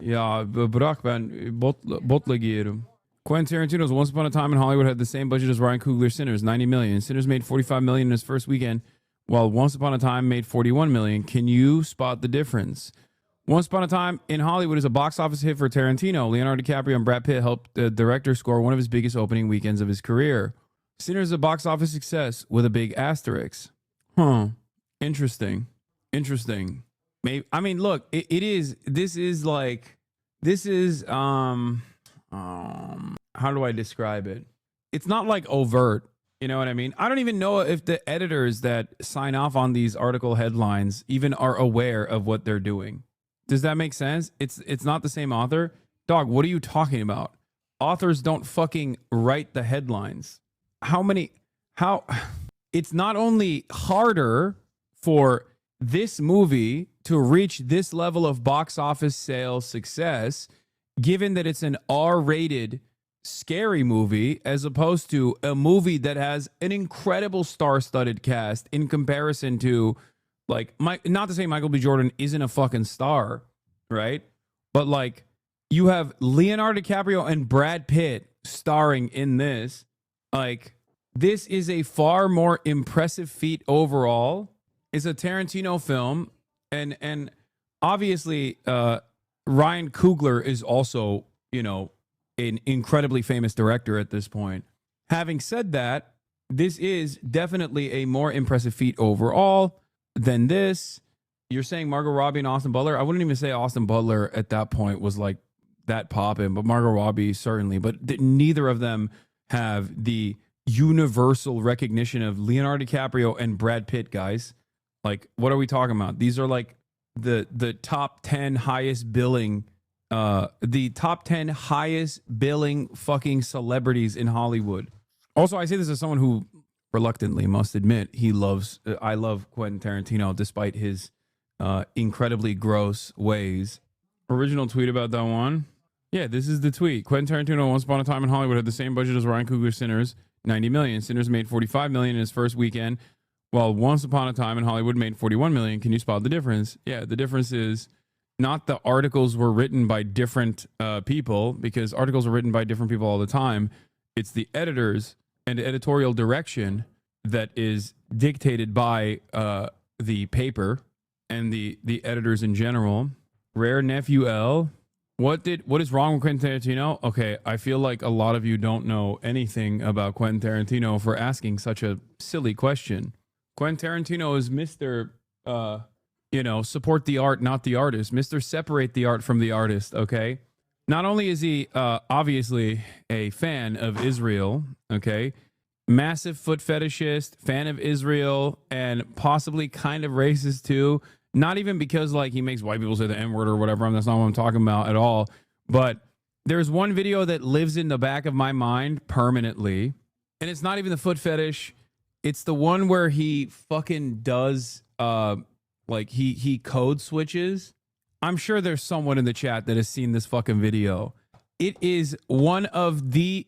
Ya bırak ben botla giyerim. Quentin Tarantino's Once Upon a Time in Hollywood had the same budget as Ryan Coogler's Sinners, 90 million. Sinners made 45 million in its first weekend, while Once Upon a Time made 41 million. Can you spot the difference? Once Upon a Time in Hollywood is a box office hit for Tarantino. Leonardo DiCaprio and Brad Pitt helped the director score one of his biggest opening weekends of his career. Sinners is a box office success with a big asterisk. Interesting. Maybe, I mean, look, this is how do I describe it? It's not like overt, you know what I mean? I don't even know if the editors that sign off on these article headlines even are aware of what they're doing. Does that make sense? It's not the same author. Dog, what are you talking about? Authors don't fucking write the headlines. It's not only harder for this movie to reach this level of box office sales success, given that it's an R-rated scary movie, as opposed to a movie that has an incredible star-studded cast in comparison to, like, not to say Michael B. Jordan isn't a fucking star, right? But, like, you have Leonardo DiCaprio and Brad Pitt starring in this. Like, this is a far more impressive feat overall. It's a Tarantino film, and obviously Ryan Coogler is also, you know, an incredibly famous director at this point. Having said that, this is definitely a more impressive feat overall than this. You're saying Margot Robbie and Austin Butler? I wouldn't even say Austin Butler at that point was like that poppin', but Margot Robbie certainly. But neither of them have the universal recognition of Leonardo DiCaprio and Brad Pitt, guys. Like, what are we talking about? These are like the top 10 highest billing fucking celebrities in Hollywood. Also, I say this as someone who reluctantly must admit I love Quentin Tarantino despite his incredibly gross ways. Original tweet about that one. Yeah, this is the tweet. Quentin Tarantino, Once Upon a Time in Hollywood, had the same budget as Ryan Coogler's Sinners, 90 million. Sinners made 45 million in his first weekend, while Once Upon a Time in Hollywood made 41 million. Can you spot the difference? Yeah, the difference is not the articles were written by different people, because articles are written by different people all the time. It's the editors and editorial direction that is dictated by the paper and the editors in general. Rare Nephew L. What is wrong with Quentin Tarantino? Okay, I feel like a lot of you don't know anything about Quentin Tarantino for asking such a silly question. Quentin Tarantino is Mr. Support the art, not the artist. Mr. Separate the art from the artist, okay? Not only is he obviously a fan of Israel, okay? Massive foot fetishist, fan of Israel, and possibly kind of racist too. Not even because, like, he makes white people say the N-word or whatever. That's not what I'm talking about at all. But there's one video that lives in the back of my mind permanently, and it's not even the foot fetish. It's the one where he fucking does, he code switches. I'm sure there's someone in the chat that has seen this fucking video. It is one of the,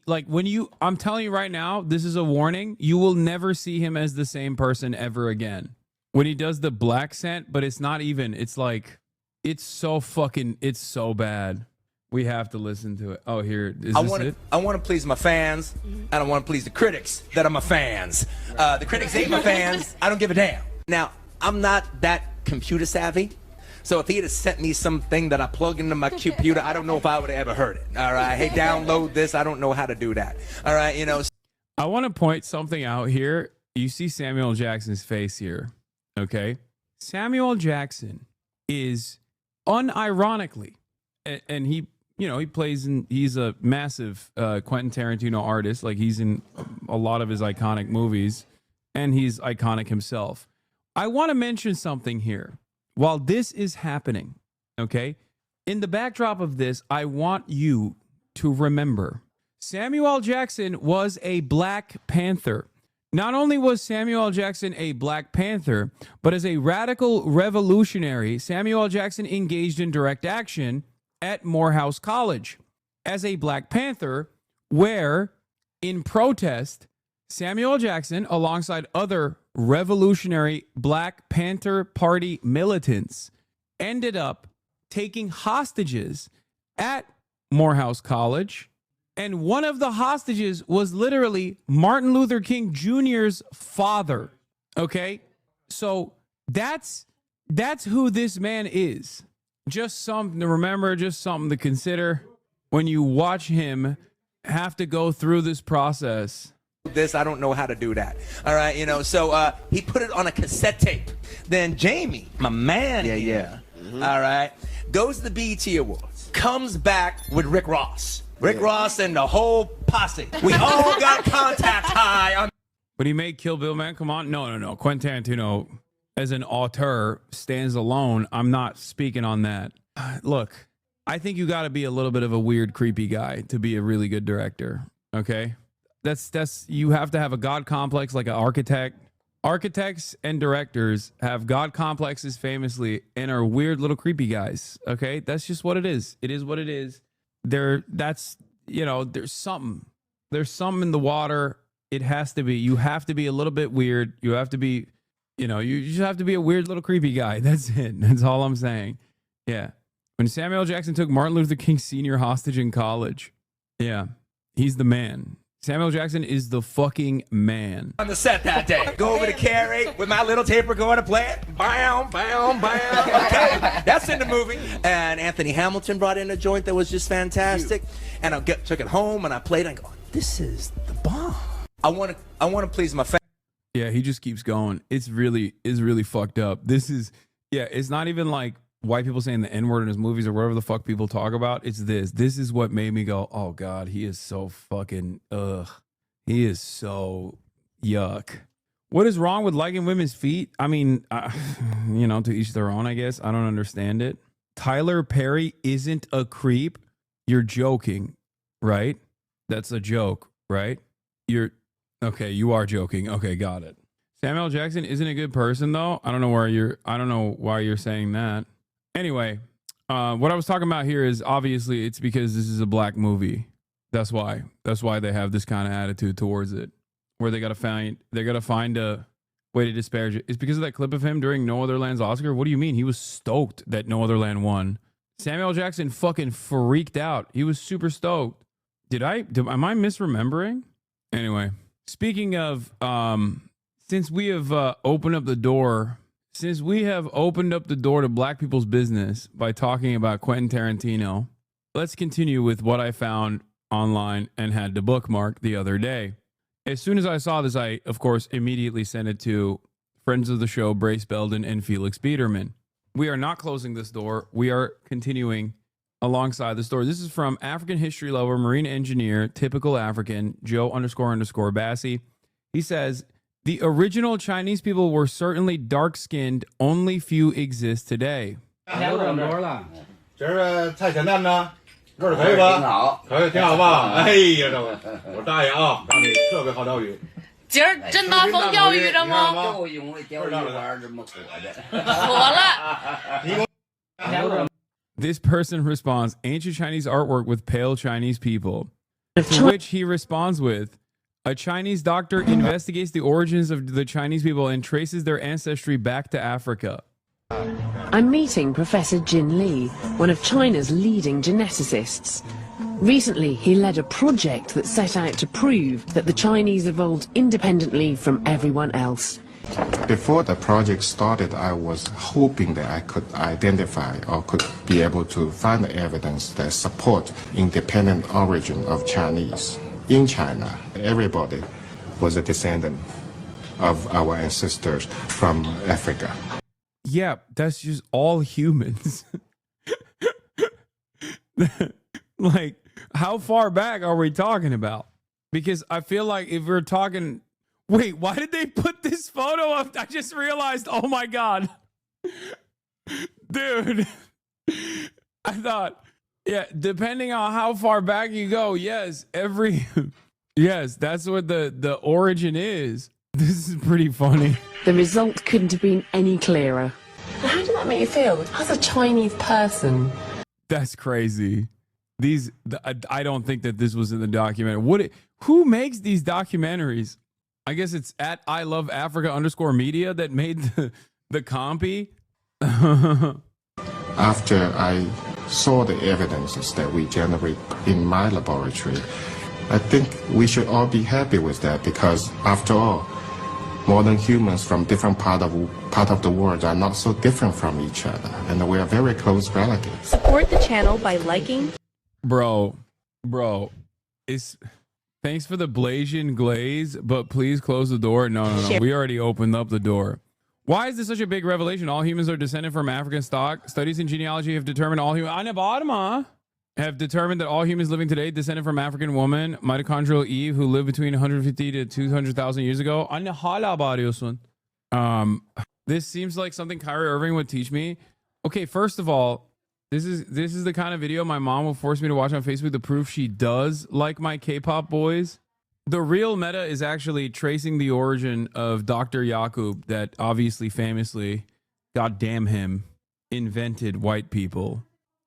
I'm telling you right now, this is a warning. You will never see him as the same person ever again. When he does the black scent, but it's not even, it's like, it's so bad. We have to listen to it. Oh, here, is this it? I want to please my fans, and I want to please the critics that are my fans. The critics ain't my fans. I don't give a damn. Now, I'm not that computer savvy, so if he had sent me something that I plug into my computer, I don't know if I would have ever heard it. All right, hey, download this. I don't know how to do that. All right, you know. I want to point something out here. You see Samuel Jackson's face here. Okay, Samuel Jackson is unironically, and he plays in, he's a massive Quentin Tarantino artist. Like, he's in a lot of his iconic movies, and he's iconic himself. I want to mention something here. while this is happening, okay, in the backdrop of this, I want you to remember Samuel L. Jackson was a Black Panther. Not only was Samuel L. Jackson a Black Panther, but as a radical revolutionary, Samuel L. Jackson engaged in direct action at Morehouse College as a Black Panther, where in protest, Samuel L. Jackson, alongside other revolutionary Black Panther Party militants, ended up taking hostages at Morehouse College. And one of the hostages was literally Martin Luther King Jr.'s father. Okay? So that's who this man is. Just something to remember, just something to consider when you watch him have to go through this process. This, I don't know how to do that. All right, you know, so he put it on a cassette tape. Then Jamie, my man here, all right, goes to the BET Awards, comes back with Rick Ross. Rick Ross and the whole posse. We all got contact high on. But he made Kill Bill, man. Come on. No. Quentin Tarantino, as an auteur, stands alone. I'm not speaking on that. Look, I think you got to be a little bit of a weird, creepy guy to be a really good director. Okay? That's you have to have a God complex like an architect. Architects and directors have God complexes famously and are weird little creepy guys. Okay? That's just what it is. It is what it is. There's something in the water. It has to be. You have to be a little bit weird. You have to be, you just have to be a weird little creepy guy. That's it. That's all I'm saying. Yeah. When Samuel L. Jackson took Martin Luther King Sr. hostage in college, yeah, he's the man. Samuel L. Jackson is the fucking man. On the set that day. Go over to Carrie with my little tape recorder, play it. Bam, bam, bam. Okay, that's in the movie. And Anthony Hamilton brought in a joint that was just fantastic. And I took it home and I played it and I go, this is the bomb. I want to please my family. Yeah, he just keeps going. It's really fucked up. It's not even like white people saying the N-word in his movies or whatever the fuck people talk about. It's this. This is what made me go, oh God, he is so fucking, ugh. He is so yuck. What is wrong with liking women's feet? I mean, to each their own, I guess. I don't understand it. Tyler Perry isn't a creep. You're joking, right? That's a joke, right? Okay, you are joking. Okay, got it. Samuel L. Jackson isn't a good person though. I don't know why you're saying that. Anyway, what I was talking about here is obviously it's because this is a black movie. That's why they have this kind of attitude towards it, where they gotta find a way to disparage it. It's because of that clip of him during No Other Land's Oscar. What do you mean? He was stoked that No Other Land won. Samuel L. Jackson fucking freaked out. He was super stoked. Am I misremembering? Anyway, speaking of, since we have opened up the door to black people's business by talking about Quentin Tarantino, let's continue with what I found online and had to bookmark the other day. As soon as I saw this, I, of course, immediately sent it to friends of the show, Brace Belden and Felix Biederman. We are not closing this door. We are continuing alongside this door. This is from African history lover, marine engineer, typical African, Joe__Bassi. He says, the original Chinese people were certainly dark-skinned. Only few exist today. This person responds, ancient Chinese artwork with pale Chinese people. To which he responds with, a Chinese doctor investigates the origins of the Chinese people and traces their ancestry back to Africa. I'm meeting Professor Jin Li, one of China's leading geneticists. Recently, he led a project that set out to prove that the Chinese evolved independently from everyone else. Before the project started, I was hoping that I could identify or could be able to find the evidence that support independent origin of Chinese. In China, everybody was a descendant of our ancestors from Africa. Yeah, that's just all humans. Like, how far back are we talking about? Because I feel like if we're talking... Wait, why did they put this photo up? I just realized, oh my God. Dude, I thought, yeah, depending on how far back you go, yes, yes, that's what the origin is. This is pretty funny. The result couldn't have been any clearer. How did that make you feel as a Chinese person? That's crazy. I don't think that this was in the documentary. Who makes these documentaries? I guess it's at I Love Africa _media that made the compy. After I saw the evidences that we generate in my laboratory, I think we should all be happy with that, because after all, modern humans from different part of the world are not so different from each other, and we are very close relatives. Support the channel by liking. Bro, thanks for the Blasian glaze, but please close the door. No. We already opened up the door. Why is this such a big revelation? All humans are descended from African stock. Studies in genealogy have determined have determined that all humans living today descended from African woman, mitochondrial Eve, who lived between 150 to 200,000 years ago. This seems like something Kyrie Irving would teach me. Okay, first of all, this is the kind of video my mom will force me to watch on Facebook to prove she does like my K-pop boys. The real meta is actually tracing the origin of Dr. Yakub, that obviously famously, goddamn him, invented white people.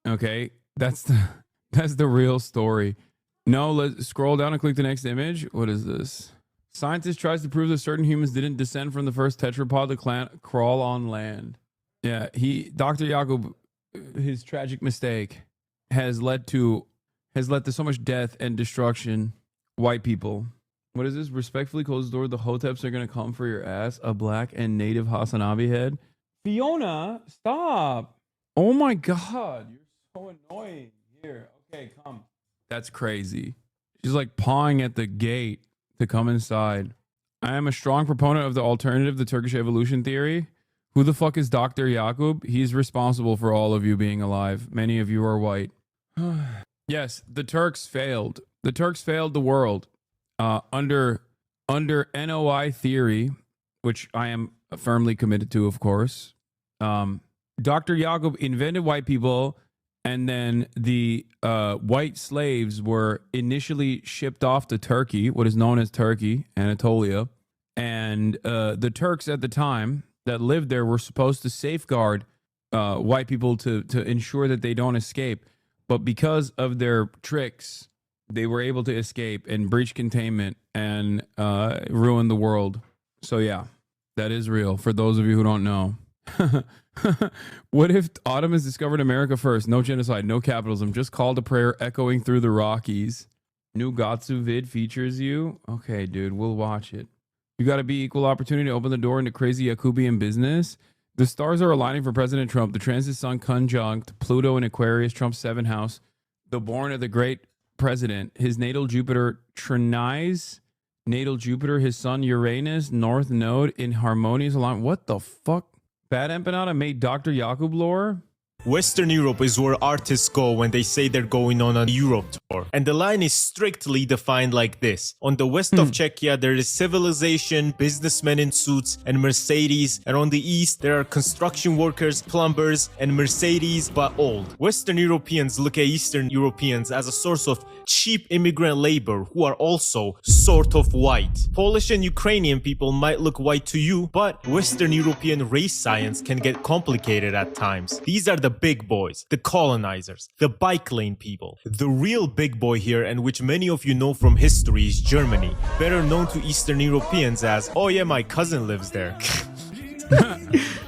Okay, that's the real story. No, let's scroll down and click the next image. What is this? Scientist tries to prove that certain humans didn't descend from the first tetrapod to crawl on land. Yeah, Dr. Yakub, his tragic mistake has led to so much death and destruction. White people. What is this? Respectfully close the door. The Hoteps are going to come for your ass. A black and native Hasanabi head. Fiona, stop. Oh my God. You're so annoying. Here. Okay, come. That's crazy. She's like pawing at the gate to come inside. I am a strong proponent of the alternative, the Turkish evolution theory. Who the fuck is Dr. Yakub? He's responsible for all of you being alive. Many of you are white. Yes, the Turks failed. The Turks failed the world under NOI theory, which I am firmly committed to, of course. Dr. Yakub invented white people, and then the white slaves were initially shipped off to Turkey, what is known as Turkey, Anatolia. And the Turks at the time that lived there were supposed to safeguard white people to ensure that they don't escape. But because of their tricks, they were able to escape and breach containment and ruin the world. So yeah, that is real for those of you who don't know. What if Ottomans discovered America first? No genocide, no capitalism, just call to prayer echoing through the Rockies. New Gatsu vid features you. Okay, dude, we'll watch it. You got to be equal opportunity to open the door into crazy Yakubian business. The stars are aligning for President Trump. The transit sun conjunct Pluto in Aquarius, Trump's 7th house. The born of the great president. His natal Jupiter, Trini's natal Jupiter. His sun, Uranus, North Node in harmonious alignment. What the fuck? Bad Empanada made Dr. Yakub lore? Western Europe is where artists go when they say they're going on a Europe tour. And the line is strictly defined like this. On the west of Czechia, there is civilization, businessmen in suits, and Mercedes. And on the east, there are construction workers, plumbers, and Mercedes, but old. Western Europeans look at Eastern Europeans as a source of cheap immigrant labor who are also sort of white. Polish and Ukrainian people might look white to you, but Western European race science can get complicated at times. These are the big boys, the colonizers, the bike lane people. The real big boy here, and which many of you know from history, is Germany, better known to Eastern Europeans as, oh yeah, my cousin lives there.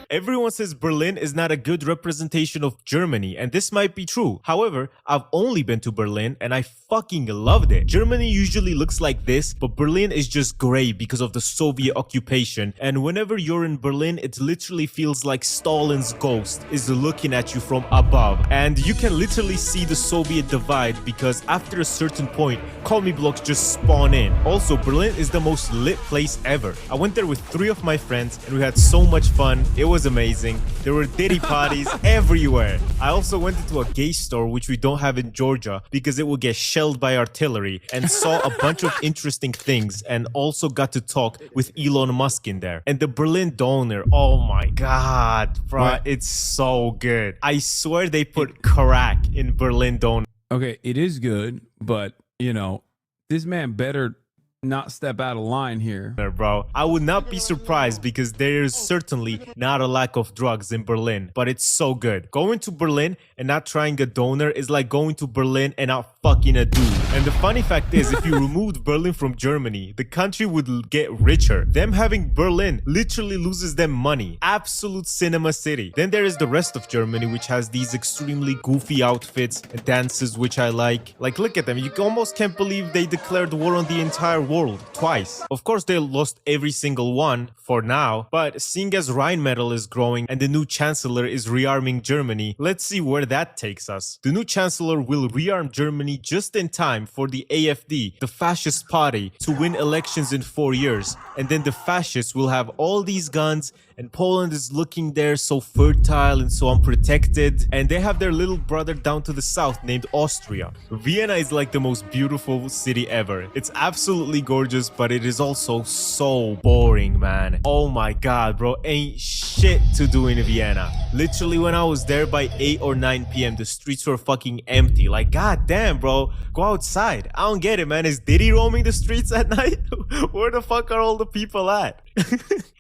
Everyone says Berlin is not a good representation of Germany, and this might be true. However, I've only been to Berlin and I fucking loved it. Germany usually looks like this, but Berlin is just gray because of the Soviet occupation. And whenever you're in Berlin, it literally feels like Stalin's ghost is looking at you from above. And you can literally see the Soviet divide because after a certain point, commie blocks just spawn in. Also, Berlin is the most lit place ever. I went there with 3 of my friends and we had so much fun. It was amazing. There were Diddy parties everywhere. I also went into a gay store, which we don't have in Georgia, because it will get shut shelled by artillery and saw a bunch of interesting things and also got to talk with Elon Musk in there. And the Berlin Döner, oh my God, bro, What? it's so good. I swear they put crack in Berlin Döner. Okay, it is good, but you know, this man better not step out of line here. Bro, I would not be surprised because there's certainly not a lack of drugs in Berlin, but it's so good. Going to Berlin and not trying a doner is like going to Berlin and not fucking a dude. And the funny fact is, if you removed Berlin from Germany, the country would get richer. Them having Berlin literally loses them money. Absolute cinema city. Then there is the rest of Germany, which has these extremely goofy outfits and dances, which I like. Like, look at them. You almost can't believe they declared war on the entire world twice. Of course, they lost every single one for now, but seeing as Rheinmetall is growing and the new chancellor is rearming Germany, let's see where that takes us. The new chancellor will rearm Germany just in time for the AfD, the fascist party, to win elections in 4 years, and then the fascists will have all these guns and Poland is looking there so fertile and so unprotected, and they have their little brother down to the south named Austria. Vienna is like the most beautiful city ever. It's absolutely gorgeous, but it is also so boring, man. Oh my God, bro, ain't shit to do in Vienna. Literally, when I was there by 8 or 9 p.m, the streets were fucking empty. Like, god damn, bro, go outside. I don't get it, man. Is Diddy roaming the streets at night? Where the fuck are all the people at?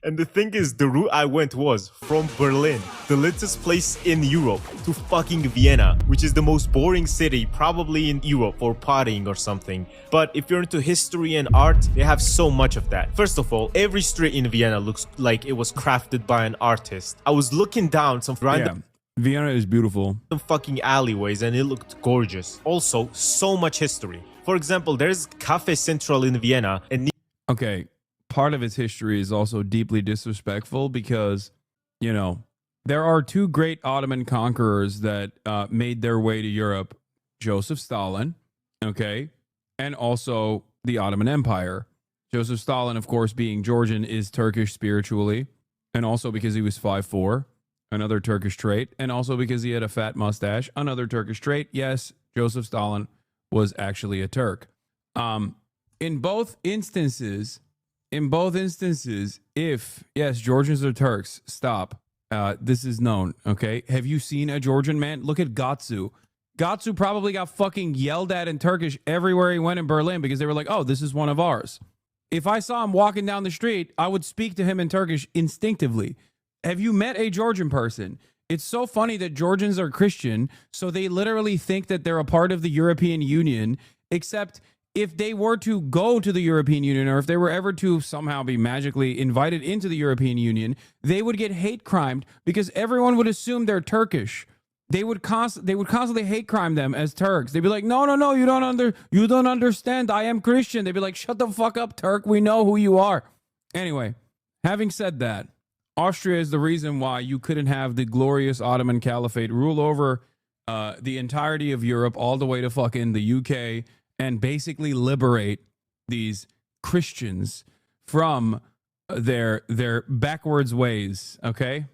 And the thing is, the route I went was from Berlin, the latest place in Europe, to fucking Vienna, which is the most boring city probably in Europe for partying or something. But if you're into history and art, they have so much of that. First of all, every street in Vienna looks like it was crafted by an artist. I was looking down some random Vienna is beautiful. fucking alleyways and it looked gorgeous. Also, so much history. For example, there's Cafe Central in Vienna and Okay, part of its history is also deeply disrespectful because, you know, there are two great Ottoman conquerors that made their way to Europe, Joseph Stalin, okay, and also the Ottoman Empire. Joseph Stalin, of course, being Georgian, is Turkish spiritually, and also because he was 5'4", another Turkish trait, and also because he had a fat mustache, another Turkish trait. Yes, Joseph Stalin was actually a Turk. In both instances, if, yes, Georgians are Turks, stop. This is known, okay? Have you seen a Georgian man? Look at Gatsu. Gatsu probably got fucking yelled at in Turkish everywhere he went in Berlin because they were like, oh, this is one of ours. If I saw him walking down the street, I would speak to him in Turkish instinctively. Have you met a Georgian person? It's so funny that Georgians are Christian, so they literally think that they're a part of the European Union, except if they were to go to the European Union, or if they were ever to somehow be magically invited into the European Union, they would get hate crimed because everyone would assume they're Turkish. They would constantly hate crime them as Turks. They'd be like, no, you don't understand. I am Christian. They'd be like, shut the fuck up, Turk. We know who you are. Anyway, having said that, Austria is the reason why you couldn't have the glorious Ottoman Caliphate rule over the entirety of Europe all the way to fucking the UK and basically liberate these Christians from their backwards ways, okay?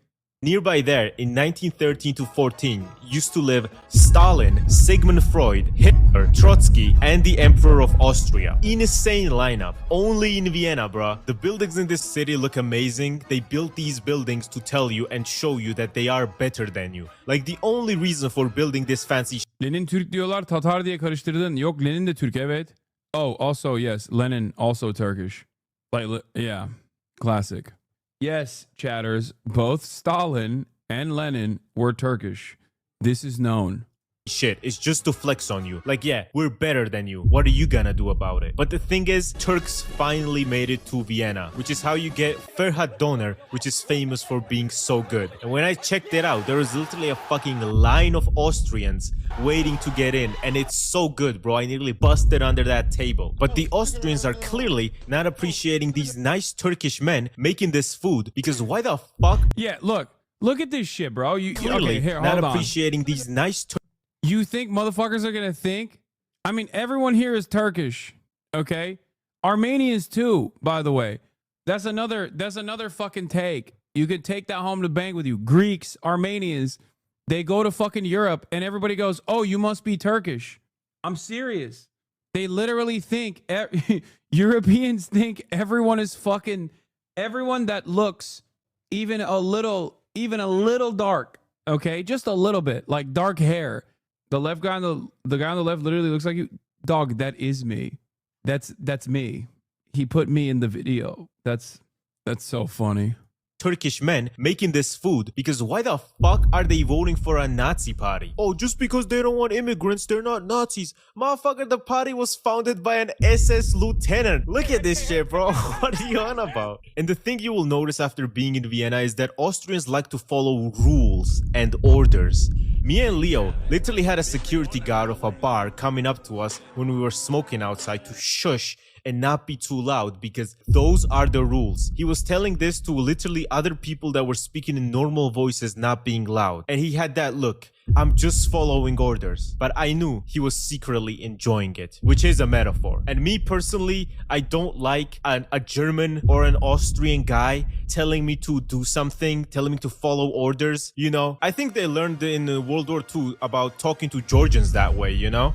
nearby there in 1913 to 14 used to live Stalin, Sigmund Freud, Hitler, Trotsky, and the Emperor of Austria. Insane lineup. Only in Vienna, bruh. The buildings in this city look amazing. They built these buildings to tell you and show you that they are better than you. Like the only reason for building this fancy Lenin Türk diyorlar, Tatar diye karıştırdın. Yok, Lenin de Türk, evet. Oh, also, yes, Lenin also Turkish. Like, yeah, classic. Yes, chatters, both Stalin and Lenin were Turkish. This is known. shit is just to flex on you. Like, yeah, we're better than you. What are you gonna do about it? But the thing is, Turks finally made it to Vienna, which is how you get Ferhat Döner, which is famous for being so good. And when I checked it out, there was literally a fucking line of Austrians waiting to get in, and it's so good, bro. I nearly busted under that table. But the Austrians are clearly not appreciating these nice Turkish men making this food, because why the fuck? Yeah, look at this shit, bro. You Clearly okay, here, not hold on. appreciating these nice You think motherfuckers are gonna think? I mean, everyone here is Turkish, okay? Armenians too, by the way. That's another fucking take. You could take that home to bank with you. Greeks, Armenians, they go to fucking Europe and everybody goes, "Oh, you must be Turkish." I'm serious. They literally think Europeans think everyone is fucking everyone that looks even a little dark, okay? Just a little bit, like dark hair. The left guy on the guy on the left literally looks like you. Dog, that is me. That's me. He put me in the video. That's so funny. Turkish men making this food because why the fuck are they voting for a Nazi party? Oh, just because they don't want immigrants, they're not Nazis. Motherfucker, the party was founded by an SS lieutenant. Look at this shit, bro. What are you on about? And the thing you will notice after being in Vienna is that Austrians like to follow rules and orders. Me and Leo literally had a security guard of a bar coming up to us when we were smoking outside to shush and not be too loud because those are the rules. He was telling this to literally other people that were speaking in normal voices, not being loud. And he had that look. I'm just following orders. But I knew he was secretly enjoying it, which is a metaphor. And me personally, I don't like a German or an Austrian guy telling me to do something, telling me to follow orders, you know? I think they learned in World War II about talking to Georgians that way, you know?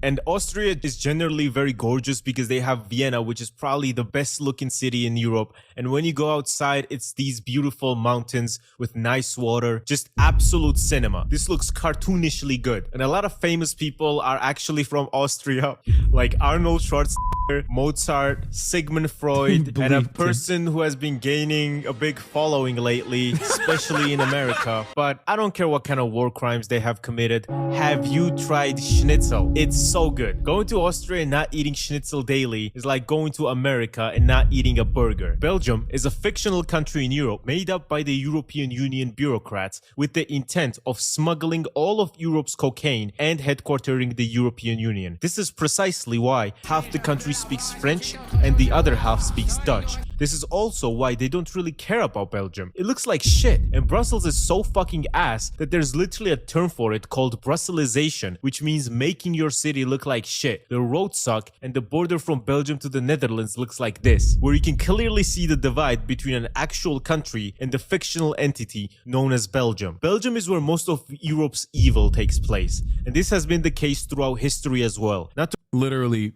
And Austria is generally very gorgeous because they have Vienna, which is probably the best looking city in Europe. And when you go outside, it's these beautiful mountains with nice water, just absolute cinema. This looks cartoonishly good. And a lot of famous people are actually from Austria, like Arnold Schwarzenegger, Mozart, Sigmund Freud, and a person who has been gaining a big following lately, especially in America. But I don't care what kind of war crimes they have committed. Have you tried schnitzel? It's so good. Going to Austria and not eating schnitzel daily is like going to America and not eating a burger. Belgium is a fictional country in Europe made up by the European Union bureaucrats with the intent of smuggling all of Europe's cocaine and headquartering the European Union. This is precisely why half the country speaks French and the other half speaks Dutch. This is also why they don't really care about Belgium. It looks like shit, and Brussels is so fucking ass that there's literally a term for it called Brusselization, which means making your city look like shit. The roads suck, and the border from Belgium to the Netherlands looks like this, where you can clearly see the divide between an actual country and the fictional entity known as Belgium. Belgium is where most of Europe's evil takes place, and this has been the case throughout history as well. Not to literally,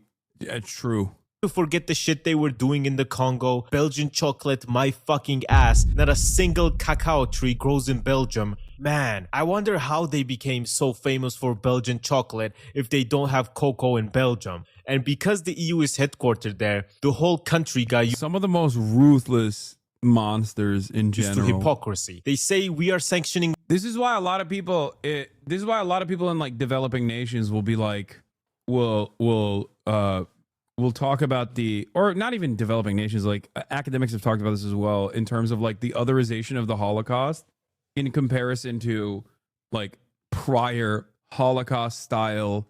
true. To forget the shit they were doing in the Congo, Belgian chocolate, my fucking ass. Not a single cacao tree grows in Belgium. Man, I wonder how they became so famous for Belgian chocolate if they don't have cocoa in Belgium. And because the EU is headquartered there, the whole country got some of the most ruthless monsters in general. Used to hypocrisy. They say we are sanctioning. This is why a lot of people. This is why a lot of people in like developing nations will be like, we'll talk about or not even developing nations, like academics have talked about this as well, in terms of like the otherization of the Holocaust in comparison to like prior Holocaust style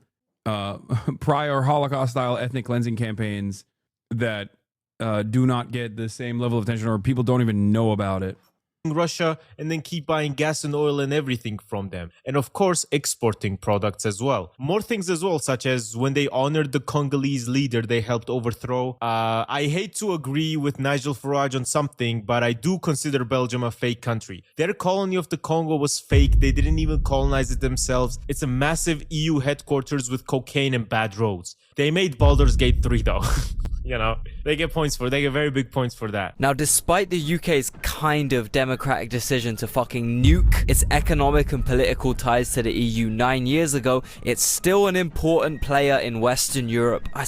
ethnic cleansing campaigns that do not get the same level of attention, or people don't even know about it. Russia and then keep buying gas and oil and everything from them, and of course exporting products as well. More things as well, such as when they honored the Congolese leader they helped overthrow. I hate to agree with Nigel Farage on something, but I do consider Belgium a fake country. Their colony of the Congo was fake. They didn't even colonize it themselves. It's a massive EU headquarters with cocaine and bad roads. They made Baldur's Gate 3 though. You know, they get very big points for that. Now, despite the UK's kind of democratic decision to fucking nuke its economic and political ties to the EU 9 years ago, it's still an important player in Western Europe. I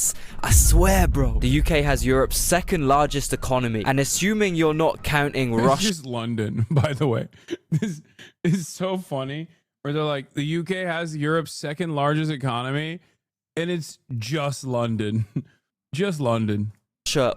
swear, bro. The UK has Europe's second largest economy, and assuming you're not counting Russia. It's just London, by the way. This is so funny, where they're like, the UK has Europe's second largest economy, and it's just London. Just London.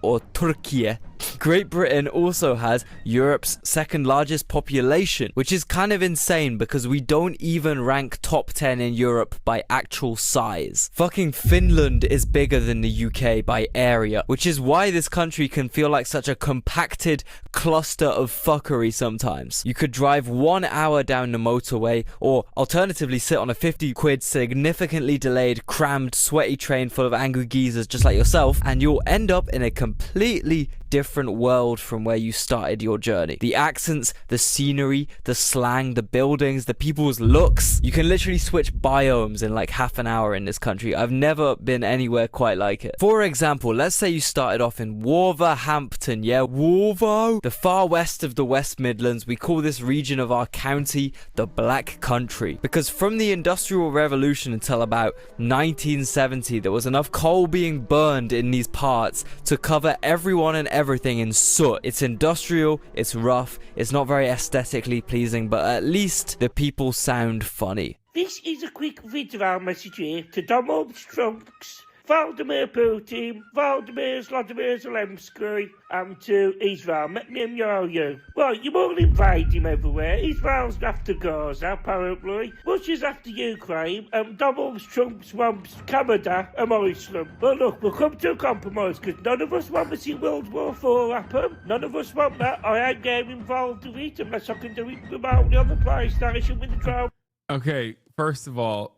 Or Turkey. Great Britain also has Europe's second largest population, which is kind of insane because we don't even rank top 10 in Europe by actual size. Fucking Finland is bigger than the UK by area, which is why this country can feel like such a compacted cluster of fuckery sometimes. You could drive 1 hour down the motorway, or alternatively sit on a 50 quid significantly delayed, crammed, sweaty train full of angry geezers just like yourself, and you'll end up in a completely different world from where you started your journey. The accents, the scenery, the slang, the buildings, the people's looks. You can literally switch biomes in like half an hour in this country. I've never been anywhere quite like it. For example, let's say you started off in Wolverhampton, yeah, Wolvo, the far west of the West Midlands. We call this region of our county the Black Country, because from the Industrial Revolution until about 1970, there was enough coal being burned in these parts to cover everyone and everything in soot. It's industrial, it's rough, it's not very aesthetically pleasing, but at least the people sound funny. This is a quick video message here to Donald Trump's Vladimir Putin, Vladimir Zelensky, and to Israel. Let me know you. Well, you all invade him everywhere. Israel's after Gaza, apparently. Russia's after Ukraine. Donald Trump wants Canada and Iceland. Well, look, we'll come to a compromise, because none of us want to see World War IV happen. None of us want that. I ain't getting involved with it unless I can do it remotely on the PlayStation with the drone. Okay, first of all,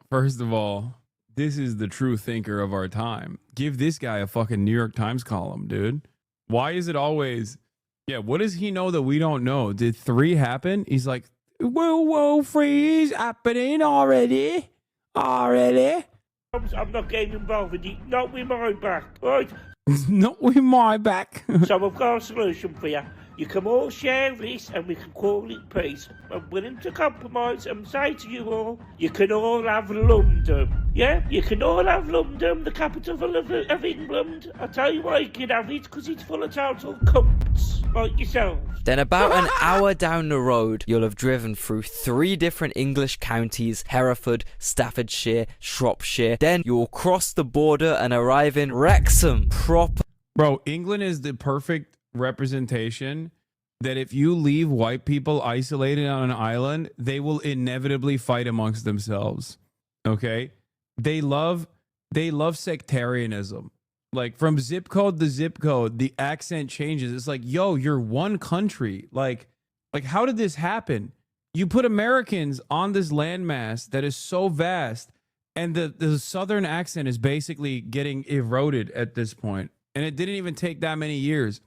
this is the true thinker of our time. Give this guy a fucking New York Times column, dude. Why is it always, what does he know that we don't know? Did 3 happen? He's like, whoa, 3 is happening already. I'm not getting involved with it. Not with my back, right? Not with my back. So I've got a solution for you. You can all share this and we can call it peace. I'm willing to compromise and say to you all, you can all have London. Yeah, you can all have London, the capital of England. I tell you why you can have it, because it's full of total cunts like yourself. Then about an hour down the road, you'll have driven through 3 different English counties: Hereford, Staffordshire, Shropshire. Then you'll cross the border and arrive in Wrexham proper. Bro, England is the perfect representation that if you leave white people isolated on an island, they will inevitably fight amongst themselves. Okay? They love sectarianism. Like from zip code to zip code, the accent changes. It's like, yo, you're one country. Like how did this happen? You put Americans on this landmass that is so vast, and the southern accent is basically getting eroded at this point. And it didn't even take that many years.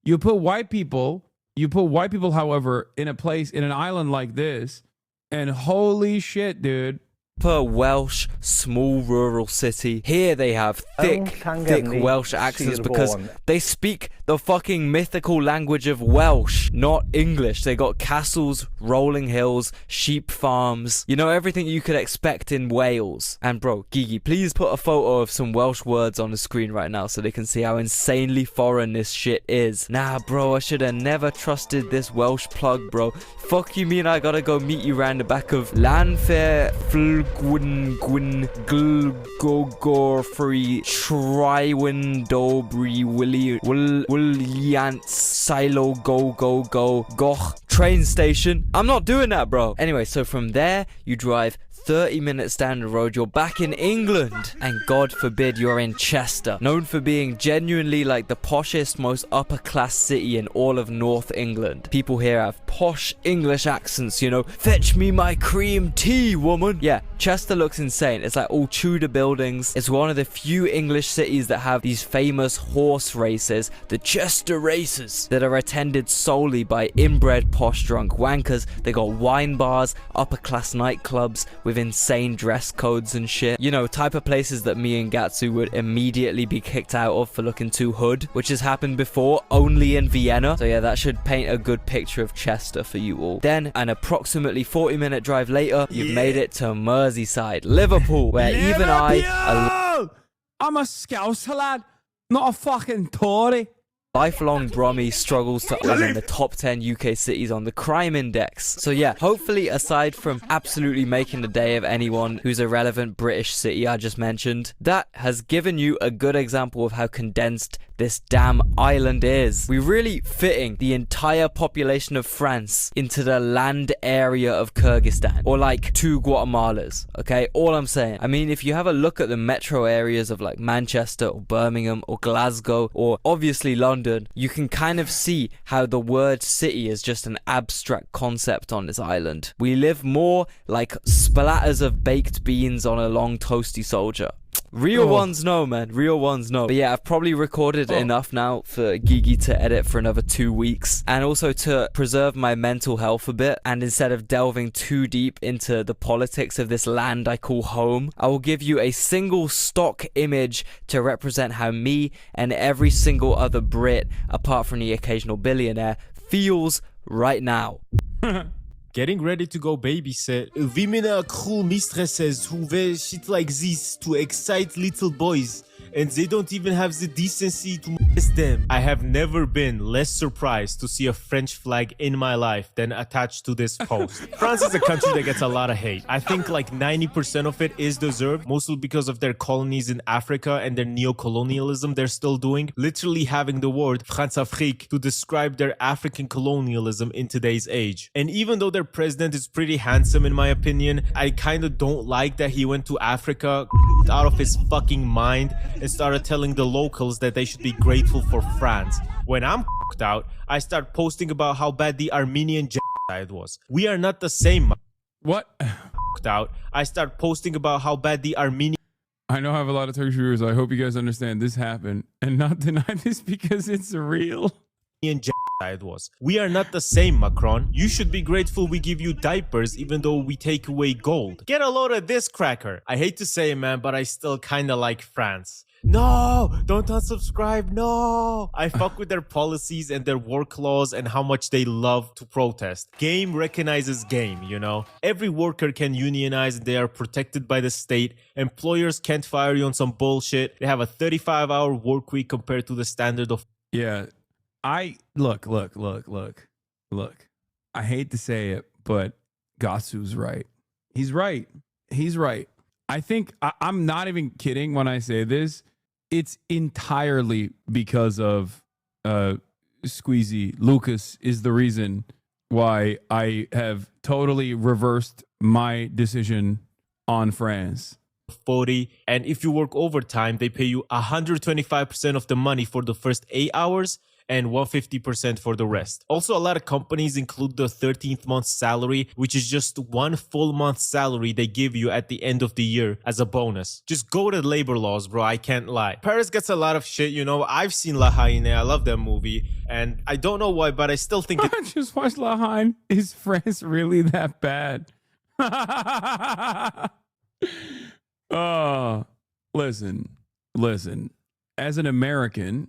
You put white people, however, in an island like this, and holy shit, dude. Per Welsh small rural city. Here they have thick Welsh accents because they speak the fucking mythical language of Welsh, not English. They got castles, rolling hills, sheep farms, you know, everything you could expect in Wales. And bro, Gigi, please put a photo of some Welsh words on the screen right now so they can see how insanely foreign this shit is. Nah, bro, I should have never trusted this Welsh plug, bro. Fuck you mean I gotta go meet you round the back of Lanfair, Gwyn, Glgogorfree, Trywyn, Dobry, Williants, Silo, Go, Goch, train station. I'm not doing that, bro. Anyway, so from there, you drive 30 minutes down the road, you're back in England, and God forbid you're in Chester, known for being genuinely like the poshest, most upper class city in all of North England. People here have posh English accents, you know, fetch me my cream tea, woman. Yeah, Chester looks insane. It's like all Tudor buildings. It's one of the few English cities that have these famous horse races, the Chester races, that are attended solely by inbred posh drunk wankers. They got wine bars, upper class nightclubs with insane dress codes and shit. You know, type of places that me and Gatsu would immediately be kicked out of for looking too hood, which has happened before, only in Vienna. So yeah, that should paint a good picture of Chester for you all. Then, an approximately 40-minute drive later, you've made it to Merseyside, Liverpool, where even I'm a Scouser lad, not a fucking Tory. Lifelong Brummy struggles to earn in the top 10 UK cities on the crime index. So yeah, hopefully aside from absolutely making the day of anyone who's a relevant British city I just mentioned, that has given you a good example of how condensed this damn island is. We're really fitting the entire population of France into the land area of Kyrgyzstan, or like 2 Guatemalas, okay? All I'm saying. I mean, if you have a look at the metro areas of like Manchester or Birmingham or Glasgow or obviously London, you can kind of see how the word city is just an abstract concept on this island. We live more like splatters of baked beans on a long toasty soldier. Real ones know, man. Real ones know. But yeah, I've probably recorded enough now for Gigi to edit for another 2 weeks. And also to preserve my mental health a bit. And instead of delving too deep into the politics of this land I call home, I will give you a single stock image to represent how me and every single other Brit, apart from the occasional billionaire, feels right now. Getting ready to go babysit. Women are cruel mistresses who wear shit like this to excite little boys, and they don't even have the decency to molest them. I have never been less surprised to see a French flag in my life than attached to this post. France is a country that gets a lot of hate. I think like 90% of it is deserved, mostly because of their colonies in Africa and their neo-colonialism they're still doing, literally having the word France-Afrique to describe their African colonialism in today's age. And even though their president is pretty handsome in my opinion, I kind of don't like that he went to Africa out of his fucking mind and started telling the locals that they should be grateful for France. When I'm out, I start posting about how bad the Armenian genocide was. We are not the same. What? Out, I start posting about how bad the Armenian... I know I have a lot of Turkish viewers. So I hope you guys understand this happened and not deny this because it's real. Genocide was. We are not the same, Macron. You should be grateful we give you diapers even though we take away gold. Get a load of this cracker. I hate to say it, man, but I still kinda like France. No, don't unsubscribe. No, I fuck with their policies and their work laws and how much they love to protest. Game recognizes game, you know. Every worker can unionize and they are protected by the state. Employers can't fire you on some bullshit. They have a 35-hour work week compared to the standard of... Yeah, look. I hate to say it, but Gatsu's right. He's right. I think I'm not even kidding when I say this. It's entirely because of Squeezy. Lucas is the reason why I have totally reversed my decision on France. 40, and if you work overtime, they pay you 125% of the money for the first 8 hours and 150% for the rest. Also, a lot of companies include the 13th month salary, which is just one full month salary they give you at the end of the year as a bonus. Just go to labor laws, bro. I can't lie. Paris gets a lot of shit, you know. I've seen La Haine. I love that movie. And I don't know why, but I still think I just watched La Haine. Is France really that bad? Listen. As an American,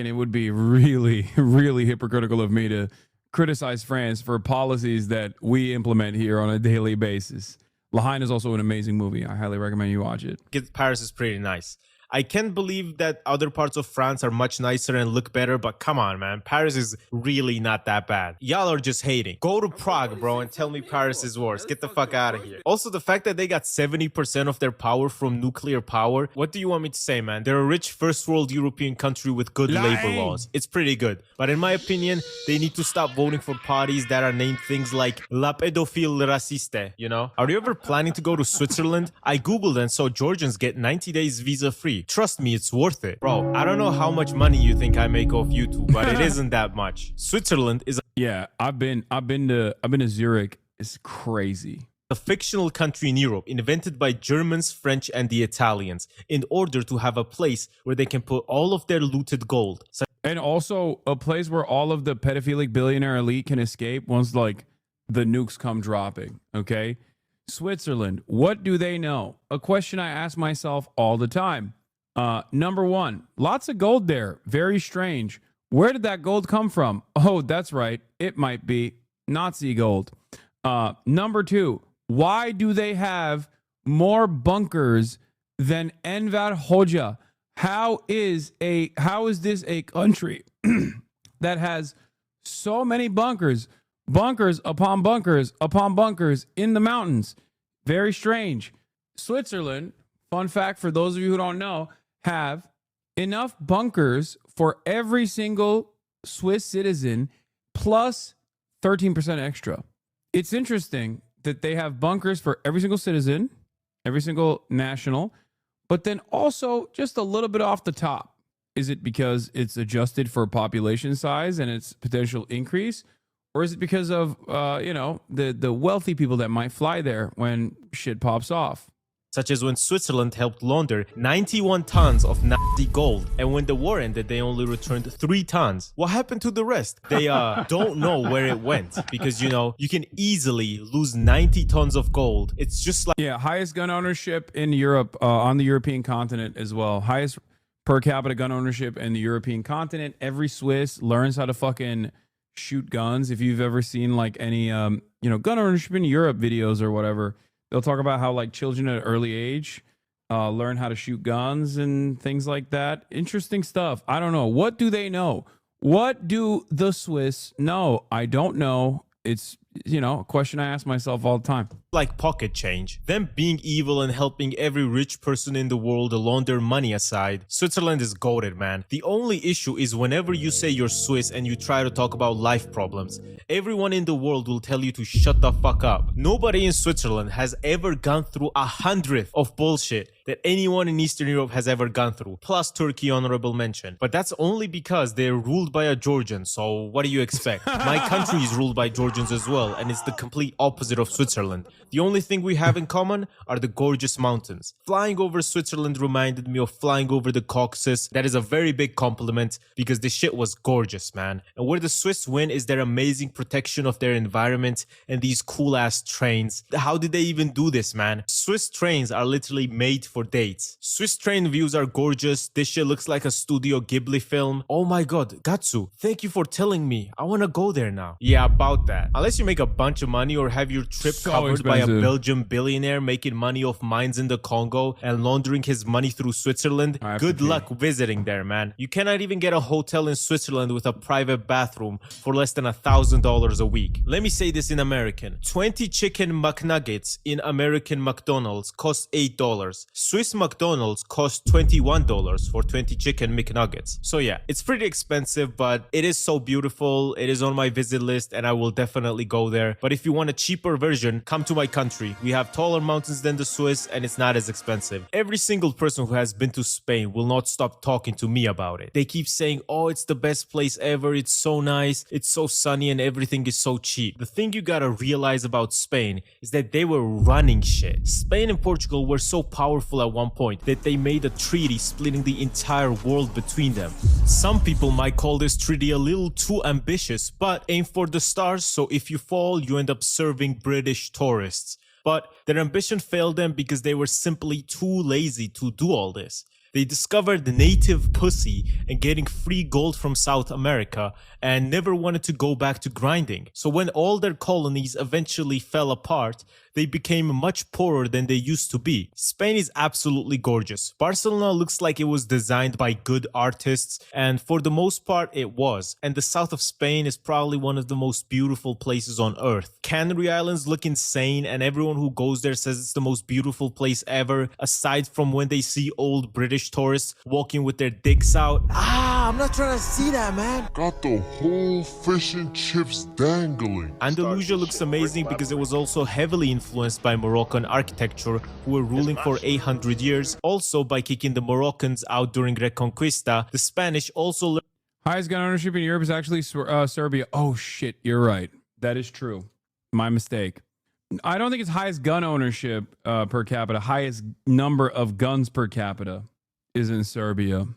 it would be really, really hypocritical of me to criticize France for policies that we implement here on a daily basis. La Haine is also an amazing movie. I highly recommend you watch it. Paris is pretty nice. I can't believe that other parts of France are much nicer and look better, but come on, man. Paris is really not that bad. Y'all are just hating. Go to Prague, bro, and tell me Paris is worse. Get the fuck out of here. Also, the fact that they got 70% of their power from nuclear power, what do you want me to say, man? They're a rich first world European country with good labor laws. It's pretty good. But in my opinion, they need to stop voting for parties that are named things like La Pédophile Raciste, you know? Are you ever planning to go to Switzerland? I googled and saw Georgians get 90 days visa free. Trust me, it's worth it. Bro, I don't know how much money you think I make off YouTube, but it isn't that much. Switzerland is I've been to Zurich. It's crazy. A fictional country in Europe invented by Germans, French, and the Italians in order to have a place where they can put all of their looted gold. And also a place where all of the pedophilic billionaire elite can escape once like the nukes come dropping, okay? Switzerland, what do they know? A question I ask myself all the time. Number one, lots of gold there. Very strange. Where did that gold come from? Oh, that's right. It might be Nazi gold. Number two, why do they have more bunkers than Enver Hoxha? How is this a country that has so many bunkers upon bunkers upon bunkers in the mountains? Very strange. Switzerland, fun fact for those of you who don't know, have enough bunkers for every single Swiss citizen plus 13% extra. It's interesting that they have bunkers for every single citizen, every single national, but then also just a little bit off the top. Is it because it's adjusted for population size and its potential increase? Or is it because of, the wealthy people that might fly there when shit pops off? such as when Switzerland helped launder 91 tons of Nazi gold, and when the war ended, they only returned 3 tons. What happened to the rest? They don't know where it went, because, you know, you can easily lose 90 tons of gold. It's just like... Yeah, highest gun ownership in Europe, on the European continent as well. Highest per capita gun ownership in the European continent. Every Swiss learns how to fucking shoot guns. If you've ever seen like any gun ownership in Europe videos or whatever, they'll talk about how like children at an early age learn how to shoot guns and things like that. Interesting stuff. I don't know. What do they know? What do the Swiss know? I don't know. It's, a question I ask myself all the time. Like pocket change. Them being evil and helping every rich person in the world launder money aside, Switzerland is goated, man. The only issue is whenever you say you're Swiss and you try to talk about life problems, everyone in the world will tell you to shut the fuck up. Nobody in Switzerland has ever gone through 100th of bullshit that anyone in Eastern Europe has ever gone through, plus Turkey, honorable mention. But that's only because they're ruled by a Georgian, so what do you expect? My country is ruled by Georgians as well, and it's the complete opposite of Switzerland. The only thing we have in common are the gorgeous mountains. Flying over Switzerland reminded me of flying over the Caucasus. That is a very big compliment because the shit was gorgeous, man. And where the Swiss win is their amazing protection of their environment and these cool ass trains. How did they even do this, man? Swiss trains are literally made for dates. Swiss train views are gorgeous. This shit looks like a Studio Ghibli film. Oh my god, Gatsu, thank you for telling me. I wanna go there now. Yeah, about that. Unless you make a bunch of money or have your trip covered by a Belgian billionaire making money off mines in the Congo and laundering his money through Switzerland, good luck visiting there, man. You cannot even get a hotel in Switzerland with a private bathroom for less than $1,000 a week. Let me say this in American. 20 chicken McNuggets in American McDonald's cost $8. Swiss McDonald's cost $21 for 20 chicken McNuggets. So yeah, it's pretty expensive, but it is so beautiful. It is on my visit list and I will definitely go there. But if you want a cheaper version, come to my country. We have taller mountains than the Swiss and it's not as expensive. Every single person who has been to Spain will not stop talking to me about it. They keep saying, oh, it's the best place ever. It's so nice. It's so sunny and everything is so cheap. The thing you gotta realize about Spain is that they were running shit. Spain and Portugal were so powerful at one point that they made a treaty splitting the entire world between them. Some people might call this treaty a little too ambitious, but aim for the stars, so if you fall, you end up serving British tourists. But their ambition failed them because they were simply too lazy to do all this. They discovered native pussy and getting free gold from South America and never wanted to go back to grinding. So when all their colonies eventually fell apart, they became much poorer than they used to be. Spain is absolutely gorgeous. Barcelona looks like it was designed by good artists, and for the most part it was. And the south of Spain is probably one of the most beautiful places on earth. Canary Islands look insane, and everyone who goes there says it's the most beautiful place ever, aside from when they see old British tourists walking with their dicks out. I'm not trying to see that, man. Got the whole fish and chips dangling. Andalusia looks amazing because it was also heavily influenced by Moroccan architecture, who were ruling for 800 years. Also, by kicking the Moroccans out during Reconquista, the Spanish also... Highest gun ownership in Europe is actually Serbia. Oh shit, you're right. That is true. My mistake. I don't think it's highest gun ownership per capita. Highest number of guns per capita is in Serbia.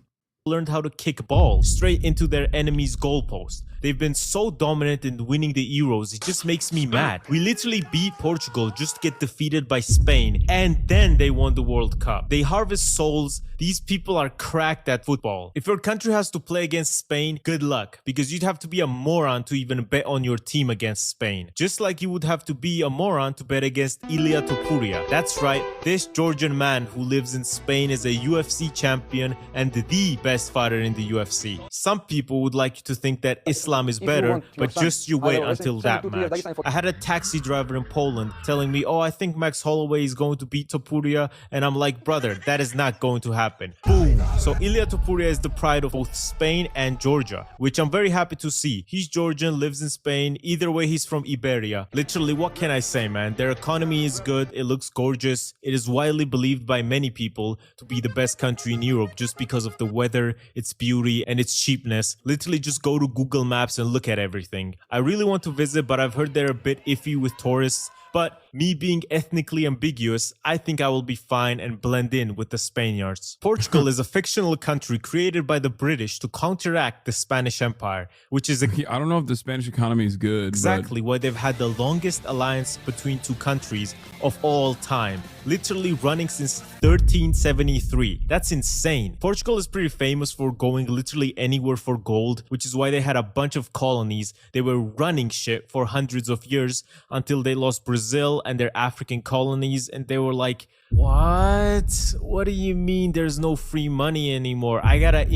Learned how to kick balls straight into their enemy's goalpost. They've been so dominant in winning the Euros, it just makes me mad. We literally beat Portugal just to get defeated by Spain, and then they won the World Cup. They harvest souls. These people are cracked at football. If your country has to play against Spain, good luck, because you'd have to be a moron to even bet on your team against Spain. Just like you would have to be a moron to bet against Ilia Topuria. That's right, this Georgian man who lives in Spain is a UFC champion and the best fighter in the UFC. Some people would like you to think that Islam is better, but just you wait until that match. I had a taxi driver in Poland telling me, oh, I think Max Holloway is going to beat Topuria, and I'm like, brother, that is not going to happen. Boom! So Ilia Topuria is the pride of both Spain and Georgia, which I'm very happy to see. He's Georgian, lives in Spain. Either way, he's from Iberia. Literally, what can I say, man? Their economy is good. It looks gorgeous. It is widely believed by many people to be the best country in Europe just because of the weather, its beauty, and its cheapness. Literally, just go to Google Maps and look at everything. I really want to visit, but I've heard they're a bit iffy with tourists. But me being ethnically ambiguous, I think I will be fine and blend in with the Spaniards. Portugal is a fictional country created by the British to counteract the Spanish Empire, which is I don't know if the Spanish economy is good. exactly why they've had the longest alliance between two countries of all time, literally running since 1373. That's insane. Portugal is pretty famous for going literally anywhere for gold, which is why they had a bunch of colonies. They were running shit for hundreds of years until they lost Brazil and their African colonies, and they were like, what do you mean there's no free money anymore? I gotta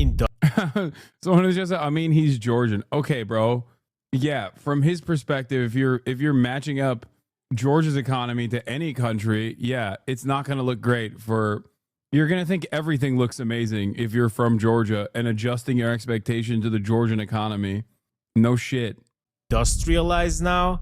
So it's just, I mean, he's Georgian. Okay, bro. Yeah, from his perspective, if you're matching up Georgia's economy to any country, yeah, it's not going to look great for. You're going to think everything looks amazing if you're from Georgia, and adjusting your expectation to the Georgian economy. No shit. Industrialized now?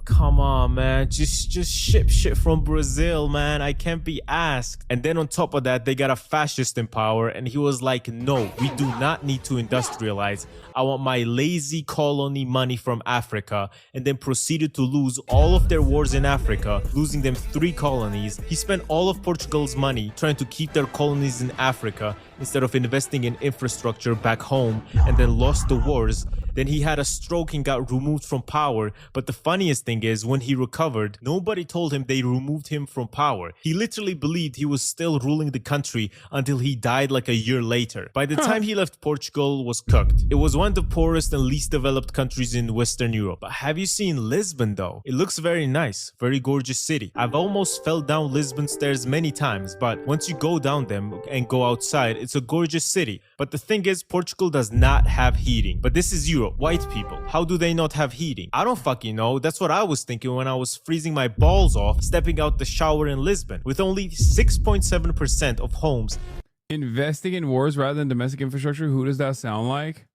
Come on, man. Just ship shit from Brazil, man. I can't be asked. And then on top of that, they got a fascist in power, and he was like, no, we do not need to industrialize. I want my lazy colony money from Africa, and then proceeded to lose all of their wars in Africa, losing them 3 colonies. He spent all of Portugal's money trying to keep their colonies in Africa instead of investing in infrastructure back home, and then lost the wars. Then he had a stroke and got removed from power. But the funniest thing is, when he recovered, nobody told him they removed him from power. He literally believed he was still ruling the country until he died like a year later. By the time he left, Portugal was cooked. It was one of the poorest and least developed countries in Western Europe. But have you seen Lisbon though? It looks very nice, very gorgeous city. I've almost fell down Lisbon stairs many times, but once you go down them and go outside, it's a gorgeous city. But the thing is, Portugal does not have heating. But this is Europe. White people, how do they not have heating? I don't fucking know. That's what I was thinking when I was freezing my balls off stepping out the shower in Lisbon. With only 6.7% of homes investing in wars rather than domestic infrastructure, who does that sound like?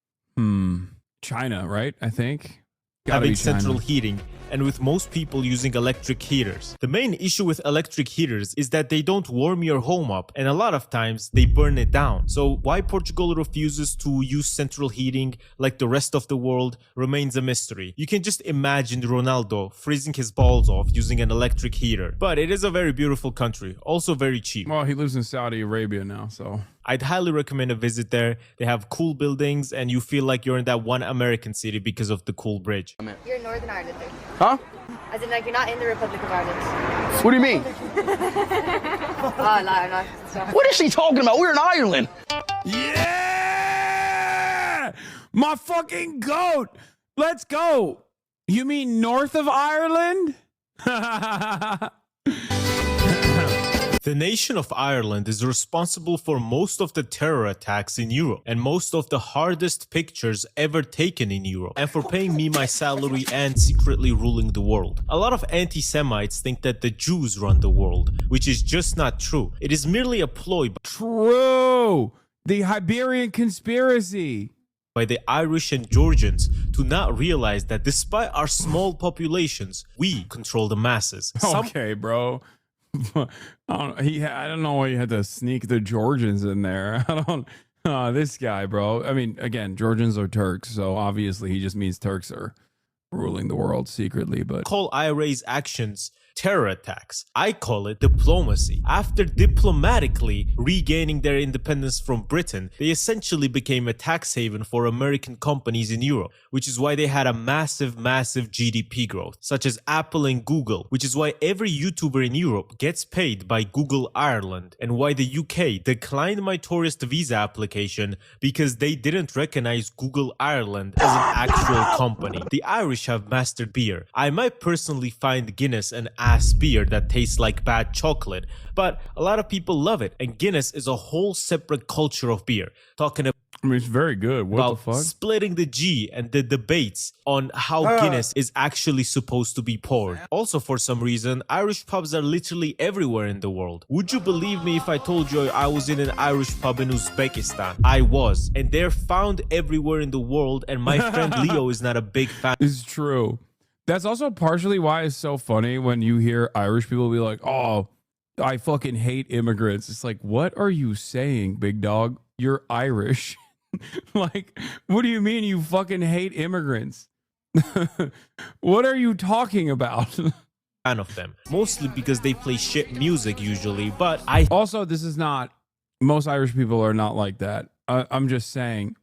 China, right? I think. Having central heating, and with most people using electric heaters. The main issue with electric heaters is that they don't warm your home up, and a lot of times they burn it down. So why Portugal refuses to use central heating like the rest of the world remains a mystery. You can just imagine Ronaldo freezing his balls off using an electric heater. But it is a very beautiful country, also very cheap. Well, he lives in Saudi Arabia now, so I'd highly recommend a visit there. They have cool buildings, and you feel like you're in that one American city because of the cool bridge. You're in Northern Ireland. Huh? As in, like, you're not in the Republic of Ireland. What do you mean? Oh, no. What is she talking about? We're in Ireland. Yeah! My fucking goat! Let's go! You mean north of Ireland? The nation of Ireland is responsible for most of the terror attacks in Europe and most of the hardest pictures ever taken in Europe, and for paying me my salary and secretly ruling the world. A lot of anti-Semites think that the Jews run the world, which is just not true. It is merely a ploy. True! The Iberian conspiracy! By the Irish and Georgians to not realize that despite our small populations, we control the masses. Okay, bro. I don't know why you had to sneak the Georgians in there. This guy, bro. I mean, again, Georgians are Turks, so obviously he just means Turks are ruling the world secretly. But call IRA's actions terror attacks. I call it diplomacy. After diplomatically regaining their independence from Britain, they essentially became a tax haven for American companies in Europe, which is why they had a massive GDP growth, such as Apple and Google, which is why every YouTuber in Europe gets paid by Google Ireland, and why the UK declined my tourist visa application because they didn't recognize Google Ireland as an actual company. The Irish have mastered beer. I might personally find Guinness an ass beer that tastes like bad chocolate, but a lot of people love it, and Guinness is a whole separate culture of beer. Talking I mean, it's very good. What the fuck? Splitting the G and the debates on how Guinness is actually supposed to be poured. Also, for some reason, Irish pubs are literally everywhere in the world. Would you believe me if I told you I was in an Irish pub in Uzbekistan? I was, and they're found everywhere in the world, and my friend Leo is not a big fan. It's true. That's also partially why it's so funny when you hear Irish people be like, oh, I fucking hate immigrants. It's like, what are you saying, big dog? You're Irish. Like, what do you mean you fucking hate immigrants? What are you talking about? fan of them. Mostly because they play shit music usually, but I... Also, this is not... Most Irish people are not like that. I'm just saying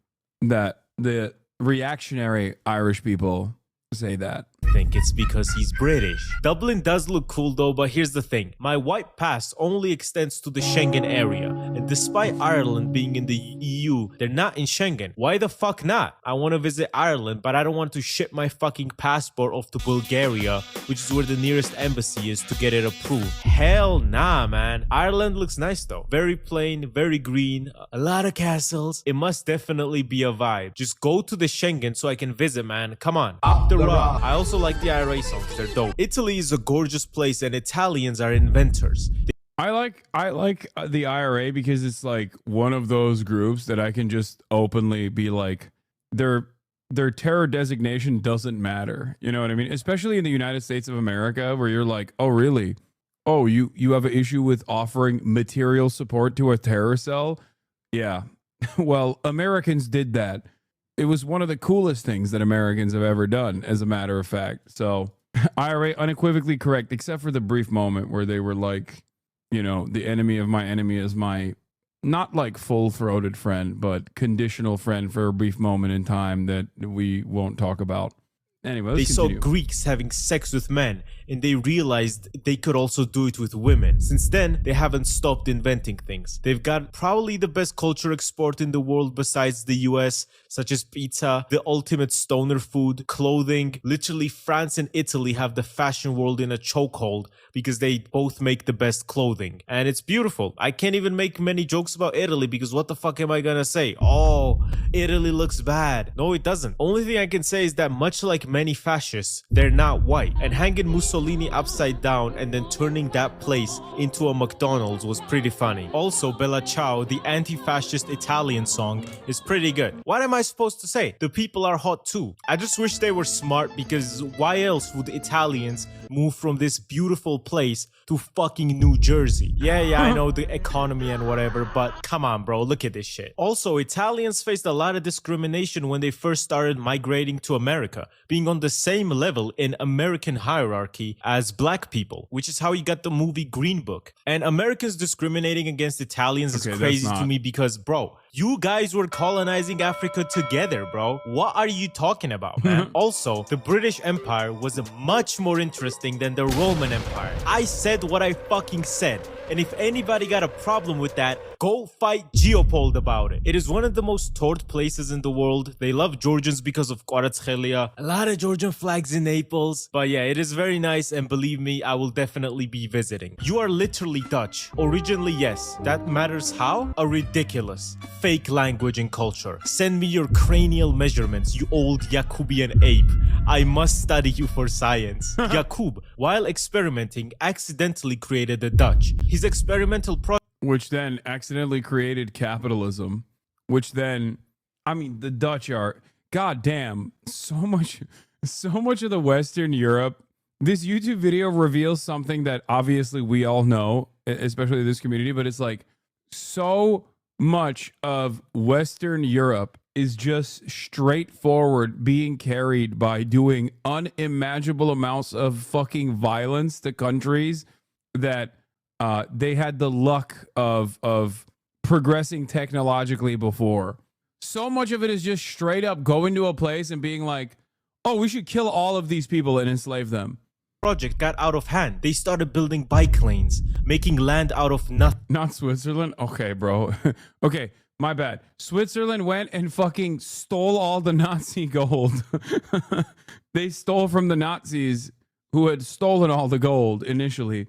that the reactionary Irish people say that. I think it's because he's British. Dublin does look cool though, but here's the thing. My white pass only extends to the Schengen area, and despite Ireland being in the EU, they're not in Schengen. Why the fuck not? I want to visit Ireland, but I don't want to ship my fucking passport off to Bulgaria, which is where the nearest embassy is, to get it approved. Hell nah, man. Ireland looks nice though. Very plain, very green, a lot of castles. It must definitely be a vibe. Just go to the Schengen so I can visit, man. Come on. Up the rock. I also like the IRA songs. They're dope. Italy is a gorgeous place and Italians are inventors. I like the IRA because it's like one of those groups that I can just openly be like, their terror designation doesn't matter. You know what I mean? Especially in the United States of America, where you're like, oh really? Oh, you have an issue with offering material support to a terror cell? Yeah. Well, Americans did that. It was one of the coolest things that Americans have ever done, as a matter of fact. So IRA unequivocally correct, except for the brief moment where they were like, you know, the enemy of my enemy is my, not like full-throated friend, but conditional friend for a brief moment in time that we won't talk about. Anyway, they saw Greeks having sex with men, and they realized they could also do it with women. Since then, they haven't stopped inventing things. They've got probably the best culture export in the world besides the US, such as pizza, the ultimate stoner food, clothing. Literally, France and Italy have the fashion world in a chokehold because they both make the best clothing. And it's beautiful. I can't even make many jokes about Italy because what the fuck am I gonna say? Oh, Italy looks bad. No, it doesn't. Only thing I can say is that much like many fascists, they're not white. And hanging Mussolini upside down and then turning that place into a McDonald's was pretty funny. Also, Bella Ciao, the anti-fascist Italian song, is pretty good. What am I supposed to say? The people are hot too. I just wish they were smart, because why else would Italians move from this beautiful place to fucking New Jersey? Yeah, I know the economy and whatever, but come on, bro, look at this shit. Also, Italians faced a lot of discrimination when they first started migrating to America, being on the same level in American hierarchy as black people, which is how you got the movie Green Book. And Americans discriminating against Italians is crazy to me because, bro, you guys were colonizing Africa together, bro. What are you talking about, man? Also, the British Empire was much more interesting than the Roman Empire. I said what I fucking said. And if anybody got a problem with that, go fight Geopold about it. It is one of the most toured places in the world. They love Georgians because of Quartzchelia. A lot of Georgian flags in Naples. But yeah, it is very nice, and believe me, I will definitely be visiting. You are literally Dutch. Originally, yes. That matters how? A ridiculous, fake language and culture. Send me your cranial measurements, you old Jacobian ape. I must study you for science. Jakub, while experimenting, accidentally created the Dutch. His experimental project, which then accidentally created capitalism, which then, I mean, the Dutch are, goddamn, so much of the Western Europe. This YouTube video reveals something that obviously we all know, especially this community, but it's like so much of Western Europe is just straightforward being carried by doing unimaginable amounts of fucking violence to countries that they had the luck of progressing technologically before. So much of it is just straight up going to a place and being like, oh, we should kill all of these people and enslave them. Project got out of hand. They started building bike lanes, making land out of nothing. Not Switzerland? Okay, bro. Okay, my bad. Switzerland went and fucking stole all the Nazi gold. They stole from the Nazis who had stolen all the gold initially.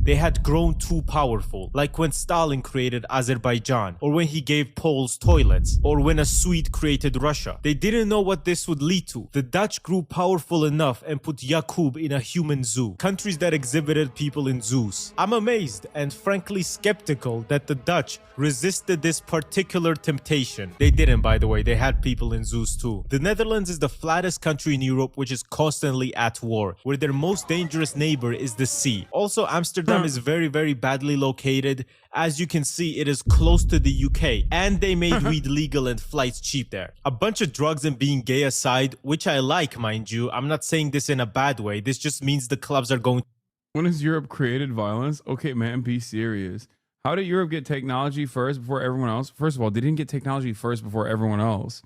They had grown too powerful, like when Stalin created Azerbaijan, or when he gave Poles toilets, or when a Swede created Russia. They didn't know what this would lead to. The Dutch grew powerful enough and put Jakub in a human zoo, countries that exhibited people in zoos. I'm amazed and frankly skeptical that the Dutch resisted this particular temptation. They didn't, by the way. They had people in zoos too. The Netherlands is the flattest country in Europe, which is constantly at war, where their most dangerous neighbor is the sea. Also, Amsterdam is very, very badly located. As you can see, it is close to the UK, and they made weed legal and flights cheap there. A bunch of drugs and being gay aside, which I like, mind you. I'm not saying this in a bad way. This just means the clubs are going When has Europe created violence? Okay, man, be serious. How did Europe get technology first before everyone else? First of all, they didn't get technology first before everyone else.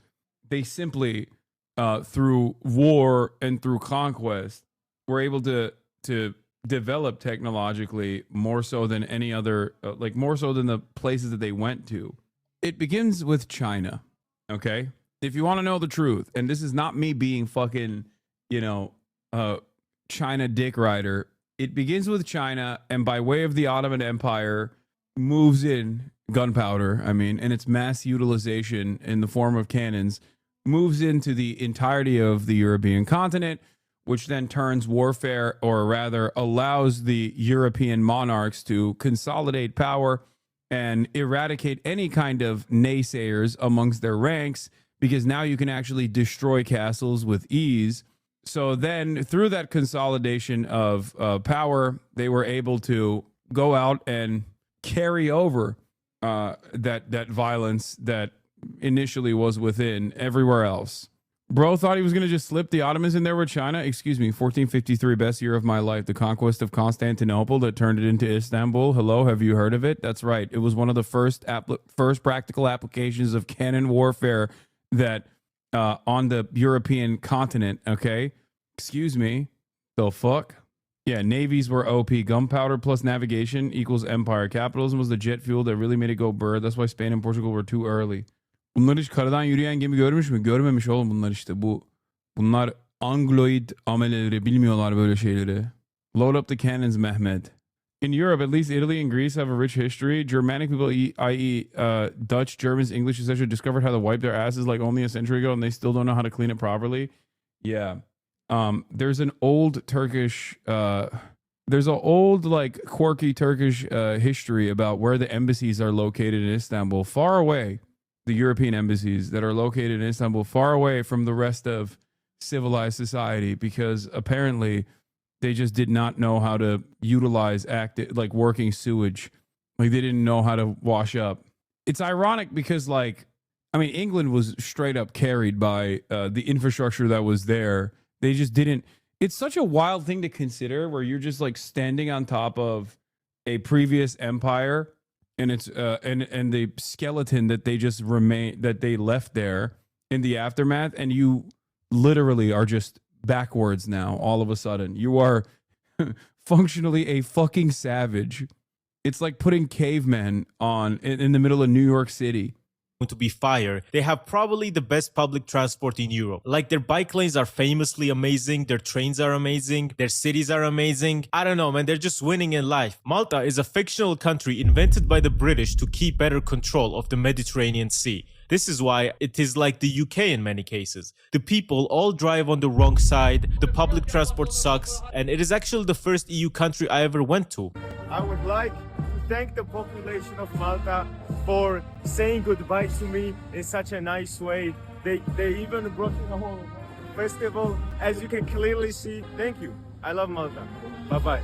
They simply, through war and through conquest, were able to develop technologically more so than any other, like more so than the places that they went to. It begins with China, okay? If you want to know the truth, and this is not me being fucking, China dick rider, it begins with China, and by way of the Ottoman Empire, moves in gunpowder, and its mass utilization in the form of cannons, moves into the entirety of the European continent, which then turns warfare, or rather allows the European monarchs to consolidate power and eradicate any kind of naysayers amongst their ranks, because now you can actually destroy castles with ease. So then through that consolidation of power, they were able to go out and carry over that violence that initially was within everywhere else. Bro thought he was going to just slip the Ottomans in there with China. Excuse me, 1453, best year of my life. The conquest of Constantinople that turned it into Istanbul. Hello, have you heard of it? That's right. It was one of the first practical applications of cannon warfare that on the European continent, okay? Excuse me. The fuck? Yeah, navies were OP. Gunpowder plus navigation equals empire. Capitalism was the jet fuel that really made it go bird. That's why Spain and Portugal were too early. Bunlar hiç karadan yürüyen gemi görmüş mü? Görmemiş oğlum bunlar işte. Bunlar Angloid ameleleri, bilmiyorlar böyle şeyleri. Load up the cannons, Mehmet. In Europe, at least Italy and Greece have a rich history. Germanic people, i.e. Dutch, Germans, English, etc., discovered how to wipe their asses like only a century ago, and they still don't know how to clean it properly. Yeah. There's an old Turkish, there's an old, like, quirky Turkish history about where the embassies are located in Istanbul, far away. The European embassies that are located in Istanbul, far away from the rest of civilized society, because apparently they just did not know how to utilize working sewage. Like, they didn't know how to wash up. It's ironic because, England was straight up carried by the infrastructure that was there. They just didn't. It's such a wild thing to consider, where you're just like standing on top of a previous empire, and it's and the skeleton that they left there in the aftermath, and you literally are just backwards now. All of a sudden, you are functionally a fucking savage. It's like putting cavemen in the middle of New York City. To be fire. They have probably the best public transport in Europe. Like, their bike lanes are famously amazing, their trains are amazing, their cities are amazing. I don't know, man, they're just winning in life. Malta is a fictional country invented by the British to keep better control of the Mediterranean Sea. This is why it is like the UK in many cases. The people all drive on the wrong side, the public transport sucks, and it is actually the first EU country I ever went to. I would like to thank the population of Malta for saying goodbye to me in such a nice way. They even brought in a whole festival. As you can clearly see, thank you. I love Malta. Bye-bye.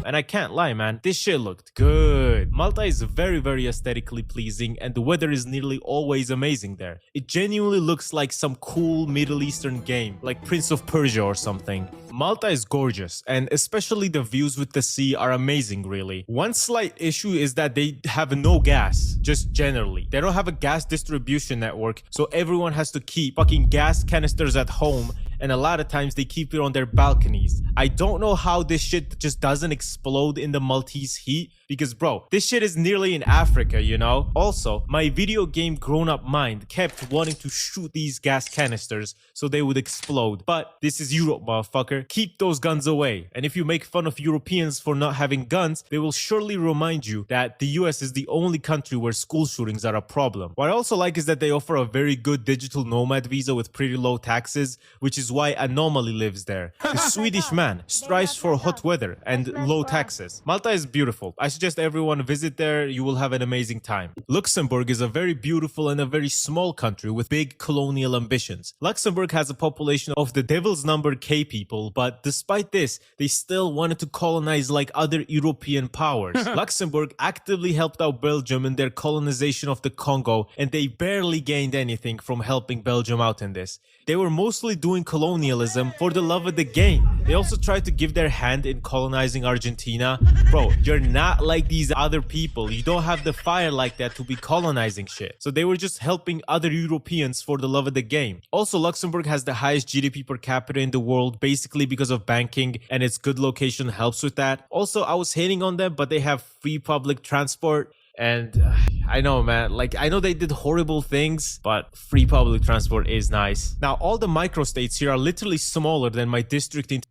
And I can't lie, man, this shit looked good. Malta is very, very aesthetically pleasing, and the weather is nearly always amazing there. It genuinely looks like some cool Middle Eastern game, like Prince of Persia or something. Malta is gorgeous, and especially the views with the sea are amazing, really. One slight issue is that they have no gas, just generally. They don't have a gas distribution network, so everyone has to keep fucking gas canisters at home, and a lot of times they keep it on their balconies. I don't know how this shit just doesn't explode in the Maltese heat, because bro, this shit is nearly in Africa, you know? Also, my video game grown-up mind kept wanting to shoot these gas canisters so they would explode. But this is Europe, motherfucker. Keep those guns away. And if you make fun of Europeans for not having guns, they will surely remind you that the US is the only country where school shootings are a problem. What I also like is that they offer a very good digital nomad visa with pretty low taxes, which is why Anomaly lives there. The Swedish man strives for hot weather and low taxes. Malta is beautiful. I suggest everyone visit there. You will have an amazing time. Luxembourg is a very beautiful and a very small country with big colonial ambitions. Luxembourg has a population of the devil's number K people, but despite this, they still wanted to colonize like other European powers. Luxembourg actively helped out Belgium in their colonization of the Congo, and they barely gained anything from helping Belgium out in this. They were mostly doing colonial colonialism for the love of the game. They also tried to give their hand in colonizing Argentina. Bro, you're not like these other people. You don't have the fire like that to be colonizing shit. So they were just helping other Europeans for the love of the game. Also, Luxembourg has the highest GDP per capita in the world, basically because of banking, and its good location helps with that. Also, I was hating on them, but they have free public transport. And I know, man, like, I know they did horrible things, but free public transport is nice. Now, all the microstates here are literally smaller than my district in...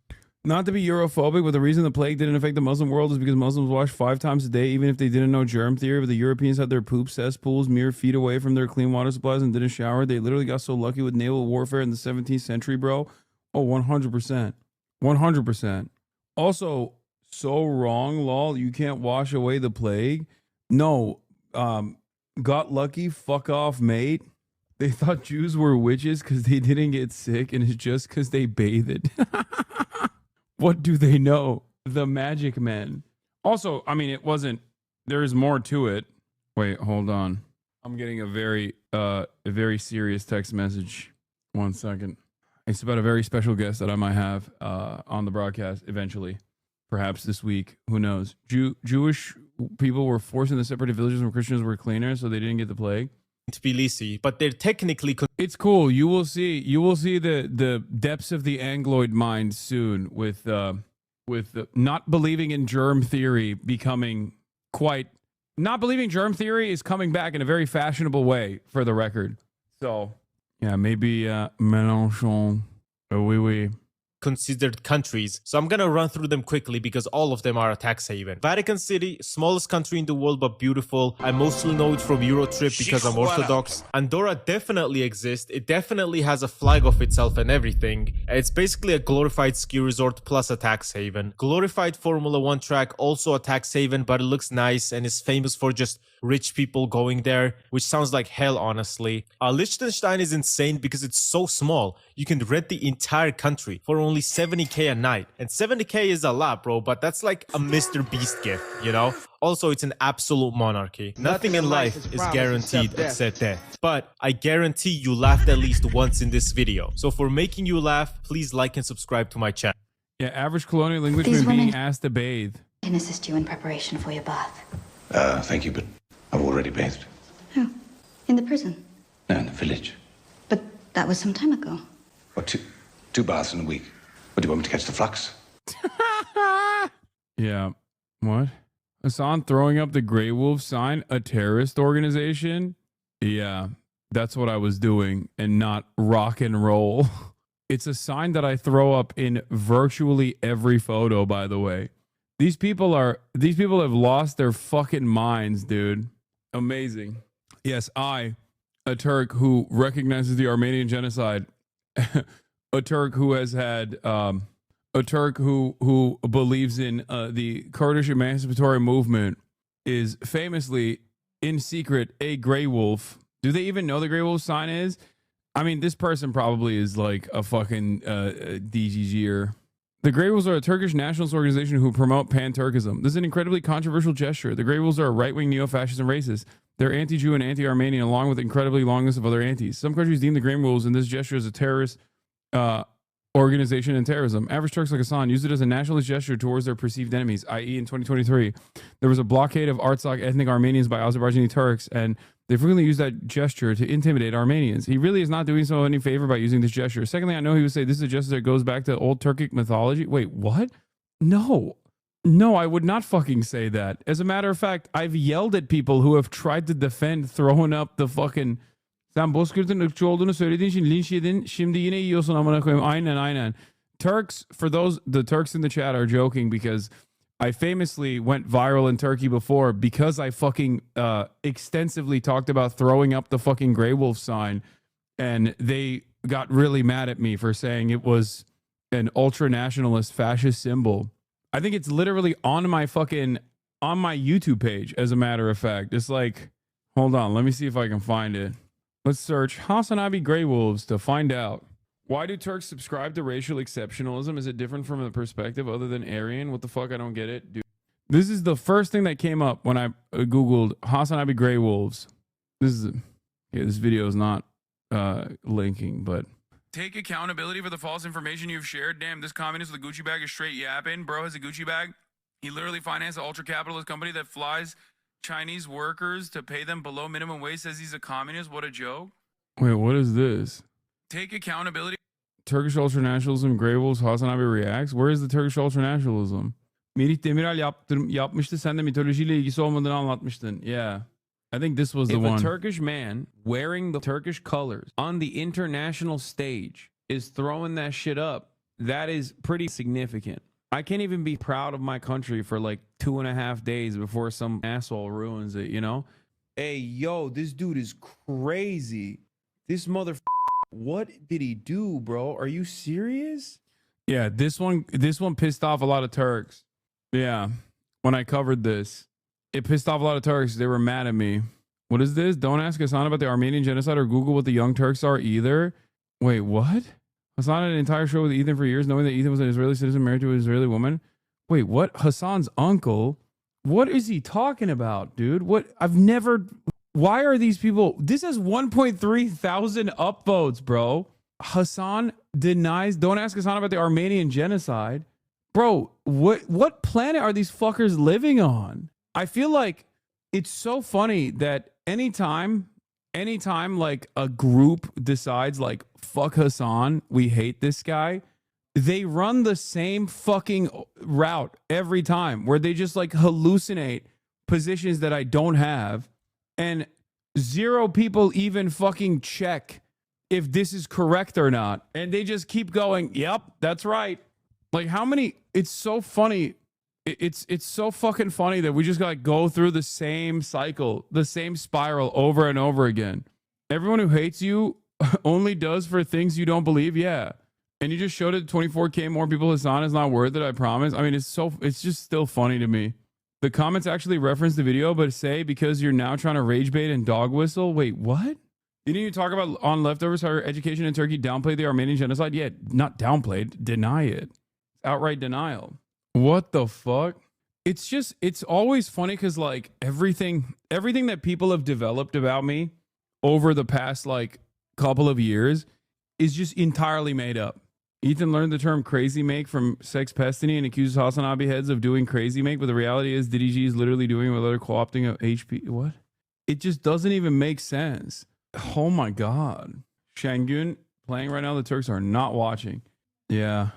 Not to be Europhobic, but the reason the plague didn't affect the Muslim world is because Muslims wash 5 times a day, even if they didn't know germ theory. But the Europeans had their poop cesspools mere feet away from their clean water supplies and didn't shower. They literally got so lucky with naval warfare in the 17th century, bro. Oh, 100%. 100%. Also, so wrong, lol. You can't wash away the plague. No, got lucky, fuck off, mate. They thought Jews were witches because they didn't get sick, and it's just because they bathed. What do they know? The magic men. Also, I mean, it wasn't, there's more to it. Wait, hold on. I'm getting a very serious text message. 1 second. It's about a very special guest that I might have on the broadcast eventually. Perhaps this week. Who knows? Jewish people were forced into separate villages where Christians were cleaner, so they didn't get the plague. Tbilisi, but they're technically... It's cool. You will see the depths of the Angloid mind soon with not believing in germ theory becoming quite... Not believing germ theory is coming back in a very fashionable way, for the record. So, yeah, maybe Mélenchon. Oui. Considered countries, so I'm gonna run through them quickly because all of them are a tax haven. Vatican City, smallest country in the world but beautiful. I mostly know it from Eurotrip because I'm Orthodox. Andorra definitely exists. It definitely has a flag of itself and everything. It's basically a glorified ski resort plus a tax haven. Glorified Formula 1 track, also a tax haven, but it looks nice and is famous for just rich people going there, which sounds like hell, honestly. Liechtenstein is insane because it's so small. You can rent the entire country for only 70k a night. And 70k is a lot, bro, but that's like a Mr. Beast gift, you know? Also, it's an absolute monarchy. Nothing in life is guaranteed except death. But I guarantee you laughed at least once in this video. So for making you laugh, please like and subscribe to my channel. Yeah, average colonial Englishman being asked to bathe. I can assist you in preparation for your bath. Thank you, but I've already bathed. Oh, in the prison? No, in the village. But that was some time ago. Or two baths in a week. What, do you want me to catch the flux? Yeah. What? Hassan throwing up the Grey Wolf sign, a terrorist organization? Yeah, that's what I was doing, and not rock and roll. It's a sign that I throw up in virtually every photo, by the way. These people have lost their fucking minds, dude. Amazing. Yes, I, a Turk who recognizes the Armenian genocide, a Turk who has had, a Turk who believes in the Kurdish emancipatory movement, is famously, in secret, a Grey Wolf. Do they even know the Grey Wolf sign is? I mean, this person probably is like a fucking DGGer. The Grey Wolves are a Turkish nationalist organization who promote pan-Turkism. This is an incredibly controversial gesture. The Grey Wolves are a right-wing neo-fascist and racist. They're anti-Jew and anti-Armenian, along with an incredibly long list of other antis. Some countries deem the Grey Wolves in this gesture as a terrorist organization and terrorism. Average Turks like Hassan use it as a nationalist gesture towards their perceived enemies, i.e. in 2023, there was a blockade of Artsakh ethnic Armenians by Azerbaijani Turks, and they frequently use that gesture to intimidate Armenians. He really is not doing so any favor by using this gesture. Secondly, I know he would say this is a gesture that goes back to old Turkic mythology. Wait, what? No, I would not fucking say that. As a matter of fact, I've yelled at people who have tried to defend throwing up the fucking sen Bozkurt'un ırkçı olduğunu söylediğin için linç yedin. Şimdi yine yiyorsun amına koyayım. Aynen. Turks, for those, the Turks in the chat are joking because I famously went viral in Turkey before because I fucking extensively talked about throwing up the fucking Grey Wolf sign, and they got really mad at me for saying it was an ultra-nationalist fascist symbol. I think it's literally on my YouTube page, as a matter of fact. It's like, hold on, let me see if I can find it. Let's search Hasanabi Grey Wolves to find out. Why do Turks subscribe to racial exceptionalism? Is it different from the perspective other than Aryan? What the fuck? I don't get it. Dude. This is the first thing that came up when I Googled Hasanabi Grey Wolves. This video is not linking, but Take accountability for the false information you've shared. Damn, this communist with a Gucci bag is straight yapping. Bro has a Gucci bag. He literally financed an ultra-capitalist company that flies Chinese workers to pay them below minimum wage. Says he's a communist. What a joke. Wait, what is this? Take accountability. Turkish ultranationalism, Grey Wolves, Hasan abi reacts. Where is the Turkish ultranationalism? Merih Demiral yapmıştı. Sen de mitolojiyle ilgisi olmadığını anlatmıştın. Yeah. I think this was the one. If a Turkish man wearing the Turkish colors on the international stage is throwing that shit up, that is pretty significant. I can't even be proud of my country for like 2.5 days before some asshole ruins it, you know? Hey, yo, this dude is crazy. This what did he do, bro? Are you serious? Yeah, this one pissed off a lot of Turks. Yeah, when I covered this, it pissed off a lot of Turks. They were mad at me. What is this? Don't ask Hasan about the Armenian genocide or Google what the Young Turks are either. Wait, what? Hasan had an entire show with Ethan for years, knowing that Ethan was an Israeli citizen married to an Israeli woman. Wait, what? Hasan's uncle? What is he talking about, dude? What? I've never... Why are these people... This has 1.3 thousand upvotes, bro. Hasan denies... Don't ask Hasan about the Armenian genocide. Bro, what planet are these fuckers living on? I feel like it's so funny that anytime like a group decides like, fuck Hasan, we hate this guy, they run the same fucking route every time where they just like hallucinate positions that I don't have, and 0 people even fucking check if this is correct or not. And they just keep going, yep, that's right. Like how many, it's so funny. It's so fucking funny that we just gotta go through the same cycle, the same spiral over and over again. Everyone who hates you only does for things you don't believe. Yeah. And you just showed it 24K more people. Hasan is not worth it, I promise. I mean, it's just still funny to me. The comments actually reference the video, but say because you're now trying to rage bait and dog whistle. Wait, what? Didn't you talk about on Leftovers how education in Turkey downplayed the Armenian genocide? Yeah, not downplayed, deny it. Outright denial. What the fuck? It's always funny because like everything that people have developed about me over the past like couple of years is just entirely made up. Ethan learned the term crazy make from Sex Pestiny and accuses Hasan abi heads of doing crazy make, but the reality is Diddy G is literally doing it with other co-opting of HP. What? It just doesn't even make sense. Oh my god. Shangun playing right now. The Turks are not watching. Yeah.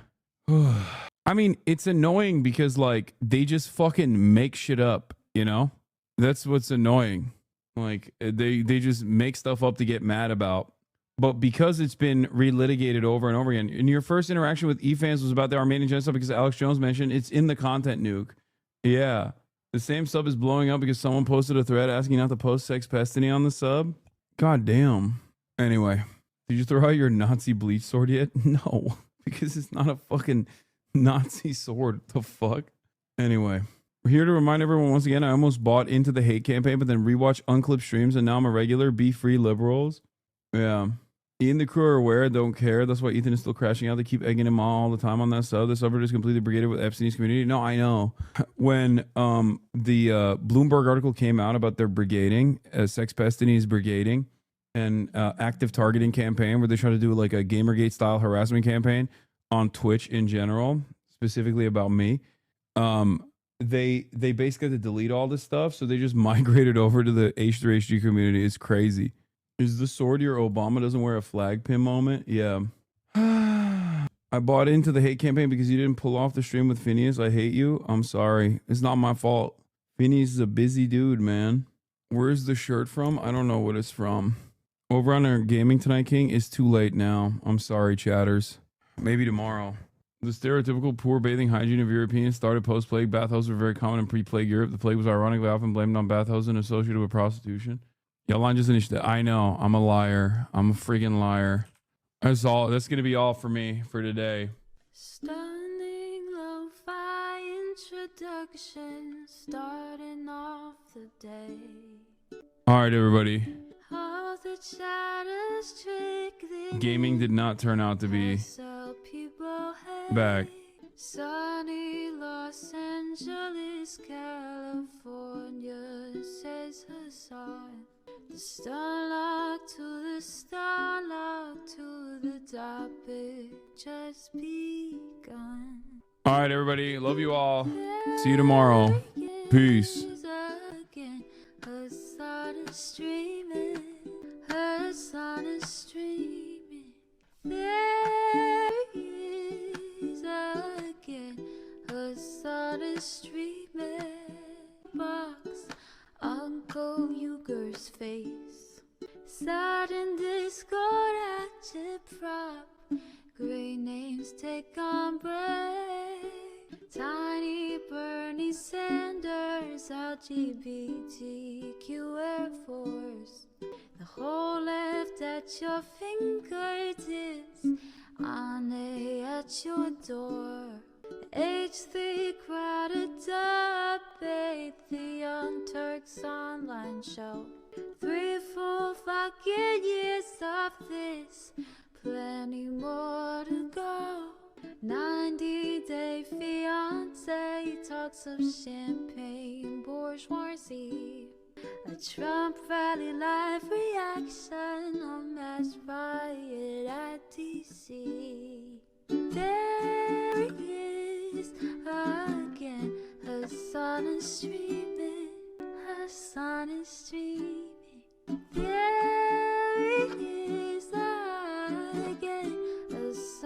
I mean, it's annoying because like they just fucking make shit up, you know? That's what's annoying. Like they just make stuff up to get mad about. But because it's been relitigated over and over again, and your first interaction with eFans was about the Armenian genocide because Alex Jones mentioned it's in the content nuke. Yeah. The same sub is blowing up because someone posted a thread asking not to post Sex Pestiny on the sub. God damn. Anyway, did you throw out your Nazi bleach sword yet? No, because it's not a fucking Nazi sword. The fuck? Anyway, we're here to remind everyone once again, I almost bought into the hate campaign, but then rewatched unclipped streams and now I'm a regular. Be free liberals. Yeah. Ian the crew are aware, don't care. That's why Ethan is still crashing out. They keep egging him all the time on that sub. The subreddit is completely brigaded with Epstein's community. No, I know. When the Bloomberg article came out about their brigading, Sex Pestiny's brigading, and active targeting campaign where they try to do like a Gamergate style harassment campaign on Twitch in general, specifically about me, they basically had to delete all this stuff, so they just migrated over to the H3HG community. It's crazy. Is the sword your Obama doesn't wear a flag pin moment? Yeah. I bought into the hate campaign because you didn't pull off the stream with Phineas. I hate you. I'm sorry. It's not my fault. Phineas is a busy dude, man. Where's the shirt from? I don't know what it's from. Over on our Gaming Tonight King, it's too late now. I'm sorry, chatters. Maybe tomorrow. The stereotypical poor bathing hygiene of Europeans started post-plague. Bathhouses were very common in pre-plague Europe. The plague was ironically often blamed on bathhouses associated with prostitution. Yalan just finished it. I know. I'm a liar. I'm a freaking liar. That's all. That's going to be all for me for today. Stunning lo-fi introduction, starting off the day. All right, everybody. All the chatters trick the Gaming did not turn out to be back. Sunny Los Angeles, California, says Hasan. The starlight to the starlight to the topic just begun. All right, everybody. Love you all. See you tomorrow. Peace. Again, her sun is streaming. Her sun is streaming. There is again. Her sun is streaming. Box Uncle Uger's face. Sudden discord at your prop. Great names take on break. Tiny Bernie Sanders, LGBTQ Air Force. The whole left at your fingertips, Ane at your door. H3 crowded debate, the Young Turks online show. 3 full fucking years of this, plenty more to go. 90-day fiance talks of champagne bourgeoisie. A Trump rally live reaction, a mass riot at DC.